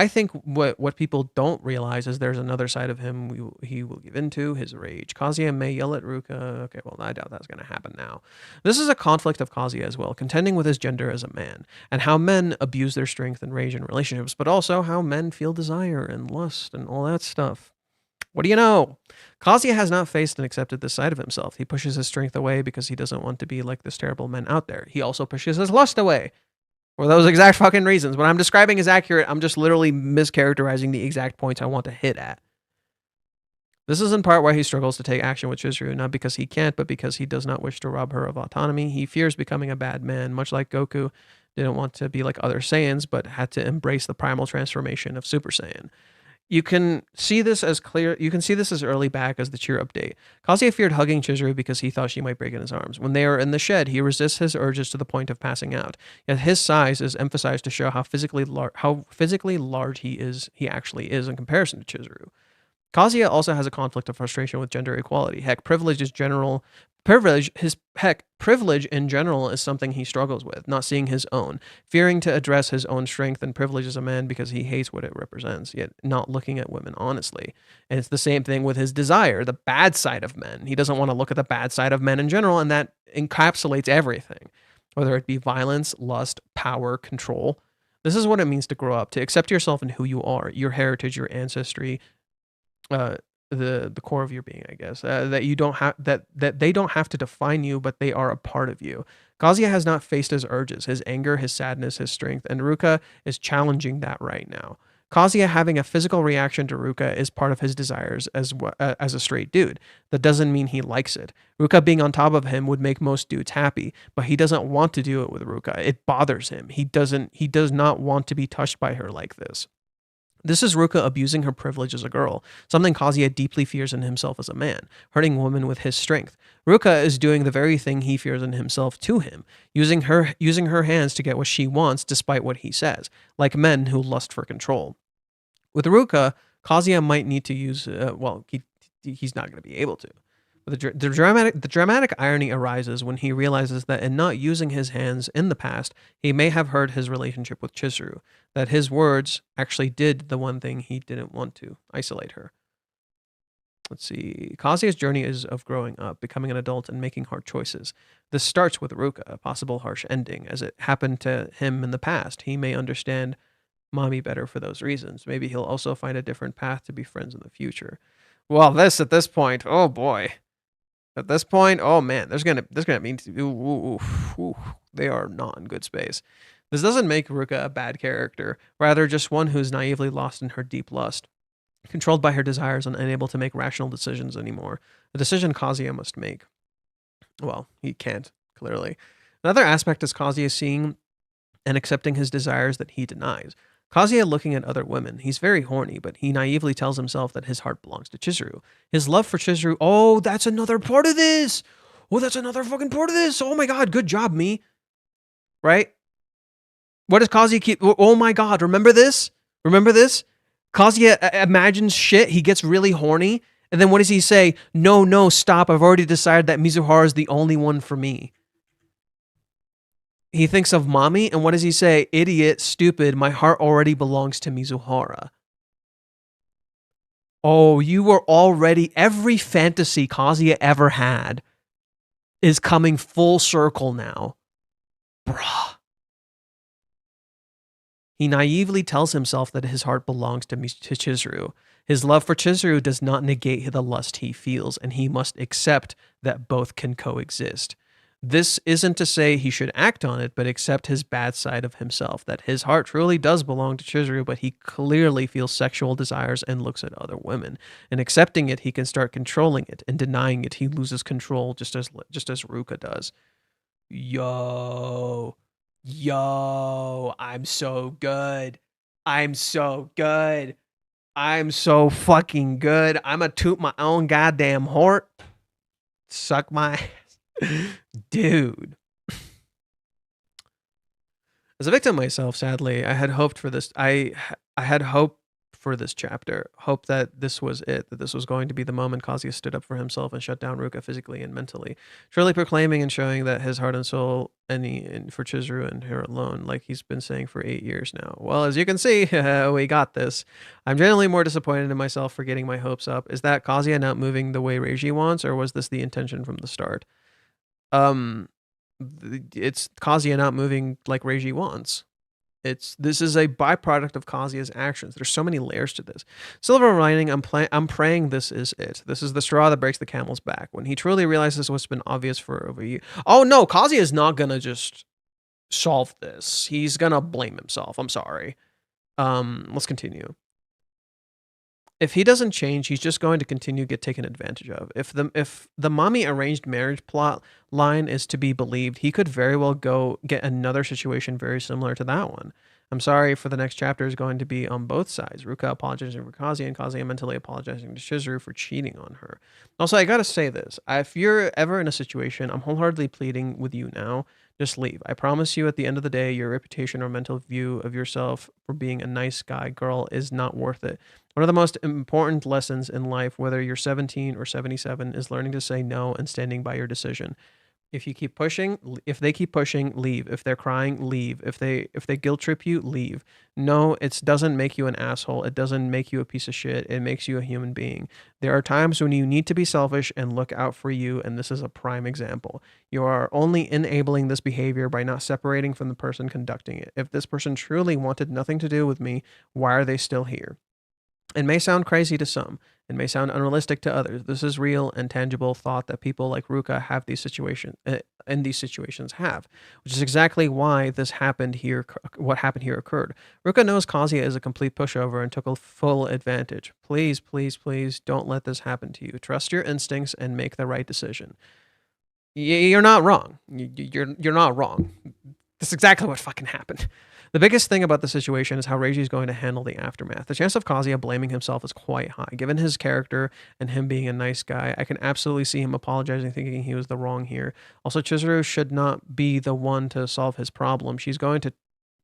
think what people don't realize is there's another side of him he will give into, his rage. Kazuya may yell at Ruka. Okay, well, I doubt that's going to happen now. This is a conflict of Kazuya as well, contending with his gender as a man, and how men abuse their strength and rage in relationships, but also how men feel desire and lust and all that stuff. What do you know? Kazuya has not faced and accepted this side of himself. He pushes his strength away because he doesn't want to be like this terrible men out there. He also pushes his lust away. For those exact fucking reasons. What I'm describing is accurate. I'm just literally mischaracterizing the exact points I want to hit at. This is in part why he struggles to take action with Chizuru, not because he can't, but because he does not wish to rob her of autonomy. He fears becoming a bad man, much like Goku didn't want to be like other Saiyans, but had to embrace the primal transformation of Super Saiyan. You can see this as early back as the cheer update. Kazuya feared hugging Chizuru because he thought she might break in his arms. When they are in the shed, he resists his urges to the point of passing out. Yet his size is emphasized to show how physically large he actually is in comparison to Chizuru. Kazuya also has a conflict of frustration with gender equality. Heck, privilege Privilege in general is something he struggles with, not seeing his own, fearing to address his own strength and privilege as a man because he hates what it represents, yet not looking at women honestly. And it's the same thing with his desire, the bad side of men. He doesn't want to look at the bad side of men in general, and that encapsulates everything, whether it be violence, lust, power, control. This is what it means to grow up, to accept yourself and who you are, your heritage, your ancestry, the core of your being, I guess. That you don't have that they don't have to define you, but they are a part of you. Kazuya has not faced his urges, his anger, his sadness, his strength, and Ruka is challenging that right now. Kazuya having a physical reaction to Ruka is part of his desires as a straight dude. That doesn't mean he likes it. Ruka being on top of him would make most dudes happy, but he doesn't want to do it with Ruka. It bothers him. He does not want to be touched by her like this. This is Ruka abusing her privilege as a girl, something Kazuya deeply fears in himself as a man, hurting women with his strength. Ruka is doing the very thing he fears in himself to him, using her hands to get what she wants despite what he says, like men who lust for control. With Ruka, Kazuya might need to use, he's not going to be able to. The dramatic irony arises when he realizes that in not using his hands in the past, he may have hurt his relationship with Chizuru, that his words actually did the one thing he didn't want to, isolate her. Let's see. Kazuya's journey is of growing up, becoming an adult, and making hard choices. This starts with Ruka, a possible harsh ending, as it happened to him in the past. He may understand mommy better for those reasons. Maybe he'll also find a different path to be friends in the future. Well, at this point, oh boy. At this point, oh man, there's gonna mean they are not in good space. This doesn't make Ruka a bad character, rather just one who's naively lost in her deep lust, controlled by her desires and unable to make rational decisions anymore. A decision Kazuya must make. Well, he can't, clearly. Another aspect is Kazuya seeing and accepting his desires that he denies. Kazuya looking at other women. He's very horny, but he naively tells himself that his heart belongs to Chizuru. His love for Chizuru, oh, that's another part of this. Oh, that's another fucking part of this. Oh my god, good job, me. Right? What does Kazuya keep? Oh my god, remember this? Remember this? Kazuya imagines shit, he gets really horny, and then what does he say? No, stop, I've already decided that Mizuhara is the only one for me. He thinks of mommy, and what does he say? Idiot, stupid, my heart already belongs to Mizuhara. Oh, you were already, every fantasy Kazuya ever had is coming full circle now. Bruh. He naively tells himself that his heart belongs to Chizuru. His love for Chizuru does not negate the lust he feels, and he must accept that both can coexist. This isn't to say he should act on it, but accept his bad side of himself, that his heart truly does belong to Chizuru, but he clearly feels sexual desires and looks at other women. And accepting it, he can start controlling it, and denying it, he loses control just as Ruka does. Yo, I'm so good. I'm so fucking good. I'm a toot my own goddamn horn. Suck my ass. Dude. As a victim myself, sadly, I had hoped for this. I had hope for this chapter. Hope that this was it, that this was going to be the moment Kazuya stood up for himself and shut down Ruka physically and mentally, truly proclaiming and showing that his heart and soul for Chizuru and her alone, like he's been saying for 8 years now. Well, as you can see, we got this. I'm genuinely more disappointed in myself for getting my hopes up. Is that Kazuya not moving the way Reiji wants, or was this the intention from the start? It's Kazuya not moving like Reiji wants. This is a byproduct of Kazuya's actions. There's so many layers to this. Silver lining, I'm praying this is it. This is the straw that breaks the camel's back. When he truly realizes what's been obvious for over a year. Oh no, Kazuya is not gonna just solve this. He's gonna blame himself. I'm sorry. Let's continue. If he doesn't change, he's just going to continue to get taken advantage of. If the mommy arranged marriage plot line is to be believed, he could very well go get another situation very similar to that one. I'm sorry for the next chapter is going to be on both sides. Ruka apologizing for Kazuya and Kazuya mentally apologizing to Chizuru for cheating on her. Also, I gotta say this. If you're ever in a situation, I'm wholeheartedly pleading with you now, just leave. I promise you at the end of the day, your reputation or mental view of yourself for being a nice guy, girl is not worth it. One of the most important lessons in life, whether you're 17 or 77, is learning to say no and standing by your decision. If you keep pushing, if they keep pushing, leave. If they're crying, leave. If they guilt trip you, leave. No, it doesn't make you an asshole. It doesn't make you a piece of shit. It makes you a human being. There are times when you need to be selfish and look out for you, and this is a prime example. You are only enabling this behavior by not separating from the person conducting it. If this person truly wanted nothing to do with me, why are they still here? It may sound crazy to some. It may sound unrealistic to others. This is real and tangible thought that people like Ruka have these situations in these situations have, which is exactly why this happened here. What happened here occurred. Ruka knows Kazuya is a complete pushover and took a full advantage. Please, please, please don't let this happen to you. Trust your instincts and make the right decision. You're not wrong. You're not wrong. That's exactly what fucking happened. The biggest thing about the situation is how Reiji is going to handle the aftermath. The chance of Kazuya blaming himself is quite high. Given his character and him being a nice guy, I can absolutely see him apologizing, thinking he was the wrong here. Also, Chizuru should not be the one to solve his problem. She's going to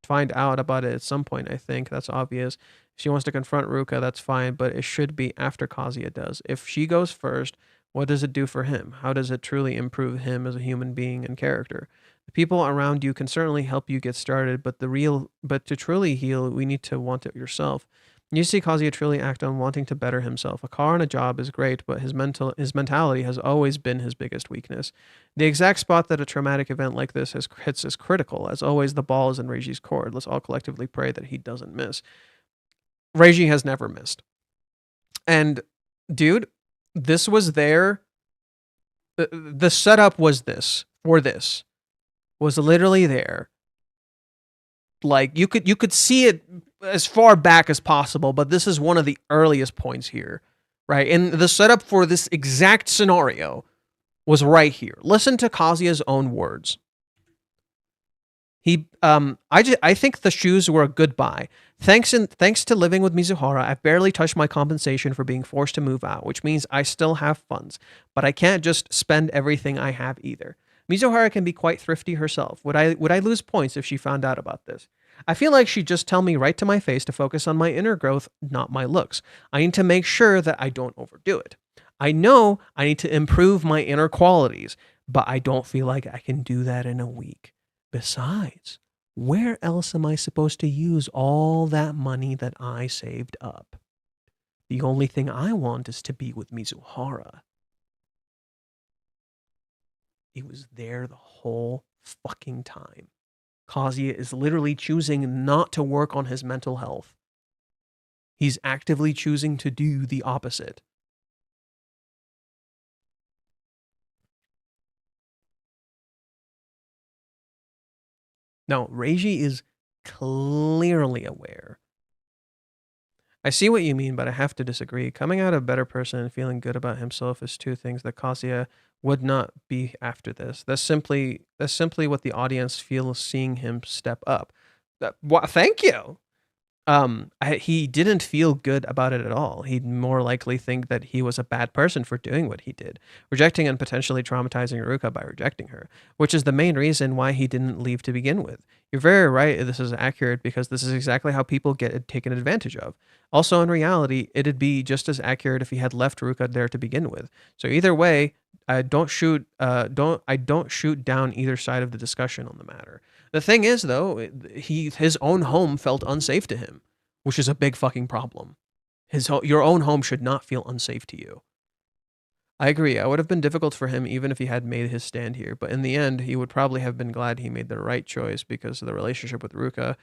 find out about it at some point, I think. That's obvious. If she wants to confront Ruka, that's fine, but it should be after Kazuya does. If she goes first, what does it do for him? How does it truly improve him as a human being and character? The people around you can certainly help you get started, but to truly heal, we need to want it yourself. You see Kazuya truly act on wanting to better himself. A car and a job is great, but his mentality has always been his biggest weakness. The exact spot that a traumatic event like this hits is critical. As always, the ball is in Reiji's court. Let's all collectively pray that he doesn't miss. Reiji has never missed. And, dude, this was there. The setup was this, for this. Was literally there. Like you could see it as far back as possible, but this is one of the earliest points here, right? And the setup for this exact scenario was right here. Listen to Kazuya's own words. I think the shoes were a good buy. Thanks to living with Mizuhara, I've barely touched my compensation for being forced to move out, which means I still have funds, but I can't just spend everything I have either. Mizuhara can be quite thrifty herself. Would I lose points if she found out about this? I feel like she'd just tell me right to my face to focus on my inner growth, not my looks. I need to make sure that I don't overdo it. I know I need to improve my inner qualities, but I don't feel like I can do that in a week. Besides, where else am I supposed to use all that money that I saved up? The only thing I want is to be with Mizuhara. He was there the whole fucking time. Kazuya is literally choosing not to work on his mental health. He's actively choosing to do the opposite. Now, Reiji is clearly aware. I see what you mean, but I have to disagree. Coming out a better person and feeling good about himself is two things that Kazuya would not be after this. That's simply what the audience feels seeing him step up. Thank you. He didn't feel good about it at all. He'd more likely think that he was a bad person for doing what he did, rejecting and potentially traumatizing Ruka by rejecting her, which is the main reason why he didn't leave to begin with. You're very right. This is accurate because this is exactly how people get taken advantage of. Also, in reality, it'd be just as accurate if he had left Ruka there to begin with. So either way, I don't shoot down either side of the discussion on the matter. The thing is, though, his own home felt unsafe to him, which is a big fucking problem. Your own home should not feel unsafe to you. I agree. It would have been difficult for him even if he had made his stand here, but in the end, he would probably have been glad he made the right choice because the relationship with Ruka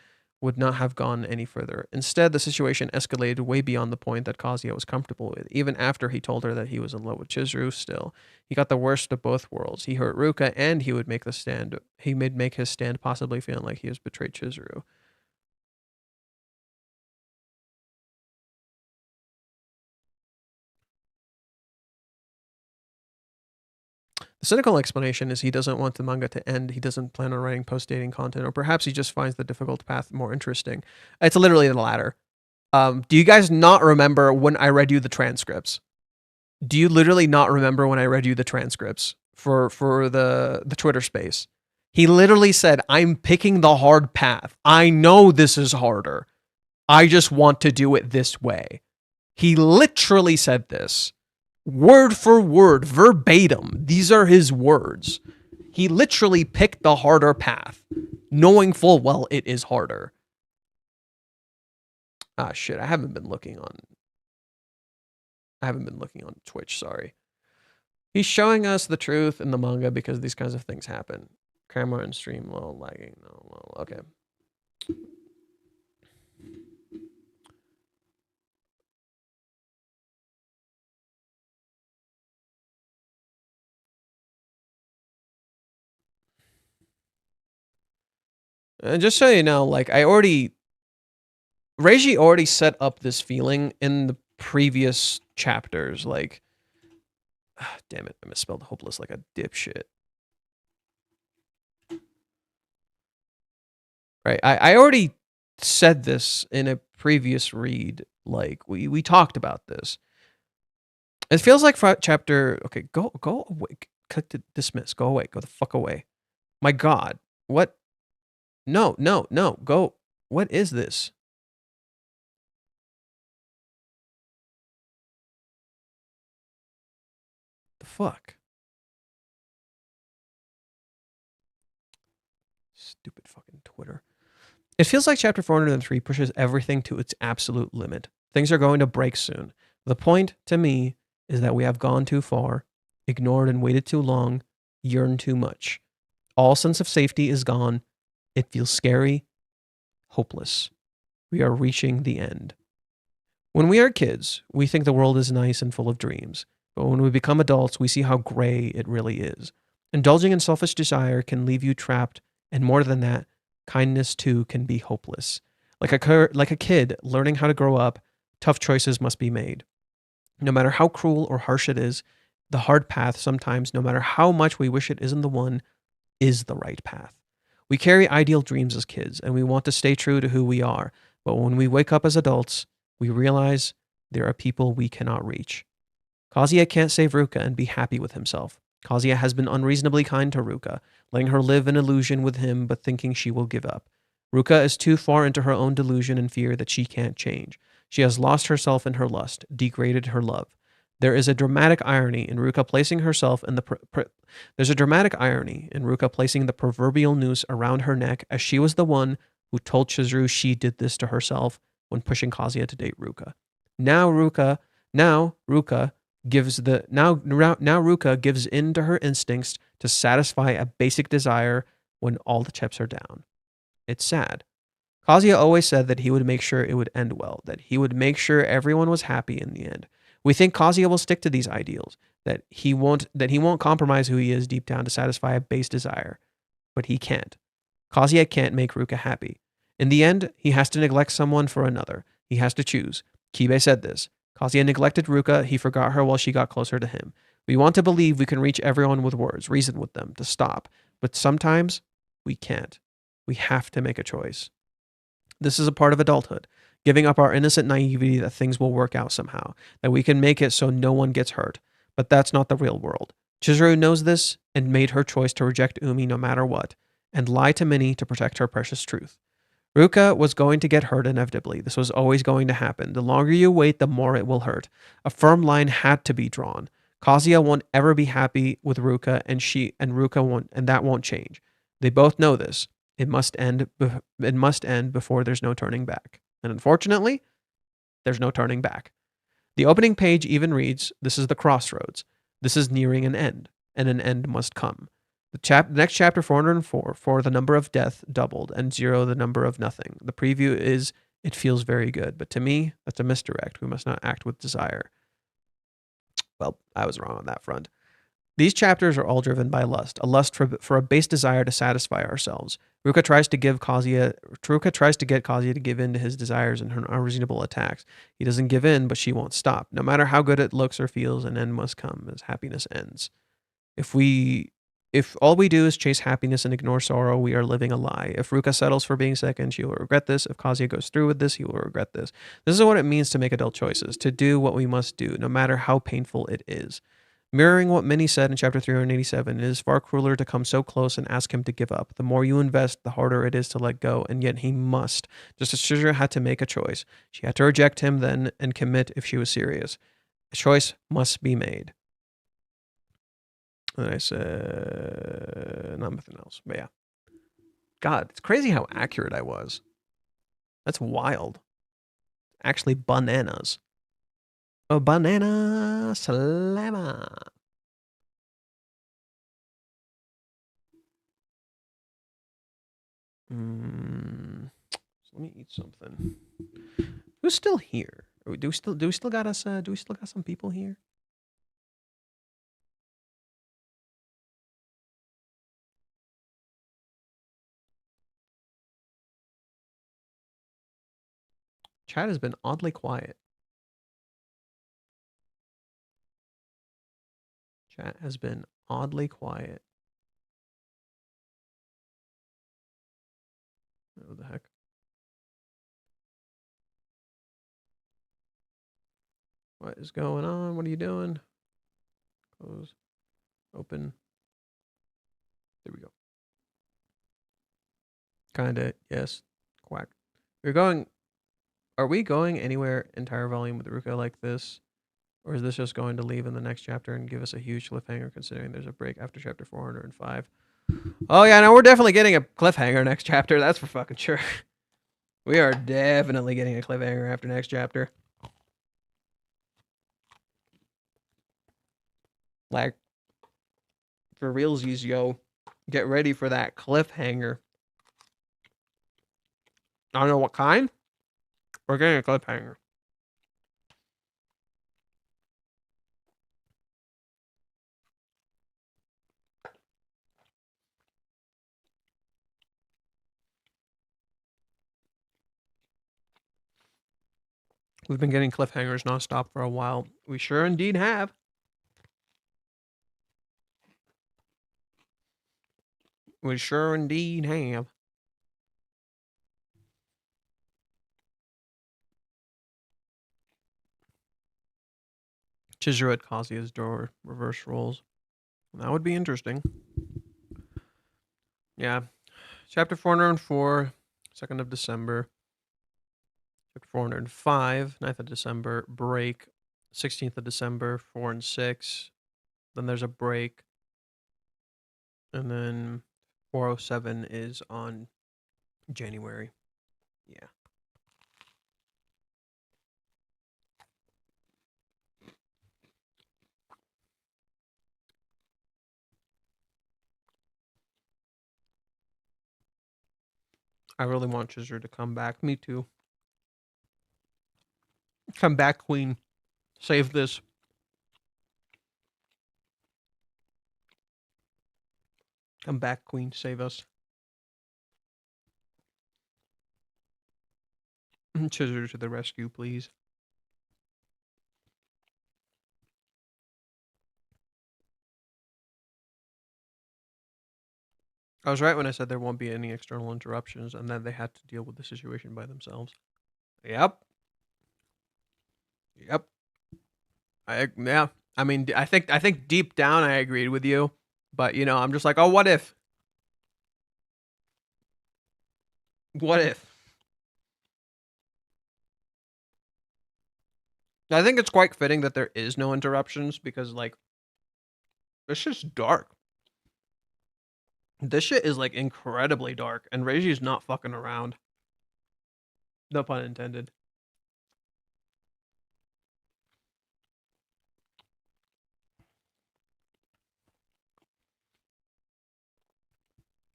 would not have gone any further. Instead, the situation escalated way beyond the point that Kazuya was comfortable with. Even after he told her that he was in love with Chizuru still, he got the worst of both worlds. He hurt Ruka and he would make the stand. He would make his stand, possibly feeling like he has betrayed Chizuru. The cynical explanation is he doesn't want the manga to end. He doesn't plan on writing post-dating content, or perhaps he just finds the difficult path more interesting. It's literally the latter. Do you guys not remember when I read you the transcripts? Do you literally not remember when I read you the transcripts for the Twitter space? He literally said, I'm picking the hard path. I know this is harder. I just want to do it this way. He literally said this. Word for word, verbatim. These are his words. He literally picked the harder path, knowing full well it is harder. Ah, shit. I haven't been looking on Twitch, sorry. He's showing us the truth in the manga because these kinds of things happen. Camera and stream low, lagging. No, low. Okay. And just so you know, like, Reiji already set up this feeling in the previous chapters. Like, damn it, I misspelled hopeless like a dipshit. Right, I already said this in a previous read. Like, we talked about this. It feels like chapter... Okay, go away. Click to dismiss. Go away. Go the fuck away. My God. What? No. Go. What is this? The fuck? Stupid fucking Twitter. It feels like chapter 403 pushes everything to its absolute limit. Things are going to break soon. The point, to me, is that we have gone too far, ignored and waited too long, yearned too much. All sense of safety is gone. It feels scary, hopeless. We are reaching the end. When we are kids, we think the world is nice and full of dreams. But when we become adults, we see how gray it really is. Indulging in selfish desire can leave you trapped, and more than that, kindness too can be hopeless. Like a kid learning how to grow up, tough choices must be made. No matter how cruel or harsh it is, the hard path sometimes, no matter how much we wish it isn't the one, is the right path. We carry ideal dreams as kids, and we want to stay true to who we are. But when we wake up as adults, we realize there are people we cannot reach. Kazuya can't save Ruka and be happy with himself. Kazuya has been unreasonably kind to Ruka, letting her live in illusion with him but thinking she will give up. Ruka is too far into her own delusion and fear that she can't change. She has lost herself in her lust, degraded her love. There is a dramatic irony in Ruka placing herself in the proverbial noose around her neck, as she was the one who told Chizuru she did this to herself when pushing Kazuya to date Ruka. Now Ruka gives in to her instincts to satisfy a basic desire when all the chips are down. It's sad. Kazuya always said that he would make sure it would end well, that he would make sure everyone was happy in the end. We think Kazuya will stick to these ideals, that he won't compromise who he is deep down to satisfy a base desire. But he can't. Kazuya can't make Ruka happy. In the end, he has to neglect someone for another. He has to choose. Kibe said this. Kazuya neglected Ruka, he forgot her while she got closer to him. We want to believe we can reach everyone with words, reason with them, to stop. But sometimes, we can't. We have to make a choice. This is a part of adulthood, giving up our innocent naivety that things will work out somehow, that we can make it so no one gets hurt. But that's not the real world. Chizuru knows this and made her choice to reject Umi no matter what, and lie to Minnie to protect her precious truth. Ruka was going to get hurt inevitably. This was always going to happen. The longer you wait, the more it will hurt. A firm line had to be drawn. Kazuya won't ever be happy with Ruka, and Ruka won't, and that won't change. They both know this. It must end before there's no turning back. And unfortunately, there's no turning back. The opening page even reads, "This is the crossroads. This is nearing an end, and an end must come." The next chapter, 404, for the number of death doubled, and 0 the number of nothing. The preview is, "It feels very good." But to me, that's a misdirect. We must not act with desire. Well, I was wrong on that front. These chapters are all driven by lust, a lust for a base desire to satisfy ourselves. Ruka tries to get Kazuya to give in to his desires and her unreasonable attacks. He doesn't give in, but she won't stop. No matter how good it looks or feels, an end must come as happiness ends. If all we do is chase happiness and ignore sorrow, we are living a lie. If Ruka settles for being second, she will regret this. If Kazuya goes through with this, he will regret this. This is what it means to make adult choices, to do what we must do, no matter how painful it is. Mirroring what Minnie said in chapter 387, it is far crueler to come so close and ask him to give up. The more you invest, the harder it is to let go, and yet he must. Just as Chizuru had to make a choice. She had to reject him then and commit if she was serious. A choice must be made. And I said, nothing else. But yeah. God, it's crazy how accurate I was. That's wild. Actually, bananas. A banana slammer. So let me eat something. Who's still here? Do we still got us? Do we still got some people here? Chat has been oddly quiet. Chat has been oddly quiet. What the heck? What is going on? What are you doing? Close. Open. There we go. Kinda, yes. Quack. Are we going anywhere entire volume with Ruka like this? Or is this just going to leave in the next chapter and give us a huge cliffhanger considering there's a break after chapter 405? Oh yeah, no, we're definitely getting a cliffhanger next chapter. That's for fucking sure. We are definitely getting a cliffhanger after next chapter. Like, for realsies, yo, get ready for that cliffhanger. I don't know what kind. We're getting a cliffhanger. We've been getting cliffhangers nonstop for a while. We sure indeed have. We sure indeed have. Chizuru at Kazuya's door, reverse roles. That would be interesting. Yeah. Chapter 404, 2nd of December. Chapter 405, 9th of December, break. 16th of December, 4 and 6. Then there's a break. And then 407 is on January. Yeah. I really want Chizuru to come back. Me too. Come back, Queen. Save this. Come back, Queen. Save us. Chizuru to the rescue, please. I was right when I said there won't be any external interruptions and that they had to deal with the situation by themselves. Yep. Yep. Yeah. I mean, I think deep down I agreed with you, but you know, I'm just like, oh, what if? What if? I think it's quite fitting that there is no interruptions because, like, it's just dark. This shit is, like, incredibly dark, and Reiji's not fucking around. No pun intended.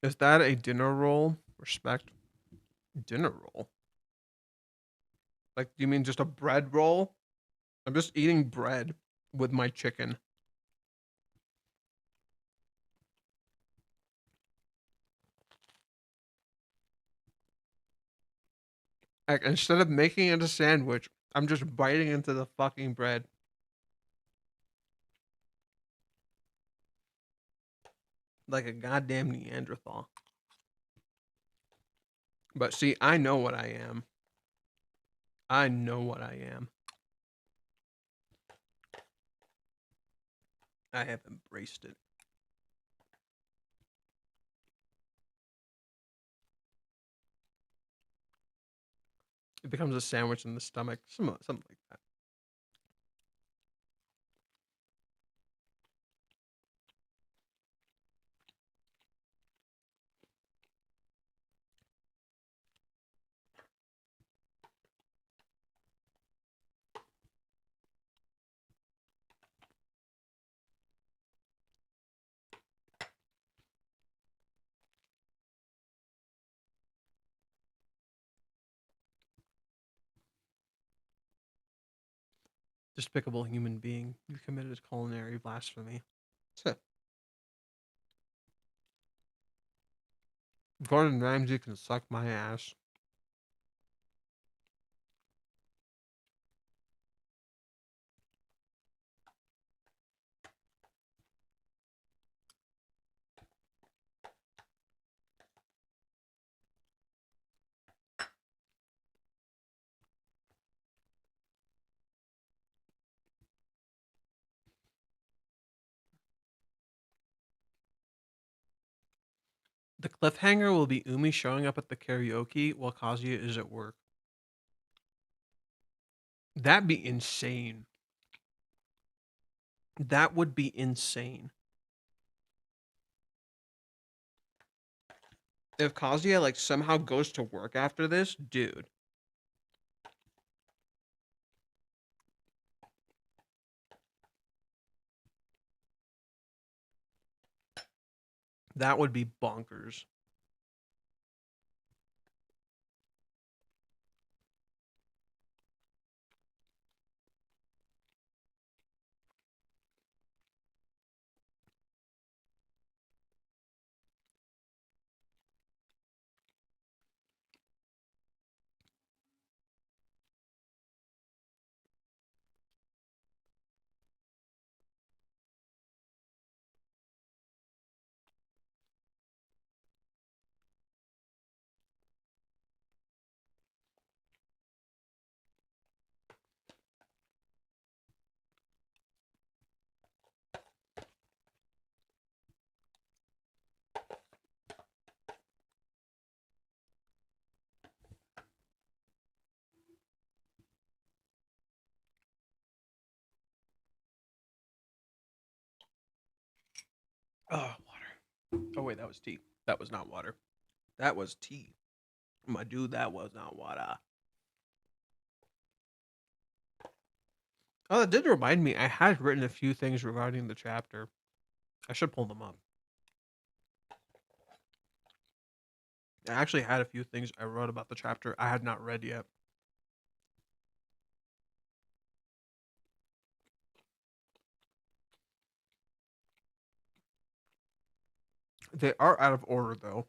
Is that a dinner roll? Respect. Dinner roll? Like, do you mean just a bread roll? I'm just eating bread with my chicken. Like, instead of making it a sandwich, I'm just biting into the fucking bread. Like a goddamn Neanderthal. But see, I know what I am. I know what I am. I have embraced it. It becomes a sandwich in the stomach, something like that. Despicable human being. You committed culinary blasphemy. Gordon Ramsay can suck my ass. The cliffhanger will be Umi showing up at the karaoke while Kazuya is at work. That'd be insane. That would be insane. If Kazuya like somehow goes to work after this, dude. That would be bonkers. Oh, water. Oh, wait, that was tea. That was not water. That was tea. My dude, that was not water. Oh, that did remind me. I had written a few things regarding the chapter. I should pull them up. I actually had a few things I wrote about the chapter I had not read yet. They are out of order, though.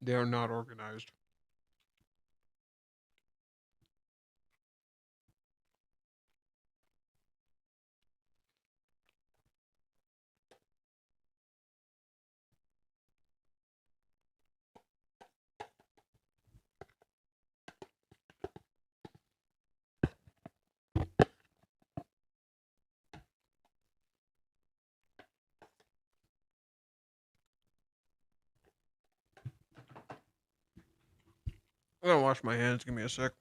They are not organized. I'm gonna wash my hands. Give me a sec.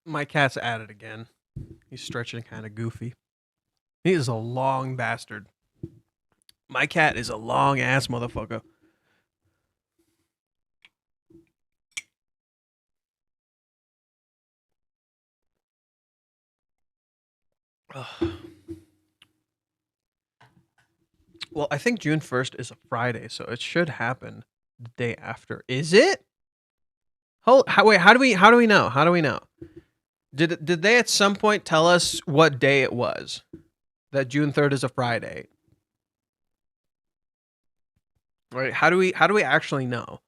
My cat's at it again. He's stretching kind of goofy. He is a long bastard. My cat is a long ass motherfucker. Ugh. Well, I think June 1st is a Friday, so it should happen the day after. Is it? Wait, how do we know? How do we know? Did they at some point tell us what day it was? That June 3rd is a Friday. Right? How do we actually know?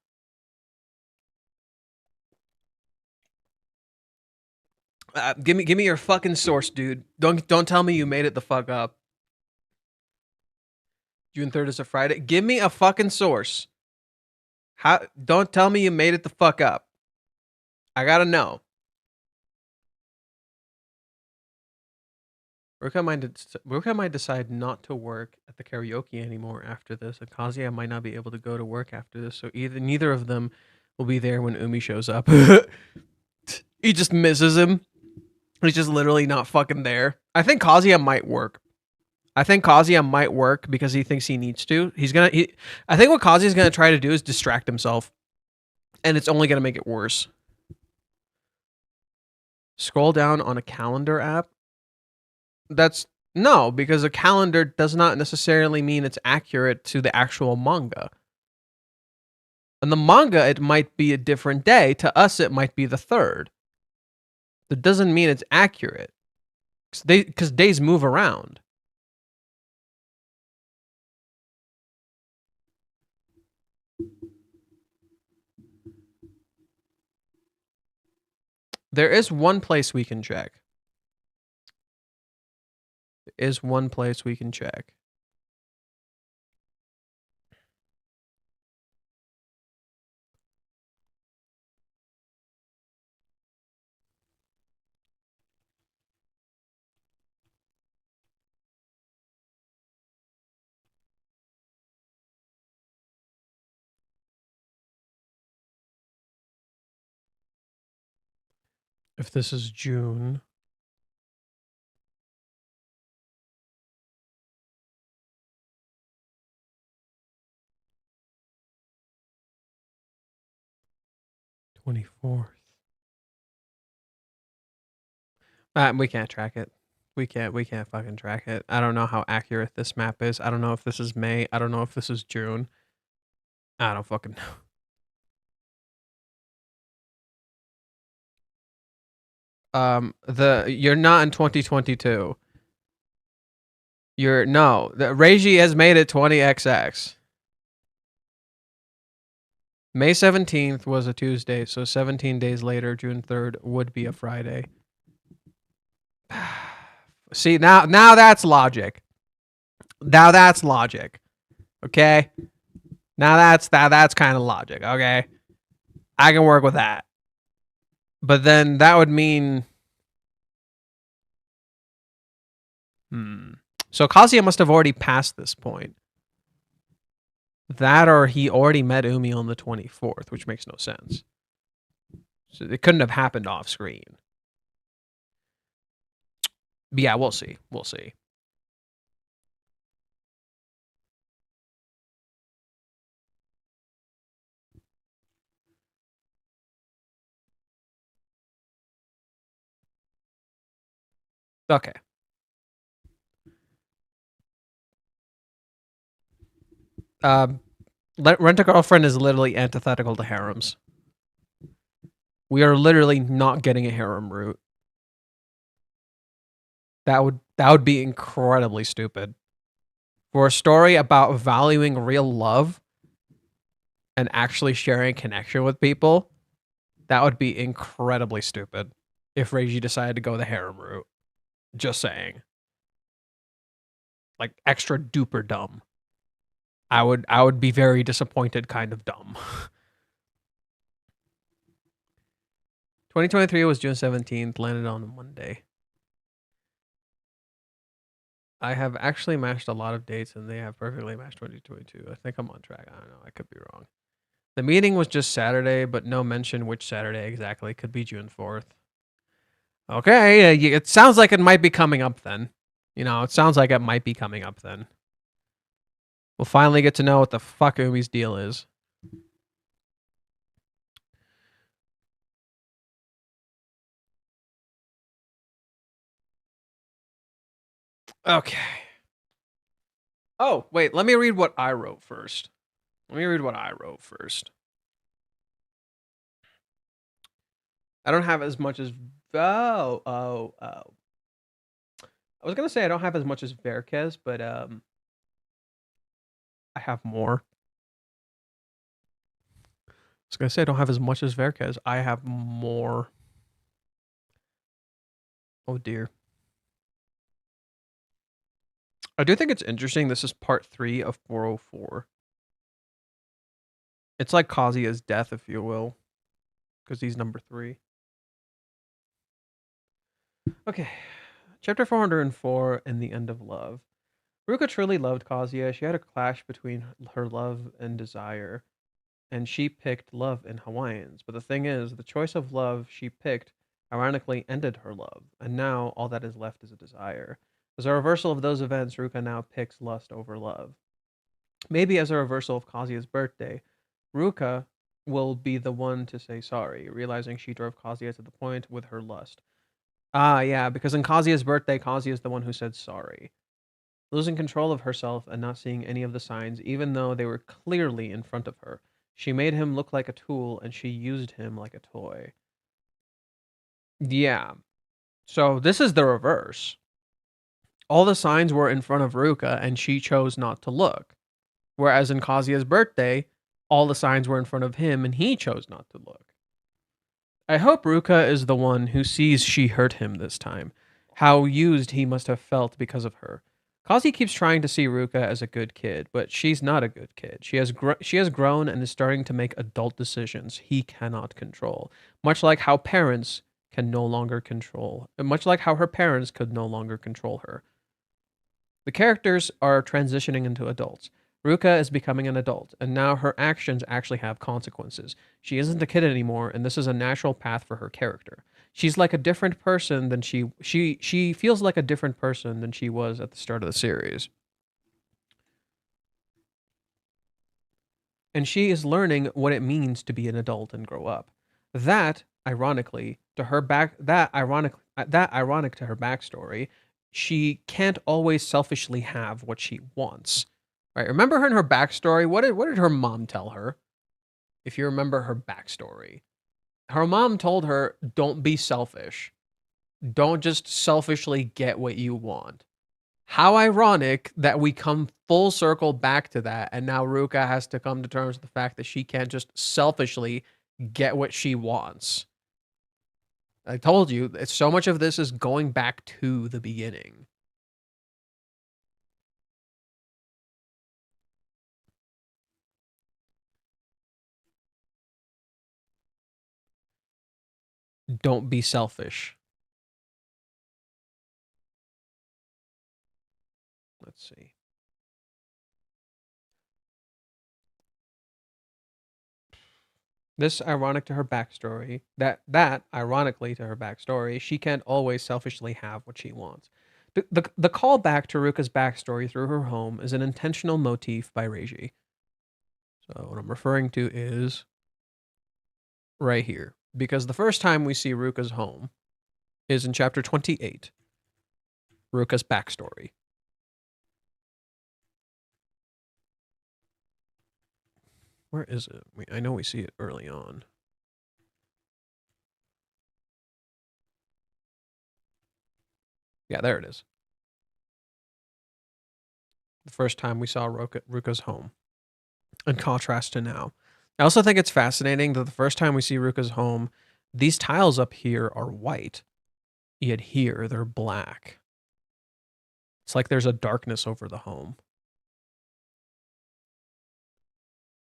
Give me your fucking source, dude. Don't tell me you made it the fuck up. June 3rd is a Friday. Give me a fucking source. Don't tell me you made it the fuck up. I gotta know. Where can I decide not to work at the karaoke anymore after this? And Kazuya might not be able to go to work after this, so neither of them will be there when Umi shows up. He just misses him. He's just literally not fucking there. I think Kazuya might work. Because he thinks he needs to. I think what Kazuya's gonna try to do is distract himself, and it's only gonna make it worse. Scroll down on a calendar app. No, because a calendar does not necessarily mean it's accurate to the actual manga. In the manga, it might be a different day. To us, it might be the 3rd. That doesn't mean it's accurate. Because days move around. There is one place we can check. If this is June. $24th. We can't track it. We can't fucking track it. I don't know how accurate this map is. I don't know if this is May. I don't know if this is June. I don't fucking know. You're not in 2022. The Reiji has made it 20XX. May 17th was a Tuesday, so 17 days later, June 3rd would be a Friday. See, now that's logic. Okay? Now that's kind of logic, okay? I can work with that. But then that would mean So Kazuya must have already passed this point. That or he already met Umi on the 24th, which makes no sense. So it couldn't have happened off screen. But yeah, we'll see. Okay. Rent-a-Girlfriend is literally antithetical to harems. We are literally not getting a harem route. That would be incredibly stupid. For a story about valuing real love and actually sharing connection with people, that would be incredibly stupid if Reiji decided to go the harem route. Just saying. Like extra duper dumb. I would be very disappointed, kind of dumb. 2023 was June 17th, landed on a Monday. I have actually matched a lot of dates and they have perfectly matched 2022. I think I'm on track. I don't know. I could be wrong. The meeting was just Saturday, but no mention which Saturday exactly. Could be June 4th. Okay, it sounds like it might be coming up then. It sounds like it might be coming up then. We'll finally get to know what the fuck Umi's deal is. Okay. Oh, wait, let me read what I wrote first. I don't have as much as I was gonna say I don't have as much as Varicus, but I have more. I was gonna say I don't have as much as Varicus. I have more. Oh dear. I do think it's interesting. This is part 3 of 404. It's like Kazuya's death, if you will, because he's number 3. Okay, chapter 404 and the end of love. Ruka truly loved Kazuya. She had a clash between her love and desire, and she picked love in Hawaiians. But the thing is, the choice of love she picked ironically ended her love, and now all that is left is a desire. As a reversal of those events, Ruka now picks lust over love. Maybe as a reversal of Kazuya's birthday, Ruka will be the one to say sorry, realizing she drove Kazuya to the point with her lust. Ah, yeah, because in Kazuya's birthday, Kazuya is the one who said sorry. Losing control of herself and not seeing any of the signs, even though they were clearly in front of her. She made him look like a tool, and she used him like a toy. Yeah. So this is the reverse. All the signs were in front of Ruka, and she chose not to look. Whereas in Kazuya's birthday, all the signs were in front of him, and he chose not to look. I hope Ruka is the one who sees she hurt him this time. How used he must have felt because of her. Kazi keeps trying to see Ruka as a good kid, but she's not a good kid. She has grown and is starting to make adult decisions he cannot control, much like how parents can no longer control, much like how her parents could no longer control her. The characters are transitioning into adults. Ruka is becoming an adult, and now her actions actually have consequences. She isn't a kid anymore, and this is a natural path for her character. She's like a different person than she feels like a different person than she was at the start of the series. And she is learning what it means to be an adult and grow up. That, ironically, to her back that ironic to her backstory, she can't always selfishly have what she wants. Right? Remember her in her backstory? What did her mom tell her? If you remember her backstory. Her mom told her, don't be selfish. Don't just selfishly get what you want. How ironic that we come full circle back to that, and now Ruka has to come to terms with the fact that she can't just selfishly get what she wants. I told you, so much of this is going back to the beginning. Don't be selfish. Let's see. This ironic to her backstory, that ironically to her backstory, she can't always selfishly have what she wants. The callback to Ruka's backstory through her home is an intentional motif by Reiji. So what I'm referring to is right here. Because the first time we see Ruka's home is in chapter 28, Ruka's backstory. Where is it? I know we see it early on. Yeah, there it is. The first time we saw Ruka's home. In contrast to now. I also think it's fascinating that the first time we see Ruka's home, these tiles up here are white, yet here they're black. It's like there's a darkness over the home.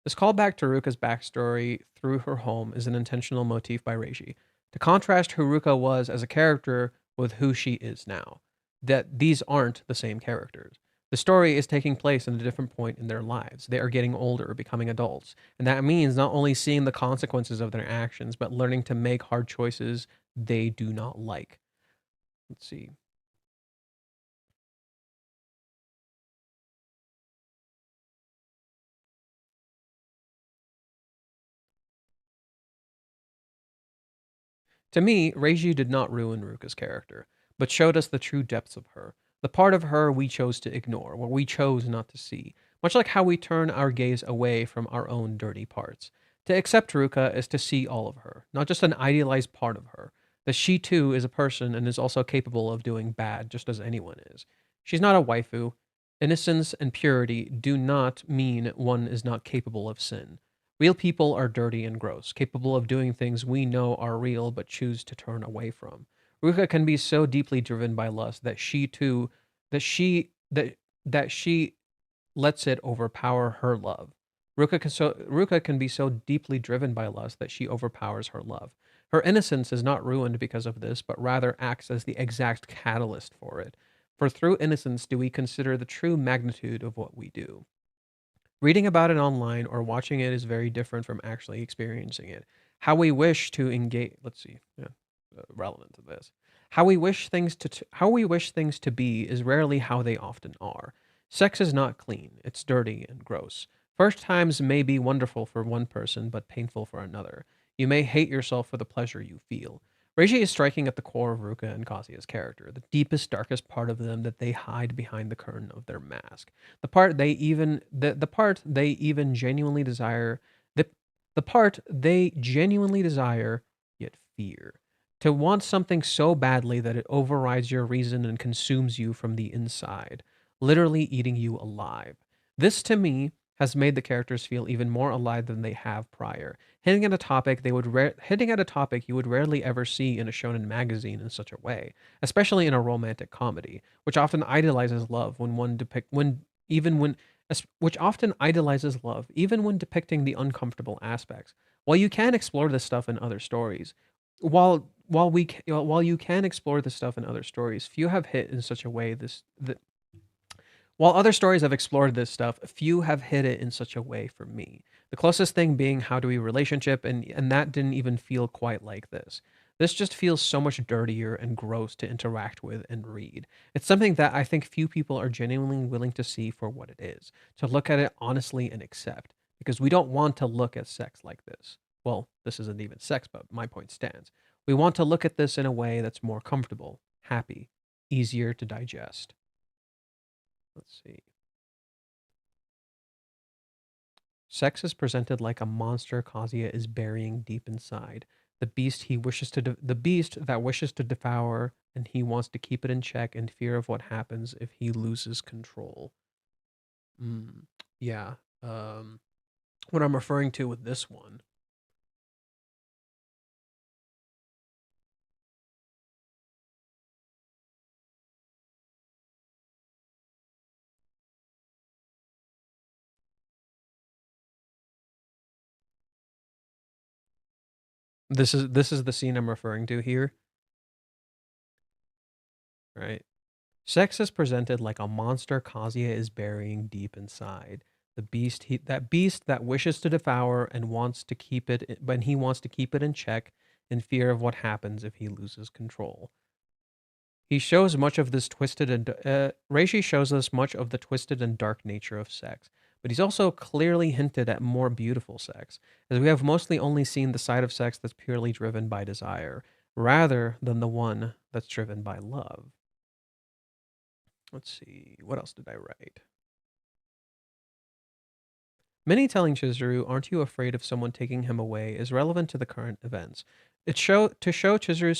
This callback to Ruka's backstory through her home is an intentional motif by Reiji, to contrast who Ruka was as a character with who she is now. That these aren't the same characters. The story is taking place at a different point in their lives. They are getting older, becoming adults. And that means not only seeing the consequences of their actions, but learning to make hard choices they do not like. Let's see. To me, Reiji did not ruin Ruka's character, but showed us the true depths of her, the part of her we chose to ignore, what we chose not to see, much like how we turn our gaze away from our own dirty parts. To accept Ruka is to see all of her, not just an idealized part of her. That she too is a person and is also capable of doing bad, just as anyone is. She's not a waifu. Innocence and purity do not mean one is not capable of sin. Real people are dirty and gross, capable of doing things we know are real but choose to turn away from. Ruka can be so deeply driven by lust that she too that she lets it overpower her love. Ruka can be so deeply driven by lust that she overpowers her love. Her innocence is not ruined because of this, but rather acts as the exact catalyst for it. For through innocence do we consider the true magnitude of what we do. Reading about it online or watching it is very different from actually experiencing it. How we wish to engage, let's see, yeah, relevant to this. How we wish things to be is rarely how they often are. Sex is not clean, it's dirty and gross. First times may be wonderful for one person, but painful for another. You may hate yourself for the pleasure you feel. Reiji is striking at the core of Ruka and Kazuya's character, the deepest, darkest part of them that they hide behind the curtain of their mask. The part they even genuinely desire the part they genuinely desire yet fear. To want something so badly that it overrides your reason and consumes you from the inside, literally eating you alive. This to me has made the characters feel even more alive than they have prior. Hitting at a topic you would rarely ever see in a shonen magazine in such a way, especially in a romantic comedy, which often idolizes love which often idolizes love even when depicting the uncomfortable aspects. While you can explore this stuff in other stories, while you can explore this stuff in other stories, few have hit in such a way this that while other stories have explored this stuff, few have hit it in such a way for me. The closest thing being How Do We Relationship, and that didn't even feel quite like this. This just feels so much dirtier and gross to interact with and read. It's something that I think few people are genuinely willing to see for what it is, to look at it honestly and accept, because we don't want to look at sex like this. Well, this isn't even sex, but my point stands. We want to look at this in a way that's more comfortable, happy, easier to digest. Let's see. Sex is presented like a monster Kazuya is burying deep inside. The beast that wishes to devour, and he wants to keep it in check in fear of what happens if he loses control. Yeah. What I'm referring to with this one. This is the scene I'm referring to here. Right. Sex is presented like a monster Kazuya is burying deep inside. That beast that wishes to devour and wants to keep it, but he wants to keep it in check in fear of what happens if he loses control. He shows much of this Reishi shows us much of the twisted and dark nature of sex, but he's also clearly hinted at more beautiful sex, as we have mostly only seen the side of sex that's purely driven by desire, rather than the one that's driven by love. Let's see, what else did I write? Many telling Chizuru, "Aren't you afraid of someone taking him away?" is relevant to the current events. To show that Chizuru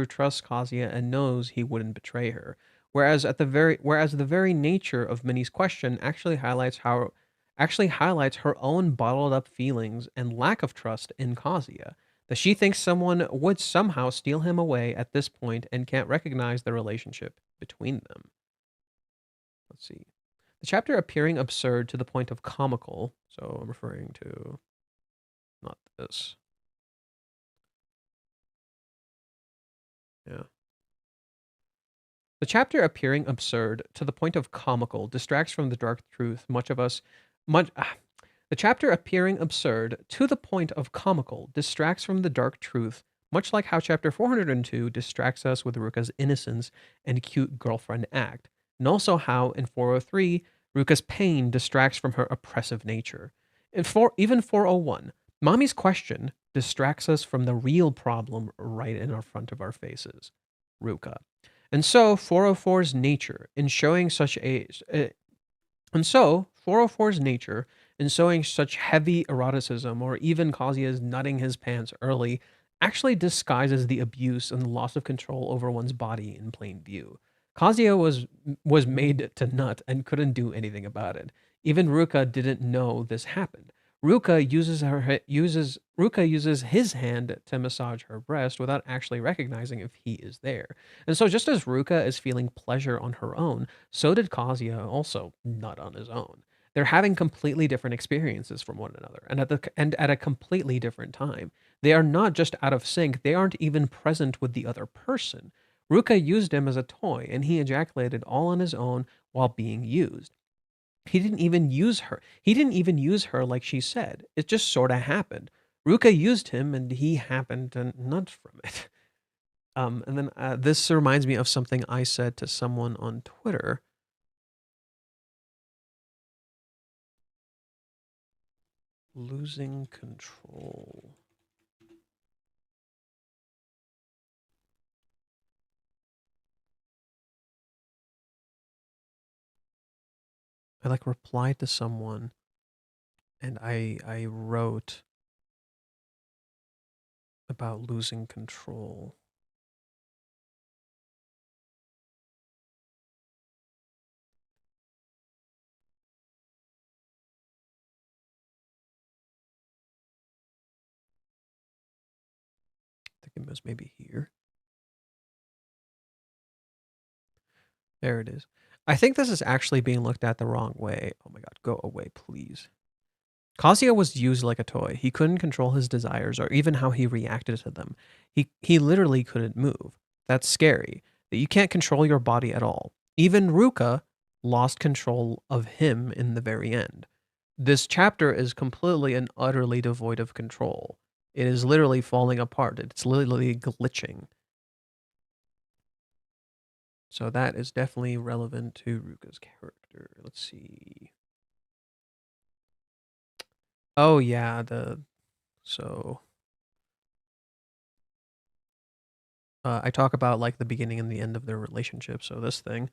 trusts Kazuya and knows he wouldn't betray her. Whereas the very nature of Minnie's question actually highlights her own bottled up feelings and lack of trust in Kazuya. That she thinks someone would somehow steal him away at this point and can't recognize the relationship between them. Let's see. The chapter appearing absurd to the point of comical. So I'm referring to not this. Yeah. The chapter appearing absurd to the point of comical distracts from the dark truth the chapter appearing absurd to the point of comical distracts from the dark truth, much like how chapter 402 distracts us with Ruka's innocence and cute girlfriend act, and also how in 403 Ruka's pain distracts from her oppressive nature. Even 401, Mommy's question distracts us from the real problem right in our front of our faces, Ruka. And so 404's nature in showing and showing such heavy eroticism, or even Kazuya's nutting his pants early, actually disguises the abuse and the loss of control over one's body in plain view. Kazuya was made to nut and couldn't do anything about it. Even Ruka didn't know this happened. Ruka uses his hand to massage her breast without actually recognizing if he is there. And so just as Ruka is feeling pleasure on her own, so did Kazuya also nut on his own. They're having completely different experiences from one another, and at a completely different time. They are not just out of sync, they aren't even present with the other person. Ruka used him as a toy, and he ejaculated all on his own while being used. He didn't even use her. He didn't even use her like she said. It just sort of happened. Ruka used him, and he happened to nut from it. And then this reminds me of something I said to someone on Twitter. Losing control. I like replied to someone, and I wrote about losing control. I think it was maybe here. There it is. I think this is actually being looked at the wrong way. Oh my god, go away, please. Kazuya was used like a toy. He couldn't control his desires or even how he reacted to them. He literally couldn't move. That's scary. That you can't control your body at all. Even Ruka lost control of him in the very end. This chapter is completely and utterly devoid of control. It is literally falling apart. It's literally glitching. So that is definitely relevant to Ruka's character. Let's see. Oh yeah, I talk about like the beginning and the end of their relationship. So this thing,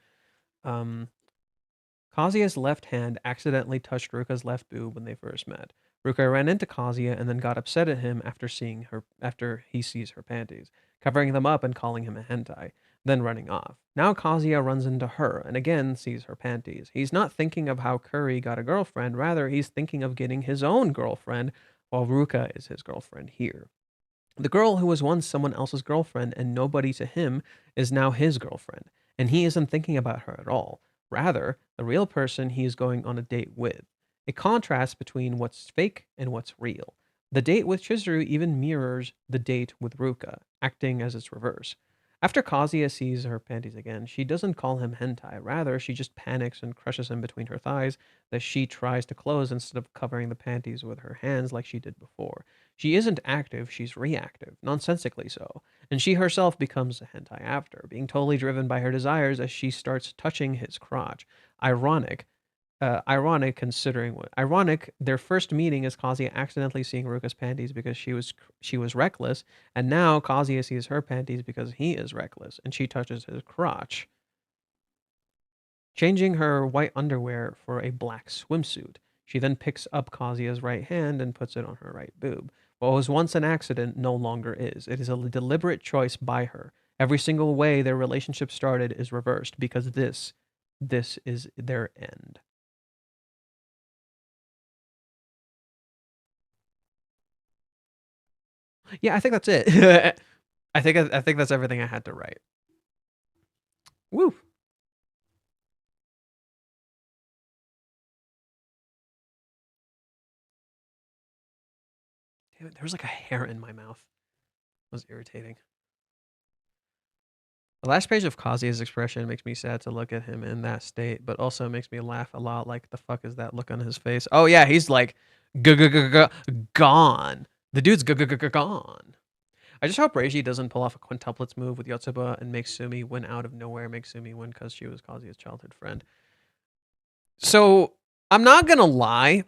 Kazuya's left hand accidentally touched Ruka's left boob when they first met. Ruka ran into Kazuya and then got upset at him after he sees her panties, covering them up and calling him a hentai, then running off. Now Kazuya runs into her and again sees her panties. He's not thinking of how Curry got a girlfriend, rather he's thinking of getting his own girlfriend, while Ruka is his girlfriend here. The girl who was once someone else's girlfriend and nobody to him is now his girlfriend, and he isn't thinking about her at all. Rather, the real person he is going on a date with. A contrast between what's fake and what's real. The date with Chizuru even mirrors the date with Ruka, acting as its reverse. After Kazuya sees her panties again, she doesn't call him hentai. Rather, she just panics and crushes him between her thighs that she tries to close instead of covering the panties with her hands like she did before. She isn't active, she's reactive, nonsensically so, and she herself becomes a hentai after, being totally driven by her desires as she starts touching his crotch. Ironic, their first meeting is Kazuya accidentally seeing Ruka's panties because she was reckless, and now Kazuya sees her panties because he is reckless, and she touches his crotch, changing her white underwear for a black swimsuit. She then picks up Kazuya's right hand and puts it on her right boob. What was once an accident no longer is. It is a deliberate choice by her. Every single way their relationship started is reversed because this is their end. Yeah, I think that's it. I think that's everything I had to write. Woo. Damn it, there was like a hair in my mouth. It was irritating. The last page of Kazuya's expression makes me sad to look at him in that state, but also makes me laugh a lot. Like, the fuck is that look on his face? Oh yeah, he's like gone. The dude's gone. I just hope Reiji doesn't pull off a quintuplets move with Yotsuba and make Sumi win out of nowhere, make Sumi win because she was Kazuya's childhood friend. So, I'm not gonna lie.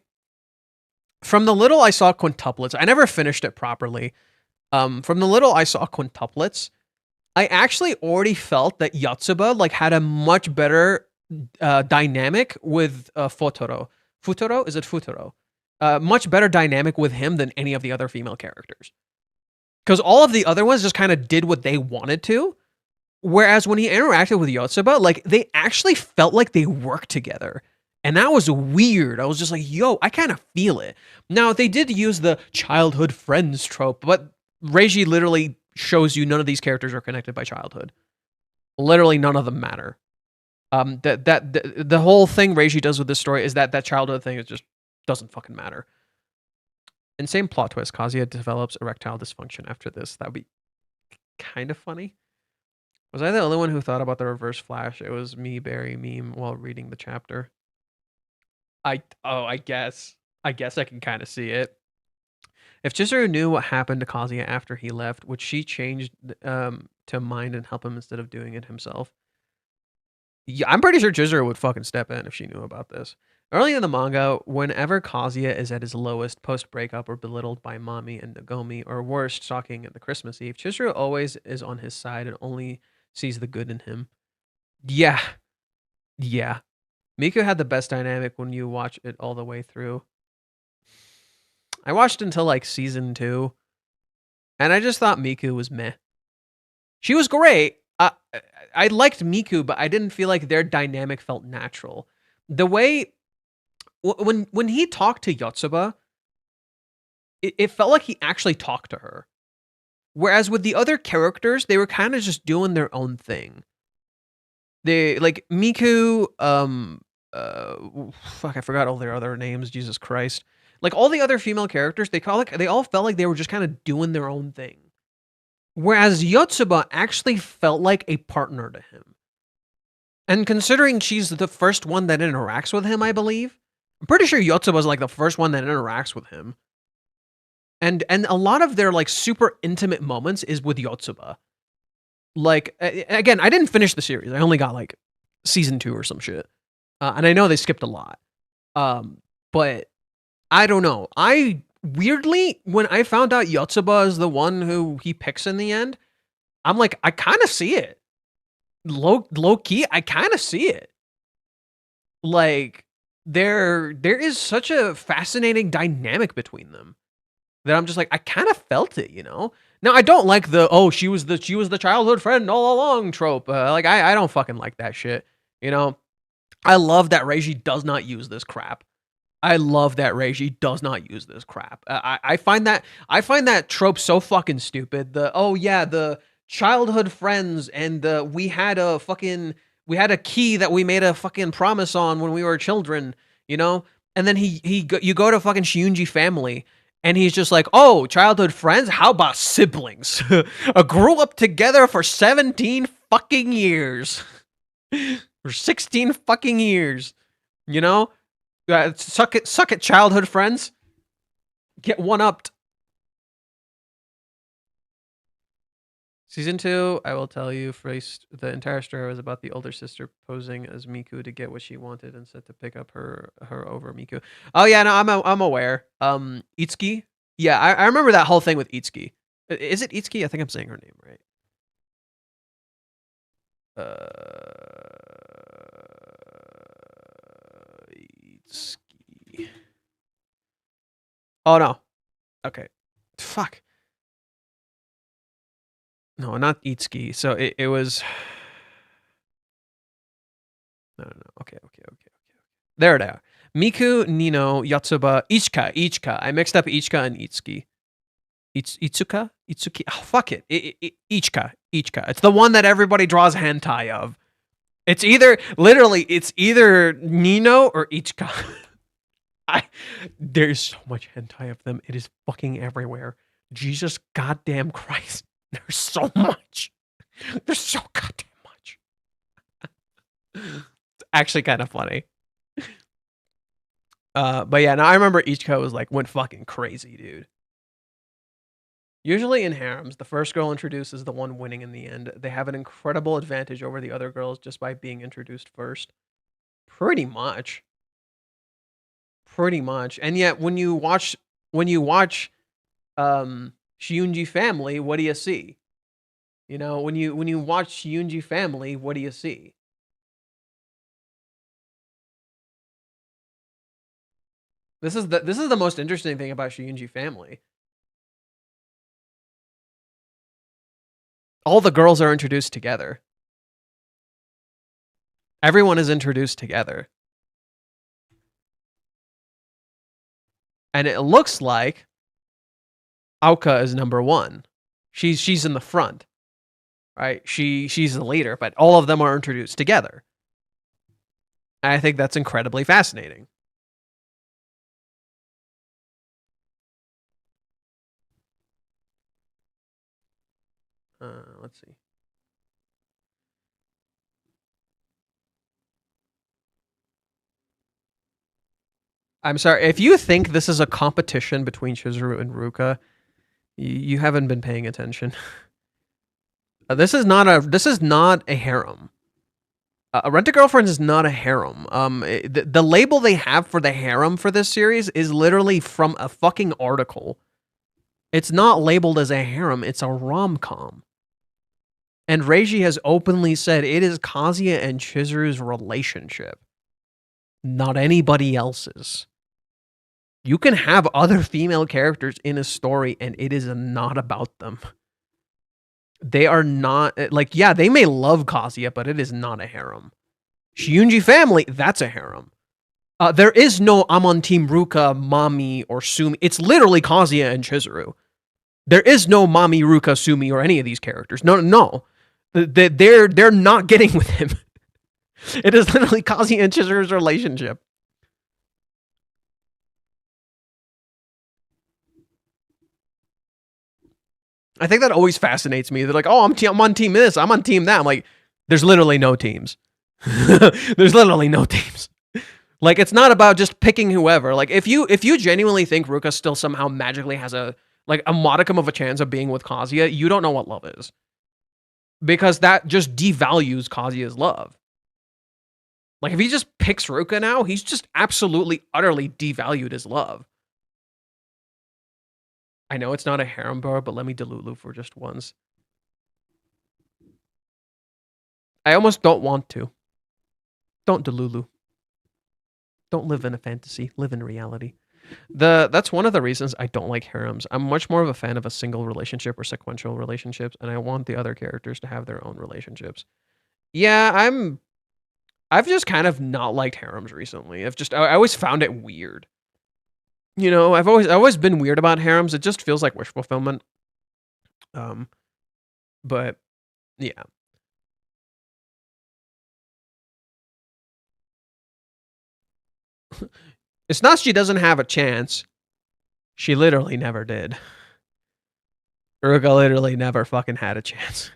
From the little I saw quintuplets, I never finished it properly. From the little I saw quintuplets, I actually already felt that Yotsuba like had a much better dynamic with Futuro. Futuro? Is it Futuro? much better dynamic with him than any of the other female characters. Because all of the other ones just kind of did what they wanted to. Whereas when he interacted with Yotsuba, like, they actually felt like they worked together. And that was weird. I was just like, yo, I kind of feel it. Now, they did use the childhood friends trope, but Reiji literally shows you none of these characters are connected by childhood. Literally none of them matter. The whole thing Reiji does with this story is that childhood thing is just doesn't fucking matter. Insane plot twist. Kazuya develops erectile dysfunction after this. That would be kind of funny. Was I the only one who thought about the reverse flash? It was me, Barry meme while reading the chapter. I guess I can kind of see it. If Chizuru knew what happened to Kazuya after he left, would she change to mind and help him instead of doing it himself? Yeah, I'm pretty sure Chizuru would fucking step in if she knew about this. Early in the manga, whenever Kazuya is at his lowest post-breakup or belittled by Mami and Nagomi, or worse, talking at the Christmas Eve, Chizuru always is on his side and only sees the good in him. Yeah. Miku had the best dynamic when you watch it all the way through. I watched until like season 2, and I just thought Miku was meh. She was great. I liked Miku, but I didn't feel like their dynamic felt natural. The way when he talked to Yotsuba, it felt like he actually talked to her. Whereas with the other characters, they were kind of just doing their own thing. They like Miku, fuck, I forgot all their other names, Jesus Christ. Like all the other female characters, they all felt like they were just kind of doing their own thing. Whereas Yotsuba actually felt like a partner to him. And considering she's the first one that interacts with him, I believe, I'm pretty sure Yotsuba's like the first one that interacts with him. And a lot of their like super intimate moments is with Yotsuba. Like, again, I didn't finish the series. I only got like season 2 or some shit. And I know they skipped a lot. But I don't know. Weirdly, when I found out Yotsuba is the one who he picks in the end, I'm like, I kind of see it. Low key, I kind of see it. Like, there is such a fascinating dynamic between them that I'm just like, I kind of felt it, you know? Now, I don't like the, she was the childhood friend all along trope. Like, I don't fucking like that shit, you know? I love that Reiji does not use this crap. I find that trope so fucking stupid. The childhood friends and we had a key that we made a fucking promise on when we were children, you know? And then you go to fucking Shiunji family and he's just like, oh, childhood friends? How about siblings? Grew up together for 17 fucking years. For 16 fucking years, you know? Suck it, childhood friends. Get one-upped. Season 2, I will tell you, first, the entire story was about the older sister posing as Miku to get what she wanted and said to pick up her over Miku. Oh yeah, no, I'm aware. Itsuki? Yeah, I remember that whole thing with Itsuki. Is it Itsuki? I think I'm saying her name right. Itsuki. Oh no. Okay. Fuck. No, not Itsuki. So it was. No. Okay. There they are. Miku, Nino, Yotsuba, Ichika. I mixed up Ichika and Itsuki. Itsuki? Oh, fuck it. Ichika. It's the one that everybody draws hentai of. It's either Nino or Ichika. There's so much hentai of them. It is fucking everywhere. Jesus goddamn Christ. There's so much. There's so goddamn much. It's actually kind of funny. But yeah, now I remember Ichika went fucking crazy, dude. Usually in harems, the first girl introduced is the one winning in the end. They have an incredible advantage over the other girls just by being introduced first. Pretty much. And yet when you watch Shiunji Family, what do you see? You know, when you watch Shiunji Family, what do you see? This is the most interesting thing about Shinji family. All the girls are introduced together. Everyone is introduced together. And it looks like Aoka is number one. She's in the front. Right? She's the leader, but all of them are introduced together. And I think that's incredibly fascinating. Let's see. I'm sorry, if you think this is a competition between Chizuru and Ruka, you haven't been paying attention. This is not a harem. A Rent-A-Girlfriend is not a harem. The label they have for the harem for this series is literally from a fucking article. It's not labeled as a harem, it's a rom-com. And Reiji has openly said it is Kazuya and Chizuru's relationship, not anybody else's. You can have other female characters in a story and it is not about them. They are not, like, yeah, they may love Kazuya, but it is not a harem. Shinji family, that's a harem. There is no I'm on Team Ruka, Mami, or Sumi. It's literally Kazuya and Chizuru. There is no Mami, Ruka, Sumi, or any of these characters. No. They're not getting with him. It is literally Kazuya and Chizuru's relationship. I think that always fascinates me. They're like, oh, I'm on team this, I'm on team that. I'm like, there's literally no teams. There's literally no teams. Like, it's not about just picking whoever. Like, if you genuinely think Ruka still somehow magically has a modicum of a chance of being with Kazuya, you don't know what love is. Because that just devalues Kazuya's love. Like, if he just picks Ruka now, he's just absolutely, utterly devalued his love. I know it's not a harem, bro, but let me Delulu for just once. I almost don't want to. Don't Delulu. Don't live in a fantasy. Live in reality. That's one of the reasons I don't like harems. I'm much more of a fan of a single relationship or sequential relationships, and I want the other characters to have their own relationships. Yeah, I've just kind of not liked harems recently. I always found it weird. You know, I've always been weird about harems. It just feels like wish fulfillment. But yeah. It's not she doesn't have a chance. She literally never did. Ruka literally never fucking had a chance.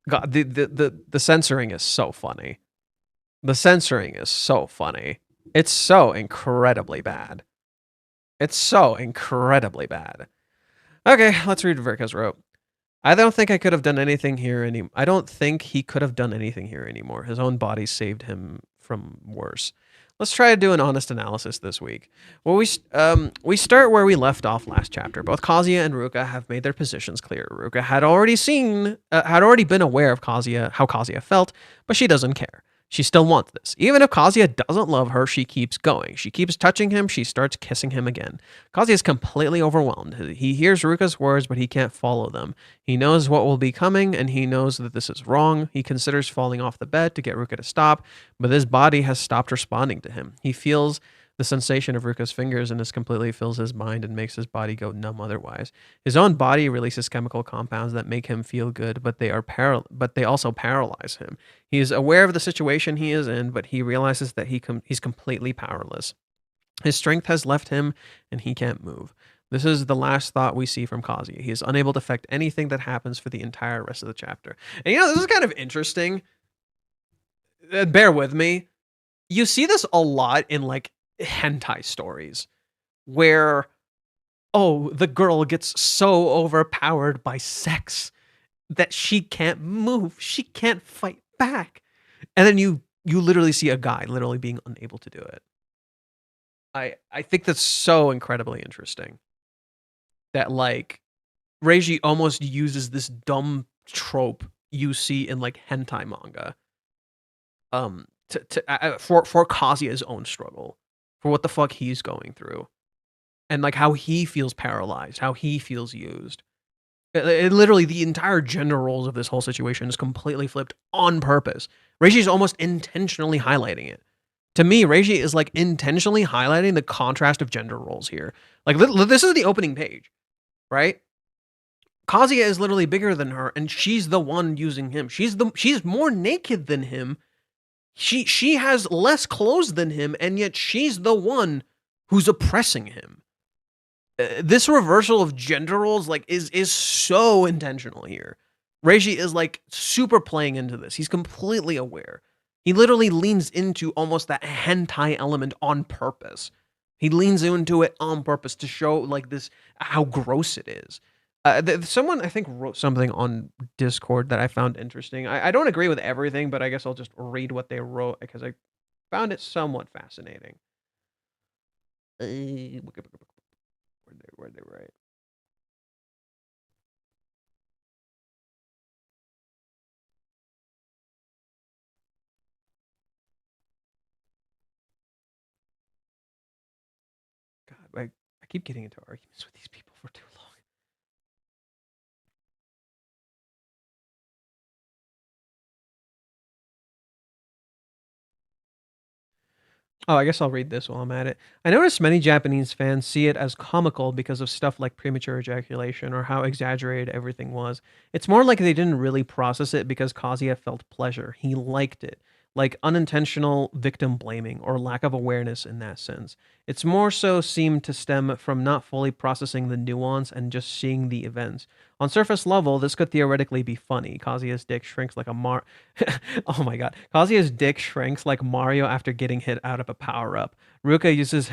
God, the censoring is so funny. The censoring is so funny. It's so incredibly bad. It's so incredibly bad. Okay, let's read what Varicus wrote. I don't think I could have done anything here anymore. I don't think he could have done anything here anymore. His own body saved him from worse. Let's try to do an honest analysis this week. Well, we start where we left off last chapter. Both Kazuya and Ruka have made their positions clear. Ruka had already been aware of how Kazuya felt, but she doesn't care. She still wants this. Even if Kazuya doesn't love her, she keeps going. She keeps touching him. She starts kissing him again. Kazuya is completely overwhelmed. He hears Ruka's words, but he can't follow them. He knows what will be coming, and he knows that this is wrong. He considers falling off the bed to get Ruka to stop, but his body has stopped responding to him. He feels the sensation of Ruka's fingers and this completely fills his mind and makes his body go numb otherwise. His own body releases chemical compounds that make him feel good, but they also paralyze him. He is aware of the situation he is in, but he realizes that he's completely powerless. His strength has left him and he can't move. This is the last thought we see from Kazuya. He is unable to affect anything that happens for the entire rest of the chapter. And you know, this is kind of interesting. Bear with me. You see this a lot in like hentai stories where, oh, the girl gets so overpowered by sex that she can't move. She can't fight back. And then you literally see a guy literally being unable to do it. I think that's so incredibly interesting. That like Reiji almost uses this dumb trope you see in like hentai manga. for Kazuya's own struggle, for what the fuck he's going through, and like how he feels paralyzed, how he feels used. Literally, the entire gender roles of this whole situation is completely flipped on purpose. Reiji's almost intentionally highlighting it. To me, Reiji is like intentionally highlighting the contrast of gender roles here. Like this is the opening page, right? Kazuya is literally bigger than her, and she's the one using him. She's more naked than him. She has less clothes than him, and yet she's the one who's oppressing him. This reversal of gender roles like is so intentional here. Reiji is like super playing into this. He's completely aware. He literally leans into almost that hentai element on purpose. He leans into it on purpose to show like this how gross it is. Someone I think wrote something on Discord that I found interesting. I don't agree with everything, but I guess I'll just read what they wrote because I found it somewhat fascinating. Where'd they write? God, I keep getting into arguments with these people for too long. Oh, I guess I'll read this while I'm at it. I noticed many Japanese fans see it as comical because of stuff like premature ejaculation or how exaggerated everything was. It's more like they didn't really process it because Kazuya felt pleasure. He liked it. Like unintentional victim blaming or lack of awareness in that sense. It's more so seemed to stem from not fully processing the nuance and just seeing the events. On surface level, this could theoretically be funny. Kazuya's dick shrinks like a oh my god. Kazuya's dick shrinks like Mario after getting hit out of a power-up. Ruka uses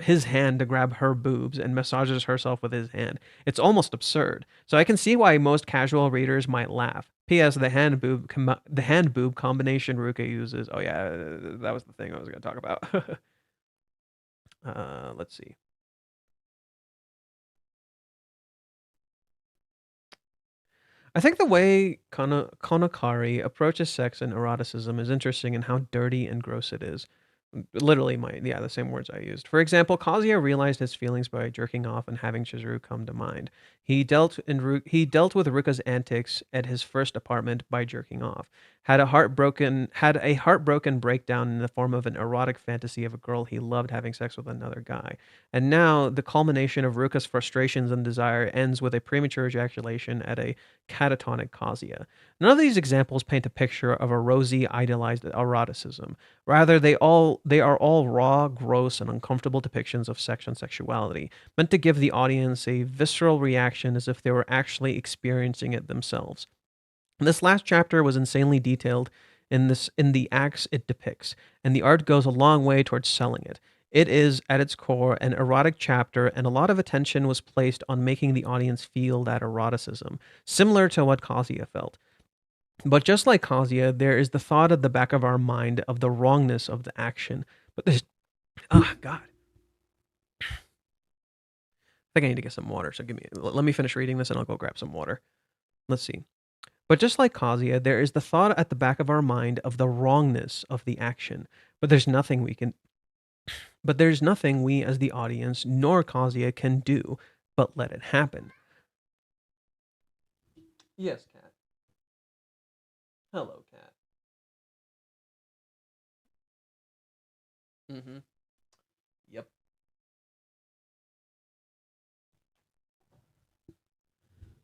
his hand to grab her boobs and massages herself with his hand. It's almost absurd. So I can see why most casual readers might laugh. P.S. The hand boob combination Ruka uses. Oh yeah, that was the thing I was going to talk about. Let's see. I think the way Kanokari approaches sex and eroticism is interesting in how dirty and gross it is. Literally, the same words I used. For example, Kazuya realized his feelings by jerking off and having Chizuru come to mind. He dealt with Ruka's antics at his first apartment by jerking off. Had a heartbroken breakdown in the form of an erotic fantasy of a girl he loved having sex with another guy. And now the culmination of Ruka's frustrations and desire ends with a premature ejaculation at a catatonic Kazuya. None of these examples paint a picture of a rosy, idealized eroticism. Rather, they are all raw, gross, and uncomfortable depictions of sex and sexuality, meant to give the audience a visceral reaction as if they were actually experiencing it themselves. This last chapter was insanely detailed in the acts it depicts, and the art goes a long way towards selling it. It is, at its core, an erotic chapter, and a lot of attention was placed on making the audience feel that eroticism, similar to what Kazuya felt. But just like Kazuya, there is the thought at the back of our mind of the wrongness of the action. But there's, God. I think I need to get some water. So let me finish reading this and I'll go grab some water. Let's see. But just like Kazuya, there is the thought at the back of our mind of the wrongness of the action. But there's nothing we as the audience nor Kazuya can do but let it happen. Yes, cat. Hello, cat. Mm-hmm. Yep.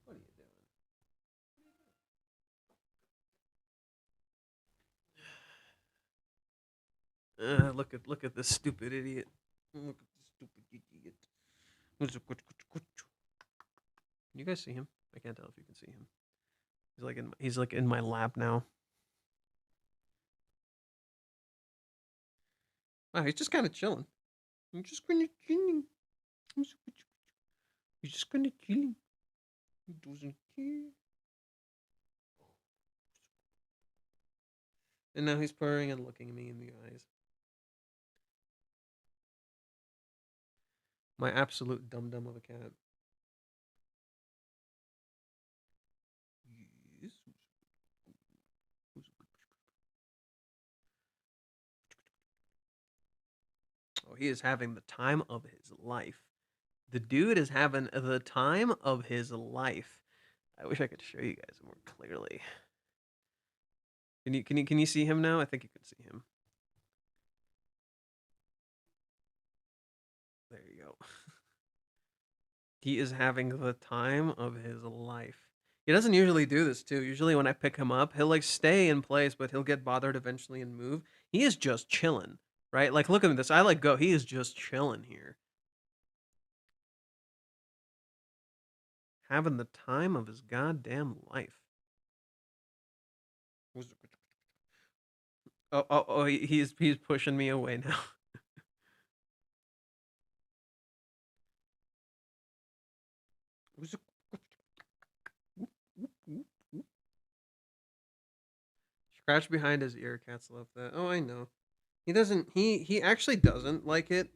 What are you doing? Look at this stupid idiot. Look at this stupid idiot. You guys see him? I can't tell if you can see him. He's like in my lap now. Wow, he's just kind of chilling. I'm just kind of chilling. He's just kind of chilling. He doesn't care. And now he's purring and looking me in the eyes. My absolute dum dum of a cat. Yes. he is having the time of his life. The dude is having the time of his life. I wish I could show you guys more clearly. Can you see him now? I think you can see him. There you go. He is having the time of his life. He doesn't usually do this too. Usually when I pick him up, he'll like stay in place, but he'll get bothered eventually and move. He is just chilling, right? Like look at this. I let go. He is just chilling here. Having the time of his goddamn life. Oh, he's pushing me away now. Scratch behind his ear. Cats love that. Oh, I know. He doesn't. He actually doesn't like it.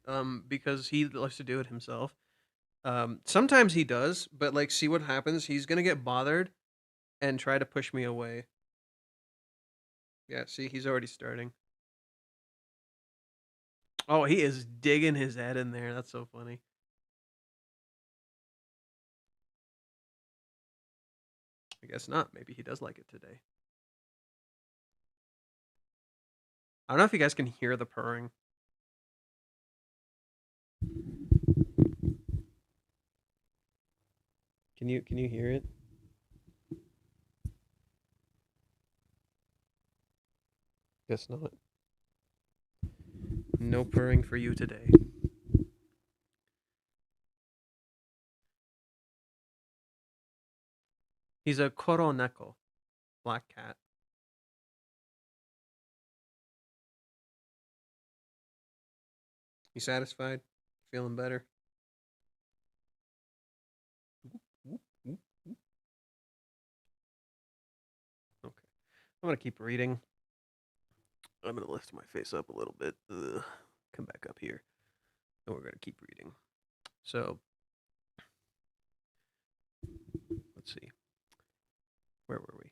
Because he likes to do it himself. Sometimes he does, but like, see what happens. He's gonna get bothered, and try to push me away. Yeah. See, he's already starting. Oh, he is digging his head in there. That's so funny. I guess not. Maybe he does like it today. I don't know if you guys can hear the purring. Can you hear it? Guess not. No purring for you today. He's a koroneko, black cat. You satisfied? Feeling better? Okay. I'm going to keep reading. I'm going to lift my face up a little bit. Come back up here. And we're going to keep reading. So, let's see. Where were we?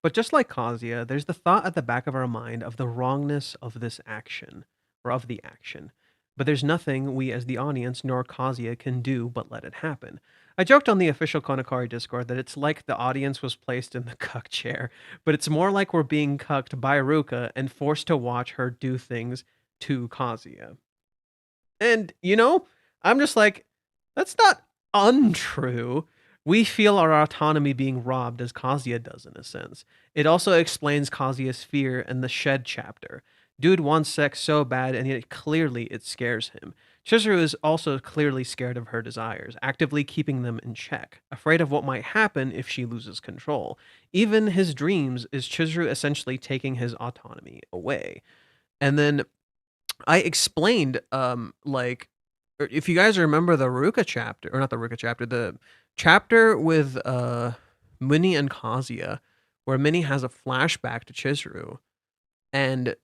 But just like Kazuya, there's the thought at the back of our mind of the wrongness of this action, or of the action. But there's nothing we as the audience nor Kazuya can do but let it happen. I joked on the official Kanokari Discord that it's like the audience was placed in the cuck chair, but it's more like we're being cucked by Ruka and forced to watch her do things to Kazuya. And, you know, I'm just like, that's not untrue. We feel our autonomy being robbed as Kazuya does in a sense. It also explains Kazuya's fear in the Shed chapter. Dude wants sex so bad, and yet clearly it scares him. Chizuru is also clearly scared of her desires, actively keeping them in check, afraid of what might happen if she loses control. Even his dreams is Chizuru essentially taking his autonomy away. And then I explained, like, if you guys remember the Ruka chapter, or not the Ruka chapter, the chapter with Minnie and Kazuya, where Minnie has a flashback to Chizuru, and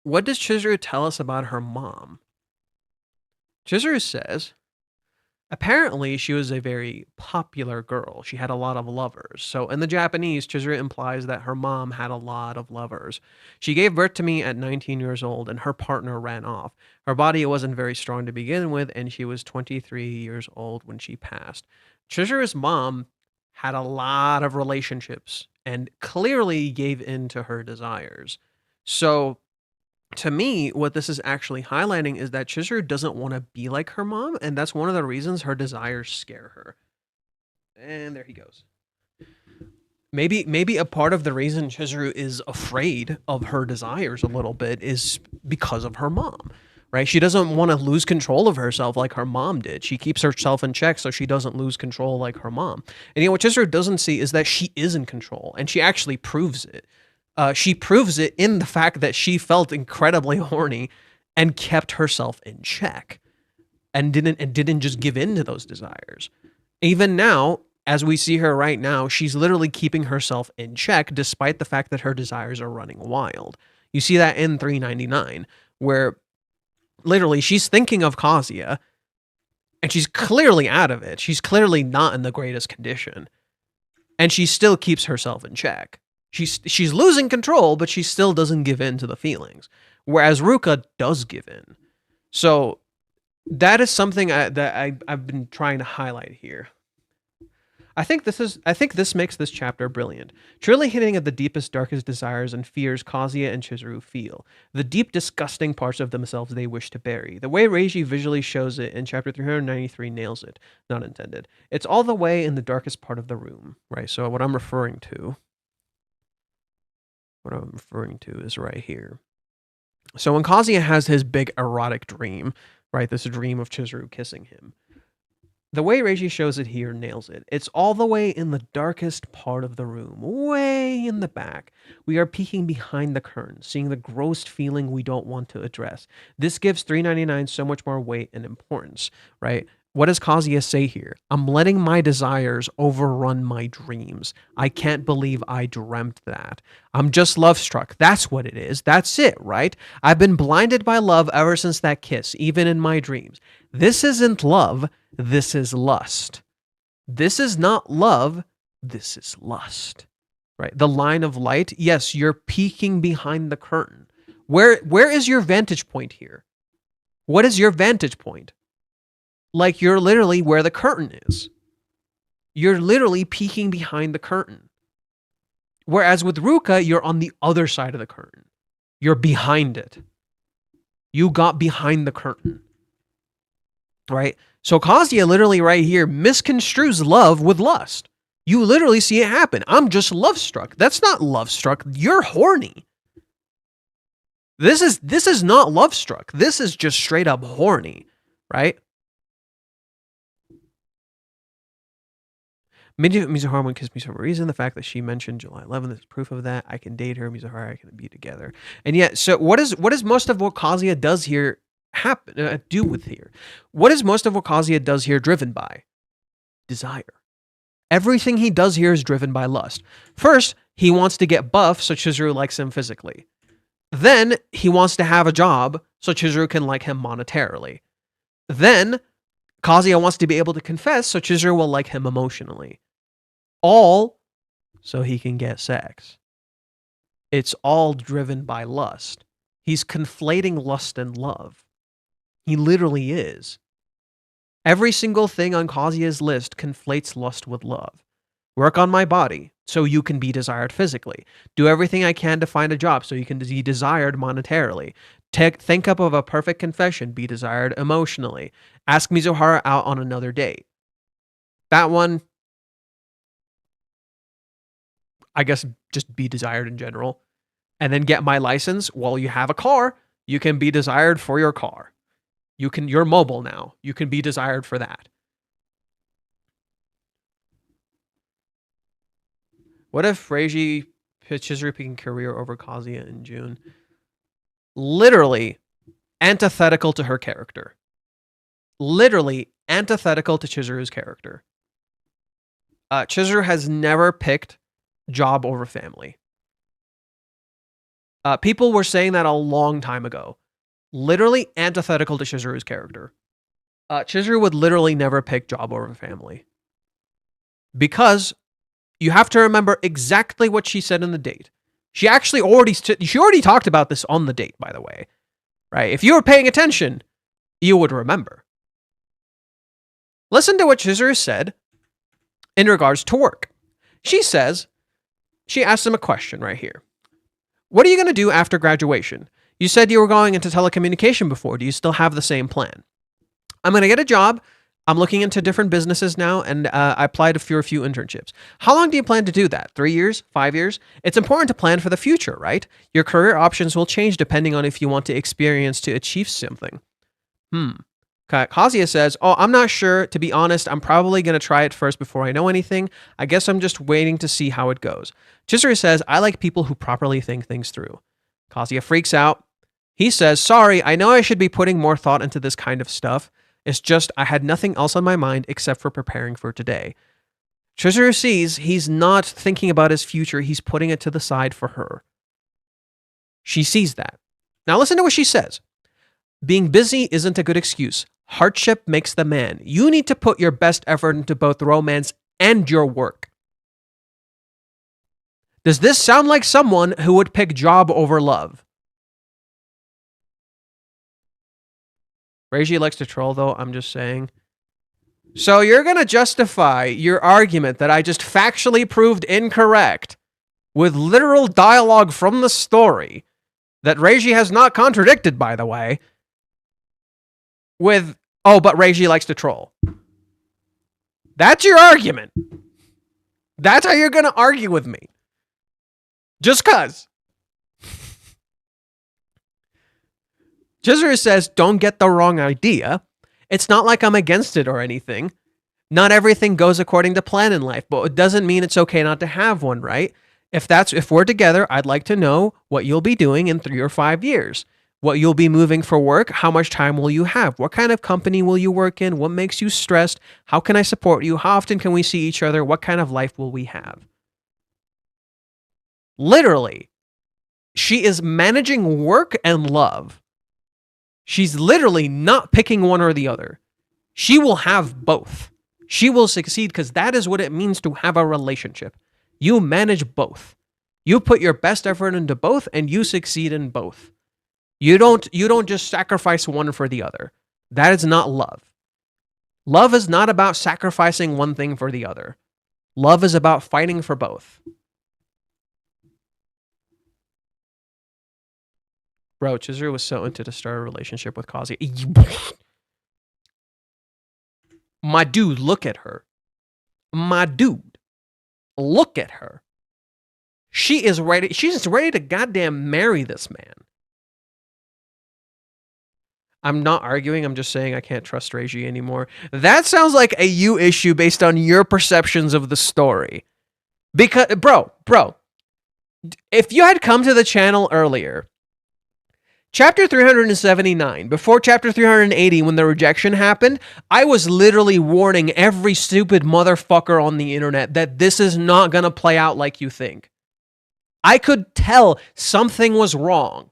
what does Chizuru tell us about her mom? Chizuru says, apparently she was a very popular girl. She had a lot of lovers. So in the Japanese, Chizuru implies that her mom had a lot of lovers. She gave birth to me at 19 years old, and her partner ran off. Her body wasn't very strong to begin with, and she was 23 years old when she passed. Chizuru's mom had a lot of relationships and clearly gave in to her desires. So to me, what this is actually highlighting is that Chizuru doesn't want to be like her mom, and that's one of the reasons her desires scare her. And there he goes. Maybe a part of the reason Chizuru is afraid of her desires a little bit is because of her mom, right? She doesn't want to lose control of herself like her mom did. She keeps herself in check so she doesn't lose control like her mom. And you know what Chizuru doesn't see is that she is in control, and she actually proves it. She proves it in the fact that she felt incredibly horny and kept herself in check and didn't just give in to those desires. Even now, as we see her right now, she's literally keeping herself in check despite the fact that her desires are running wild. You see that in 399, where literally she's thinking of Kazuya and she's clearly out of it. She's clearly not in the greatest condition, and she still keeps herself in check. She's losing control, but she still doesn't give in to the feelings. Whereas Ruka does give in. So that is something I've been trying to highlight here. I think this makes this chapter brilliant. Truly hitting at the deepest, darkest desires and fears Kazuya and Chizuru feel. The deep, disgusting parts of themselves they wish to bury. The way Reiji visually shows it in chapter 393 nails it. Not intended. It's all the way in the darkest part of the room. Right, so what I'm referring to is right here. So when Kazuya has his big erotic dream, right, this dream of Chizuru kissing him, the way Reiji shows it here nails it. It's all the way in the darkest part of the room, way in the back. We are peeking behind the curtain, seeing the gross feeling we don't want to address. This gives 399 so much more weight and importance, right? What does Kazuya say here? I'm letting my desires overrun my dreams. I can't believe I dreamt that. I'm just love struck. That's what it is. That's it, right? I've been blinded by love ever since that kiss, even in my dreams. This isn't love. This is lust. This is not love. This is lust. Right? The line of light. Yes, you're peeking behind the curtain. Where is your vantage point here? What is your vantage point? Like you're literally where the curtain is. You're literally peeking behind the curtain. Whereas with Ruka, you're on the other side of the curtain. You're behind it. You got behind the curtain. Right? So Kazuya literally right here misconstrues love with lust. You literally see it happen. I'm just love struck. That's not love struck. You're horny. This is not love struck. This is just straight up horny, right? Mizuhara won't kiss me for a reason. The fact that she mentioned July 11th is proof of that. I can date her. Mizuhara, I can be together. And yet, so what is most of what Kazuya does here do with here? What is most of what Kazuya does here driven by? Desire. Everything he does here is driven by lust. First, he wants to get buff so Chizuru likes him physically. Then, he wants to have a job so Chizuru can like him monetarily. Then, Kazuya wants to be able to confess so Chizuru will like him emotionally. All so he can get sex. It's all driven by lust. He's conflating lust and love. He literally is. Every single thing on Kazuya's list conflates lust with love. Work on my body so you can be desired physically. Do everything I can to find a job so you can be desired monetarily. Think up of a perfect confession, be desired emotionally. Ask Mizuhara out on another date. That one, I guess just be desired in general. And then get my license. Well, you have a car. You can be desired for your car. You're mobile now. You can be desired for that. What if Reiji Chizuru picking career over Kazuya in June? Literally antithetical to her character. Literally antithetical to Chizuru's character. Chizuru has never picked job over family. People were saying that a long time ago. Literally antithetical to Chizuru's character. Chizuru would literally never pick job over family. Because you have to remember exactly what she said in the date. She actually already talked about this on the date, by the way. Right? If you were paying attention, you would remember. Listen to what Chizuru said in regards to work. She asks him a question right here. What are you going to do after graduation? You said you were going into telecommunication before. Do you still have the same plan? I'm going to get a job. I'm looking into different businesses now, and I applied for a few internships. How long do you plan to do that? 3 years? 5 years? It's important to plan for the future, right? Your career options will change depending on if you want to experience to achieve something. Kazuya says, I'm not sure. To be honest, I'm probably going to try it first before I know anything. I guess I'm just waiting to see how it goes. Chizuru says, I like people who properly think things through. Kazuya freaks out. He says, sorry, I know I should be putting more thought into this kind of stuff. It's just I had nothing else on my mind except for preparing for today. Chizuru sees he's not thinking about his future. He's putting it to the side for her. She sees that. Now listen to what she says. Being busy isn't a good excuse. Hardship makes the man. You need to put your best effort into both romance and your work. Does this sound like someone who would pick job over love? Reiji likes to troll, though. I'm just saying. So you're going to justify your argument that I just factually proved incorrect with literal dialogue from the story that Reiji has not contradicted, by the way, with, oh, but Reiji likes to troll. That's your argument. That's how you're going to argue with me. Just cuz. Chizuru says, don't get the wrong idea. It's not like I'm against it or anything. Not everything goes according to plan in life, but it doesn't mean it's okay not to have one, right? If we're together, I'd like to know what you'll be doing in 3 or 5 years. What you'll be moving for work, how much time will you have? What kind of company will you work in? What makes you stressed? How can I support you? How often can we see each other? What kind of life will we have? Literally, she is managing work and love. She's literally not picking one or the other. She will have both. She will succeed because that is what it means to have a relationship. You manage both. You put your best effort into both and you succeed in both. You don't just sacrifice one for the other. That is not love. Love is not about sacrificing one thing for the other. Love is about fighting for both. Bro, Chizuru was so into to start a relationship with Kazuya. My dude, look at her. My dude, look at her. She's ready to goddamn marry this man. I'm not arguing, I'm just saying I can't trust Reiji anymore. That sounds like a you issue based on your perceptions of the story. Because, bro, if you had come to the channel earlier, Chapter 379, before Chapter 380, when the rejection happened, I was literally warning every stupid motherfucker on the internet that this is not gonna play out like you think. I could tell something was wrong.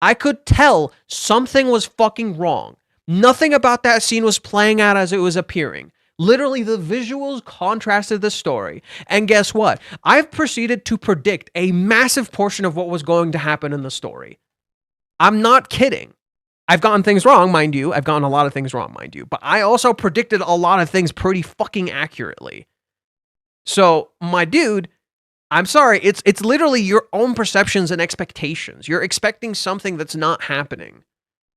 I could tell something was fucking wrong. Nothing about that scene was playing out as it was appearing. Literally, the visuals contrasted the story. And guess what? I've proceeded to predict a massive portion of what was going to happen in the story. I'm not kidding. I've gotten things wrong, mind you. I've gotten a lot of things wrong, mind you. But I also predicted a lot of things pretty fucking accurately. So, my dude, I'm sorry. It's literally your own perceptions and expectations. You're expecting something that's not happening.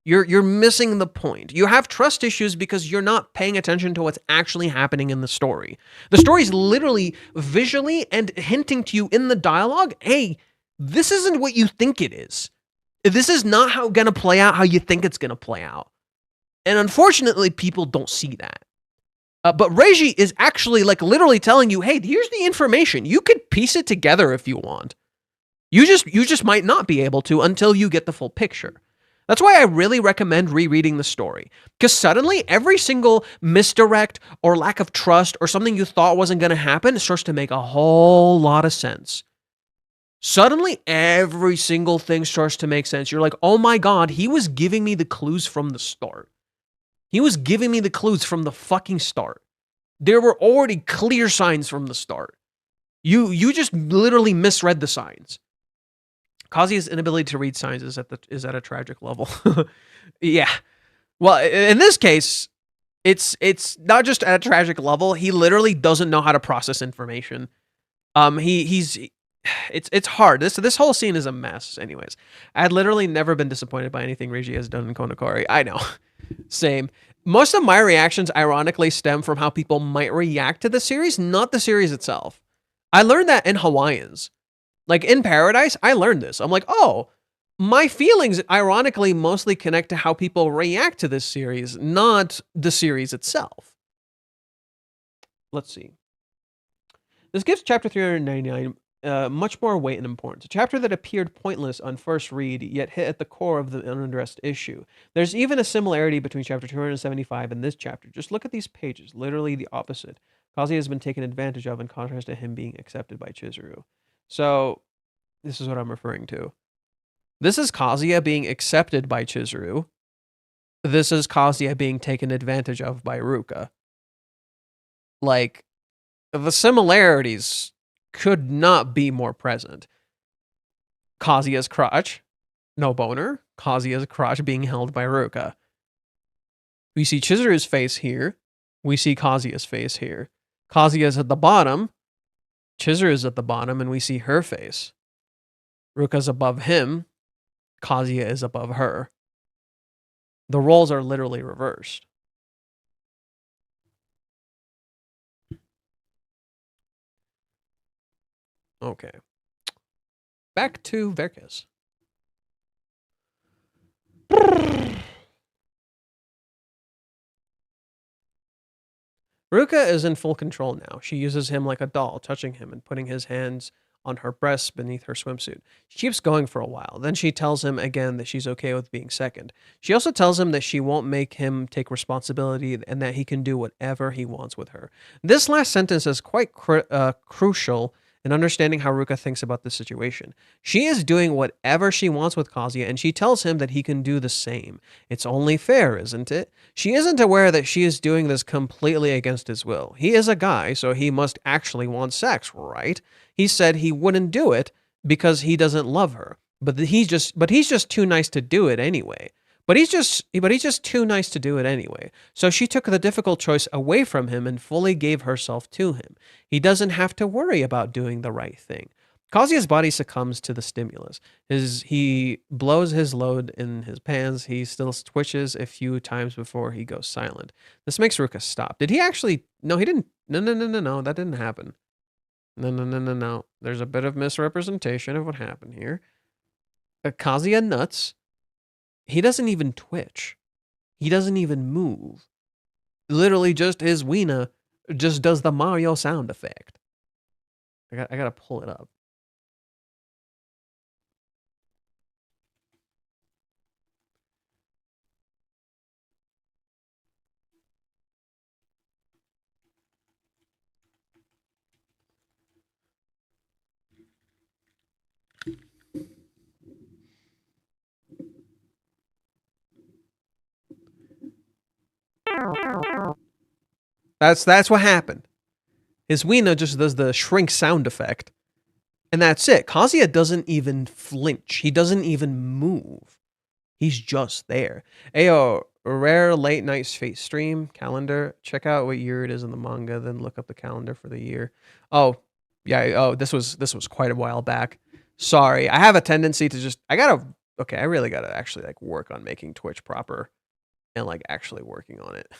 You're missing the point. You have trust issues because you're not paying attention to what's actually happening in the story. The story's literally visually and hinting to you in the dialogue, hey, this isn't what you think it is. This is not going to play out how you think it's going to play out. And unfortunately, people don't see that. But Reiji is actually like literally telling you, hey, here's the information. You could piece it together if you want. You just might not be able to until you get the full picture. That's why I really recommend rereading the story. Because suddenly, every single misdirect or lack of trust or something you thought wasn't going to happen starts to make a whole lot of sense. Suddenly, every single thing starts to make sense. You're like, oh my god, he was giving me the clues from the start. He was giving me the clues from the fucking start. There were already clear signs from the start. You just literally misread the signs. Kazuya's inability to read signs is at a tragic level. Yeah. Well, in this case, it's not just at a tragic level. He literally doesn't know how to process information. It's hard. This whole scene is a mess. Anyways, I'd literally never been disappointed by anything Reiji has done in Kanokari. I know. Same. Most of my reactions, ironically, stem from how people might react to the series, not the series itself. I learned that in Hawaiians. Like, in Paradise, I learned this. I'm like, oh, my feelings, ironically, mostly connect to how people react to this series, not the series itself. Let's see. This gives Chapter 399 much more weight and importance. A chapter that appeared pointless on first read, yet hit at the core of the unaddressed issue. There's even a similarity between Chapter 275 and this chapter. Just look at these pages, literally the opposite. Kazuya has been taken advantage of in contrast to him being accepted by Chizuru. So, this is what I'm referring to. This is Kazuya being accepted by Chizuru. This is Kazuya being taken advantage of by Ruka. Like, the similarities could not be more present. Kazuya's crotch, no boner. Kazuya's crotch being held by Ruka. We see Chizuru's face here. We see Kazuya's face here. Kazuya's at the bottom. Chizuru is at the bottom, and we see her face. Ruka's above him. Kazuya is above her. The roles are literally reversed. Okay. Back to Varicus. Ruka is in full control now. She uses him like a doll, touching him and putting his hands on her breasts beneath her swimsuit. She keeps going for a while. Then she tells him again that she's okay with being second. She also tells him that she won't make him take responsibility and that he can do whatever he wants with her. This last sentence is quite crucial in understanding how Ruka thinks about the situation. She is doing whatever she wants with Kazuya, and she tells him that he can do the same. It's only fair, isn't it? She isn't aware that she is doing this completely against his will. He is a guy, so he must actually want sex, right? He said he wouldn't do it because he doesn't love her, but he's just too nice to do it anyway. But he's just too nice to do it anyway. So she took the difficult choice away from him and fully gave herself to him. He doesn't have to worry about doing the right thing. Kazuya's body succumbs to the stimulus. He blows his load in his pants. He still twitches a few times before he goes silent. This makes Ruka stop. Did he actually? No, he didn't. No. That didn't happen. No. There's a bit of misrepresentation of what happened here. Kazuya nuts. He doesn't even twitch. He doesn't even move. Literally just his wiener just does the Mario sound effect. I gotta pull it up. That's what happened. His wiener just does the shrink sound effect. And that's it. Kazuya doesn't even flinch. He doesn't even move. He's just there. Ayo, rare late night face stream calendar. Check out what year it is in the manga, then look up the calendar for the year. Oh, yeah. Oh, this was quite a while back. Sorry. I have a tendency to just I really gotta actually like work on making Twitch proper and like actually working on it.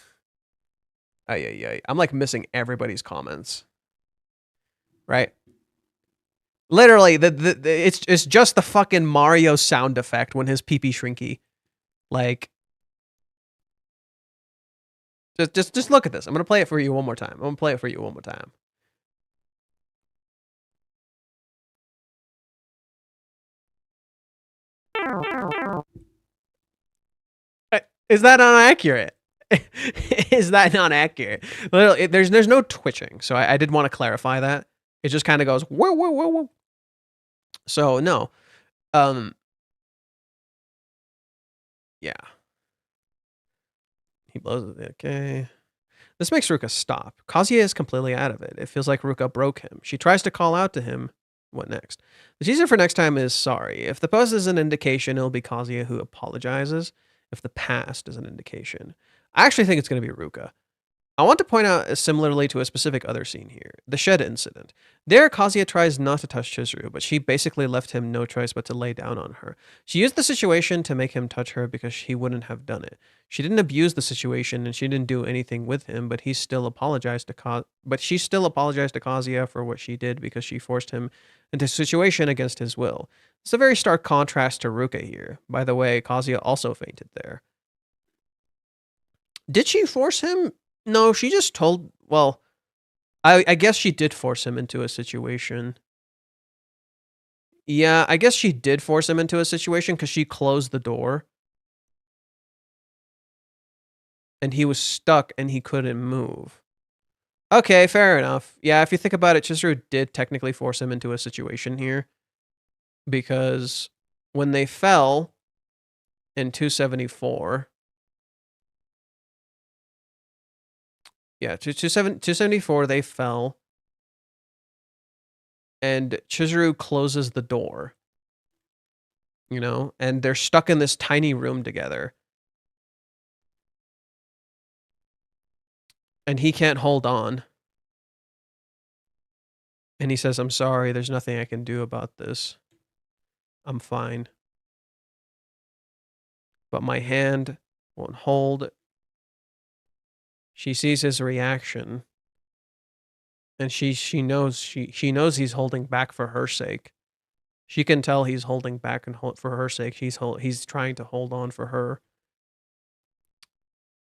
I'm like missing everybody's comments. Right? Literally, it's just the fucking Mario sound effect when his pee-pee shrinky. Like, just look at this. I'm gonna play it for you one more time. Is that not accurate? Is that not accurate? Literally, there's no twitching, so I did want to clarify that. It just kind of goes whoa. So no, yeah. He blows it. Okay. This makes Ruka stop. Kazuya is completely out of it. It feels like Ruka broke him. She tries to call out to him. What next? The teaser for next time is sorry. If the post is an indication, it'll be Kazuya who apologizes. If the past is an indication. I actually think it's going to be Ruka. I want to point out similarly to a specific other scene here, the shed incident. There, Kazuya tries not to touch Chizuru, but she basically left him no choice but to lay down on her. She used the situation to make him touch her because he wouldn't have done it. She didn't abuse the situation and she didn't do anything with him, but she still apologized to Kazuya for what she did because she forced him into a situation against his will. It's a very stark contrast to Ruka here. By the way, Kazuya also fainted there. Did she force him? No, she just told, well, I guess she did force him into a situation. Yeah, I guess she did force him into a situation because she closed the door. And he was stuck and he couldn't move. Okay, fair enough. Yeah, if you think about it, Chizuru did technically force him into a situation here. Because when they fell in 274... Yeah, 274, they fell. And Chizuru closes the door. You know? And they're stuck in this tiny room together. And he can't hold on. And he says, I'm sorry, there's nothing I can do about this. I'm fine. But my hand won't hold. She sees his reaction. And she knows he's holding back for her sake. She can tell he's holding back and for her sake. He's trying to hold on for her.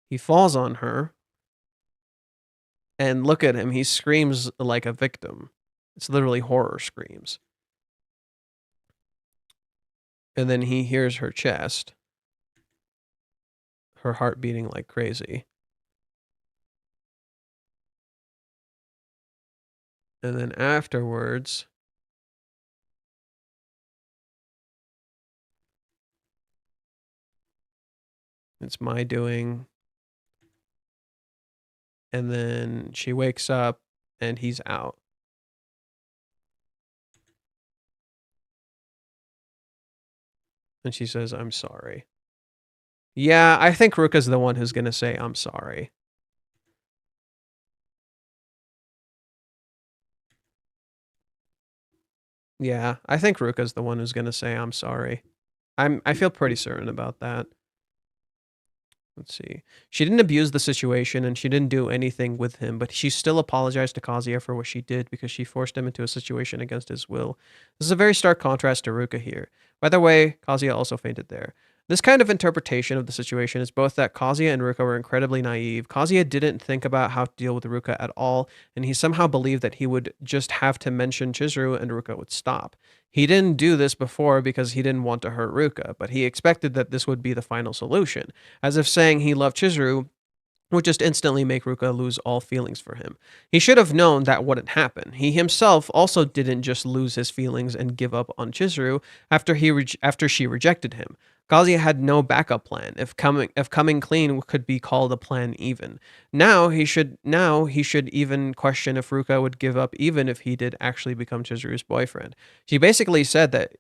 He falls on her. And look at him. He screams like a victim. It's literally horror screams. And then he hears her chest. Her heart beating like crazy. And then afterwards, it's my doing. And then she wakes up and he's out. And she says, I'm sorry. Yeah, I think Ruka's the one who's going to say, I'm sorry. Yeah, I think Ruka's the one who's going to say, I'm sorry. I feel pretty certain about that. Let's see. She didn't abuse the situation and she didn't do anything with him, but she still apologized to Kazuya for what she did because she forced him into a situation against his will. This is a very stark contrast to Ruka here. By the way, Kazuya also fainted there. This kind of interpretation of the situation is both that Kazuya and Ruka were incredibly naive. Kazuya didn't think about how to deal with Ruka at all, and he somehow believed that he would just have to mention Chizuru and Ruka would stop. He didn't do this before because he didn't want to hurt Ruka, but he expected that this would be the final solution, as if saying he loved Chizuru would just instantly make Ruka lose all feelings for him. He should have known that wouldn't happen. He himself also didn't just lose his feelings and give up on Chizuru after she rejected him. Kazuya had no backup plan. If coming clean could be called a plan even. Now he should even question if Ruka would give up even if he did actually become Chizuru's boyfriend. She basically said that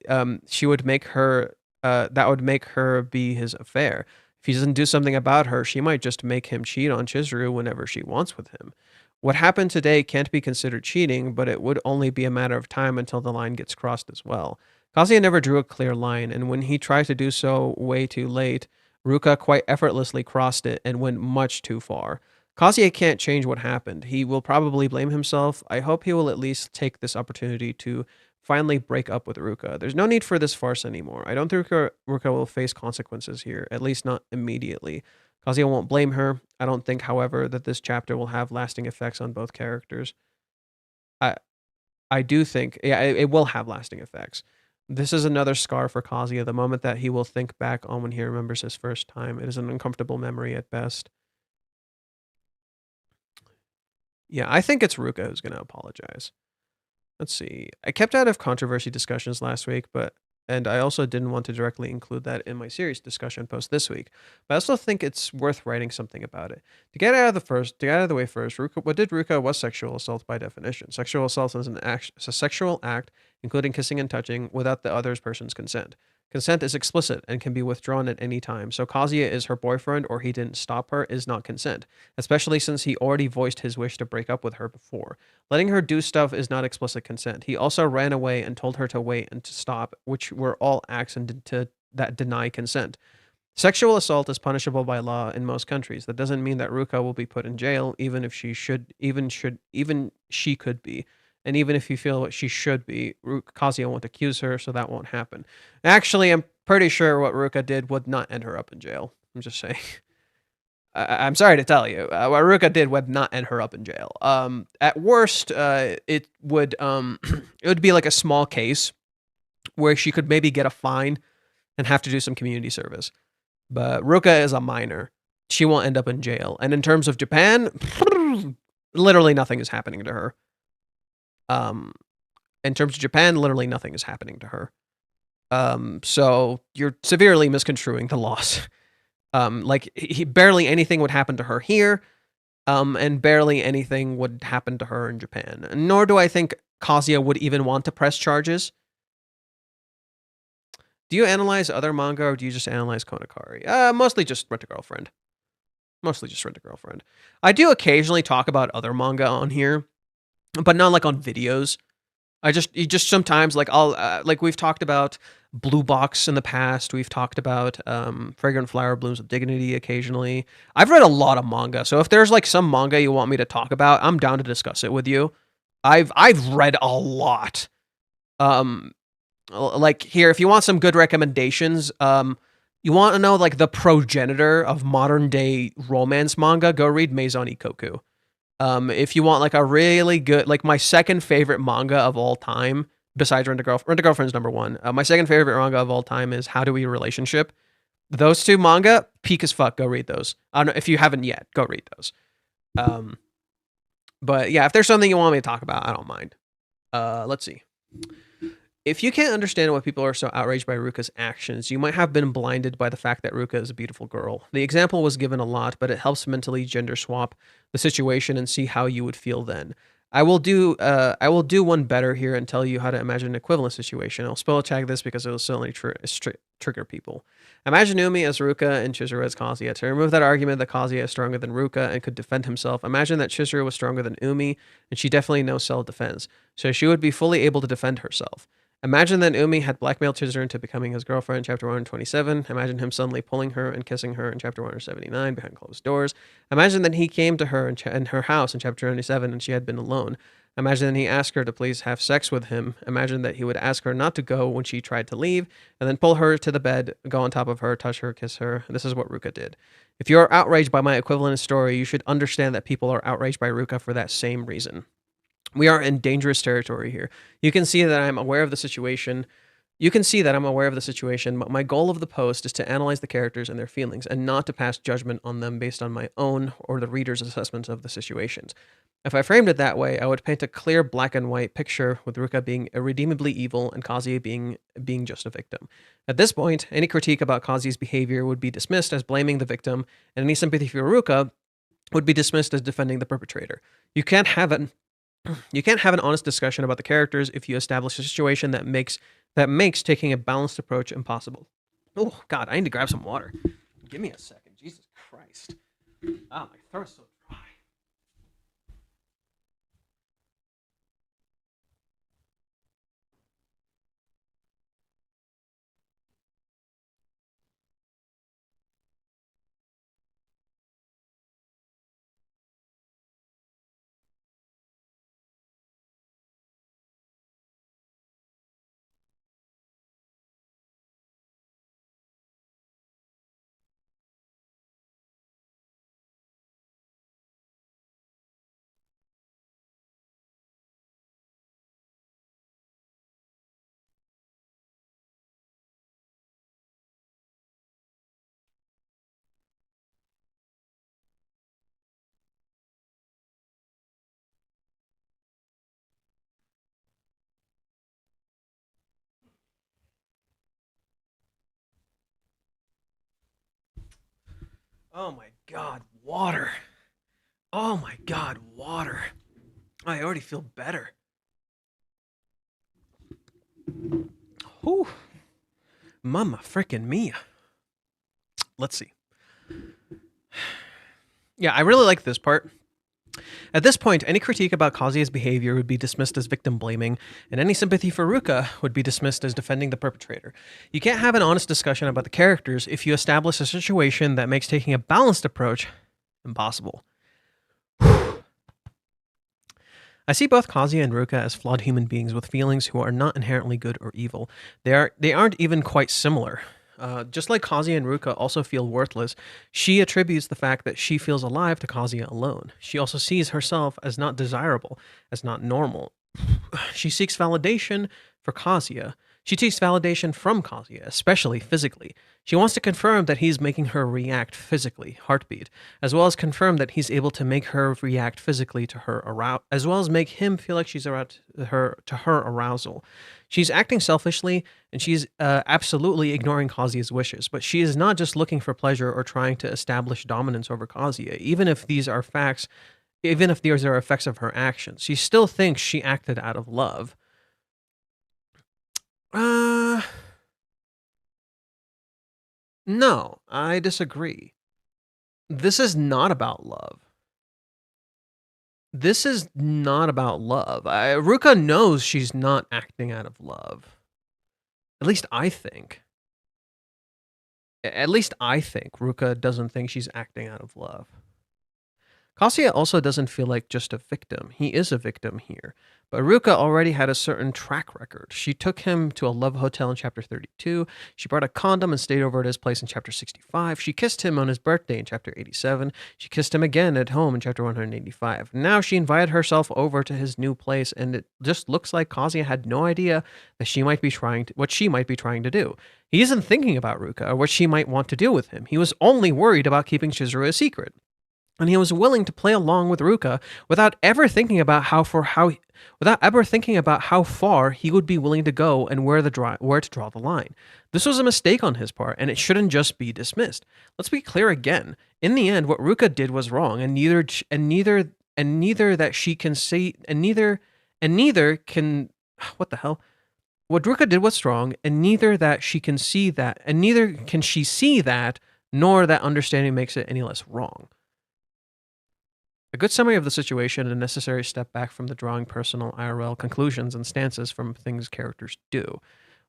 she would make her that would make her be his affair. If he doesn't do something about her, she might just make him cheat on Chizuru whenever she wants with him. What happened today can't be considered cheating, but it would only be a matter of time until the line gets crossed as well. Kazuya never drew a clear line, and when he tried to do so way too late, Ruka quite effortlessly crossed it and went much too far. Kazuya can't change what happened. He will probably blame himself. I hope he will at least take this opportunity to finally break up with Ruka. There's no need for this farce anymore. I don't think Ruka will face consequences here, at least not immediately. Kazuya won't blame her. I don't think, however, that this chapter will have lasting effects on both characters. I do think, yeah, it will have lasting effects. This is another scar for Kazuya, the moment that he will think back on when he remembers his first time. It is an uncomfortable memory at best. Yeah, I think it's Ruka who's going to apologize. Let's see. I kept out of controversy discussions last week, and I also didn't want to directly include that in my series discussion post this week. But I also think it's worth writing something about it. To get out of the way first, what did Ruka was sexual assault by definition. Sexual assault is a sexual act, including kissing and touching, without the other person's consent. Consent is explicit and can be withdrawn at any time, so Kazuya is her boyfriend or he didn't stop her is not consent, especially since he already voiced his wish to break up with her before. Letting her do stuff is not explicit consent. He also ran away and told her to wait and to stop, which were all acts that deny consent. Sexual assault is punishable by law in most countries. That doesn't mean that Ruka will be put in jail, even if she could be. And even if you feel what she should be, Kazuya won't accuse her, so that won't happen. Actually, I'm pretty sure what Ruka did would not end her up in jail. I'm just saying. I'm sorry to tell you, what Ruka did would not end her up in jail. At worst, it would be like a small case where she could maybe get a fine and have to do some community service. But Ruka is a minor. She won't end up in jail. And in terms of Japan, literally nothing is happening to her. In terms of Japan, literally nothing is happening to her. So you're severely misconstruing the laws. Barely anything would happen to her here, and barely anything would happen to her in Japan. Nor do I think Kazuya would even want to press charges. Do you analyze other manga, or do you just analyze Kanokari? Mostly just Rent a Girlfriend. Mostly just Rent-A-Girlfriend. I do occasionally talk about other manga on here, but not like on videos. You just sometimes like I'll like we've talked about Blue Box in the past. We've talked about Fragrant Flower Blooms of Dignity occasionally. I've read a lot of manga, so if there's like some manga you want me to talk about, I'm down to discuss it with you. I've read a lot. Like here, if you want some good recommendations, you want to know like the progenitor of modern day romance manga, go read Maison Ikkoku. If you want like a really good, like my second favorite manga of all time, besides Rent-A-Girlfriend's number one. My second favorite manga of all time is How Do We Relationship. Those two manga, peak as fuck. Go read those. I don't know if you haven't yet. Go read those. But yeah, if there's something you want me to talk about, I don't mind. Let's see. If you can't understand why people are so outraged by Ruka's actions, you might have been blinded by the fact that Ruka is a beautiful girl. The example was given a lot, but it helps mentally gender swap the situation and see how you would feel then. I will do one better here and tell you how to imagine an equivalent situation. I'll spell check this because it will certainly trigger people. Imagine Umi as Ruka and Chizuru as Kazuya. To remove that argument that Kazuya is stronger than Ruka and could defend himself, imagine that Chizuru was stronger than Umi, and she definitely knows self-defense, so she would be fully able to defend herself. Imagine that Umi had blackmailed Chizuru into becoming his girlfriend in chapter 127. Imagine him suddenly pulling her and kissing her in chapter 179 behind closed doors. Imagine that he came to her in her house in chapter 97 and she had been alone. Imagine that he asked her to please have sex with him. Imagine that he would ask her not to go when she tried to leave, and then pull her to the bed, go on top of her, touch her, kiss her. This is what Ruka did. If you are outraged by my equivalent story, you should understand that people are outraged by Ruka for that same reason. We are in dangerous territory here. You can see that I'm aware of the situation. But my goal of the post is to analyze the characters and their feelings and not to pass judgment on them based on my own or the reader's assessments of the situations. If I framed it that way, I would paint a clear black and white picture with Ruka being irredeemably evil and Kazuya being just a victim. At this point, any critique about Kazuya's behavior would be dismissed as blaming the victim, and any sympathy for Ruka would be dismissed as defending the perpetrator. You can't have an honest discussion about the characters if you establish a situation that makes taking a balanced approach impossible. Oh God, I need to grab some water. Give me a second. Jesus Christ. Ah, my throat's so dry. Oh my God, water. Oh my God, water. I already feel better. Whew. Mama frickin' mia. Let's see. Yeah, I really like this part. At this point, any critique about Kazuya's behavior would be dismissed as victim blaming, and any sympathy for Ruka would be dismissed as defending the perpetrator. You can't have an honest discussion about the characters if you establish a situation that makes taking a balanced approach impossible. I see both Kazuya and Ruka as flawed human beings with feelings who are not inherently good or evil. They aren't even quite similar. Just like Kazuya and Ruka also feel worthless, she attributes the fact that she feels alive to Kazuya alone. She also sees herself as not desirable, as not normal. She seeks validation for Kazuya. She seeks validation from Kazuya, especially physically. She wants to confirm that he's making her react physically, heartbeat, as well as confirm that he's able to make her react physically to her as well as make him feel like she's aroused to her arousal. She's acting selfishly, and she's absolutely ignoring Kazuya's wishes, but she is not just looking for pleasure or trying to establish dominance over Kazuya, even if these are effects of her actions. She still thinks she acted out of love. No, I disagree. This is not about love. This is not about love. Ruka knows she's not acting out of love. At least I think. Ruka doesn't think she's acting out of love. Kazuya also doesn't feel like just a victim. He is a victim here. But Ruka already had a certain track record. She took him to a love hotel in chapter 32. She brought a condom and stayed over at his place in chapter 65. She kissed him on his birthday in chapter 87. She kissed him again at home in chapter 185. Now she invited herself over to his new place, and it just looks like Kazuya had no idea that what she might be trying to do. He isn't thinking about Ruka or what she might want to do with him. He was only worried about keeping Chizuru a secret. And he was willing to play along with Ruka without ever thinking about how far he would be willing to go and where to draw the line. This was a mistake on his part, and it shouldn't just be dismissed. Let's be clear again. In the end, what Ruka did was wrong, and neither that she can say, and neither can, what the hell? What Ruka did was wrong, and neither that she can see that, and neither can she see that, nor that understanding makes it any less wrong. A good summary of the situation and a necessary step back from the drawing personal IRL conclusions and stances from things characters do.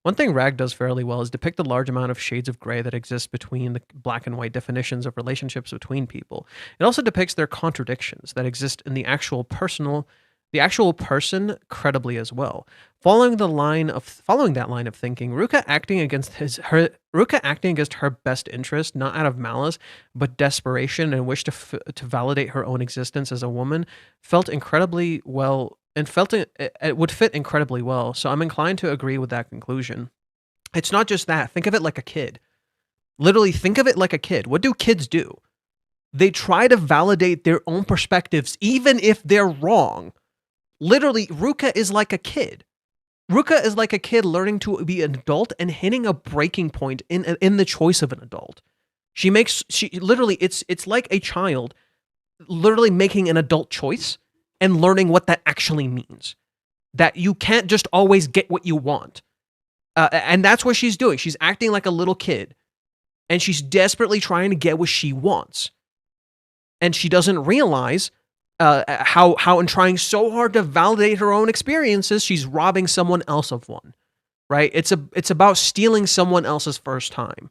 One thing Rag does fairly well is depict the large amount of shades of gray that exist between the black and white definitions of relationships between people. It also depicts their contradictions that exist in the actual person credibly as well. Following that line of thinking, Ruka acting against her best interest, not out of malice, but desperation and wish to validate her own existence as a woman, felt incredibly well, and felt it would fit incredibly well. So I'm inclined to agree with that conclusion. It's not just that. Think of it like a kid. Literally, think of it like a kid. What do kids do? They try to validate their own perspectives, even if they're wrong. Literally, Ruka is like a kid. Ruka is like a kid learning to be an adult and hitting a breaking point in the choice of an adult. It's like a child literally making an adult choice and learning what that actually means. That you can't just always get what you want. And that's what she's doing. She's acting like a little kid. And she's desperately trying to get what she wants. And she doesn't realize how in trying so hard to validate her own experiences, she's robbing someone else of one, right? It's about stealing someone else's first time.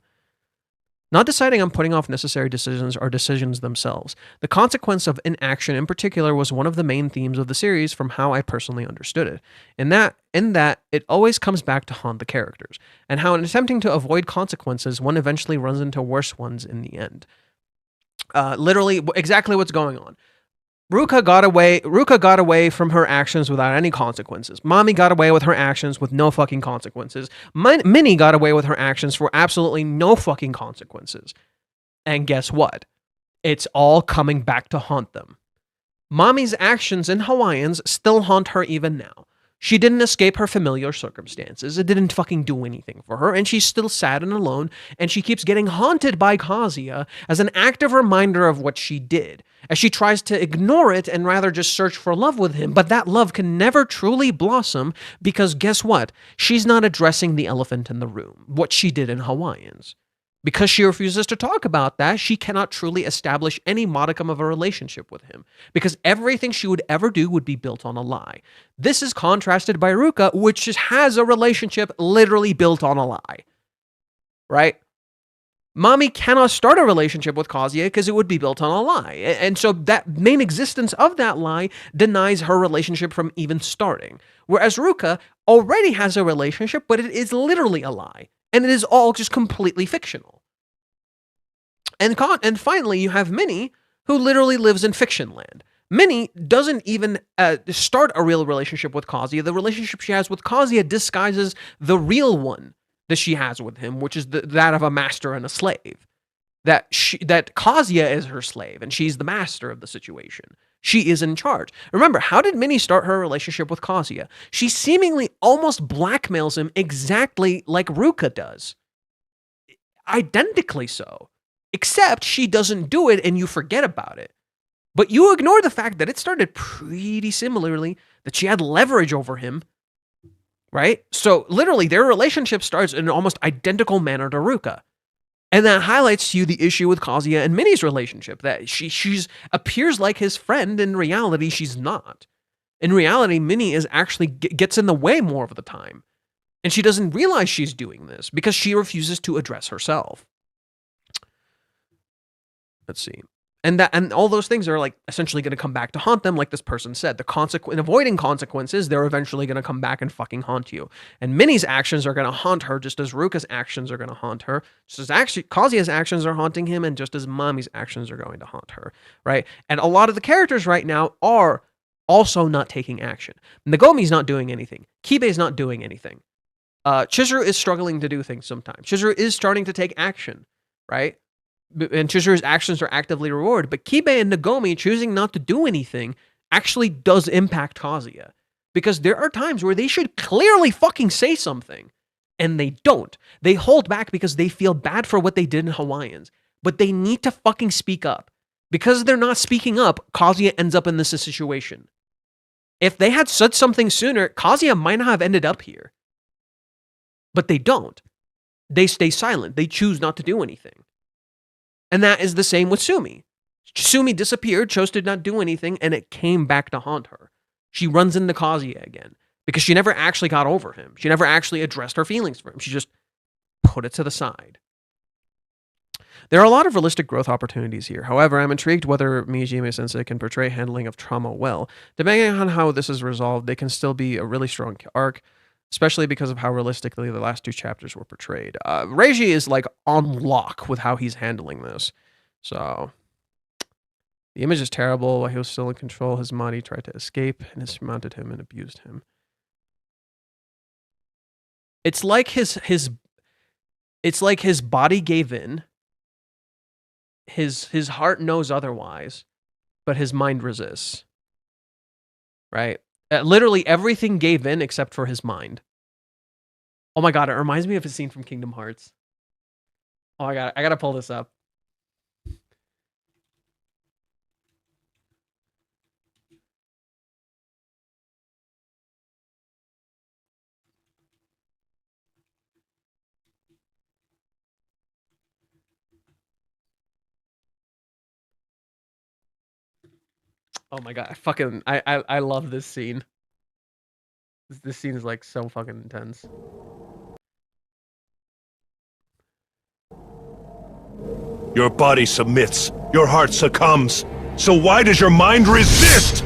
Not deciding on putting off necessary decisions or decisions themselves. The consequence of inaction in particular was one of the main themes of the series from how I personally understood it. In that it always comes back to haunt the characters, and how in attempting to avoid consequences, one eventually runs into worse ones in the end. Literally, exactly what's going on. Ruka got away from her actions without any consequences. Mommy got away with her actions with no fucking consequences. Minnie got away with her actions for absolutely no fucking consequences. And guess what? It's all coming back to haunt them. Mommy's actions in Hawaiians still haunt her even now. She didn't escape her familiar circumstances. It didn't fucking do anything for her, and she's still sad and alone, and she keeps getting haunted by Kazuya as an active reminder of what she did, as she tries to ignore it and rather just search for love with him. But that love can never truly blossom because guess what? She's not addressing the elephant in the room, what she did in Hawaiians. Because she refuses to talk about that, she cannot truly establish any modicum of a relationship with him, because everything she would ever do would be built on a lie. This is contrasted by Ruka, which just has a relationship literally built on a lie. Right? Mommy cannot start a relationship with Kazuya because it would be built on a lie. And so that main existence of that lie denies her relationship from even starting. Whereas Ruka already has a relationship, but it is literally a lie. And it is all just completely fictional. And finally, you have Minnie, who literally lives in fiction land. Minnie doesn't even start a real relationship with Kazuya. The relationship she has with Kazuya disguises the real one that she has with him, which is that of a master and a slave. That Kazuya is her slave, and she's the master of the situation. She is in charge. Remember, how did Minnie start her relationship with Kazuya? She seemingly almost blackmails him exactly like Ruka does. Identically so. Except she doesn't do it and you forget about it. But you ignore the fact that it started pretty similarly, that she had leverage over him. Right? So literally their relationship starts in an almost identical manner to Ruka. And that highlights to you the issue with Kazuya and Minnie's relationship, that she's appears like his friend. In reality, she's not. In reality, Minnie is actually gets in the way more of the time. And she doesn't realize she's doing this because she refuses to address herself. Let's see. And all those things are like essentially going to come back to haunt them, like this person said. In avoiding consequences, they're eventually going to come back and fucking haunt you. And Minnie's actions are going to haunt her, just as Ruka's actions are going to haunt her, just as actually Kazuya's actions are haunting him, and just as Mami's actions are going to haunt her, right? And a lot of the characters right now are also not taking action. Nagomi's not doing anything. Kibe's not doing anything. Chizuru is struggling to do things sometimes. Chizuru is starting to take action, right? And Chizuru's actions are actively rewarded, but Kibe and Nagomi choosing not to do anything actually does impact Kazuya. Because there are times where they should clearly fucking say something, and they don't. They hold back because they feel bad for what they did in Hawaiians. But they need to fucking speak up. Because they're not speaking up, Kazuya ends up in this situation. If they had said something sooner, Kazuya might not have ended up here. But they don't. They stay silent. They choose not to do anything. And that is the same with Sumi. Sumi disappeared, chose to not do anything, and it came back to haunt her. She runs into Kazuya again because she never actually got over him. She never actually addressed her feelings for him. She just put it to the side. There are a lot of realistic growth opportunities here. However, I'm intrigued whether Miyajima-sensei can portray handling of trauma well. Depending on how this is resolved, they can still be a really strong arc, especially because of how realistically the last two chapters were portrayed. Reiji is like on lock with how he's handling this. So the image is terrible. While he was still in control, his Mahdi tried to escape and surmounted him and abused him. It's like his body gave in. His heart knows otherwise, but his mind resists. Right? Literally everything gave in except for his mind. Oh my god, it reminds me of a scene from Kingdom Hearts. Oh my god, I gotta pull this up. Oh my god, I love this scene. This scene is like so fucking intense. Your body submits, your heart succumbs. So why does your mind resist?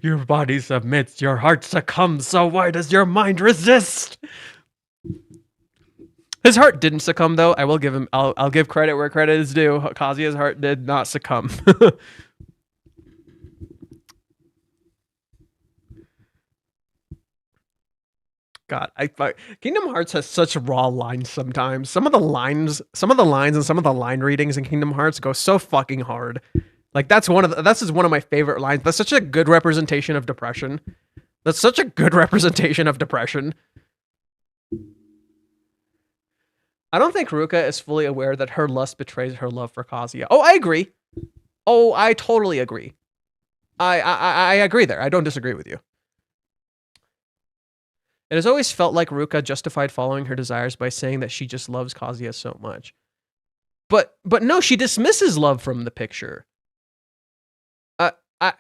Your body submits, your heart succumbs, so why does your mind resist? His heart didn't succumb, though. I will give him. I'll give credit where credit is due. Kazuya's heart did not succumb. God, Kingdom Hearts has such raw lines sometimes. Some of the lines and some of the line readings in Kingdom Hearts go so fucking hard. Like this is one of my favorite lines. That's such a good representation of depression. That's such a good representation of depression. I don't think Ruka is fully aware that her lust betrays her love for Kazuya. Oh, I agree. Oh, I totally agree. I agree there. I don't disagree with you. It has always felt like Ruka justified following her desires by saying that she just loves Kazuya so much. But no, she dismisses love from the picture.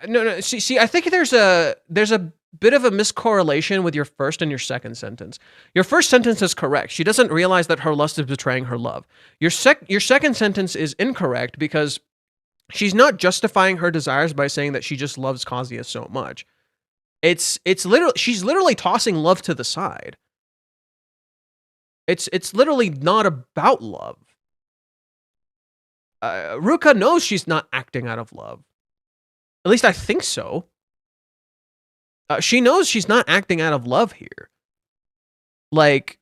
No. See, I think there's a bit of a miscorrelation with your first and your second sentence. Your first sentence is correct. She doesn't realize that her lust is betraying her love. Your second sentence is incorrect because she's not justifying her desires by saying that she just loves Kazuya so much. It's literally, she's literally tossing love to the side. It's literally not about love. Ruka knows she's not acting out of love. At least I think so. She knows she's not acting out of love here. Like,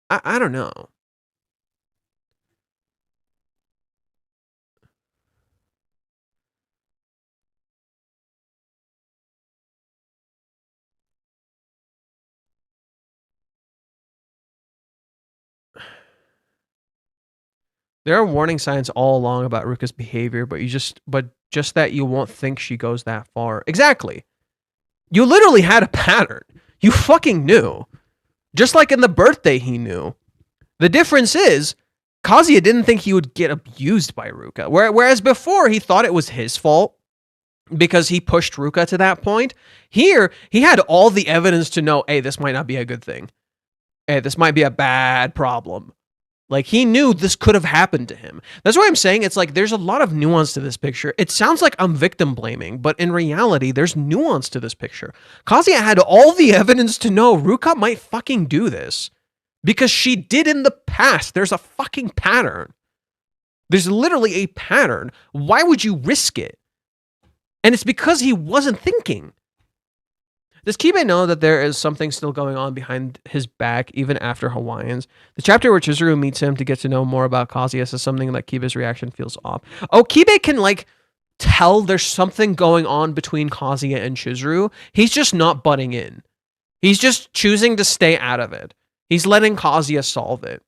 I don't know. There are warning signs all along about Ruka's behavior, but just that you won't think she goes that far. Exactly. You literally had a pattern. You fucking knew. Just like in the birthday, he knew. The difference is, Kazuya didn't think he would get abused by Ruka. Whereas before, he thought it was his fault because he pushed Ruka to that point. Here, he had all the evidence to know, hey, this might not be a good thing. Hey, this might be a bad problem. Like, he knew this could have happened to him. That's why I'm saying it's like there's a lot of nuance to this picture. It sounds like I'm victim blaming, but in reality, there's nuance to this picture. Kazuya had all the evidence to know Ruka might fucking do this. Because she did in the past. There's a fucking pattern. There's literally a pattern. Why would you risk it? And it's because he wasn't thinking. Does Kibe know that there is something still going on behind his back, even after Hawaiians? The chapter where Chizuru meets him to get to know more about Kazuya says something that Kibe's reaction feels off. Oh, Kibe can, like, tell there's something going on between Kazuya and Chizuru. He's just not butting in. He's just choosing to stay out of it. He's letting Kazuya solve it.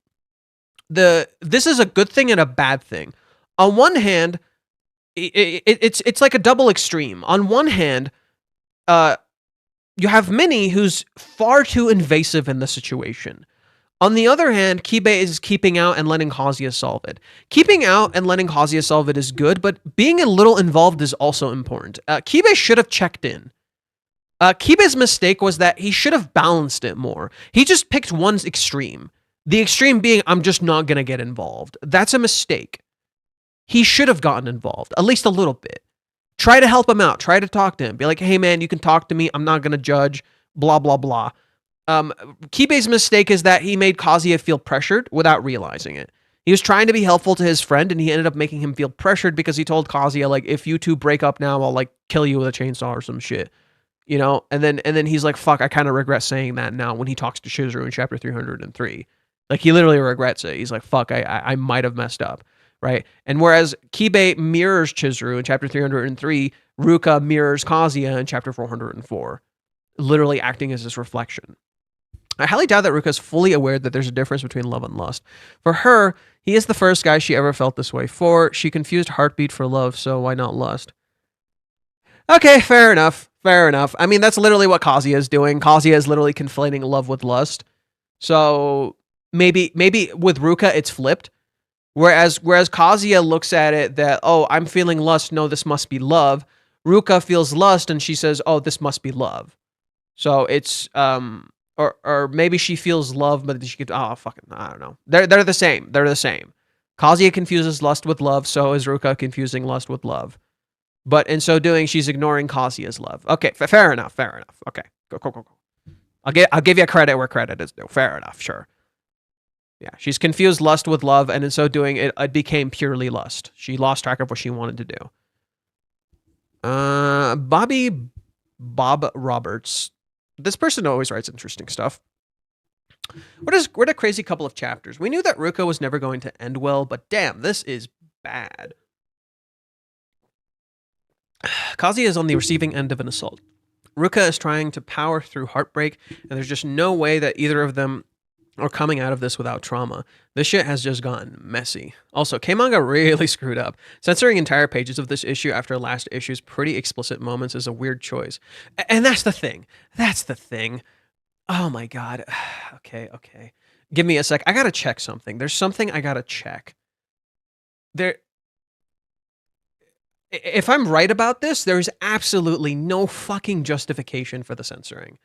This is a good thing and a bad thing. On one hand, it's like a double extreme. On one hand, you have Minnie, who's far too invasive in the situation. On the other hand, Kibe is keeping out and letting Kazuya solve it. Keeping out and letting Kazuya solve it is good, but being a little involved is also important. Kibe should have checked in. Kibe's mistake was that he should have balanced it more. He just picked one extreme. The extreme being, I'm just not going to get involved. That's a mistake. He should have gotten involved, at least a little bit. Try to help him out. Try to talk to him. Be like, hey man, you can talk to me. I'm not going to judge. Blah, blah, blah. Kibe's mistake is that he made Kazuya feel pressured without realizing it. He was trying to be helpful to his friend, and he ended up making him feel pressured because he told Kazuya, like, if you two break up now, I'll, like, kill you with a chainsaw or some shit. You know, and then he's like, fuck, I kind of regret saying that now when he talks to Chizuru in chapter 303. Like, he literally regrets it. He's like, fuck, I might have messed up, right? And whereas Kibe mirrors Chizuru in chapter 303, Ruka mirrors Kazuya in chapter 404, literally acting as his reflection. I highly doubt that Ruka is fully aware that there's a difference between love and lust. For her, he is the first guy she ever felt this way for. She confused heartbeat for love, so why not lust? Okay, fair enough. Fair enough. I mean, that's literally what Kazuya is doing. Kazuya is literally conflating love with lust. So maybe with Ruka it's flipped. Whereas Kazuya looks at it that, oh, I'm feeling lust. No, this must be love. Ruka feels lust and she says, oh, this must be love. So it's or maybe she feels love, but she could, oh fucking, I don't know. They're the same. They're the same. Kazuya confuses lust with love. So is Ruka confusing lust with love. But in so doing, she's ignoring Kazuya's love. Okay, fair enough. Fair enough. Okay, go. I'll give you credit where credit is due. Fair enough. Sure. Yeah, she's confused lust with love, and in so doing, it became purely lust. She lost track of what she wanted to do. Bob Roberts. This person always writes interesting stuff. What a crazy couple of chapters. We knew that Ruka was never going to end well, but damn, this is bad. Kazuya is on the receiving end of an assault. Ruka is trying to power through heartbreak, and there's just no way that either of them are coming out of this without trauma. This shit has just gotten messy. Also, K-manga really screwed up. Censoring entire pages of this issue after last issue's pretty explicit moments is a weird choice. And that's the thing. That's the thing. Oh my god. Okay. Give me a sec. I gotta check something. There's something I gotta check. If I'm right about this, there is absolutely no fucking justification for the censoring.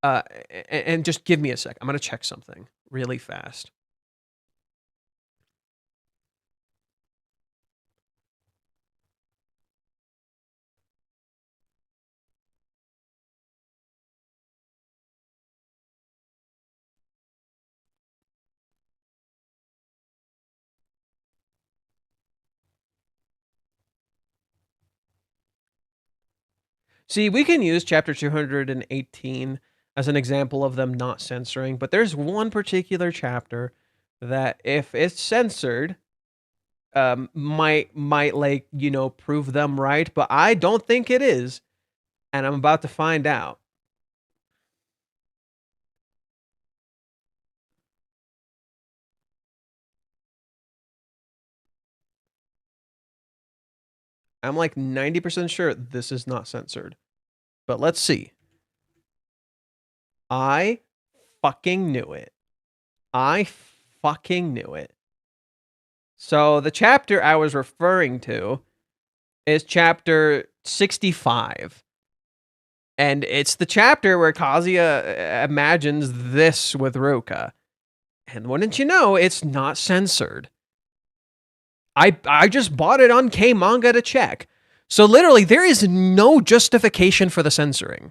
And just give me a sec. I'm going to check something really fast. See, we can use chapter 218 as an example of them not censoring, but there's one particular chapter that if it's censored, might like, you know, prove them right, but I don't think it is, and I'm about to find out. I'm like 90% sure this is not censored. but let's see. I fucking knew it. I fucking knew it. So the chapter I was referring to is chapter 65. And it's the chapter where Kazuya imagines this with Ruka. And wouldn't you know, it's not censored. I just bought it on K-Manga to check. So literally, there is no justification for the censoring.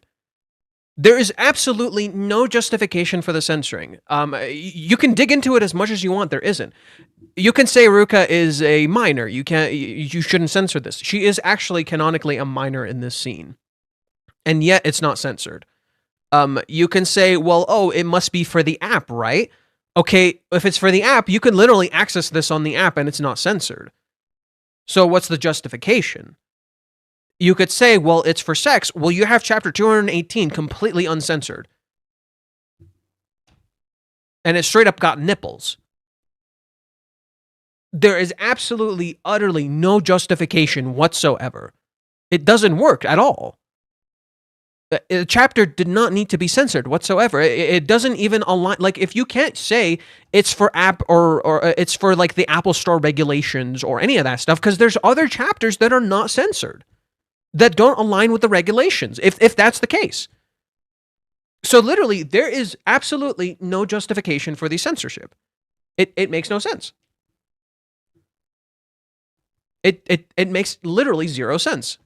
There is absolutely no justification for the censoring. You can dig into it as much as you want. There isn't. You can say Ruka is a minor. You shouldn't censor this. She is actually canonically a minor in this scene. And yet it's not censored. You can say, well, oh, it must be for the app, right? Okay, if it's for the app, you can literally access this on the app and it's not censored. So what's the justification? You could say, well, it's for sex. Well, you have chapter 218 completely uncensored. And it straight up got nipples. There is absolutely, utterly no justification whatsoever. It doesn't work at all. The chapter did not need to be censored whatsoever. It doesn't even align. Like, if you can't say it's for app or it's for like the Apple Store regulations or any of that stuff, because there's other chapters that are not censored that don't align with the regulations, if that's the case. So literally, there is absolutely no justification for the censorship. It makes no sense. It makes literally zero sense.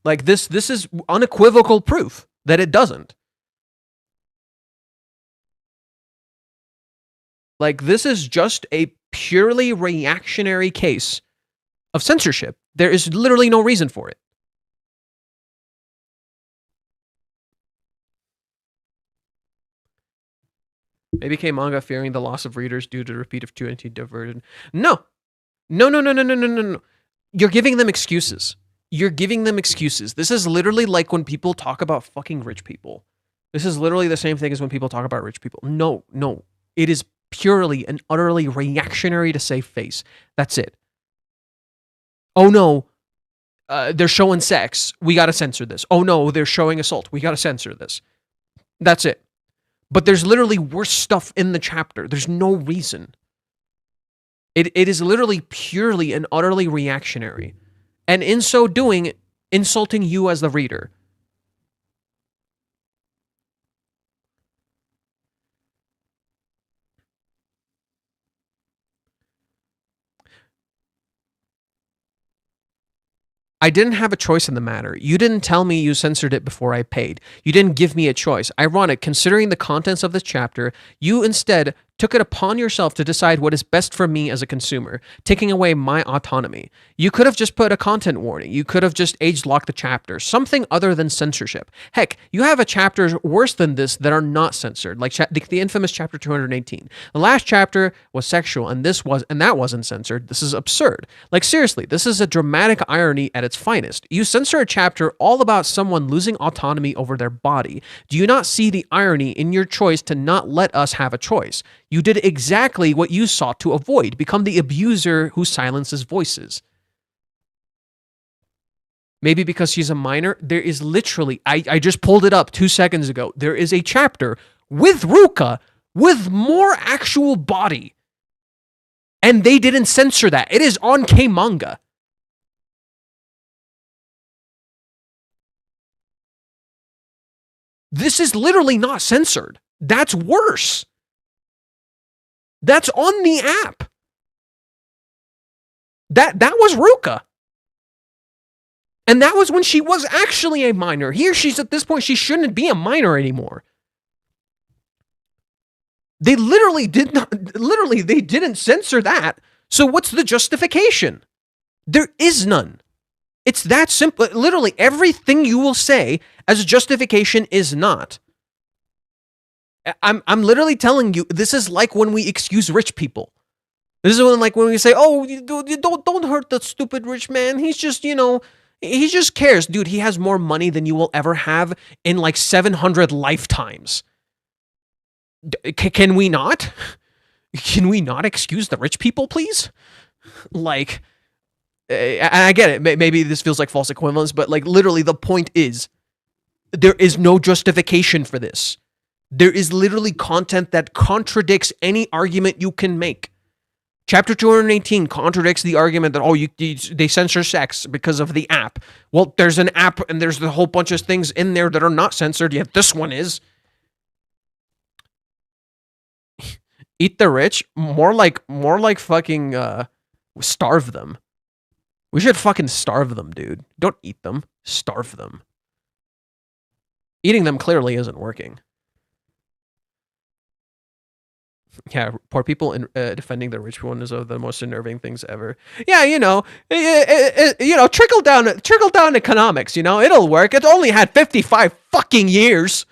Like, this is unequivocal proof that it doesn't. Like, this is just a purely reactionary case of censorship. There is literally no reason for it. Maybe K-Manga fearing the loss of readers due to repeat of 2NT diverted. No. You're giving them excuses. You're giving them excuses. This is literally like when people talk about fucking rich people. This is literally the same thing as when people talk about rich people. No. It is purely and utterly reactionary to save face. That's it. Oh no, they're showing sex. We gotta censor this. Oh no, they're showing assault. We gotta censor this. That's it. But there's literally worse stuff in the chapter. There's no reason. It is literally purely and utterly reactionary. And in so doing, insulting you as the reader. I didn't have a choice in the matter. You didn't tell me you censored it before I paid. You didn't give me a choice. Ironic, considering the contents of this chapter, you instead took it upon yourself to decide what is best for me as a consumer, taking away my autonomy. You could have just put a content warning. You could have just age-locked the chapter. Something other than censorship. Heck, you have a chapters worse than this that are not censored, like the infamous chapter 218. The last chapter was sexual, and that wasn't censored. This is absurd. Like, seriously, this is a dramatic irony at its finest. You censor a chapter all about someone losing autonomy over their body. Do you not see the irony in your choice to not let us have a choice? You did exactly what you sought to avoid, become the abuser who silences voices. Maybe because she's a minor, there is literally, I just pulled it up 2 seconds ago, there is a chapter with Ruka with more actual body. And they didn't censor that. It is on K-Manga. This is literally not censored. That's worse. That's on the app. That was Ruka. And that was when she was actually a minor. Here she's at this point, she shouldn't be a minor anymore. They literally they didn't censor that. So what's the justification? There is none. It's that simple. Literally everything you will say as a justification is not. I'm literally telling you, this is like when we excuse rich people. This is when we say, oh, don't hurt that stupid rich man. He's just, he just cares. Dude, he has more money than you will ever have in like 700 lifetimes. Can we not? Can we not excuse the rich people, please? Like, and I get it. Maybe this feels like false equivalence, but like literally the point is there is no justification for this. There is literally content that contradicts any argument you can make. Chapter 218 contradicts the argument that, they censor sex because of the app. Well, there's an app and there's a whole bunch of things in there that are not censored, yet this one is. Eat the rich? More like fucking starve them. We should fucking starve them, dude. Don't eat them. Starve them. Eating them clearly isn't working. Yeah, poor people defending the rich one is one of the most unnerving things ever. Yeah, trickle down economics. It'll work. It only had 55 fucking years.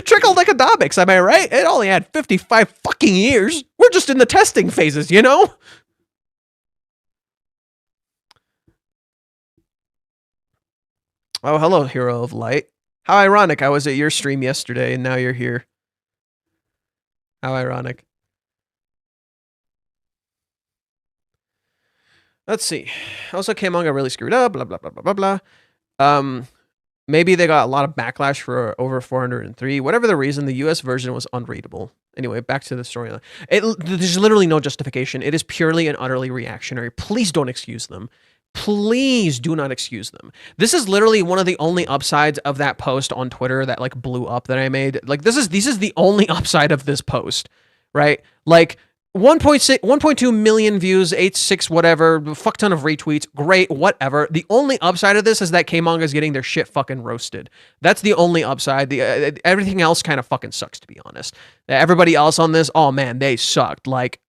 Trickle economics, am I right? It only had 55 fucking years. We're just in the testing phases, Oh, hello, hero of light. How ironic. I was at your stream yesterday and now you're here. How ironic. Let's see. Also, K-manga really screwed up, blah, blah, blah, blah, blah, blah. Maybe they got a lot of backlash for over 403. Whatever the reason, the US version was unreadable. Anyway, back to the storyline. There's literally no justification. It is purely and utterly reactionary. Please don't excuse them. Please do not excuse them. This is literally one of the only upsides of that post on Twitter that like blew up that I made. Like this is the only upside of this post, right? Like 1.2 million views, 86 whatever, fuck ton of retweets, great, whatever. The only upside of this is that K-manga is getting their shit fucking roasted. That's the only upside. Everything else kind of fucking sucks, to be honest. Everybody else on this, oh man, they sucked. Like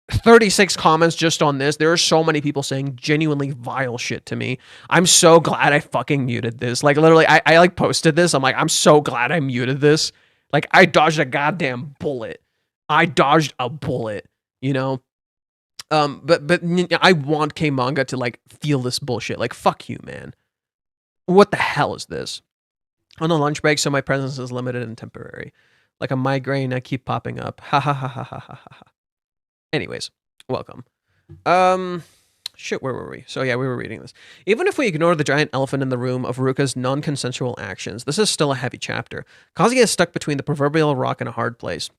36 comments just on this. There are so many people saying genuinely vile shit to me. I'm so glad I fucking muted this. Like literally, I like posted this. I'm like, I'm so glad I muted this. Like I dodged a goddamn bullet. I dodged a bullet, But I want K-manga to like feel this bullshit. Like fuck you, man. What the hell is this? On the lunch break, so my presence is limited and temporary. Like a migraine, I keep popping up. Ha ha ha ha ha ha ha. Anyways, welcome. Shit, where were we? So yeah, we were reading this. Even if we ignore the giant elephant in the room of Ruka's non-consensual actions, this is still a heavy chapter. Kazuya is stuck between the proverbial rock and a hard place.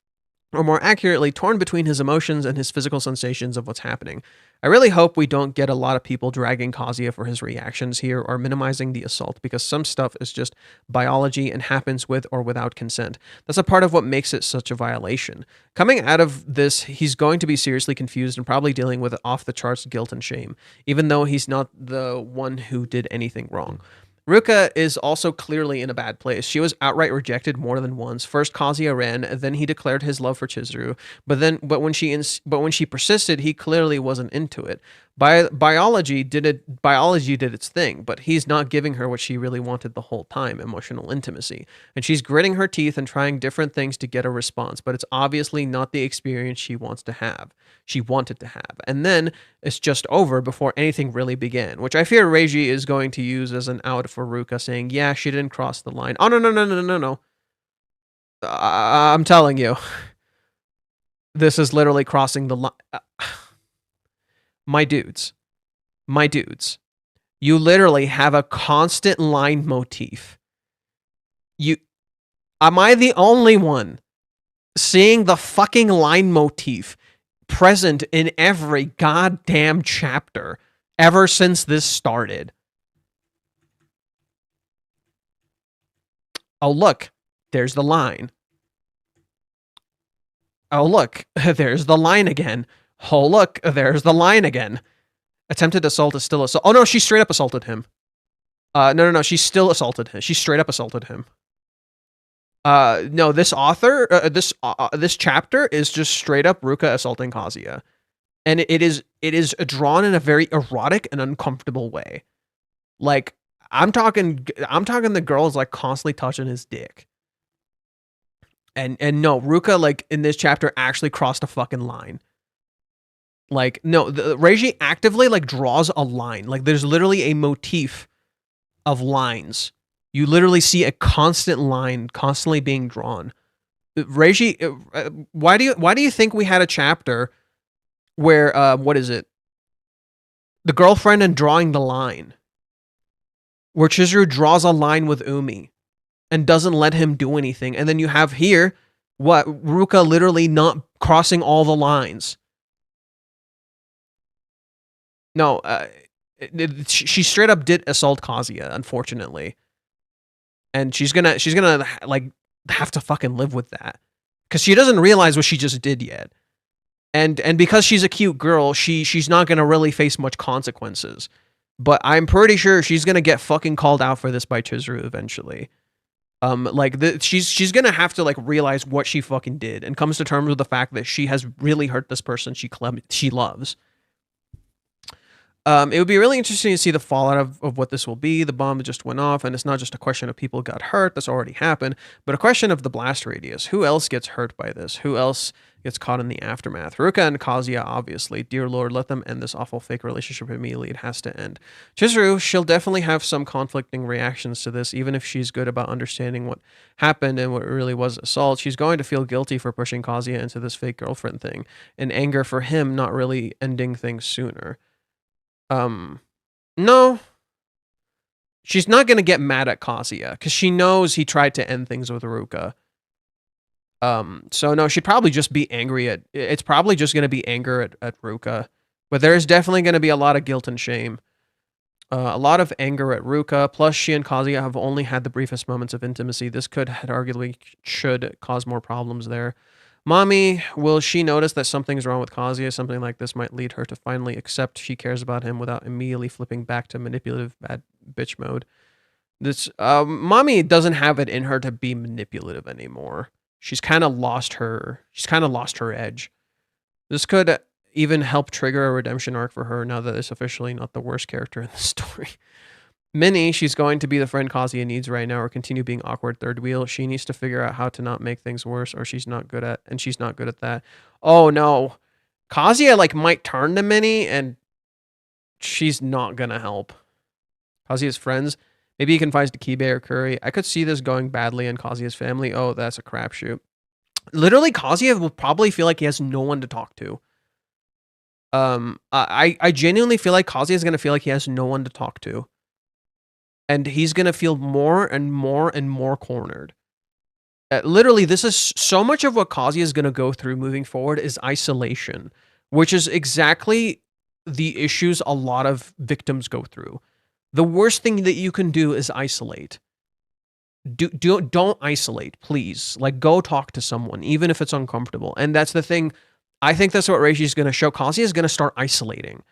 Or more accurately, torn between his emotions and his physical sensations of what's happening. I really hope we don't get a lot of people dragging Kazuya for his reactions here or minimizing the assault, because some stuff is just biology and happens with or without consent. That's a part of what makes it such a violation. Coming out of this, he's going to be seriously confused and probably dealing with off-the-charts guilt and shame, even though he's not the one who did anything wrong. Ruka is also clearly in a bad place. She was outright rejected more than once. First Kazuya ran, then he declared his love for Chizuru, but when she persisted, he clearly wasn't into it. Biology did its thing, but he's not giving her what she really wanted the whole time, emotional intimacy. And she's gritting her teeth and trying different things to get a response, but it's obviously not the experience she wanted to have. And then it's just over before anything really began, which I fear Reiji is going to use as an out for Ruka, saying, yeah, she didn't cross the line. Oh, no. I'm telling you. This is literally crossing the line. My dudes, you literally have a constant line motif. Am I the only one seeing the fucking line motif present in every goddamn chapter ever since this started? Oh, look, there's the line. Oh, look, there's the line again. Oh, look, there's the line again. Attempted assault is still assault. Oh, no, she straight up assaulted him. No, she still assaulted him. She straight up assaulted him. No, this author, this chapter is just straight up Ruka assaulting Kazuya. And it is drawn in a very erotic and uncomfortable way. Like, I'm talking the girl is like constantly touching his dick. And no, Ruka, like, in this chapter actually crossed a fucking line. Like, no, Reiji actively, like, draws a line. Like, there's literally a motif of lines. You literally see a constant line constantly being drawn. Reiji, why do you think we had a chapter where, what is it? the girlfriend and drawing the line. Where Chizuru draws a line with Umi and doesn't let him do anything. And then you have here, Ruka literally not crossing all the lines. No, she straight up did assault Kazuya, unfortunately. And she's gonna like have to fucking live with that. Because she doesn't realize what she just did yet. And because she's a cute girl, she's not gonna really face much consequences. But I'm pretty sure she's gonna get fucking called out for this by Chizuru eventually. She's gonna have to like realize what she fucking did and comes to terms with the fact that she has really hurt this person she loves. It would be really interesting to see the fallout of what this will be. The bomb just went off, and it's not just a question of people got hurt. That's already happened, but a question of the blast radius. Who else gets hurt by this? Who else gets caught in the aftermath? Ruka and Kazuya, obviously. Dear Lord, let them end this awful fake relationship immediately. It has to end. Chizuru, she'll definitely have some conflicting reactions to this, even if she's good about understanding what happened and what really was assault. She's going to feel guilty for pushing Kazuya into this fake girlfriend thing, and anger for him not really ending things sooner. No. She's not gonna get mad at Kazuya, because she knows he tried to end things with Ruka. So no, she'd probably just be angry at... It's probably just gonna be anger at Ruka. But there's definitely gonna be a lot of guilt and shame. A lot of anger at Ruka, plus she and Kazuya have only had the briefest moments of intimacy. This should cause more problems there. Mommy, will she notice that something's wrong with Kazuya? Something like this might lead her to finally accept she cares about him without immediately flipping back to manipulative bad bitch mode. This Mommy doesn't have it in her to be manipulative anymore. She's kind of lost her edge. This could even help trigger a redemption arc for her now that it's officially not the worst character in the story. Minnie, she's going to be the friend Kazuya needs right now or continue being awkward third wheel. She needs to figure out how to not make things worse or she's not good at that. Oh no. Kazuya like might turn to Minnie and she's not gonna help. Kazuya's friends. Maybe he confides to Kibe or Curry. I could see this going badly in Kazuya's family. Oh, that's a crapshoot. Literally, Kazuya will probably feel like he has no one to talk to. I genuinely feel like Kazuya is gonna feel like he has no one to talk to. And he's going to feel more and more and more cornered. Literally, this is so much of what Kazuya is going to go through moving forward is isolation, which is exactly the issues a lot of victims go through. The worst thing that you can do is isolate. Don't isolate, please. Like, go talk to someone, even if it's uncomfortable. And that's the thing. I think that's what Reishi is going to show. Kazuya is going to start isolating.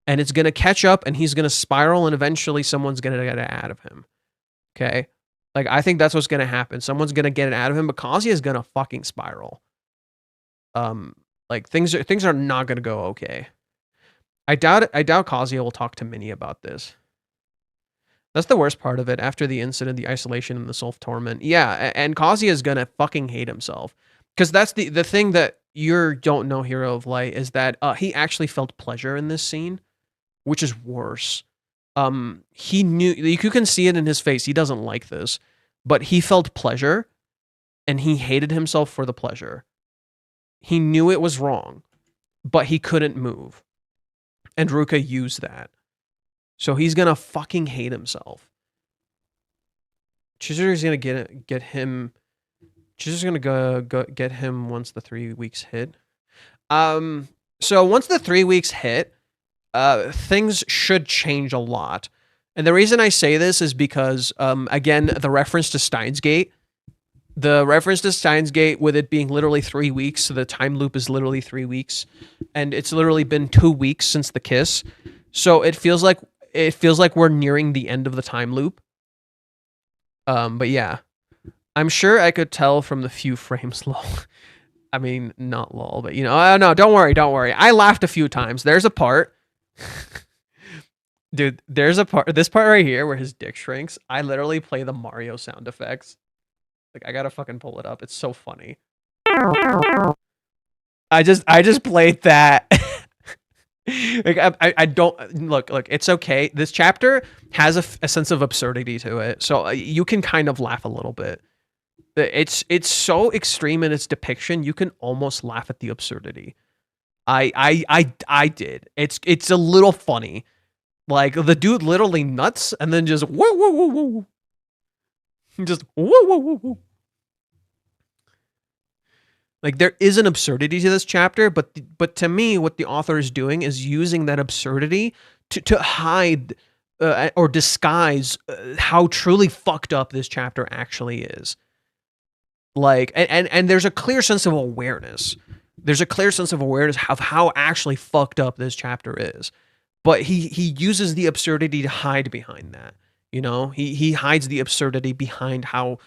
And it's going to catch up and he's going to spiral and eventually someone's going to get it out of him. Okay? Like, I think that's what's going to happen. Someone's going to get it out of him, but Kazuya is going to fucking spiral. Like, things are not going to go okay. I doubt Kazuya will talk to Minnie about this. That's the worst part of it. After the incident, the isolation and the self-torment. Yeah, and Kazuya is going to fucking hate himself. Because that's the thing that you don't know, Hero of Light, is that he actually felt pleasure in this scene. Which is worse. He knew, you can see it in his face. He doesn't like this, but he felt pleasure and he hated himself for the pleasure. He knew it was wrong, but he couldn't move. And Ruka used that. So he's going to fucking hate himself. Chizuru's going to get him. Chizuru's going to go get him once the 3 weeks hit. So once the 3 weeks hit, things should change a lot. And the reason I say this is because, again, the reference to Steins Gate, with it being literally 3 weeks, so the time loop is literally 3 weeks, and it's literally been 2 weeks since the kiss. So it feels like we're nearing the end of the time loop. But yeah, I'm sure I could tell from the few frames lol. I mean, not lol, but no, don't worry. I laughed a few times. There's a part. Dude, this part right here where his dick shrinks. I literally play the Mario sound effects. Like, I gotta fucking pull it up. It's so funny. I just played that. Like, I don't look. It's okay. This chapter has a sense of absurdity to it, so you can kind of laugh a little bit. It's so extreme in its depiction. You can almost laugh at the absurdity. I did. It's a little funny. Like, the dude literally nuts and then just woo woo woo woo. Just woo woo woo woo. Like, there is an absurdity to this chapter, but to me, what the author is doing is using that absurdity to hide or disguise how truly fucked up this chapter actually is. Like, and there's a clear sense of awareness. There's a clear sense of awareness of how actually fucked up this chapter is. But he uses the absurdity to hide behind that. You know, he hides the absurdity behind how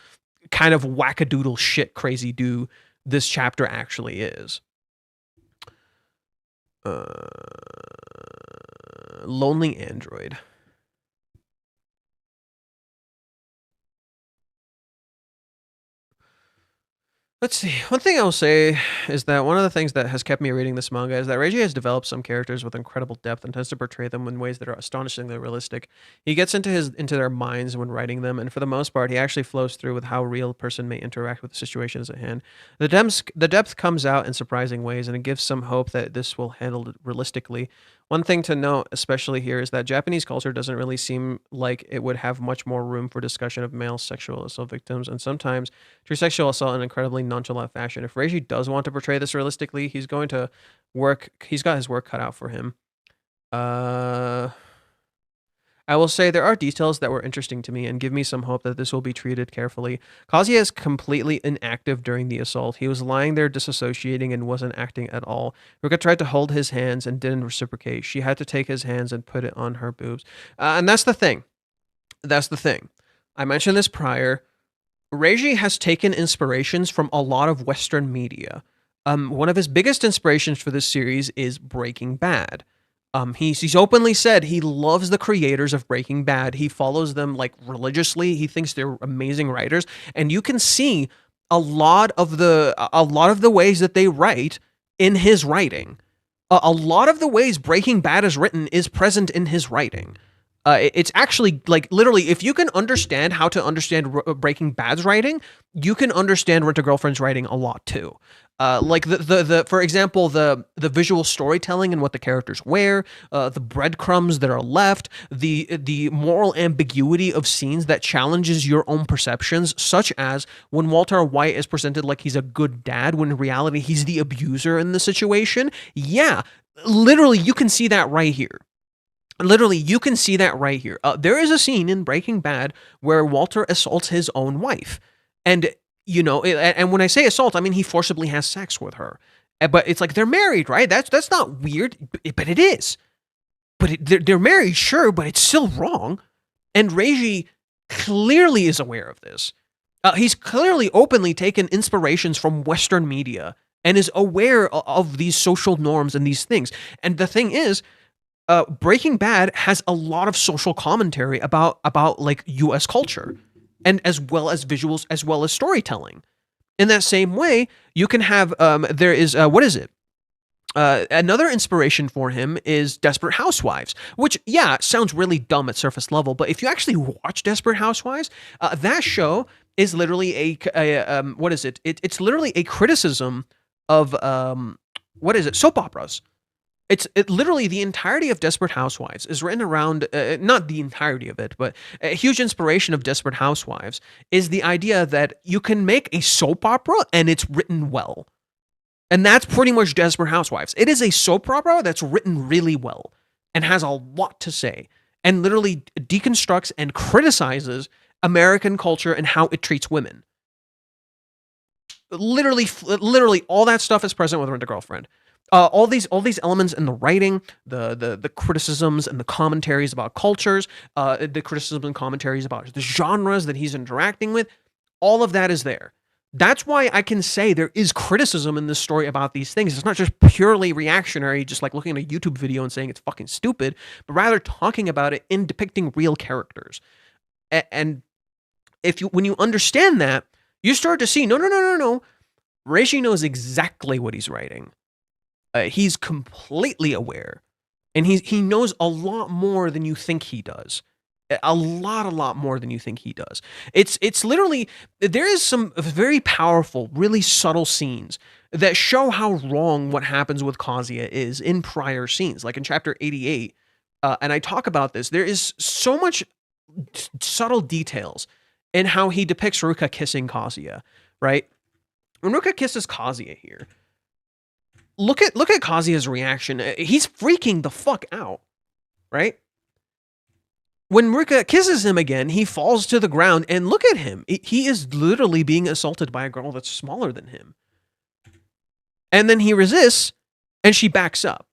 kind of wackadoodle shit crazy do this chapter actually is. Lonely Android. Let's see. One thing I will say is that one of the things that has kept me reading this manga is that Reiji has developed some characters with incredible depth and tends to portray them in ways that are astonishingly realistic. He gets into their minds when writing them, and for the most part, he actually flows through with how a real person may interact with the situations at hand. The depth comes out in surprising ways, and it gives some hope that this will handle it realistically. One thing to note, especially here, is that Japanese culture doesn't really seem like it would have much more room for discussion of male sexual assault victims, and sometimes true sexual assault in an incredibly nonchalant fashion. If Reiji does want to portray this realistically, he's got his work cut out for him. I will say there are details that were interesting to me and give me some hope that this will be treated carefully. Kazuya is completely inactive during the assault. He was lying there disassociating and wasn't acting at all. Ruka tried to hold his hands and didn't reciprocate. She had to take his hands and put it on her boobs. And that's the thing. I mentioned this prior. Reiji has taken inspirations from a lot of Western media. One of his biggest inspirations for this series is Breaking Bad. He's openly said he loves the creators of Breaking Bad. He follows them like religiously. He thinks they're amazing writers, and you can see a lot of the ways that they write in his writing. A lot of the ways Breaking Bad is written is present in his writing. It's actually like literally, if you can understand how to understand Breaking Bad's writing, you can understand Rent a Girlfriend's writing a lot too. Like for example, the visual storytelling and what the characters wear, the breadcrumbs that are left, the moral ambiguity of scenes that challenges your own perceptions, such as when Walter White is presented like he's a good dad, when in reality he's the abuser in the situation. Yeah, literally, you can see that right here. Literally, you can see that right here. There is a scene in Breaking Bad where Walter assaults his own wife. And, you know, and when I say assault, I mean he forcibly has sex with her. But it's like, they're married, right? That's not weird, but it is. But they're married, sure, but it's still wrong. And Reiji clearly is aware of this. He's clearly openly taken inspirations from Western media and is aware of these social norms and these things. And the thing is, Breaking Bad has a lot of social commentary about like U.S. culture, and as well as visuals, as well as storytelling. In that same way, you can have there is another inspiration for him is Desperate Housewives, which sounds really dumb at surface level, but if you actually watch Desperate Housewives, that show is literally it's literally a criticism of soap operas. It's literally the entirety of Desperate Housewives is written around, not the entirety of it, but a huge inspiration of Desperate Housewives is the idea that you can make a soap opera and it's written well. And that's pretty much Desperate Housewives. It is a soap opera that's written really well and has a lot to say and literally deconstructs and criticizes American culture and how it treats women. Literally all that stuff is present with Rent a Girlfriend. All these elements in the writing, the criticisms and the commentaries about cultures, the criticisms and commentaries about the genres that he's interacting with, all of that is there. That's why I can say there is criticism in this story about these things. It's not just purely reactionary, just like looking at a YouTube video and saying it's fucking stupid, but rather talking about it in depicting real characters. And when you understand that, you start to see, no. Reishi knows exactly what he's writing. He's completely aware, and he knows a lot more than you think he does. A lot more than you think he does. It's literally, there is some very powerful, really subtle scenes that show how wrong what happens with Kazuya is in prior scenes. Like in chapter 88, and I talk about this, there is so much subtle details in how he depicts Ruka kissing Kazuya, right? When Ruka kisses Kazuya here, look at Kazuya's reaction. He's freaking the fuck out, right? When Ruka kisses him again, he falls to the ground, and look at him. He is literally being assaulted by a girl that's smaller than him. And then he resists, and she backs up.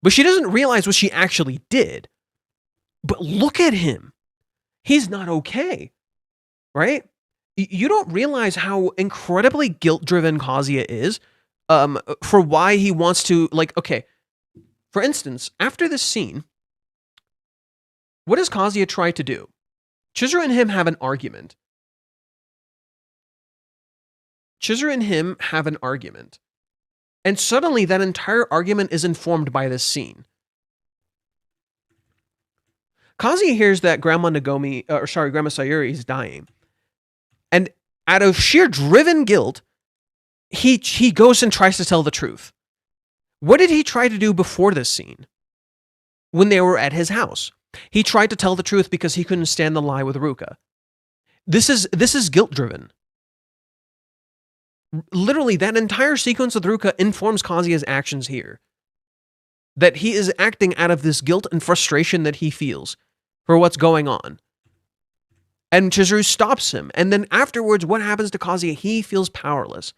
But she doesn't realize what she actually did. But look at him. He's not okay, right? You don't realize how incredibly guilt-driven Kazuya is for why he wants to, like, okay. For instance, after this scene, what does Kazuya try to do? Chizuru and him have an argument. And suddenly that entire argument is informed by this scene. Kazuya hears that Grandma Sayuri is dying. And out of sheer driven guilt, he goes and tries to tell the truth. What did he try to do before this scene? When they were at his house, he tried to tell the truth because he couldn't stand the lie with Ruka. This is guilt-driven. Literally, that entire sequence with Ruka informs Kazuya's actions here. That he is acting out of this guilt and frustration that he feels for what's going on. And Chizuru stops him. And then afterwards, what happens to Kazuya? He feels powerless.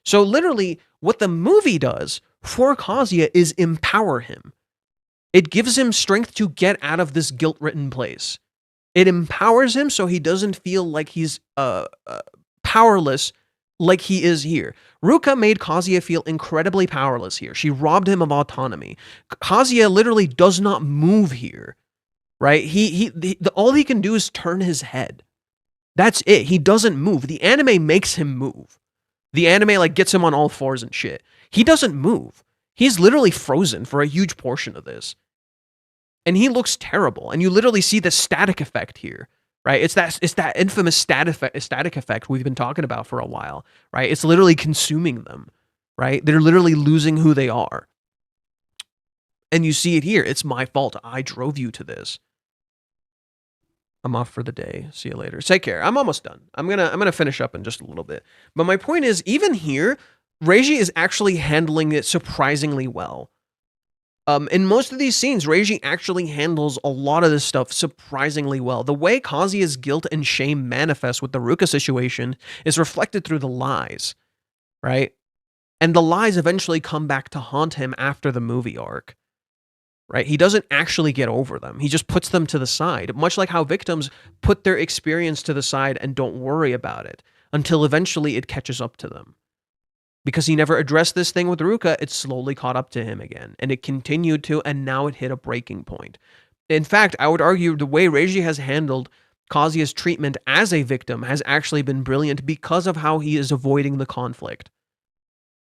So literally, what the movie does for Kazuya is empower him. It gives him strength to get out of this guilt-ridden place. It empowers him so he doesn't feel like he's powerless like he is here. Ruka made Kazuya feel incredibly powerless here. She robbed him of autonomy. Kazuya literally does not move here, right? All he can do is turn his head. That's it. He doesn't move. The anime makes him move. The anime like gets him on all fours and shit. He doesn't move. He's literally frozen for a huge portion of this. And he looks terrible. And you literally see the static effect here. Right? It's that infamous static effect we've been talking about for a while, right? It's literally consuming them, right? They're literally losing who they are. And you see it here. It's my fault. I drove you to this. I'm off for the day. See you later. Take care. I'm almost done. I'm gonna finish up in just a little bit. But my point is, even here, Reiji is actually handling it surprisingly well. In most of these scenes, Reiji actually handles a lot of this stuff surprisingly well. The way Kazuya's guilt and shame manifest with the Ruka situation is reflected through the lies, right? And the lies eventually come back to haunt him after the movie arc, right? He doesn't actually get over them. He just puts them to the side, much like how victims put their experience to the side and don't worry about it until eventually it catches up to them. Because he never addressed this thing with Ruka, it slowly caught up to him again. And it continued to, and now it hit a breaking point. In fact, I would argue the way Reiji has handled Kazuya's treatment as a victim has actually been brilliant because of how he is avoiding the conflict.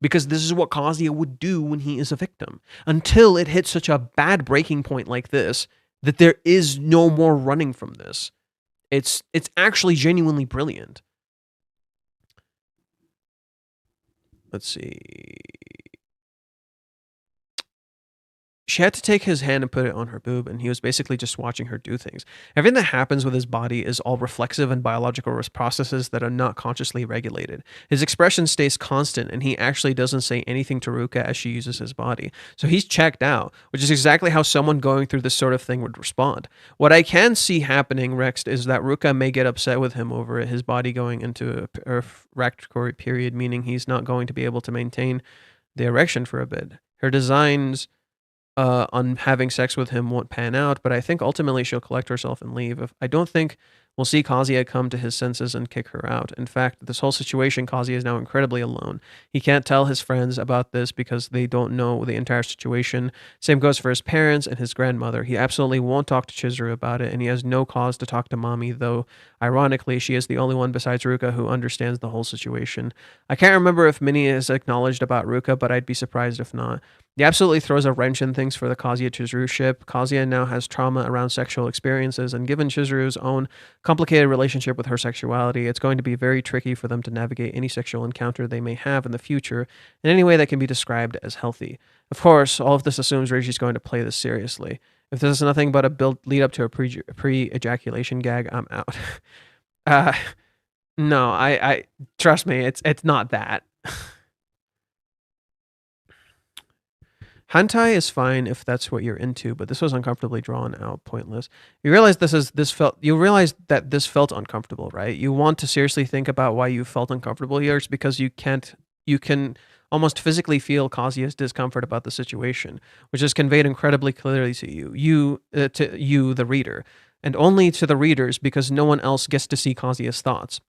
Because this is what Kazuya would do when he is a victim. Until it hits such a bad breaking point like this, that there is no more running from this. It's actually genuinely brilliant. Let's see. She had to take his hand and put it on her boob, and he was basically just watching her do things. Everything that happens with his body is all reflexive and biological processes that are not consciously regulated. His expression stays constant, and he actually doesn't say anything to Ruka as she uses his body. So he's checked out, which is exactly how someone going through this sort of thing would respond. What I can see happening next is that Ruka may get upset with him over his body going into a erectory period, meaning he's not going to be able to maintain the erection for a bit. Her designs on having sex with him won't pan out, but I think ultimately she'll collect herself and leave. I don't think we'll see Kazuya come to his senses and kick her out. In fact, this whole situation, Kazuya is now incredibly alone. He can't tell his friends about this because they don't know the entire situation. Same goes for his parents and his grandmother. He absolutely won't talk to Chizuru about it, and he has no cause to talk to Mommy, though ironically, she is the only one besides Ruka who understands the whole situation. I can't remember if Minnie has acknowledged about Ruka, but I'd be surprised if not. He absolutely throws a wrench in things for the Kazuya-Chizuru ship. Kazuya now has trauma around sexual experiences, and given Chizuru's own complicated relationship with her sexuality, it's going to be very tricky for them to navigate any sexual encounter they may have in the future in any way that can be described as healthy. Of course, all of this assumes Reiji's going to play this seriously. If this is nothing but a build lead up to a pre-ejaculation gag, I'm out. No, I trust me, it's not that. Hentai is fine if that's what you're into, but this was uncomfortably drawn out, pointless. You realize you realize that this felt uncomfortable, right? You want to seriously think about why you felt uncomfortable here. It's because you can almost physically feel Kazuya's discomfort about the situation, which is conveyed incredibly clearly to you, the reader, and only to the readers because no one else gets to see Kazuya's thoughts.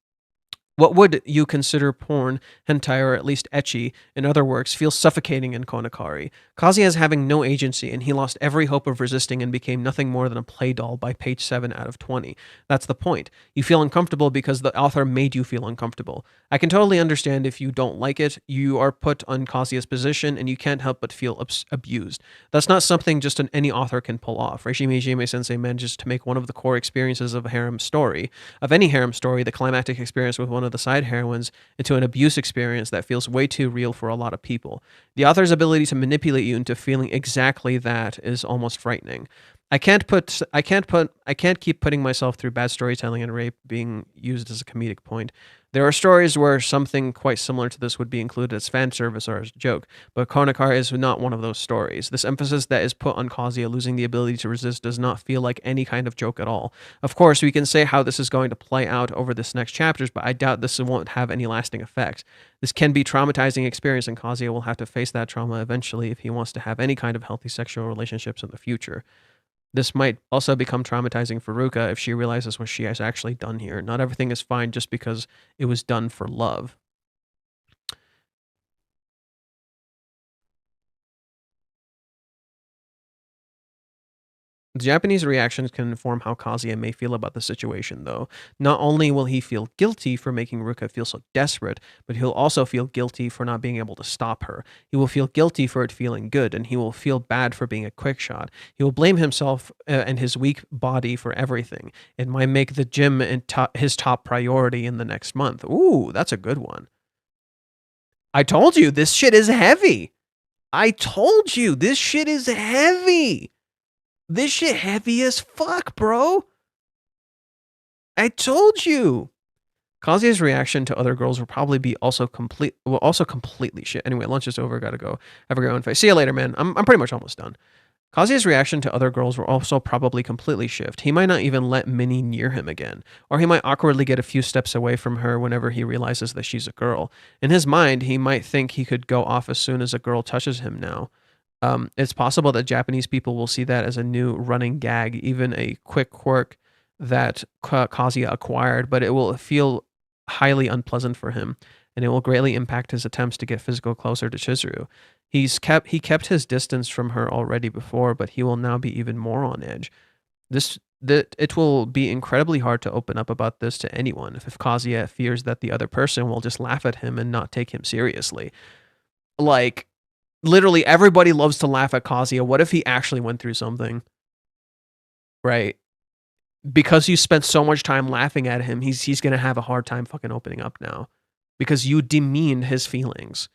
What would you consider porn, hentai, or at least ecchi in other works feels suffocating in Kanokari. Kazuya is having no agency, and he lost every hope of resisting and became nothing more than a play doll by page 7 out of 20. That's the point. You feel uncomfortable because the author made you feel uncomfortable. I can totally understand if you don't like it. You are put on Kazuya's position, and you can't help but feel abused. That's not something just any author can pull off. Reishimi Hijime-sensei manages to make one of the core experiences of a harem story, of any harem story, the climactic experience with one of the side heroines, into an abuse experience that feels way too real for a lot of people. The author's ability to manipulate you into feeling exactly that is almost frightening. I can't keep putting myself through bad storytelling and rape being used as a comedic point. There are stories where something quite similar to this would be included as fan service or as a joke, but Kanokari is not one of those stories. This emphasis that is put on Kazuya losing the ability to resist does not feel like any kind of joke at all. Of course, we can say how this is going to play out over this next chapters, but I doubt this won't have any lasting effects. This can be traumatizing experience, and Kazuya will have to face that trauma eventually if he wants to have any kind of healthy sexual relationships in the future. This might also become traumatizing for Ruka if she realizes what she has actually done here. Not everything is fine just because it was done for love. The Japanese reactions can inform how Kazuya may feel about the situation, though. Not only will he feel guilty for making Ruka feel so desperate, but he'll also feel guilty for not being able to stop her. He will feel guilty for it feeling good, and he will feel bad for being a quick shot. He will blame himself and his weak body for everything. It might make the gym his top priority in the next month. Ooh, that's a good one. I told you, this shit is heavy. I told you, this shit is heavy. This shit heavy as fuck, bro. I told you. Kazuya's reaction to other girls will probably be also completely shit. Anyway, lunch is over. Gotta go. Have a great one. Face. See you later, man. I'm pretty much almost done. Kazuya's reaction to other girls will also probably completely shift. He might not even let Minnie near him again, or he might awkwardly get a few steps away from her whenever he realizes that she's a girl. In his mind, he might think he could go off as soon as a girl touches him now. It's possible that Japanese people will see that as a new running gag, even a quick quirk that Kazuya acquired, but it will feel highly unpleasant for him, and it will greatly impact his attempts to get physical closer to Chizuru. He kept his distance from her already before, but he will now be even more on edge. It will be incredibly hard to open up about this to anyone if Kazuya fears that the other person will just laugh at him and not take him seriously. Like, literally everybody loves to laugh at Kazuya. What if he actually went through something? Right? Because you spent so much time laughing at him, he's going to have a hard time fucking opening up now. Because you demeaned his feelings.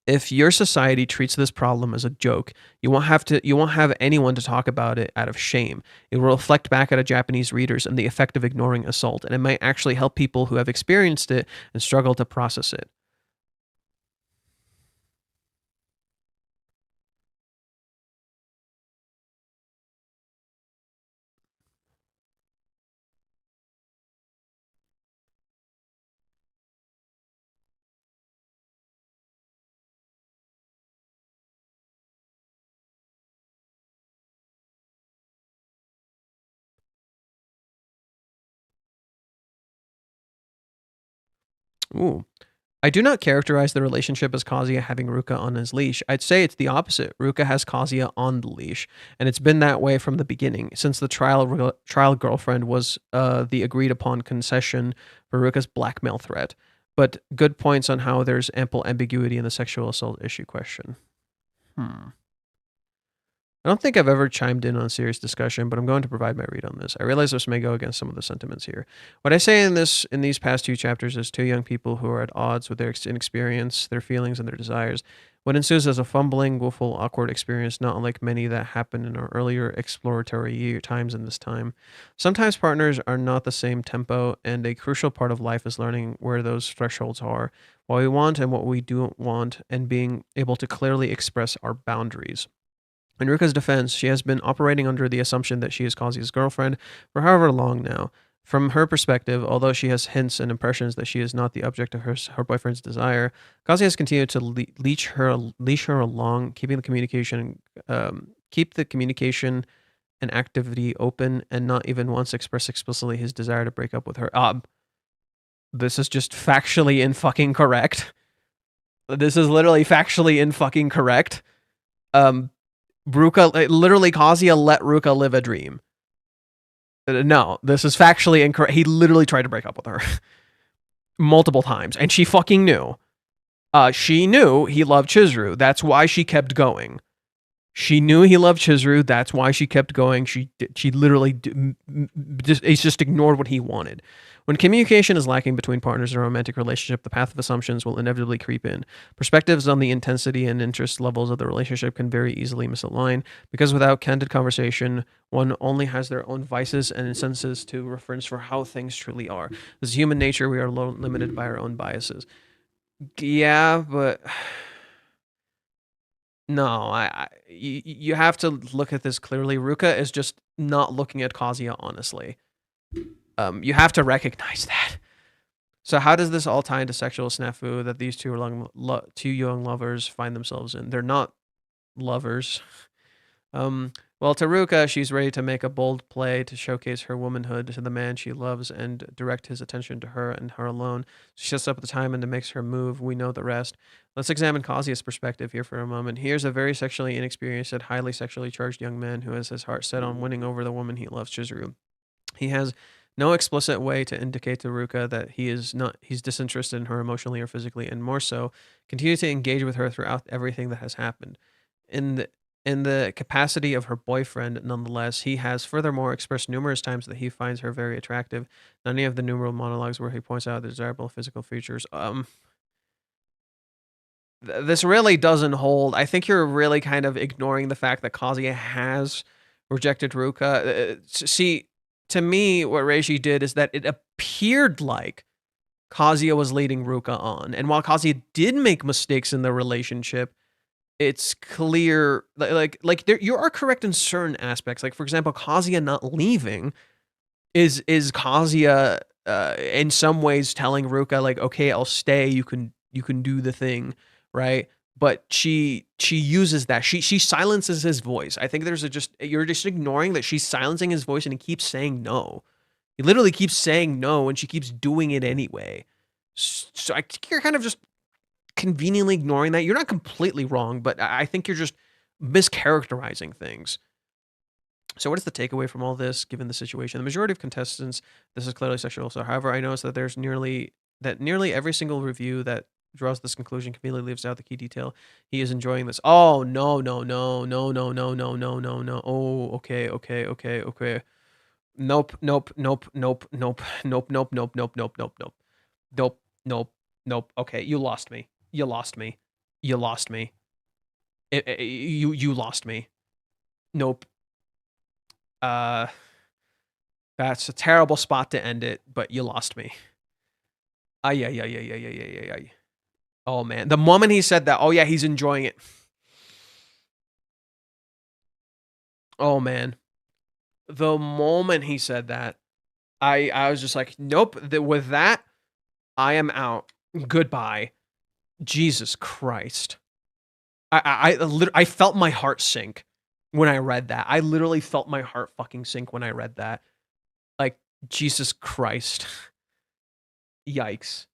If your society treats this problem as a joke, you won't have anyone to talk about it out of shame. It will reflect back at Japanese readers and the effect of ignoring assault, and it might actually help people who have experienced it and struggle to process it. Ooh. I do not characterize the relationship as Kazuya having Ruka on his leash. I'd say it's the opposite. Ruka has Kazuya on the leash, and it's been that way from the beginning, since the trial girlfriend was the agreed upon concession for Ruka's blackmail threat. But good points on how there's ample ambiguity in the sexual assault issue question. I don't think I've ever chimed in on a serious discussion, but I'm going to provide my read on this. I realize this may go against some of the sentiments here. What I say in these past two chapters is two young people who are at odds with their inexperience, their feelings, and their desires. What ensues is a fumbling, woeful, awkward experience, not unlike many that happened in our earlier exploratory times in this time. Sometimes partners are not the same tempo, and a crucial part of life is learning where those thresholds are, what we want and what we don't want, and being able to clearly express our boundaries. In Ruka's defense, she has been operating under the assumption that she is Kazuya's girlfriend for however long now. From her perspective, although she has hints and impressions that she is not the object of her boyfriend's desire, Kazuya has continued to leash her along, keep the communication and activity open, and not even once express explicitly his desire to break up with her. This is just factually in fucking correct. This is literally factually in fucking correct. Ruka, literally, Kazuya let Ruka live a dream. No, this is factually incorrect. He literally tried to break up with her multiple times, and she fucking knew. She knew he loved Chizuru. That's why she kept going. She knew he loved Chizuru. That's why she kept going. She literally just ignored what he wanted. When communication is lacking between partners in a romantic relationship, the path of assumptions will inevitably creep in. Perspectives on the intensity and interest levels of the relationship can very easily misalign, because without candid conversation, one only has their own vices and instances to reference for how things truly are. As human nature, we are limited by our own biases. Yeah, but no, you have to look at this clearly. Ruka is just not looking at Kazuya honestly. You have to recognize that. So how does this all tie into sexual snafu that these two young lovers find themselves in? They're not lovers. Well, to Ruka, she's ready to make a bold play to showcase her womanhood to the man she loves and direct his attention to her and her alone. She sets up the time and makes her move. We know the rest. Let's examine Kazuya's perspective here for a moment. Here's a very sexually inexperienced and highly sexually charged young man who has his heart set on winning over the woman he loves, Chizuru. He has no explicit way to indicate to Ruka that he's disinterested in her emotionally or physically, and more so, continue to engage with her throughout everything that has happened. In the capacity of her boyfriend, nonetheless, he has furthermore expressed numerous times that he finds her very attractive. None of the numerous monologues where he points out the desirable physical features. This really doesn't hold. I think you're really kind of ignoring the fact that Kazuya has rejected Ruka. See, to me, what Reiji did is that it appeared like Kazuya was leading Ruka on. And while Kazuya did make mistakes in the relationship, it's clear, you are correct in certain aspects. Like, for example, Kazuya not leaving is Kazuya in some ways telling Ruka, like, okay, I'll stay, you can do the thing, right? But she uses that. She silences his voice. I think you're just ignoring that she's silencing his voice and he keeps saying no. He literally keeps saying no and she keeps doing it anyway. So I think you're kind of just conveniently ignoring that. You're not completely wrong, but I think you're just mischaracterizing things. So what is the takeaway from all this, given the situation? The majority of contestants, this is clearly sexual. So, however, I noticed that there's nearly every single review that draws this conclusion conveniently leaves out the key detail. He is enjoying this. Oh, no. Oh, okay. Nope. Okay, you lost me. You lost me. You lost me. You lost me. Nope. That's a terrible spot to end it, but you lost me. Ay. Oh, man. The moment he said that, oh, yeah, he's enjoying it. Oh, man. The moment he said that, I was just like, nope. With that, I am out. Goodbye. Jesus Christ. I felt my heart sink when I read that. I literally felt my heart fucking sink when I read that. Like, Jesus Christ. Yikes.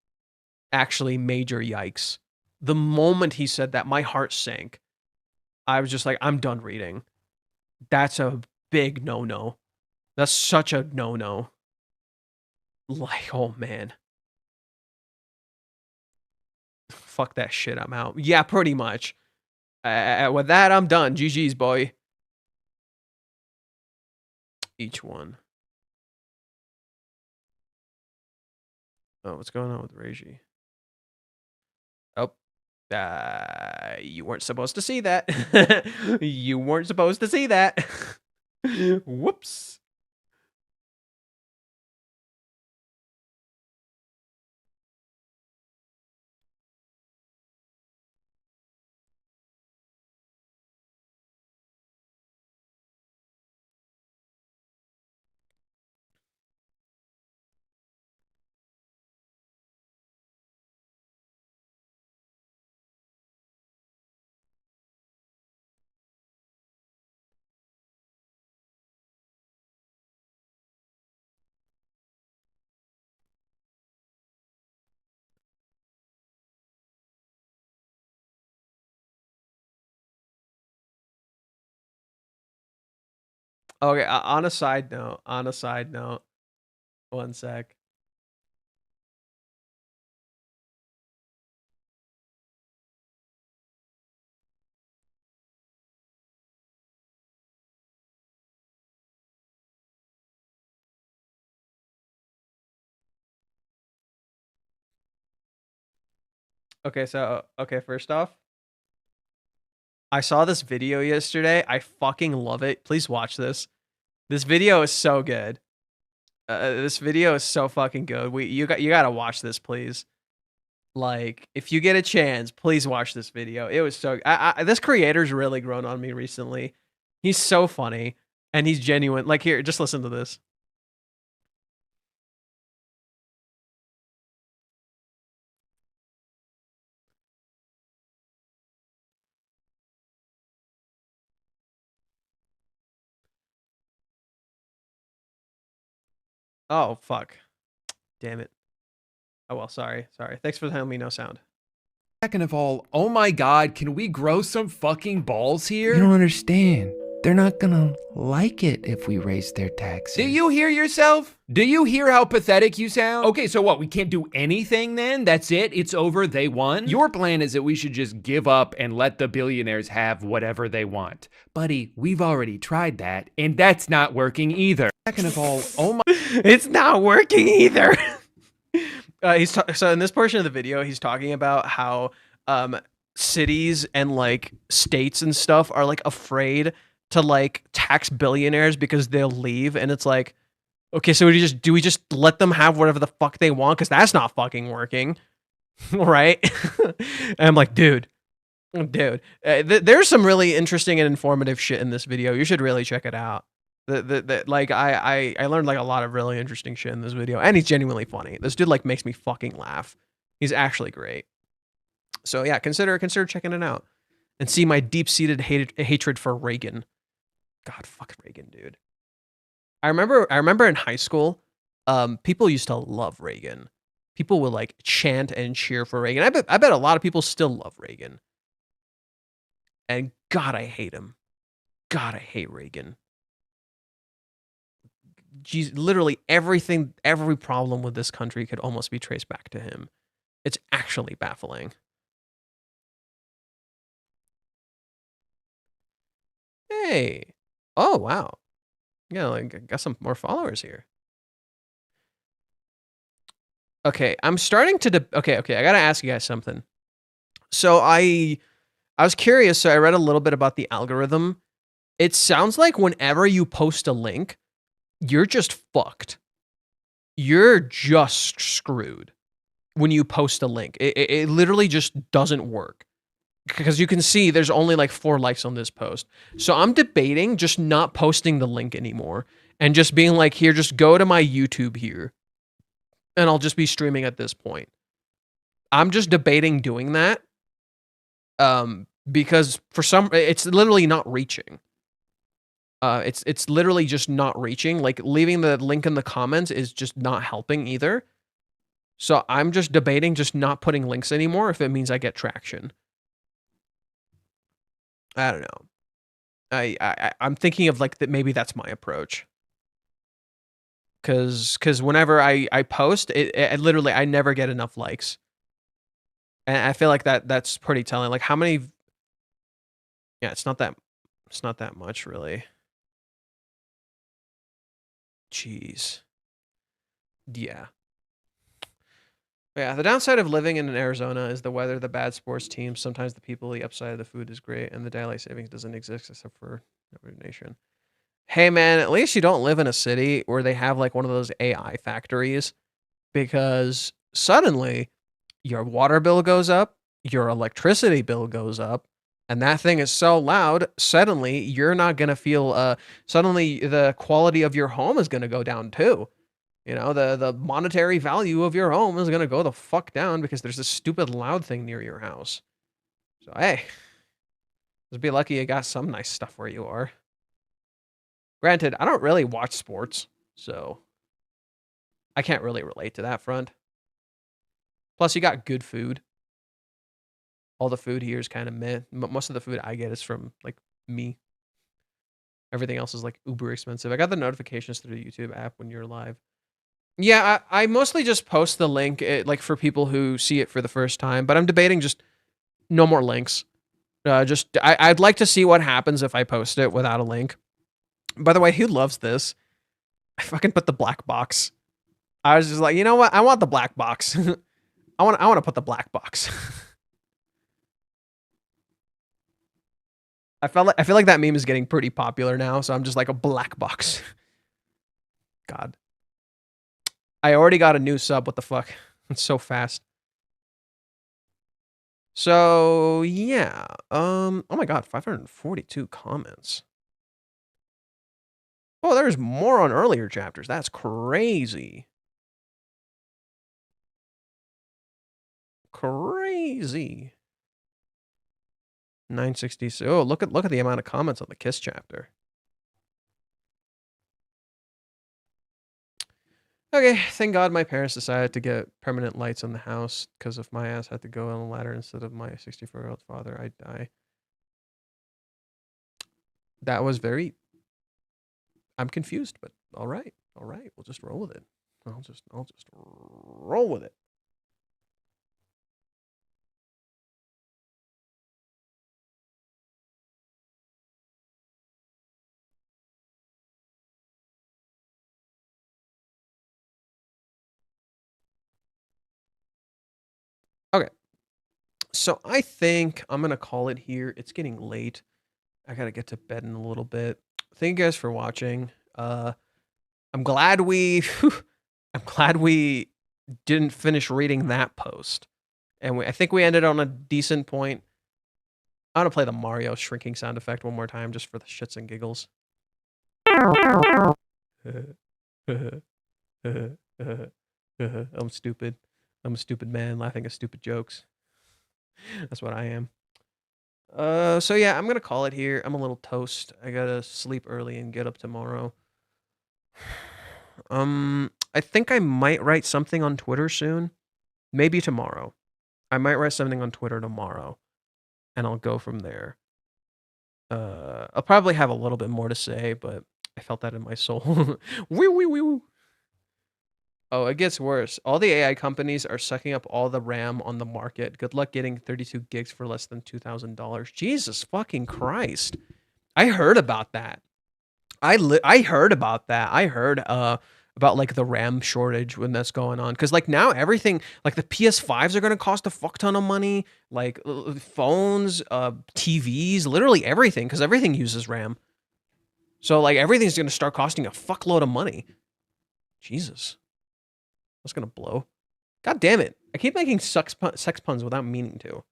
Actually, major yikes. The moment he said that, my heart sank. I was just like, I'm done reading. That's a big no-no. That's such a no-no. Like, oh, man. Fuck that shit, I'm out. Yeah, pretty much. With that, I'm done. GG's, boy. Each one. Oh, what's going on with Reiji? Oh, You weren't supposed to see that. You weren't supposed to see that. Whoops. Okay, on a side note, one sec. Okay, so first off, I saw this video yesterday. I fucking love it. Please watch this. This video is so good. This video is so fucking good. You gotta watch this, please. Like, if you get a chance, please watch this video. It was so. This creator's really grown on me recently. He's so funny and he's genuine. Like, here, just listen to this. Oh fuck, damn it. Oh well, sorry. Thanks for telling me no sound. Second of all, oh my god, can we grow some fucking balls here? You don't understand. They're not gonna like it if we raise their taxes. Do you hear yourself? Do you hear how pathetic you sound? Okay, so what, we can't do anything then? That's it? It's over, they won? Your plan is that we should just give up and let the billionaires have whatever they want. Buddy, we've already tried that, and that's not working either. Second of all, oh my... It's not working either. So in this portion of the video, he's talking about how cities and like states and stuff are like afraid to like tax billionaires because they'll leave, and it's like, okay, so do we just let them have whatever the fuck they want, because that's not fucking working, right? And I'm like, dude, there's some really interesting and informative shit in this video. You should really check it out. Like I learned like a lot of really interesting shit in this video, and he's genuinely funny. This dude like makes me fucking laugh. He's actually great. So yeah, consider checking it out and see my deep-seated hatred for Reagan. God, fuck Reagan, dude. I remember in high school, people used to love Reagan. People would like chant and cheer for Reagan. I bet a lot of people still love Reagan. And God, I hate him. God, I hate Reagan. Geez, literally every problem with this country could almost be traced back to him. It's actually baffling. Hey. Oh, wow. Yeah, like, I got some more followers here. Okay, I'm starting to... Okay, I gotta ask you guys something. So I was curious, so I read a little bit about the algorithm. It sounds like whenever you post a link, you're just fucked. You're just screwed when you post a link. It literally just doesn't work. Because you can see there's only like 4 likes on this post. So I'm debating just not posting the link anymore and just being like, here, just go to my YouTube here. And I'll just be streaming at this point. I'm just debating doing that. Because for it's literally not reaching. It's literally just not reaching. Like leaving the link in the comments is just not helping either. So I'm just debating just not putting links anymore if it means I get traction. I don't know. I'm thinking of like that. Maybe that's my approach. Cause whenever I post it literally, I never get enough likes. And I feel like that's pretty telling. Like how many, yeah, it's not that much really. Jeez. Yeah. Yeah, the downside of living in Arizona is the weather, the bad sports teams, sometimes the people, the upside of the food is great, and the daylight savings doesn't exist except for every nation. Hey man, at least you don't live in a city where they have like one of those AI factories, because suddenly your water bill goes up, your electricity bill goes up, and that thing is so loud, suddenly you're not going to feel suddenly the quality of your home is going to go down too. You know, the monetary value of your home is going to go the fuck down because there's this stupid loud thing near your house. So, hey, just be lucky you got some nice stuff where you are. Granted, I don't really watch sports, so I can't really relate to that front. Plus, you got good food. All the food here is kind of meh. Most of the food I get is from, like, me. Everything else is, like, uber expensive. I got the notifications through the YouTube app when you're live. Yeah, I mostly just post the link, like, for people who see it for the first time, but I'm debating just no more links. I'd like to see what happens if I post it without a link. By the way, who loves this? I fucking put the black box. I was just like, you know what? I want the black box. I want to put the black box. I feel like that meme is getting pretty popular now, so I'm just like a black box. God. I already got a new sub. What the fuck? It's so fast. So, yeah. Oh my god, 542 comments. Oh, there's more on earlier chapters. That's crazy. Crazy. 960. Oh, look at the amount of comments on the Kiss chapter. Okay, thank God my parents decided to get permanent lights on the house, because if my ass had to go on a ladder instead of my 64-year-old father, I'd die. That was very... I'm confused, but all right. All right, we'll just roll with it. I'll just roll with it. Okay. So I think I'm going to call it here. It's getting late. I got to get to bed in a little bit. Thank you guys for watching. I'm glad we didn't finish reading that post. And I think we ended on a decent point. I'm going to play the Mario shrinking sound effect one more time just for the shits and giggles. I'm stupid. I'm a stupid man laughing at stupid jokes. That's what I am. So yeah, I'm gonna call it here. I'm a little toast. I gotta sleep early and get up tomorrow. I think I might write something on Twitter soon. Maybe tomorrow. I might write something on Twitter tomorrow, and I'll go from there. I'll probably have a little bit more to say, but I felt that in my soul. Woo. Oh, it gets worse. All the AI companies are sucking up all the RAM on the market. Good luck getting 32 gigs for less than $2,000. Jesus fucking Christ. I heard about that. I heard about that. I heard about like the RAM shortage when that's going on. Because like now everything, like the PS5s are going to cost a fuck ton of money. Like phones, TVs, literally everything. Because everything uses RAM. So like everything's going to start costing a fuckload of money. Jesus. That's gonna blow. God damn it. I keep making sex puns without meaning to.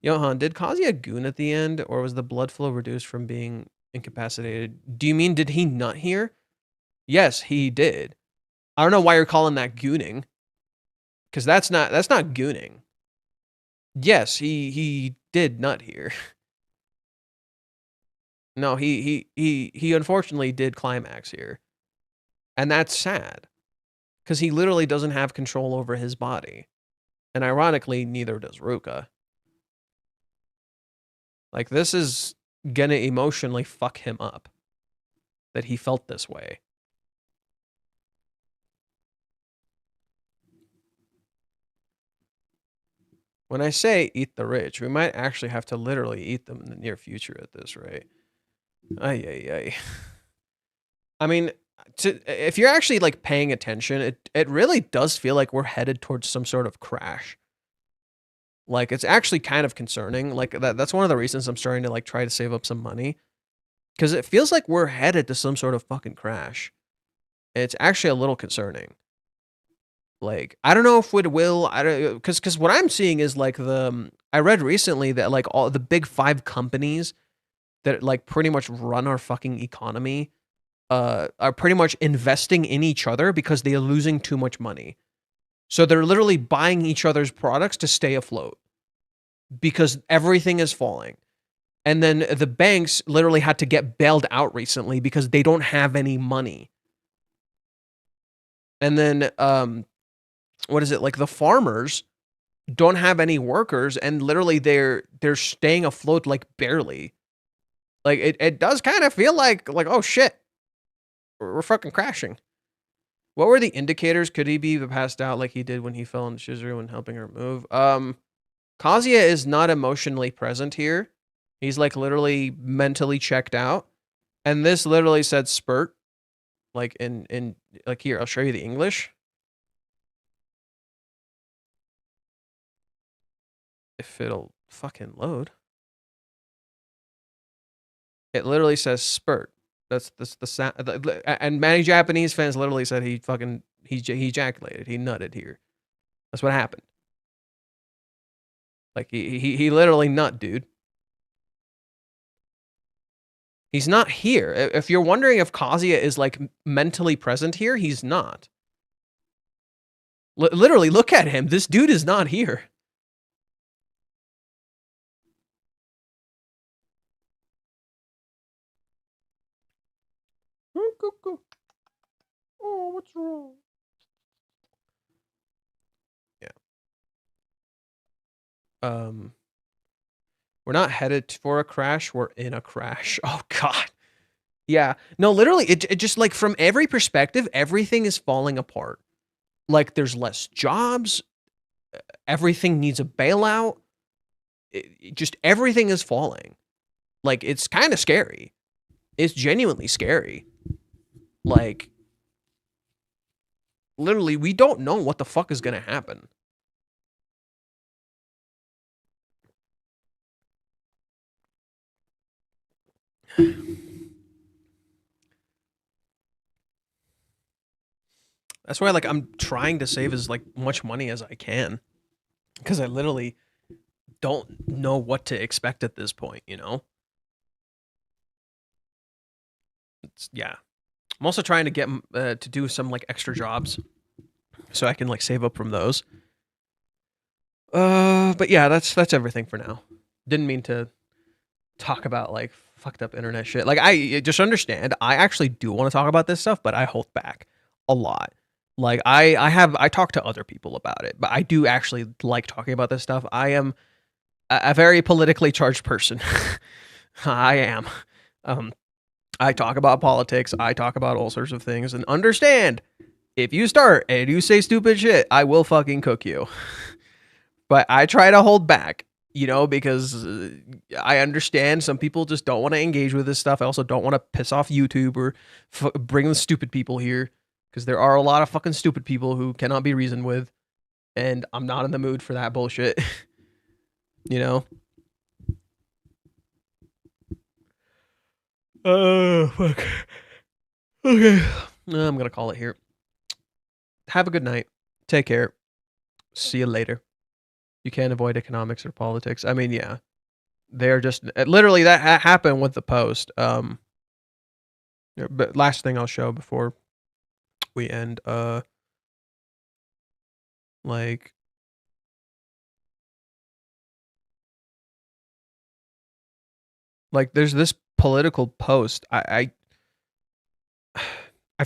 Johan, did Kazuya goon at the end, or was the blood flow reduced from being incapacitated? Do you mean did he nut here? Yes, he did. I don't know why you're calling that gooning. Because that's not gooning. Yes, he did nut here. No, he unfortunately did climax here. And that's sad. Because he literally doesn't have control over his body. And ironically, neither does Ruka. Like, this is gonna emotionally fuck him up. That he felt this way. When I say eat the rich, we might actually have to literally eat them in the near future at this rate. Ay. I mean, if you're actually like paying attention, it really does feel like we're headed towards some sort of crash. Like, it's actually kind of concerning. Like, that's one of the reasons I'm starting to like try to save up some money, because it feels like we're headed to some sort of fucking crash. It's actually a little concerning. Like, I don't know if it will. I don't, because what I'm seeing is like I read recently that like all the big 5 companies that like pretty much run our fucking economy are pretty much investing in each other because they are losing too much money. So they're literally buying each other's products to stay afloat because everything is falling. And then the banks literally had to get bailed out recently because they don't have any money. And then what is it? Like, the farmers don't have any workers, and literally they're staying afloat like barely. Like, it does kind of feel like oh shit, we're fucking crashing. What were the indicators? Could he be passed out like he did when he fell on Shizuru when helping her move? Kazuya is not emotionally present here. He's like literally mentally checked out. And this literally said spurt. Like in like, here, I'll show you the English. If it'll fucking load. It literally says spurt. That's the sound. And many Japanese fans literally said he ejaculated. He nutted here. That's what happened. Like, he literally nut, dude. He's not here. If you're wondering if Kazuya is like mentally present here, he's not. Literally, look at him. This dude is not here. Oh, what's wrong? Yeah. We're not headed for a crash. We're in a crash. Oh God. Yeah. No, literally, it just like from every perspective, everything is falling apart. Like, there's less jobs. Everything needs a bailout. Just everything is falling. Like, it's kind of scary. It's genuinely scary. Like, literally, we don't know what the fuck is going to happen. That's why, like, I'm trying to save as like much money as I can, because I literally don't know what to expect at this point, you know? Yeah. I'm also trying to get to do some like extra jobs so I can like save up from those. But yeah, that's everything for now. Didn't mean to talk about like fucked up internet shit. Like, I just understand, I actually do want to talk about this stuff, but I hold back a lot. Like, I talk to other people about it, but I do actually like talking about this stuff. I am a very politically charged person. I am. I talk about politics. I talk about all sorts of things, and understand, if you start and you say stupid shit, I will fucking cook you. But I try to hold back, you know, because I understand some people just don't want to engage with this stuff. I also don't want to piss off YouTube or bring the stupid people here, because there are a lot of fucking stupid people who cannot be reasoned with, and I'm not in the mood for that bullshit. You know? Fuck. Okay. I'm gonna call it here. Have a good night. Take care. See you later. You can't avoid economics or politics. I mean, yeah. They're just... Literally, that happened with the post. But last thing I'll show before we end. Like... Like, there's this political post. I've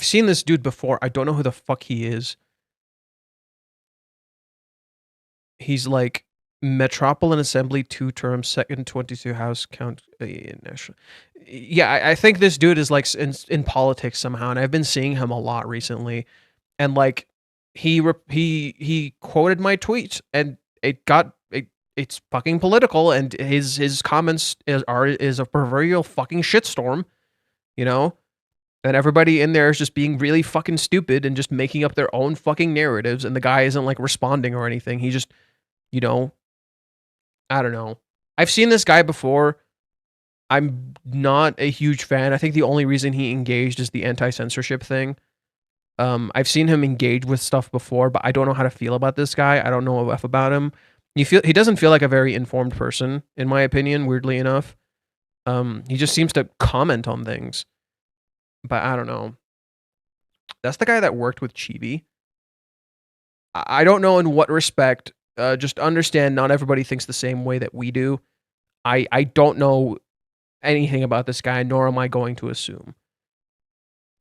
seen this dude before. I don't know who the fuck he is. He's like Metropolitan Assembly 2-term, second 22 House count. Yeah, I think this dude is like in politics somehow, and I've been seeing him a lot recently. And like he quoted my tweet, and it's fucking political, and his comments is a proverbial fucking shitstorm, you know? And everybody in there is just being really fucking stupid and just making up their own fucking narratives. And the guy isn't like responding or anything. He just, you know, I don't know. I've seen this guy before. I'm not a huge fan. I think the only reason he engaged is the anti-censorship thing. I've seen him engage with stuff before, but I don't know how to feel about this guy. I don't know enough about him. He doesn't feel like a very informed person, in my opinion, weirdly enough. He just seems to comment on things. But I don't know. That's the guy that worked with Chibi. I don't know in what respect. Just understand not everybody thinks the same way that we do. I don't know anything about this guy, nor am I going to assume.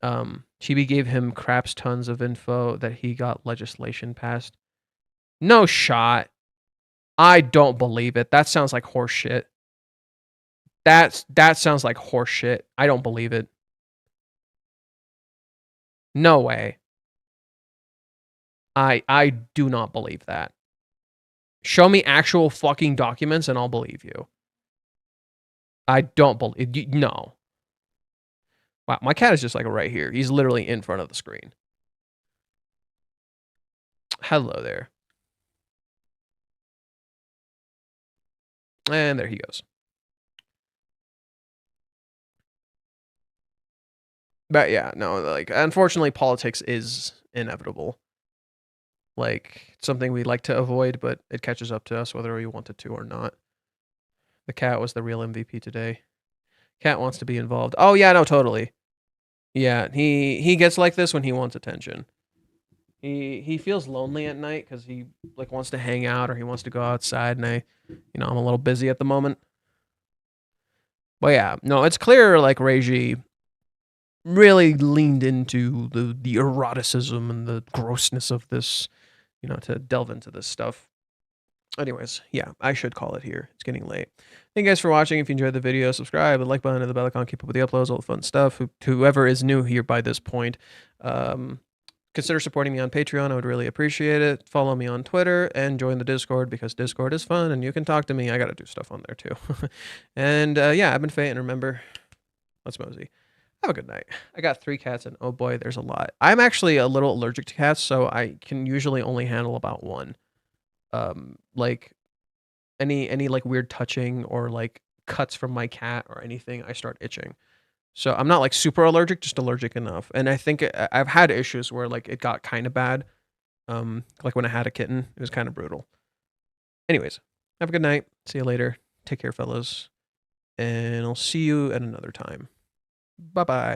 Chibi gave him craps tons of info that he got legislation passed. No shot. I don't believe it. That sounds like horse shit. That sounds like horse shit. I don't believe it. No way. I do not believe that. Show me actual fucking documents and I'll believe you. I don't believe you. No. Wow, my cat is just like right here. He's literally in front of the screen. Hello there. And there he goes. But yeah, no, like, unfortunately, politics is inevitable. Like, something we like to avoid, but it catches up to us whether we want it to or not. The cat was the real MVP today. Cat wants to be involved. Oh, yeah, no, totally. Yeah, he gets like this when he wants attention. He feels lonely at night because he like wants to hang out or he wants to go outside, and I'm a little busy at the moment. But yeah, no, it's clear like Reiji really leaned into the eroticism and the grossness of this, to delve into this stuff. Anyways, yeah, I should call it here. It's getting late. Thank you guys for watching. If you enjoyed the video, subscribe, the like button, and the bell icon. Keep up with the uploads, all the fun stuff. Whoever is new here by this point, consider supporting me on Patreon. I would really appreciate it. Follow me on Twitter and join the Discord because Discord is fun and you can talk to me. I got to do stuff on there too. And yeah, I've been Fate, and remember, let's mosey. Have a good night. I got 3 cats and oh boy, there's a lot. I'm actually a little allergic to cats, so I can usually only handle about 1. Like any like weird touching or like cuts from my cat or anything, I start itching. So I'm not like super allergic, just allergic enough. And I think I've had issues where like it got kind of bad. Like when I had a kitten, it was kind of brutal. Anyways, have a good night. See you later. Take care, fellas. And I'll see you at another time. Bye-bye.